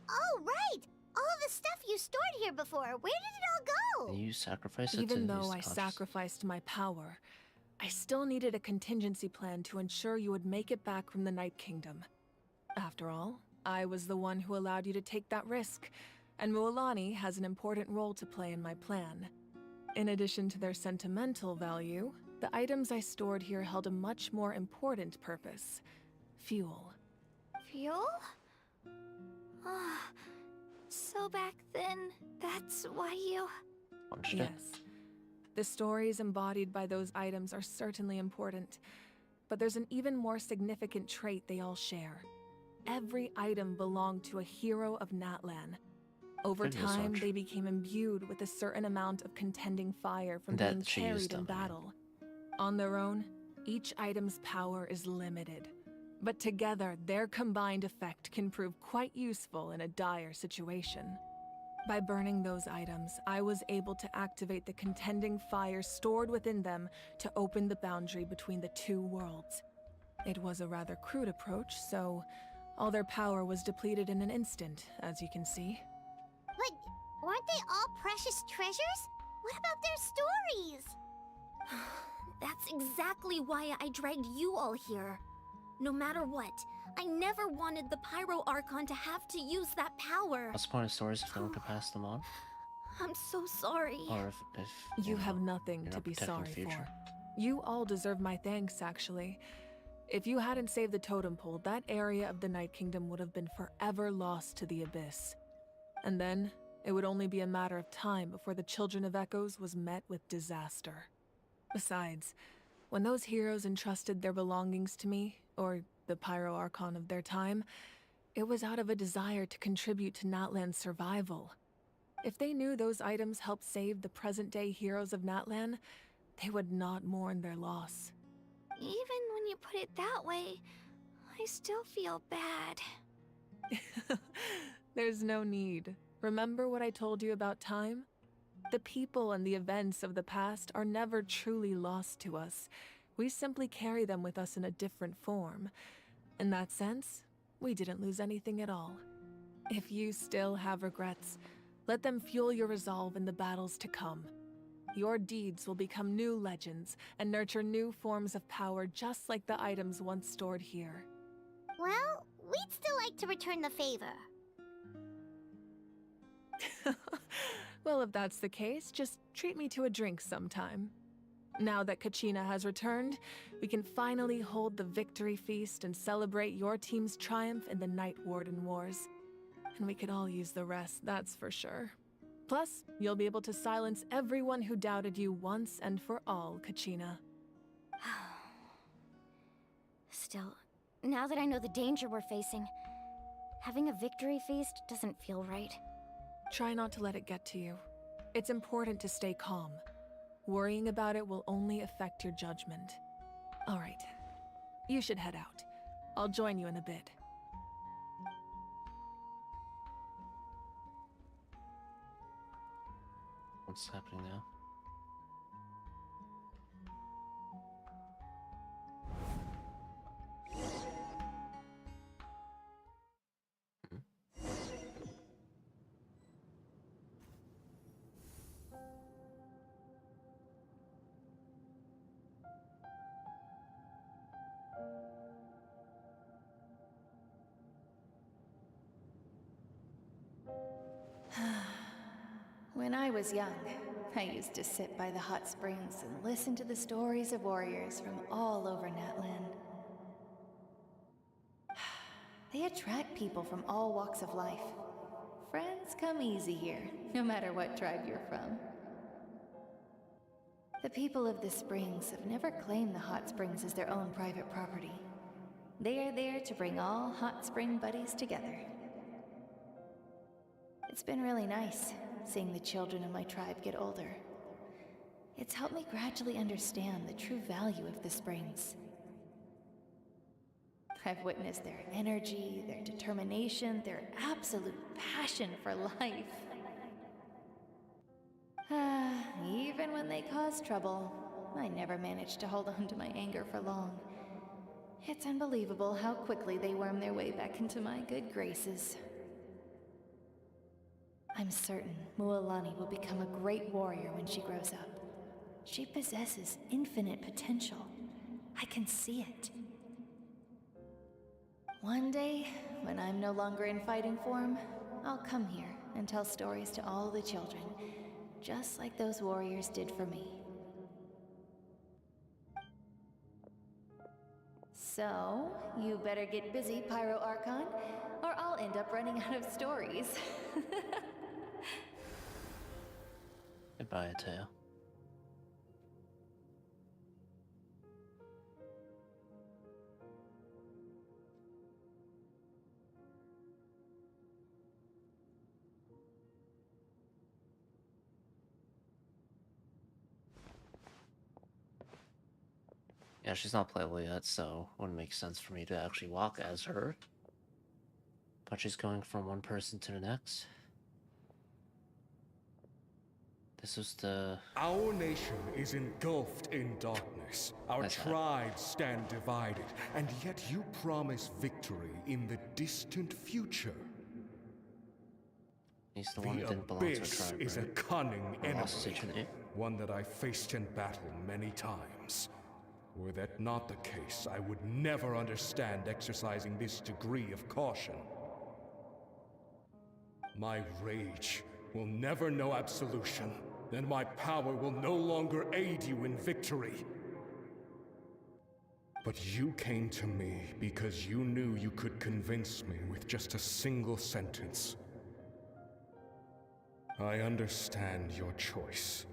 Oh, right! All the stuff you stored here before, where did it all go? You sacrifice it Even to though use I sacrificed my power, I still needed a contingency plan to ensure you would make it back from the Night Kingdom. After all, I was the one who allowed you to take that risk, and Mualani has an important role to play in my plan. In addition to their sentimental value, the items I stored here held a much more important purpose: fuel. Fuel? Ah, so back then, that's why you... Yes. The stories embodied by those items are certainly important, but there's an even more significant trait they all share. Every item belonged to a hero of Natlan. Over time, they became imbued with a certain amount of contending fire from being carried in battle. On their own, each item's power is limited, but together, their combined effect can prove quite useful in a dire situation. By burning those items, I was able to activate the contending fire stored within them to open the boundary between the 2 worlds. It was a rather crude approach, so all their power was depleted in an instant, as you can see. But weren't they all precious treasures? What about their stories? That's exactly why I dragged you all here. No matter what, I never wanted the Pyro Archon to have to use that power. What's the point of stories if no one can pass them on? I'm so sorry. Or if You have nothing to be sorry for. You all deserve my thanks, actually. If you hadn't saved the totem pole, that area of the Night Kingdom would have been forever lost to the Abyss. And then, it would only be a matter of time before the Children of Echoes was met with disaster. Besides, when those heroes entrusted their belongings to me, or the Pyro Archon of their time, It was out of a desire to contribute to Natlan's survival. If they knew those items helped save the present-day heroes of Natlan, they would not mourn their loss. Even when you put it that way, I still feel bad. There's no need. Remember what I told you about time? The people and the events of the past are never truly lost to us. We simply carry them with us in a different form. In that sense, we didn't lose anything at all. If you still have regrets, let them fuel your resolve in the battles to come. Your deeds will become new legends and nurture new forms of power just like the items once stored here. Well, we'd still like to return the favor. Well, if that's the case, just treat me to a drink sometime. Now that Kachina has returned, we can finally hold the victory feast and celebrate your team's triumph in the Night Warden Wars. And we could all use the rest, that's for sure. Plus, you'll be able to silence everyone who doubted you once and for all, Kachina. Still, now that I know the danger we're facing, having a victory feast doesn't feel right. Try not to let it get to you. It's important to stay calm. Worrying about it will only affect your judgment. All right, you should head out. I'll join you in a bit. What's happening now? When I was young, I used to sit by the hot springs and listen to the stories of warriors from all over Natlan. They attract people from all walks of life. Friends come easy here, no matter what tribe you're from. The people of the springs have never claimed the hot springs as their own private property. They are there to bring all hot spring buddies together. It's been really nice, seeing the children of my tribe get older. It's helped me gradually understand the true value of the springs. I've witnessed their energy, their determination, their absolute passion for life. Even when they cause trouble, I never managed to hold on to my anger for long. It's unbelievable how quickly they worm their way back into my good graces. I'm certain Mualani will become a great warrior when she grows up. She possesses infinite potential. I can see it. One day, when I'm no longer in fighting form, I'll come here and tell stories to all the children, just like those warriors did for me. So, you better get busy, Pyro Archon, or I'll end up running out of stories. Goodbye, Ateo. Yeah, she's not playable yet, so it wouldn't make sense for me to actually walk as her. But she's going from one person to the next. This was the... Our nation is engulfed in darkness. Our tribes stand divided, and yet you promise victory in the distant future. He's the one who didn't belong to a tribe, is right? a cunning enemy, enemy, one that I faced in battle many times. Were that not the case, I would never understand exercising this degree of caution. My rage will never know absolution, and my power will no longer aid you in victory. But you came to me because you knew you could convince me with just a single sentence. I understand your choice.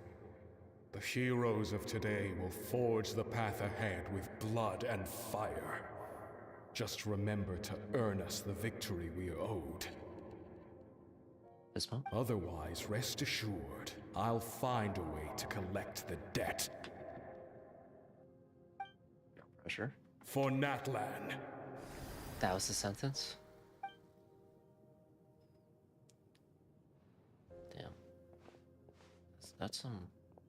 The heroes of today will forge the path ahead with blood and fire. Just remember to earn us the victory we are owed. This one? Otherwise, rest assured, I'll find a way to collect the debt. No pressure. For Natlan. That was the sentence? Damn. That's some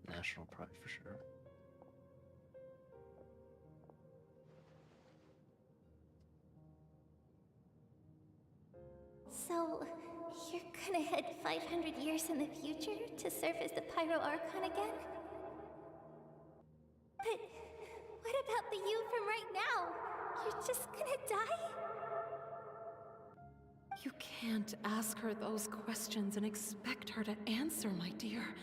national pride for sure. So, you're gonna head 500 years in the future to serve as the Pyro Archon again? But what about the you from right now? You're just gonna die? You can't ask her those questions and expect her to answer, my dear.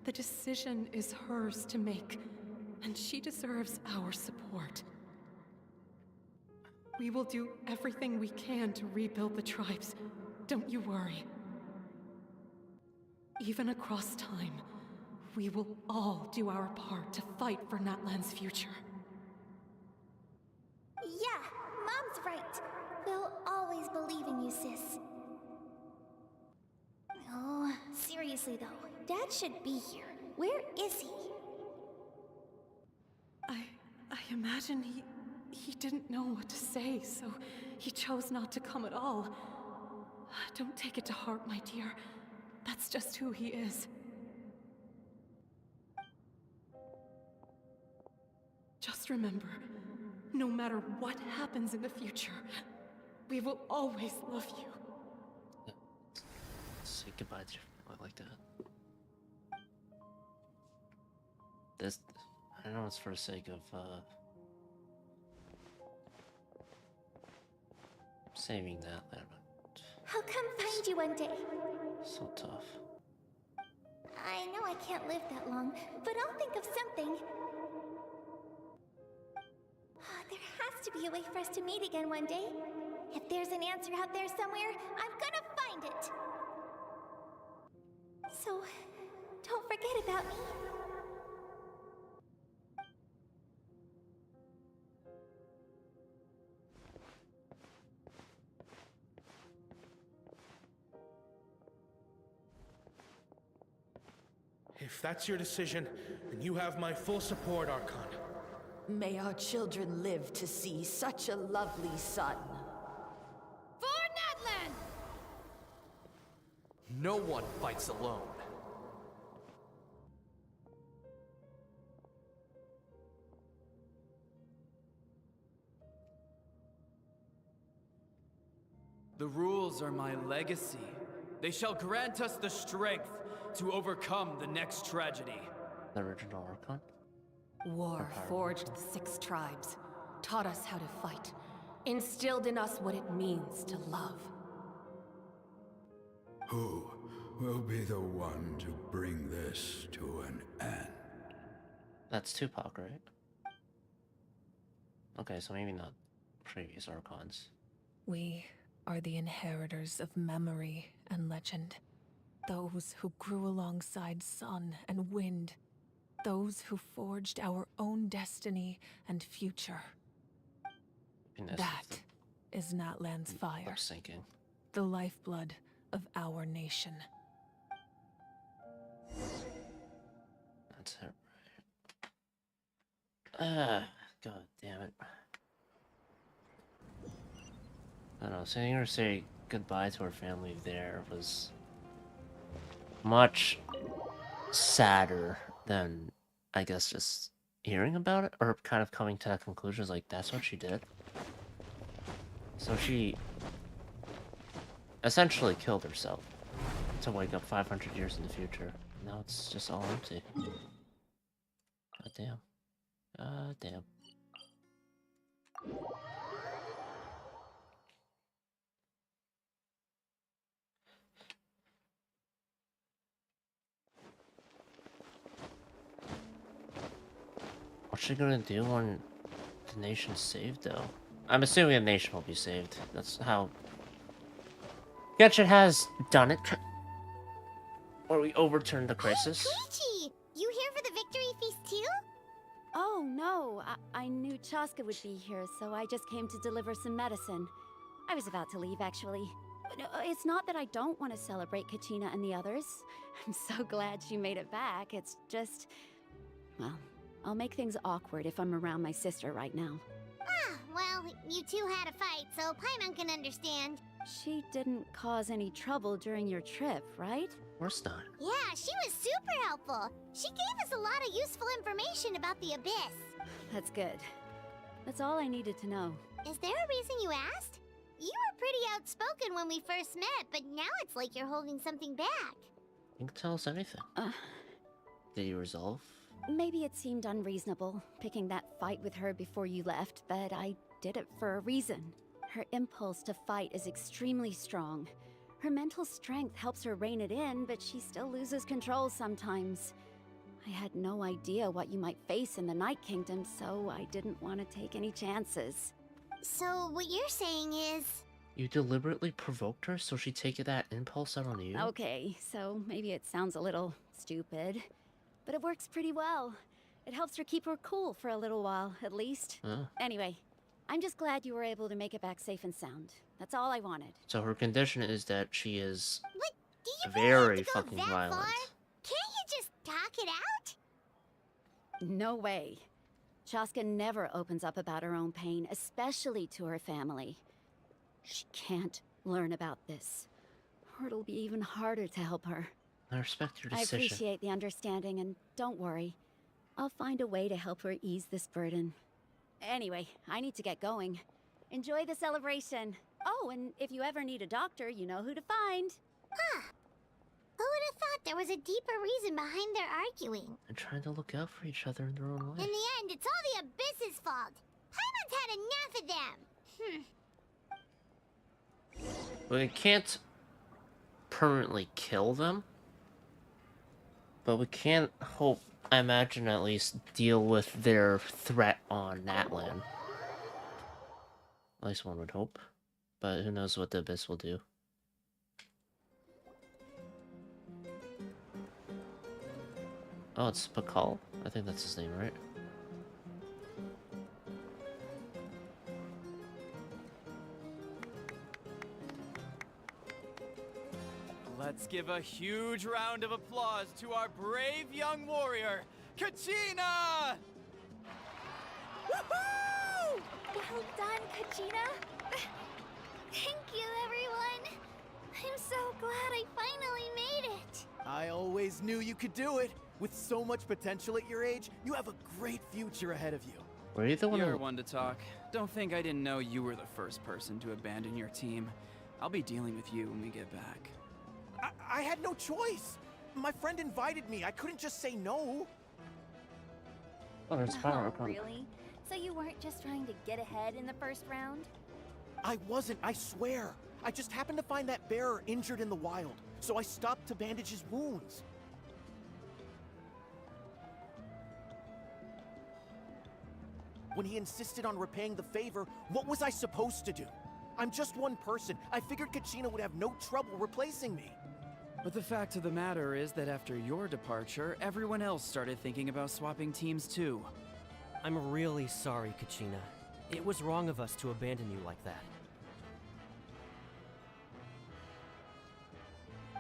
The decision is hers to make, and she deserves our support. We will do everything we can to rebuild the tribes. Don't you worry. Even across time, we will all do our part to fight for Natlan's future. Yeah, Mom's right. We'll always believe in you, sis. Oh, seriously though, Dad should be here. Where is he? I imagine he didn't know what to say, so he chose not to come at all. Don't take it to heart, my dear. That's just who he is. Just remember, no matter what happens in the future, we will always love you. Say goodbye to your family like that. This, I know it's for the sake of, saving Natlan. I'll come find you one day. So tough. I know I can't live that long, but I'll think of something. There has to be a way for us to meet again one day. If there's an answer out there somewhere, I'm gonna find it. So, don't forget about me. If that's your decision, then you have my full support, Archon. May our children live to see such a lovely son. For Natlan! No one fights alone. The rules are my legacy. They shall grant us the strength to overcome the next tragedy. The original Archon? War forged the 6 tribes, taught us how to fight, instilled in us what it means to love. Who will be the one to bring this to an end? That's Tupac, right? Okay, so maybe not previous Archons. We are the inheritors of memory and legend. Those who grew alongside sun and wind. Those who forged our own destiny and future. That is Natlan's fire. Sinking. The lifeblood of our nation. That's it, right? God damn it. I don't know, seeing her say goodbye to her family there was much sadder than, I guess, just hearing about it, or kind of coming to that conclusion, like, that's what she did. So she essentially killed herself to wake up 500 years in the future. Now it's just all empty. God damn. God damn. What's she gonna do when the nation's saved, though? I'm assuming the nation will be saved. That's how Genshin has done it. Or we overturned the crisis. Koichi! You here for the victory feast too? Oh, no. I knew Chaska would be here, so I just came to deliver some medicine. I was about to leave, actually. It's not that I don't want to celebrate Kachina and the others. I'm so glad she made it back. It's just... well, I'll make things awkward if I'm around my sister right now. Ah, well, you two had a fight, so Paimon can understand. She didn't cause any trouble during your trip, right? Of course not. Yeah, she was super helpful. She gave us a lot of useful information about the Abyss. That's good. That's all I needed to know. Is there a reason you asked? You were pretty outspoken when we first met, but now it's like you're holding something back. You can tell us anything. Did you resolve? Maybe it seemed unreasonable, picking that fight with her before you left, but I did it for a reason. Her impulse to fight is extremely strong. Her mental strength helps her rein it in, but she still loses control sometimes. I had no idea what you might face in the Night Kingdom, so I didn't want to take any chances. So what you're saying is... You deliberately provoked her so she'd take that impulse out on you? Okay, so maybe it sounds a little stupid, but it works pretty well. It helps her keep her cool for a little while, at least. Anyway, I'm just glad you were able to make it back safe and sound. That's all I wanted. So her condition is that she is What? Do you very really have to go fucking that violent. far? Can't you just talk it out? No way. Chaska never opens up about her own pain, especially to her family. She can't learn about this, or it'll be even harder to help her. I respect your I decision. appreciate the understanding, and don't worry. I'll find a way to help her ease this burden. Anyway, I need to get going. Enjoy the celebration. Oh, and if you ever need a doctor, you know who to find. Huh. Who would have thought there was a deeper reason behind their arguing? They're trying to look out for each other in their own way. In the end, it's all the Abyss's fault. Paimon's had enough of them. We can't permanently kill them, but we can hope, I imagine, at least deal with their threat on Natlan. At least one would hope. But who knows what the Abyss will do. Oh, it's Pakal? I think that's his name, right? Let's give a huge round of applause to our brave young warrior, Kachina! Woohoo! Well done, Kachina. Thank you, everyone. I'm so glad I finally made it. I always knew you could do it. With so much potential at your age, you have a great future ahead of you. Were you the one You're one to talk. Don't think I didn't know you were the first person to abandon your team. I'll be dealing with you when we get back. I had no choice. My friend invited me. I couldn't just say no. Oh, there's Oh, really? So you weren't just trying to get ahead in the first round? I wasn't, I swear. I just happened to find that bearer injured in the wild, so I stopped to bandage his wounds. When he insisted on repaying the favor, what was I supposed to do? I'm just one person. I figured Kachina would have no trouble replacing me. But the fact of the matter is that after your departure, everyone else started thinking about swapping teams too. I'm really sorry, Kachina. It was wrong of us to abandon you like that.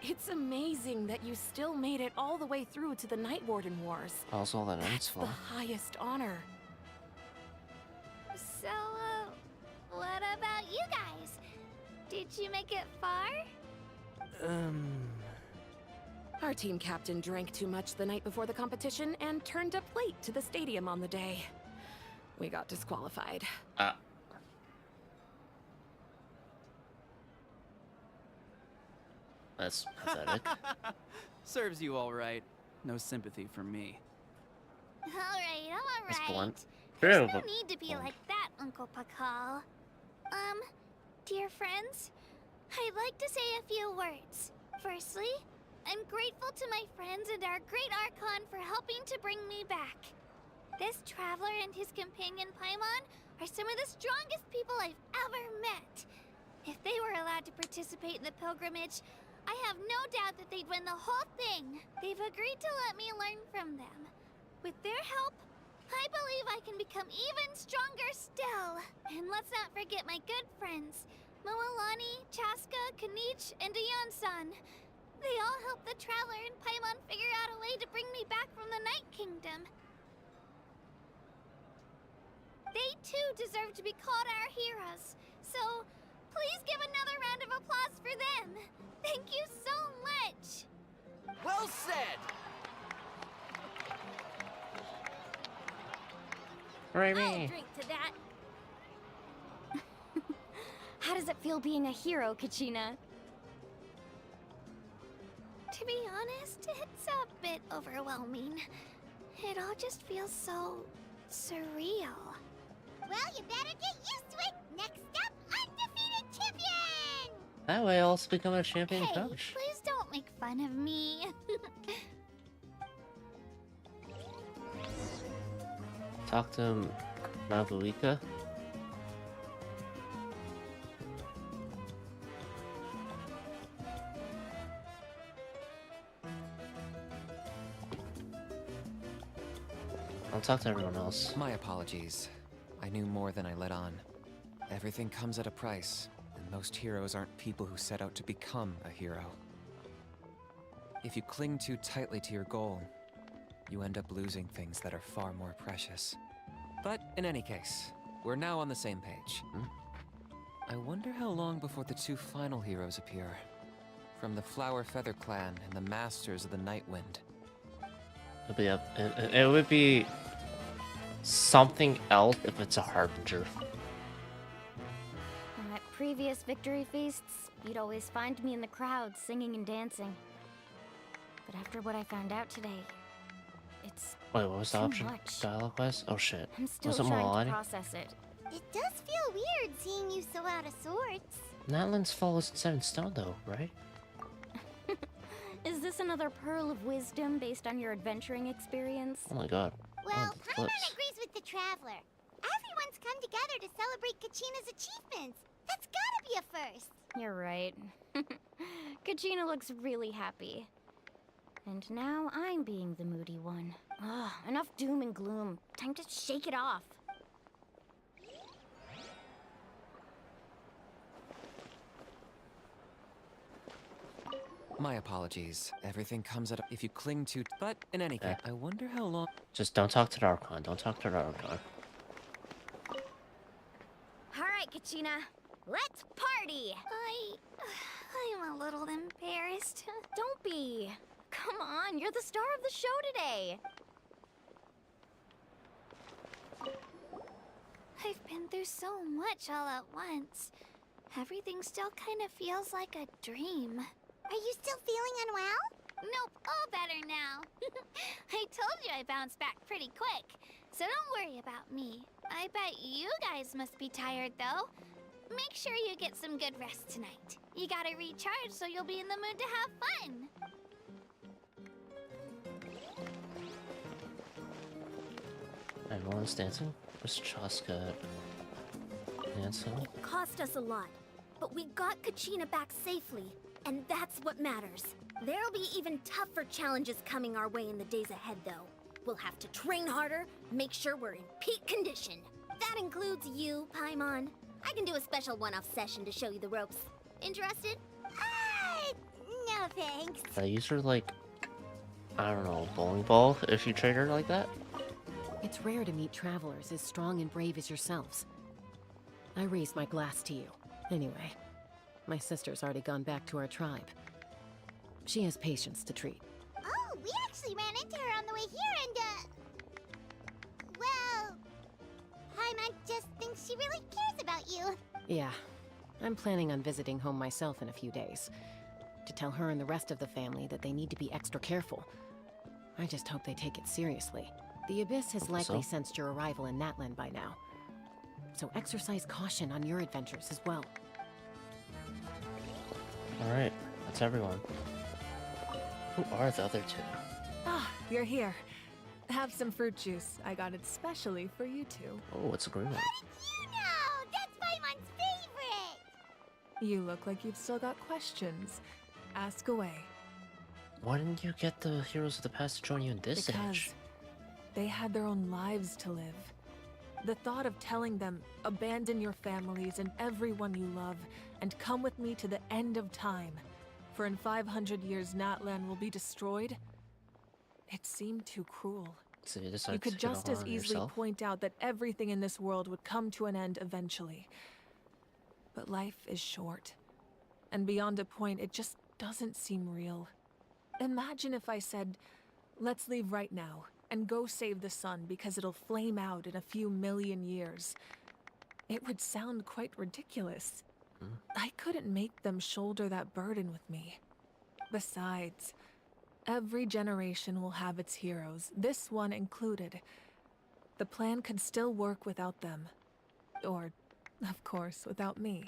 It's amazing that you still made it all the way through to the Night Warden Wars. Also, all that That's for. the highest honor. So, what about you guys? Did you make it far? Our team captain drank too much the night before the competition and turned up late to the stadium on the day. We got disqualified. That's pathetic. Serves you all right. No sympathy from me. Alright, I'm That's alright. blunt. There's Very no blunt. need to be like that, Uncle Pakal. Dear friends, I'd like to say a few words. Firstly, I'm grateful to my friends and our great Archon for helping to bring me back. This traveler and his companion Paimon are some of the strongest people I've ever met. If they were allowed to participate in the pilgrimage, I have no doubt that they'd win the whole thing. They've agreed to let me learn from them. With their help, I believe I can become even stronger still. And let's not forget my good friends, Moalani, Chaska, Kanich, and Ayan-san. They all helped the Traveler and Paimon figure out a way to bring me back from the Night Kingdom. They too deserve to be called our heroes. So, please give another round of applause for them. Thank you so much. Well said! Right, I'll me. drink to that. How does it feel being a hero, Kachina? To be honest, it's a bit overwhelming. It all just feels so surreal. Well, you better get used to it. Next up, undefeated champion! That way I'll also become a champion Hey, coach. please don't make fun of me. Talk to Mabuika. I'll talk to everyone else. My apologies. I knew more than I let on. Everything comes at a price, and most heroes aren't people who set out to become a hero. If you cling too tightly to your goal, you end up losing things that are far more precious. But in any case, we're now on the same page. I wonder how long before the two final heroes appear. From the Flower Feather Clan and the Masters of the Night Wind. It'll be up. It would be something else if it's a harbinger. At previous victory feasts, you'd always find me in the crowd singing and dancing. But after what I found out today, it's Wait, what was the too option? much. Dialogue wise? Oh shit. I'm still Was it trying Moalani? to process it. It does feel weird seeing you so out of sorts. Natlan's fall is set in stone though, right? Is this another pearl of wisdom based on your adventuring experience? Oh my god. Well, the Paimon flips. agrees with the Traveler. Everyone's come together to celebrate Kachina's achievements. That's gotta be a first. You're right. Kachina looks really happy. And now I'm being the moody one. Ugh, enough doom and gloom. Time to shake it off. My apologies. Everything comes at a... If you cling to... But in any case, I wonder how long... Just don't talk to the Archon. Don't talk to the Archon. Alright, Kachina. Let's party! I'm a little embarrassed. Don't be. Come on, you're the star of the show today. I've been through so much all at once. Everything still kind of feels like a dream. Are you still feeling unwell? Nope, all better now. I told you I bounced back pretty quick, so don't worry about me. I bet you guys must be tired, though. Make sure you get some good rest tonight. You gotta recharge so you'll be in the mood to have fun. Everyone's dancing? Where's Chaska dancing? It cost us a lot, but we got Kachina back safely, and that's what matters. There'll be even tougher challenges coming our way in the days ahead, though. We'll have to train harder, make sure we're in peak condition. That includes you, Paimon. I can do a special one-off session to show you the ropes. Interested? No thanks. I use her like, I don't know, bowling ball if you trade her like that? It's rare to meet travelers as strong and brave as yourselves. I raise my glass to you. Anyway, my sister's already gone back to our tribe. She has patients to treat. Oh, we actually ran into her on the way here and, well, Paimon just thinks she really cares about you. Yeah, I'm planning on visiting home myself in a few days. To tell her and the rest of the family that they need to be extra careful. I just hope they take it seriously. The Abyss has likely sensed your arrival in Natlan by now. So exercise caution on your adventures as well. Alright, that's everyone. Who are the other two? Ah, you're here. Have some fruit juice. I got it specially for you two. Oh, what's a green one? You know, that's Paimon's favorite. You look like you've still got questions. Ask away. Why didn't you get the Heroes of the Past to join you in this Because age? They had their own lives to live. The thought of telling them, abandon your families and everyone you love, and come with me to the end of time, for in 500 years Natlan will be destroyed, it seemed too cruel. So You could just as easily point out that everything in this world would come to an end eventually. But life is short, and beyond a point, it just doesn't seem real. Imagine if I said, let's leave right now, and go save the sun because it'll flame out in a few million years. It would sound quite ridiculous. I couldn't make them shoulder that burden with me. Besides, every generation will have its heroes, this one included. The plan could still work without them. Or, of course, without me.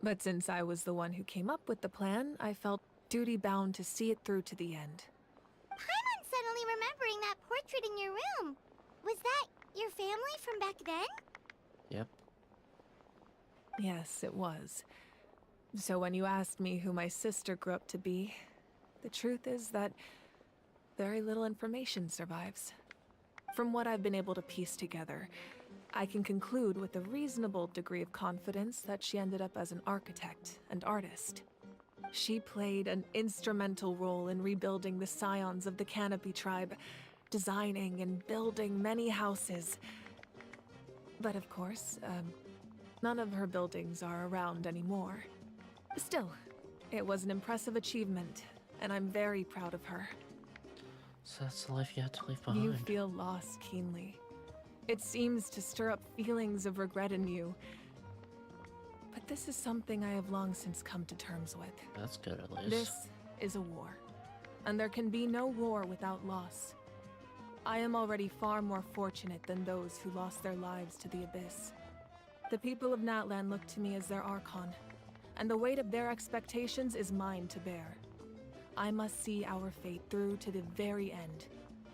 But since I was the one who came up with the plan, I felt duty-bound to see it through to the end. Paimon's suddenly remembering that portrait in your room. Was that your family from back then? Yep. Yes, it was. So when you asked me who my sister grew up to be, the truth is that very little information survives. From what I've been able to piece together, I can conclude with a reasonable degree of confidence that she ended up as an architect and artist. She played an instrumental role in rebuilding the scions of the Canopy tribe, designing and building many houses. But of course, none of her buildings are around anymore. Still, it was an impressive achievement, and I'm very proud of her. So that's the life you have to leave behind. You feel loss keenly. It seems to stir up feelings of regret in you. But this is something I have long since come to terms with. That's good, at least. This is a war, and there can be no war without loss. I am already far more fortunate than those who lost their lives to the Abyss. The people of Natlan look to me as their Archon, and the weight of their expectations is mine to bear. I must see our fate through to the very end,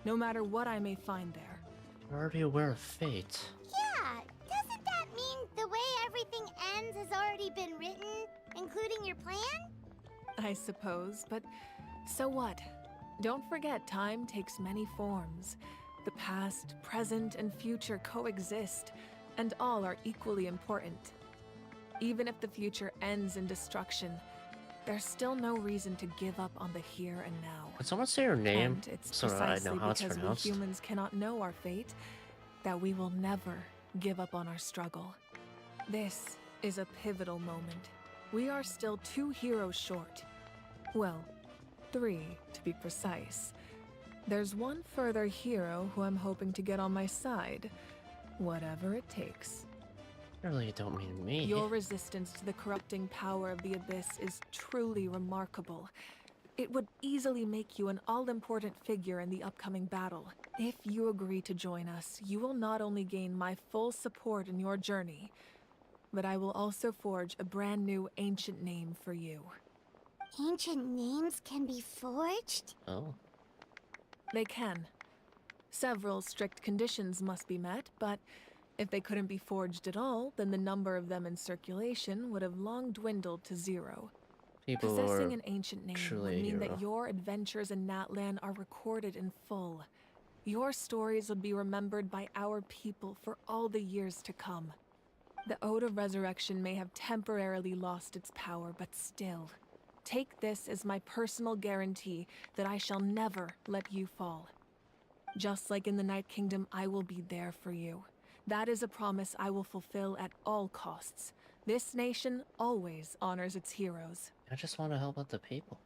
no matter what I may find there. You're already aware of fate. Yeah, doesn't that mean the way everything ends has already been written, including your plan? I suppose, but so what? Don't forget, time takes many forms. The past, present, and future coexist, and all are equally important. Even if the future ends in destruction, there's still no reason to give up on the here and now. Can someone say her name And it's so that I precisely know how it's because we pronounced? humans cannot know our fate that we will never give up on our struggle. This is a pivotal moment. We are still 2 heroes short. Well, 3 to be precise. There's one further hero who I'm hoping to get on my side, whatever it takes. Surely you don't mean me. Your resistance to the corrupting power of the Abyss is truly remarkable. It would easily make you an all-important figure in the upcoming battle. If you agree to join us, you will not only gain my full support in your journey, but I will also forge a brand new ancient name for you. Ancient names can be forged? Oh. They can. Several strict conditions must be met, but if they couldn't be forged at all, then the number of them in circulation would have long dwindled to 0. People Possessing are an ancient name truly would a mean hero. that your adventures in Natlan are recorded in full. Your stories would be remembered by our people for all the years to come. The Ode of Resurrection may have temporarily lost its power, but still, take this as my personal guarantee that I shall never let you fall. Just like in the Night Kingdom, I will be there for you. That is a promise I will fulfill at all costs. This nation always honors its heroes. I just want to help out the people.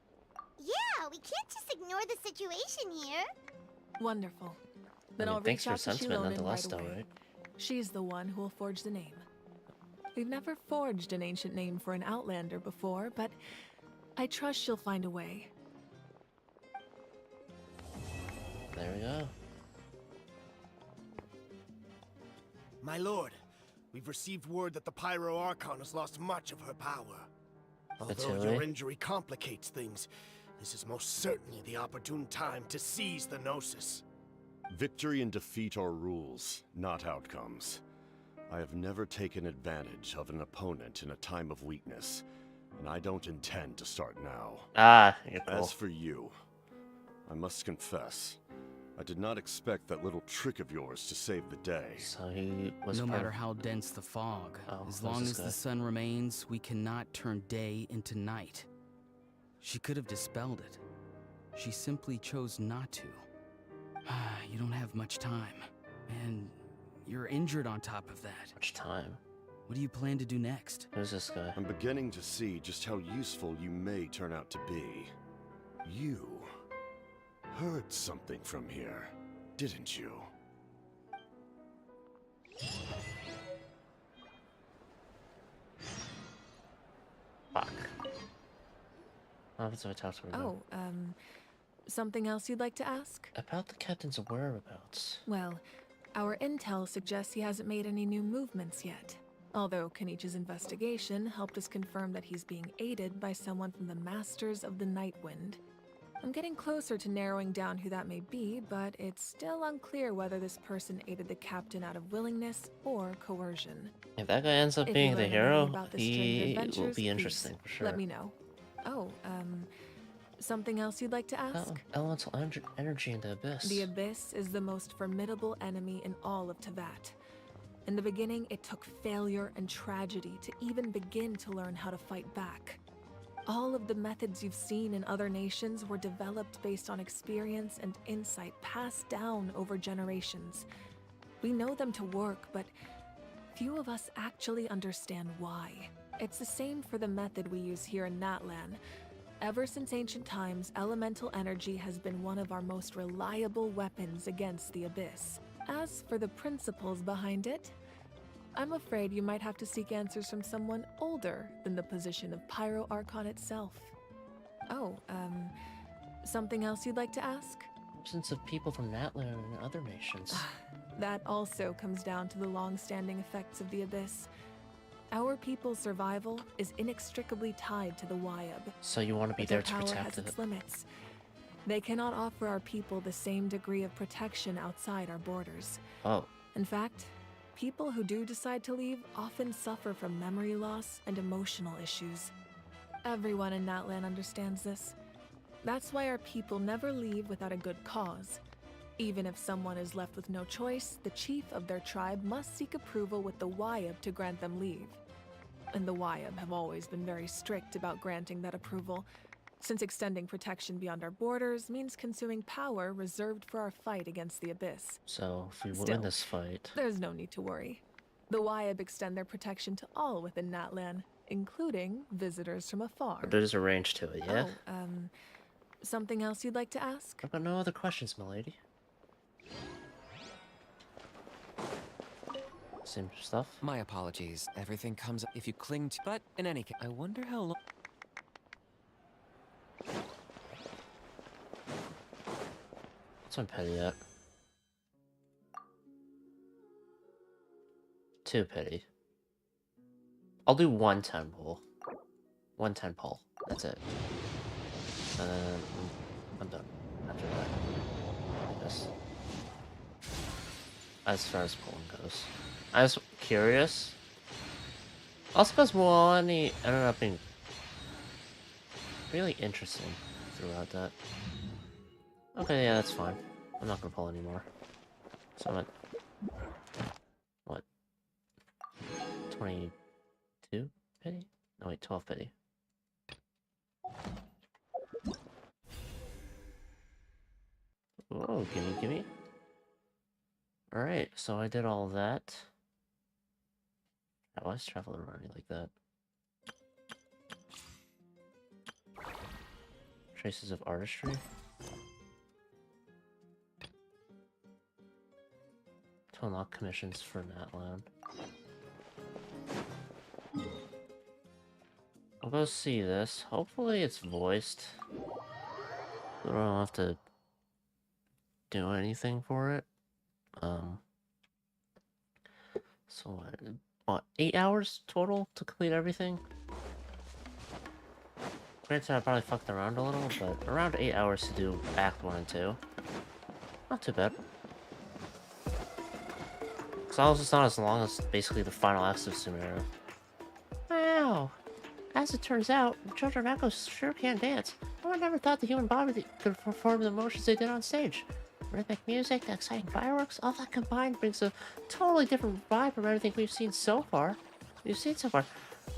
Yeah, we can't just ignore the situation here. Wonderful. Then I mean, I'll thanks reach for out to sentiment Shilonin nonetheless, right though, away. right? She's the one who will forge the name. We've never forged an ancient name for an Outlander before, but I trust she'll find a way. There we go. My lord, we've received word that the Pyro Archon has lost much of her power. Although Really? your injury complicates things, this is most certainly the opportune time to seize the Gnosis. Victory and defeat are rules, not outcomes. I have never taken advantage of an opponent in a time of weakness, and I don't intend to start now. Ah, you're cool. As for you, I must confess, I did not expect that little trick of yours to save the day. So he was No matter how dense the fog, as long as the sun remains, we cannot turn day into night. She could have dispelled it. She simply chose not to. You don't have much time. And you're injured on top of that. Much time? What do you plan to do next? Who's this guy? I'm beginning to see just how useful you may turn out to be. You heard something from here, didn't you? Fuck. What happens if I talk to her? Oh, something else you'd like to ask? About the captain's whereabouts. Well, our intel suggests he hasn't made any new movements yet. Although Kenichi's investigation helped us confirm that he's being aided by someone from the Masters of the Nightwind. I'm getting closer to narrowing down who that may be, but it's still unclear whether this person aided the captain out of willingness or coercion. If that guy ends up being the hero, he will be please interesting for sure. let me know. Oh, something else you'd like to ask? Oh, elemental energy in the Abyss. The Abyss is the most formidable enemy in all of Teyvat. In the beginning, it took failure and tragedy to even begin to learn how to fight back. All of the methods you've seen in other nations were developed based on experience and insight passed down over generations. We know them to work, but few of us actually understand why. It's the same for the method we use here in Natlan. Ever since ancient times, elemental energy has been one of our most reliable weapons against the Abyss. As for the principles behind it, I'm afraid you might have to seek answers from someone older than the position of Pyro Archon itself. Oh, something else you'd like to ask? Absence of people from Natlan and other nations. That also comes down to the long-standing effects of the Abyss. Our people's survival is inextricably tied to the Wyab. So you want to be there to protect it. it. Limits. They cannot offer our people the same degree of protection outside our borders. Oh. In fact, people who do decide to leave often suffer from memory loss and emotional issues. Everyone in Natlan understands this. That's why our people never leave without a good cause. Even if someone is left with no choice, the chief of their tribe must seek approval with the Wyab to grant them leave. And the Wyab have always been very strict about granting that approval, since extending protection beyond our borders means consuming power reserved for our fight against the Abyss. So, if we Still, win this fight... there's no need to worry. The Wyab extend their protection to all within Natlan, including visitors from afar. But there's a range to it, yeah? Oh, something else you'd like to ask? I've got no other questions, milady. Same stuff? My apologies. Everything comes up if you cling to... But in any case, I wonder how long... What's my petty at? 2 petty. I'll do 1 10 pull. 1 10 pull. That's it. And then I'm done after that. I guess. As far as pulling goes. I was curious. Also because Moani ended up being really interesting throughout that. Okay, yeah, that's fine. I'm not gonna pull anymore. So I'm at... what? 22 pity? No, wait, 12 pity. Whoa, gimme. Alright, so I did all that. How was traveling around like that? Traces of artistry? To unlock commissions for Natlan. I'll go see this. Hopefully it's voiced. I don't have to do anything for it. So what, 8 hours total to complete everything? Granted, I probably fucked around a little, but around 8 hours to do Act 1 and 2. Not too bad. As long as it's not as long as basically the final acts of Sumeru. Wow! As it turns out, the children of Echo sure can dance. No one ever thought the human body could perform the motions they did on stage. rhythmic music, the exciting fireworks, all that combined brings a totally different vibe from everything we've seen so far.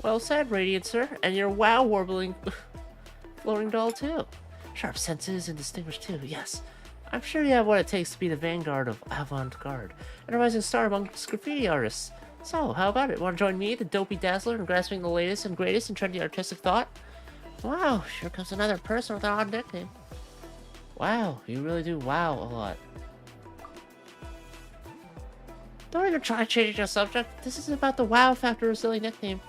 Well said, Radiant Sir, and your wow warbling floating doll too. Sharp senses and distinguished too, yes. I'm sure you have what it takes to be the vanguard of avant-garde, and a rising star amongst graffiti artists. So, how about it? Want to join me, the dopey dazzler, in grasping the latest and greatest in trendy artistic thought? Wow, here comes another person with an odd nickname. Wow, you really do wow a lot. Don't even try changing the subject. This is about the wow factor of a silly nickname.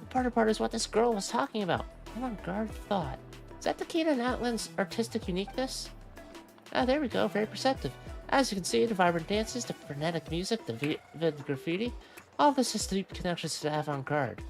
The harder part is what this girl was talking about. Avant-garde thought. Is that the key to Natlan's artistic uniqueness? Ah, there we go. Very perceptive. As you can see, the vibrant dances, the frenetic music, the vivid graffiti, all this has deep connections to avant-garde.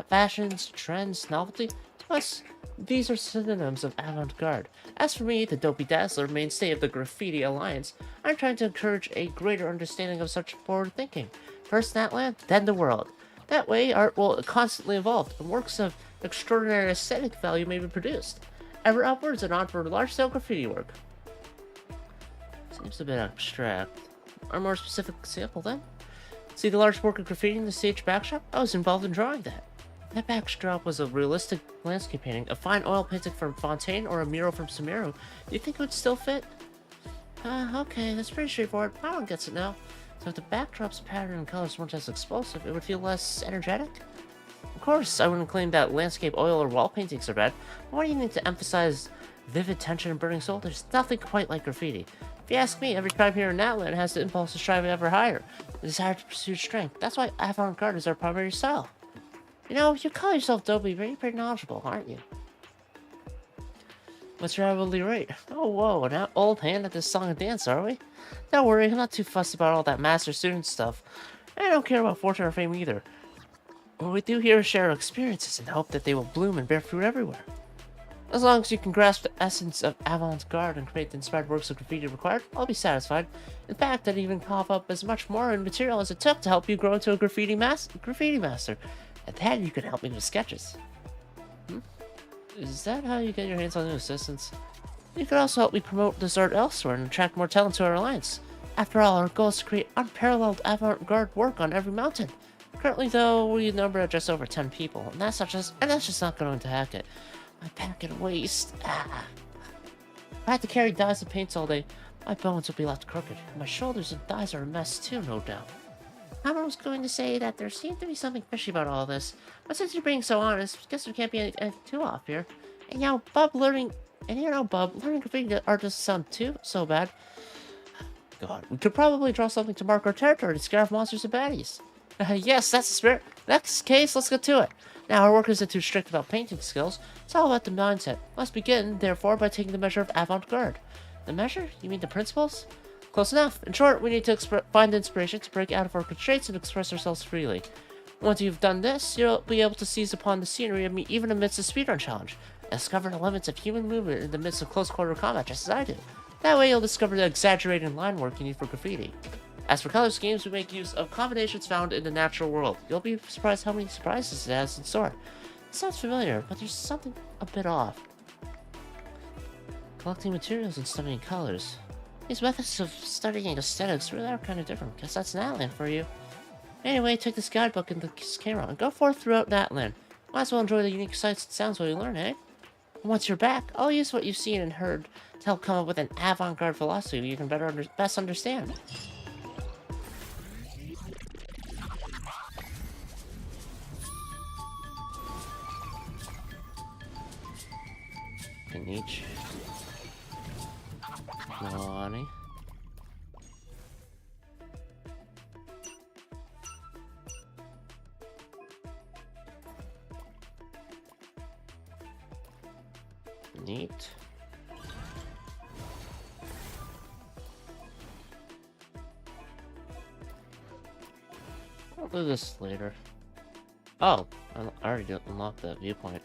Fashions, trends, novelty. To us, these are synonyms of avant-garde. As for me, the dopey dazzler, mainstay of the Graffiti Alliance, I'm trying to encourage a greater understanding of such forward thinking. First Natlan, then the world. That way, art will constantly evolve, and works of extraordinary aesthetic value may be produced. Ever upwards and onward large-scale graffiti work. Seems a bit abstract. Or a more specific example, then? See the large work of graffiti in the stage backdrop? I was involved in drawing that. That backdrop was a realistic landscape painting, a fine oil painting from Fontaine, or a mural from Sumeru. Do you think it would still fit? Okay, that's pretty straightforward. My one gets it now. So if the backdrop's pattern and colors weren't as explosive, it would feel less energetic? Of course, I wouldn't claim that landscape oil or wall paintings are bad, but why do you need to emphasize vivid tension and burning soul? There's nothing quite like graffiti. If you ask me, every tribe here in Natlan has the impulse to strive ever higher, the desire to pursue strength. That's why avant-garde is our primary style. You know, you call yourself dopey, but you're pretty knowledgeable, aren't you? What's your hourly rate? Oh, whoa, an old hand at this song and dance, are we? Don't worry, I'm not too fussed about all that master-student stuff. I don't care about fortune or fame either. What we do here is share our experiences and hope that they will bloom and bear fruit everywhere. As long as you can grasp the essence of avant-garde and create the inspired works of graffiti required, I'll be satisfied. In fact, I'd even cough up as much more in material as it took to help you grow into a graffiti master. And then you can help me with sketches. Is that how you get your hands on new assistants? You could also help me promote this art elsewhere and attract more talent to our alliance. After all, our goal is to create unparalleled avant-garde work on every mountain. Currently, though, we number at just over 10 people, and that's just not going to hack it. My back and waist. If I had to carry dyes and paints all day, my bones would be left crooked. My shoulders and thighs are a mess too, no doubt. I was going to say that there seemed to be something fishy about all this, but since you're being so honest, I guess there can't be anything too off here. And Bub, learning graffiti art doesn't sound so bad. God, we could probably draw something to mark our territory to scare off monsters and baddies. Yes, that's the spirit. Next case, let's get to it. Now, our work isn't too strict about painting skills. It's all about the mindset. Let's begin, therefore, by taking the measure of avant-garde. The measure? You mean the principles? Close enough. In short, we need to find inspiration to break out of our constraints and express ourselves freely. Once you've done this, you'll be able to seize upon the scenery of me even amidst a speedrun challenge, and discover the limits of human movement in the midst of close-quarter combat, just as I do. That way, you'll discover the exaggerated line work you need for graffiti. As for color schemes, we make use of combinations found in the natural world. You'll be surprised how many surprises it has in store. It sounds familiar, but there's something a bit off. Collecting materials and studying colors. These methods of studying aesthetics really are kind of different, because that's Natlan for you. Anyway, take this guidebook and this camera and go forth throughout Natlan. Might as well enjoy the unique sights and sounds while you learn, eh? And once you're back, I'll use what you've seen and heard to help come up with an avant-garde philosophy you can best understand. In each. Money. Neat. I'll do this later. Oh, I already unlocked that viewpoint.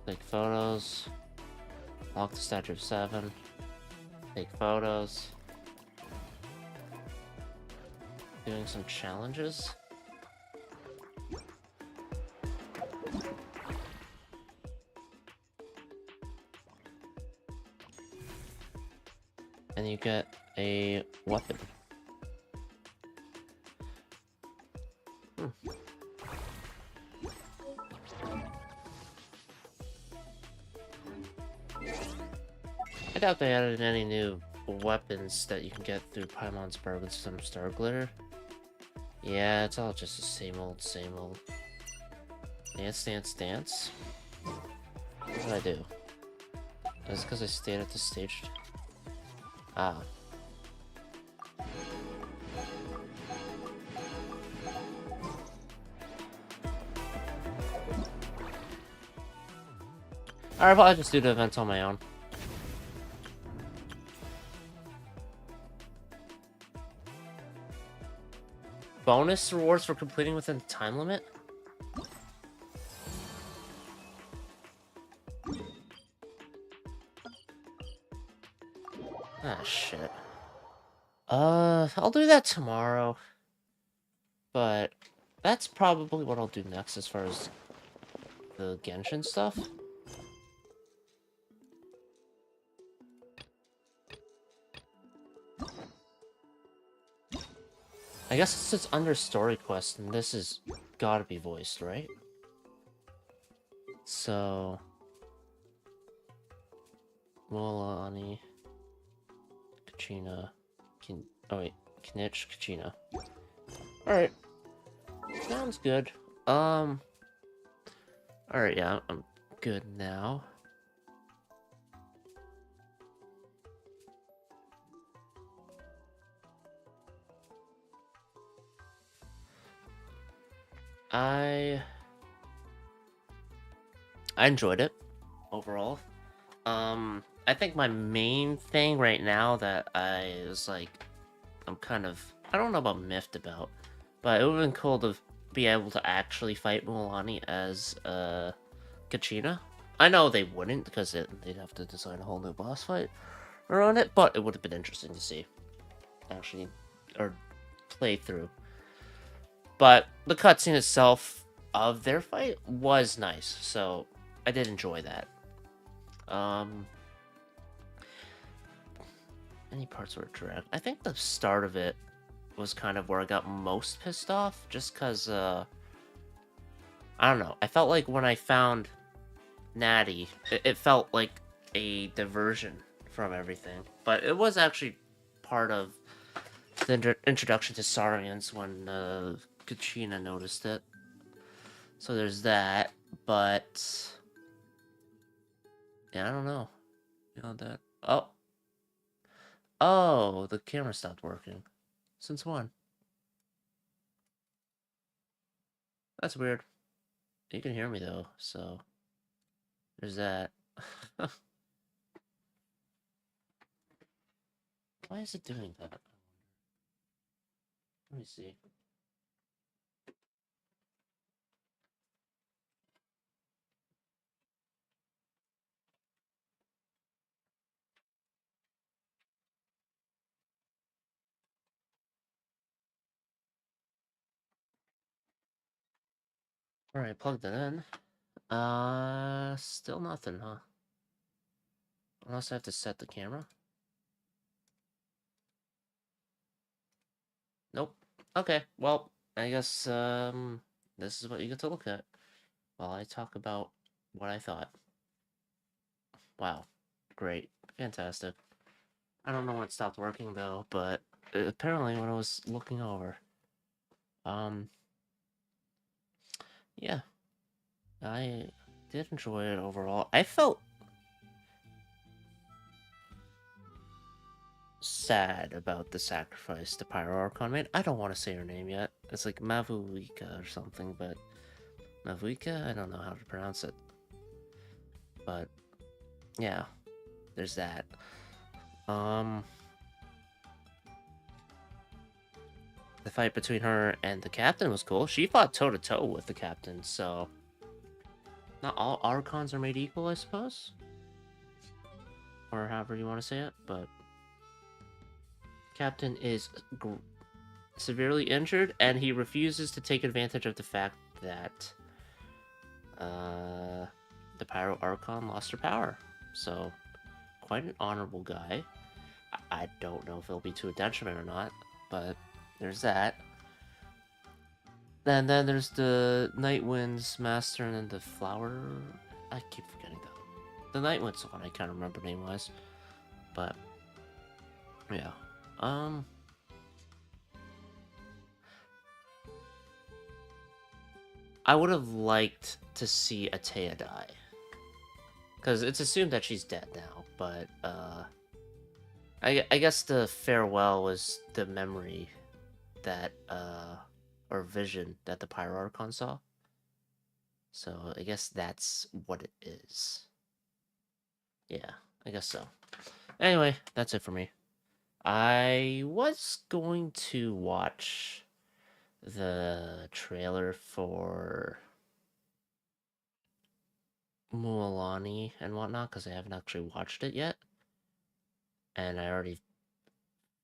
Take photos. Lock the statue of 7. Take photos. Doing some challenges. get a weapon. I doubt they added any new weapons that you can get through Paimon's with some star glitter. Yeah, it's all just the same old, same old. Dance, dance, dance. What did I do? Is it because I stayed at the stage? Ah. Alright, well, I'll just do the events on my own. Bonus rewards for completing within the time limit? Ah, shit. I'll do that tomorrow. But that's probably what I'll do next as far as the Genshin stuff. I guess it's under story quest, and this is gotta be voiced, right? So... Mualani... Kachina... oh wait, Knitch, Kachina. Alright. Sounds good. Alright, yeah, I'm good now. I enjoyed it overall. I think my main thing right now that I was like, I'm kind of, I don't know about miffed about, but it would have been cool to be able to actually fight Mualani as Kachina. I know they wouldn't because they'd have to design a whole new boss fight around it, but it would have been interesting to see actually, or play through. But the cutscene itself of their fight was nice, so I did enjoy that. Any parts were dragged. I think the start of it was kind of where I got most pissed off, just because, I don't know. I felt like when I found Natty, it felt like a diversion from everything. But it was actually part of the introduction to Saurians when Kachina noticed it. So there's that, but yeah, I don't know. You know that. Oh, the camera stopped working. Since when? That's weird. You can hear me though, so there's that. Why is it doing that? Let me see. Alright, plugged it in. Still nothing, huh? Unless I have to set the camera. Nope. Okay, well, I guess, this is what you get to look at while I talk about what I thought. Wow. Great. Fantastic. I don't know when it stopped working, though, but apparently when I was looking over. Yeah. I did enjoy it overall. I felt sad about the sacrifice the Pyro Archon made. I don't want to say her name yet. It's like Mavuika or something, but Mavuika? I don't know how to pronounce it. But yeah, there's that. The fight between her and the captain was cool. She fought toe-to-toe with the captain, so not all Archons are made equal, I suppose. Or however you want to say it, but Captain is severely injured, and he refuses to take advantage of the fact that the Pyro Archon lost her power. So, quite an honorable guy. I don't know if it'll be to a detriment or not, but there's that. And then there's the Night Wind's Master and then the Flower... I keep forgetting that. The Night Wind's one I can't remember name-wise. But, yeah. I would have liked to see Atea die. Because it's assumed that she's dead now, but, I guess the farewell was the memory that, or vision that the Pyro Archon saw. So I guess that's what it is. Yeah, I guess so. Anyway, that's it for me. I was going to watch the trailer for Mualani and whatnot, because I haven't actually watched it yet. And I already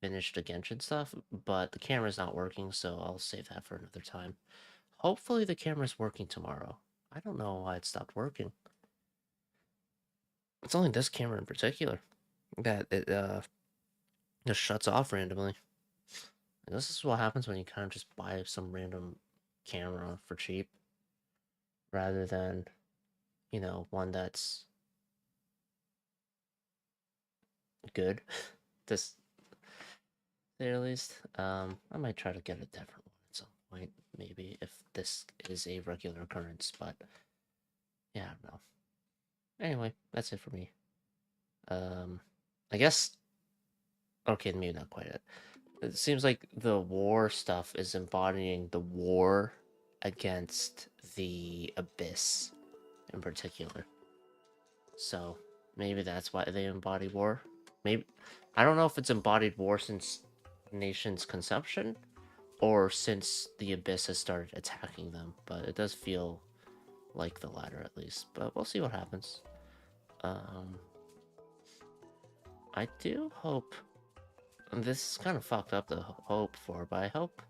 finished the Genshin stuff, but the camera's not working, so I'll save that for another time. Hopefully the camera's working tomorrow. I don't know why it stopped working. It's only this camera in particular that it just shuts off randomly. And this is what happens when you kind of just buy some random camera for cheap, rather than, you know, one that's good. This, at least. I might try to get a different one at some point, maybe, if this is a regular occurrence, but yeah, I don't know. Anyway, that's it for me. I guess, okay, maybe not quite it. It seems like the war stuff is embodying the war against the Abyss in particular. So maybe that's why they embody war. Maybe, I don't know if it's embodied war since Nation's conception or since the Abyss has started attacking them, but it does feel like the latter at least. But we'll see what happens. I do hope, and this is kind of fucked up to hope for, but I hope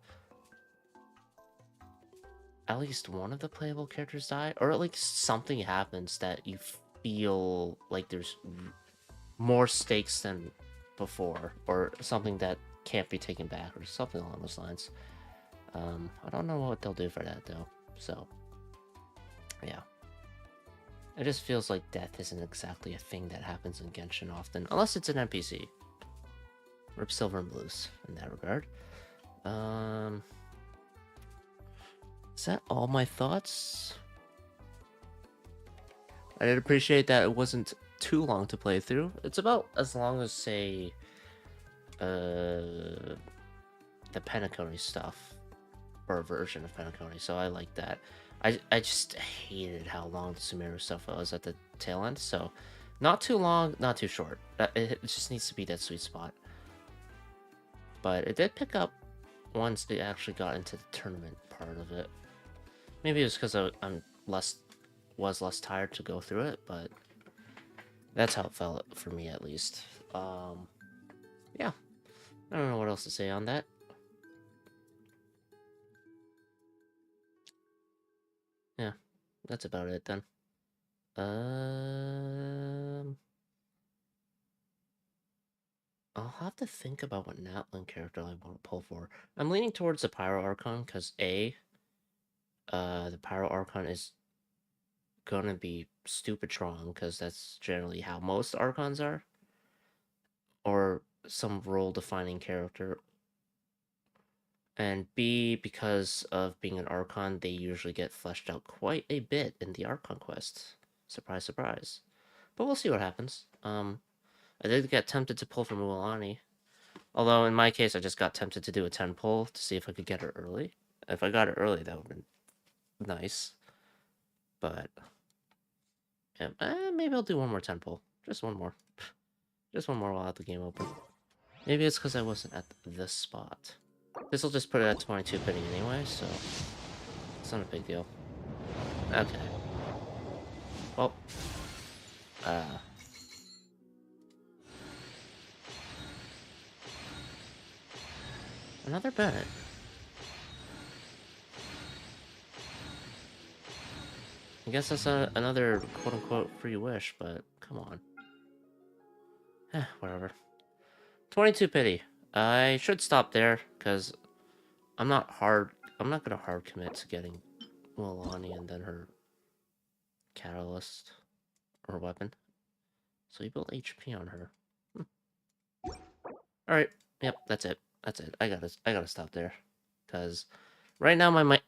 at least one of the playable characters die, or at least something happens that you feel like there's more stakes than before, or something that can't be taken back, or something along those lines. I don't know what they'll do for that though, so yeah. It just feels like death isn't exactly a thing that happens in Genshin often, unless it's an NPC. Rip Silver and Blues in that regard. Is that all my thoughts? I did appreciate that it wasn't too long to play through. It's about as long as, say, the Penacony stuff, or a version of Penacony, so I like that. I just hated how long the Sumeru stuff was at the tail end, so not too long, not too short. It just needs to be that sweet spot. But it did pick up once they actually got into the tournament part of it. Maybe it was because I'm less tired to go through it, but that's how it felt for me at least. Yeah, I don't know what else to say on that. Yeah, that's about it then. I'll have to think about what Natlan character I want to pull for. I'm leaning towards the Pyro Archon because the Pyro Archon is gonna be stupid strong because that's generally how most Archons are, or some role-defining character. And B, because of being an Archon, they usually get fleshed out quite a bit in the Archon quest. Surprise, surprise. But we'll see what happens. I did get tempted to pull for Mualani. Although, in my case, I just got tempted to do a 10 pull to see if I could get her early. If I got her early, that would have been nice. But, yeah, maybe I'll do one more 10 pull. Just one more. Just one more while I have the game open. Maybe it's because I wasn't at this spot. This will just put it at 22 pitting anyway, so it's not a big deal. Okay. Well, another Bennett. I guess that's another quote-unquote free wish, but come on. Whatever. 22 pity. I should stop there, because I'm not gonna hard commit to getting Milani and then her catalyst or weapon. So you build HP on her. Alright. Yep, that's it. That's it. I gotta stop there. Because right now my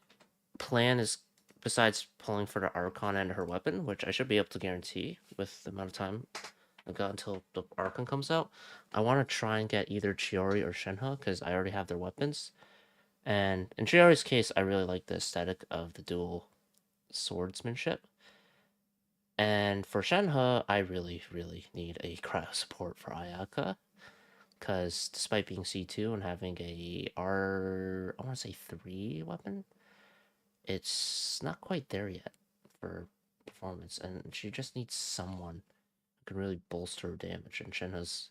plan is, besides pulling for the Archon and her weapon, which I should be able to guarantee with the amount of time I've got until the Archon comes out, I want to try and get either Chiori or Shenhe, because I already have their weapons. And in Chiori's case, I really like the aesthetic of the dual swordsmanship. And for Shenhe, I really, really need a cryo support for Ayaka. Because despite being C2 and having a I want to say 3 weapon, it's not quite there yet for performance. And she just needs someone who can really bolster her damage. And Shenhe's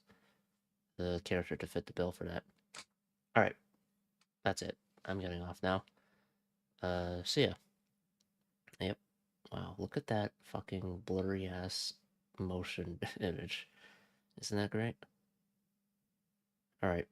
the character to fit the bill for that. Alright. That's it. I'm getting off now. See ya. Yep. Wow, look at that fucking blurry ass motion image. Isn't that great? Alright.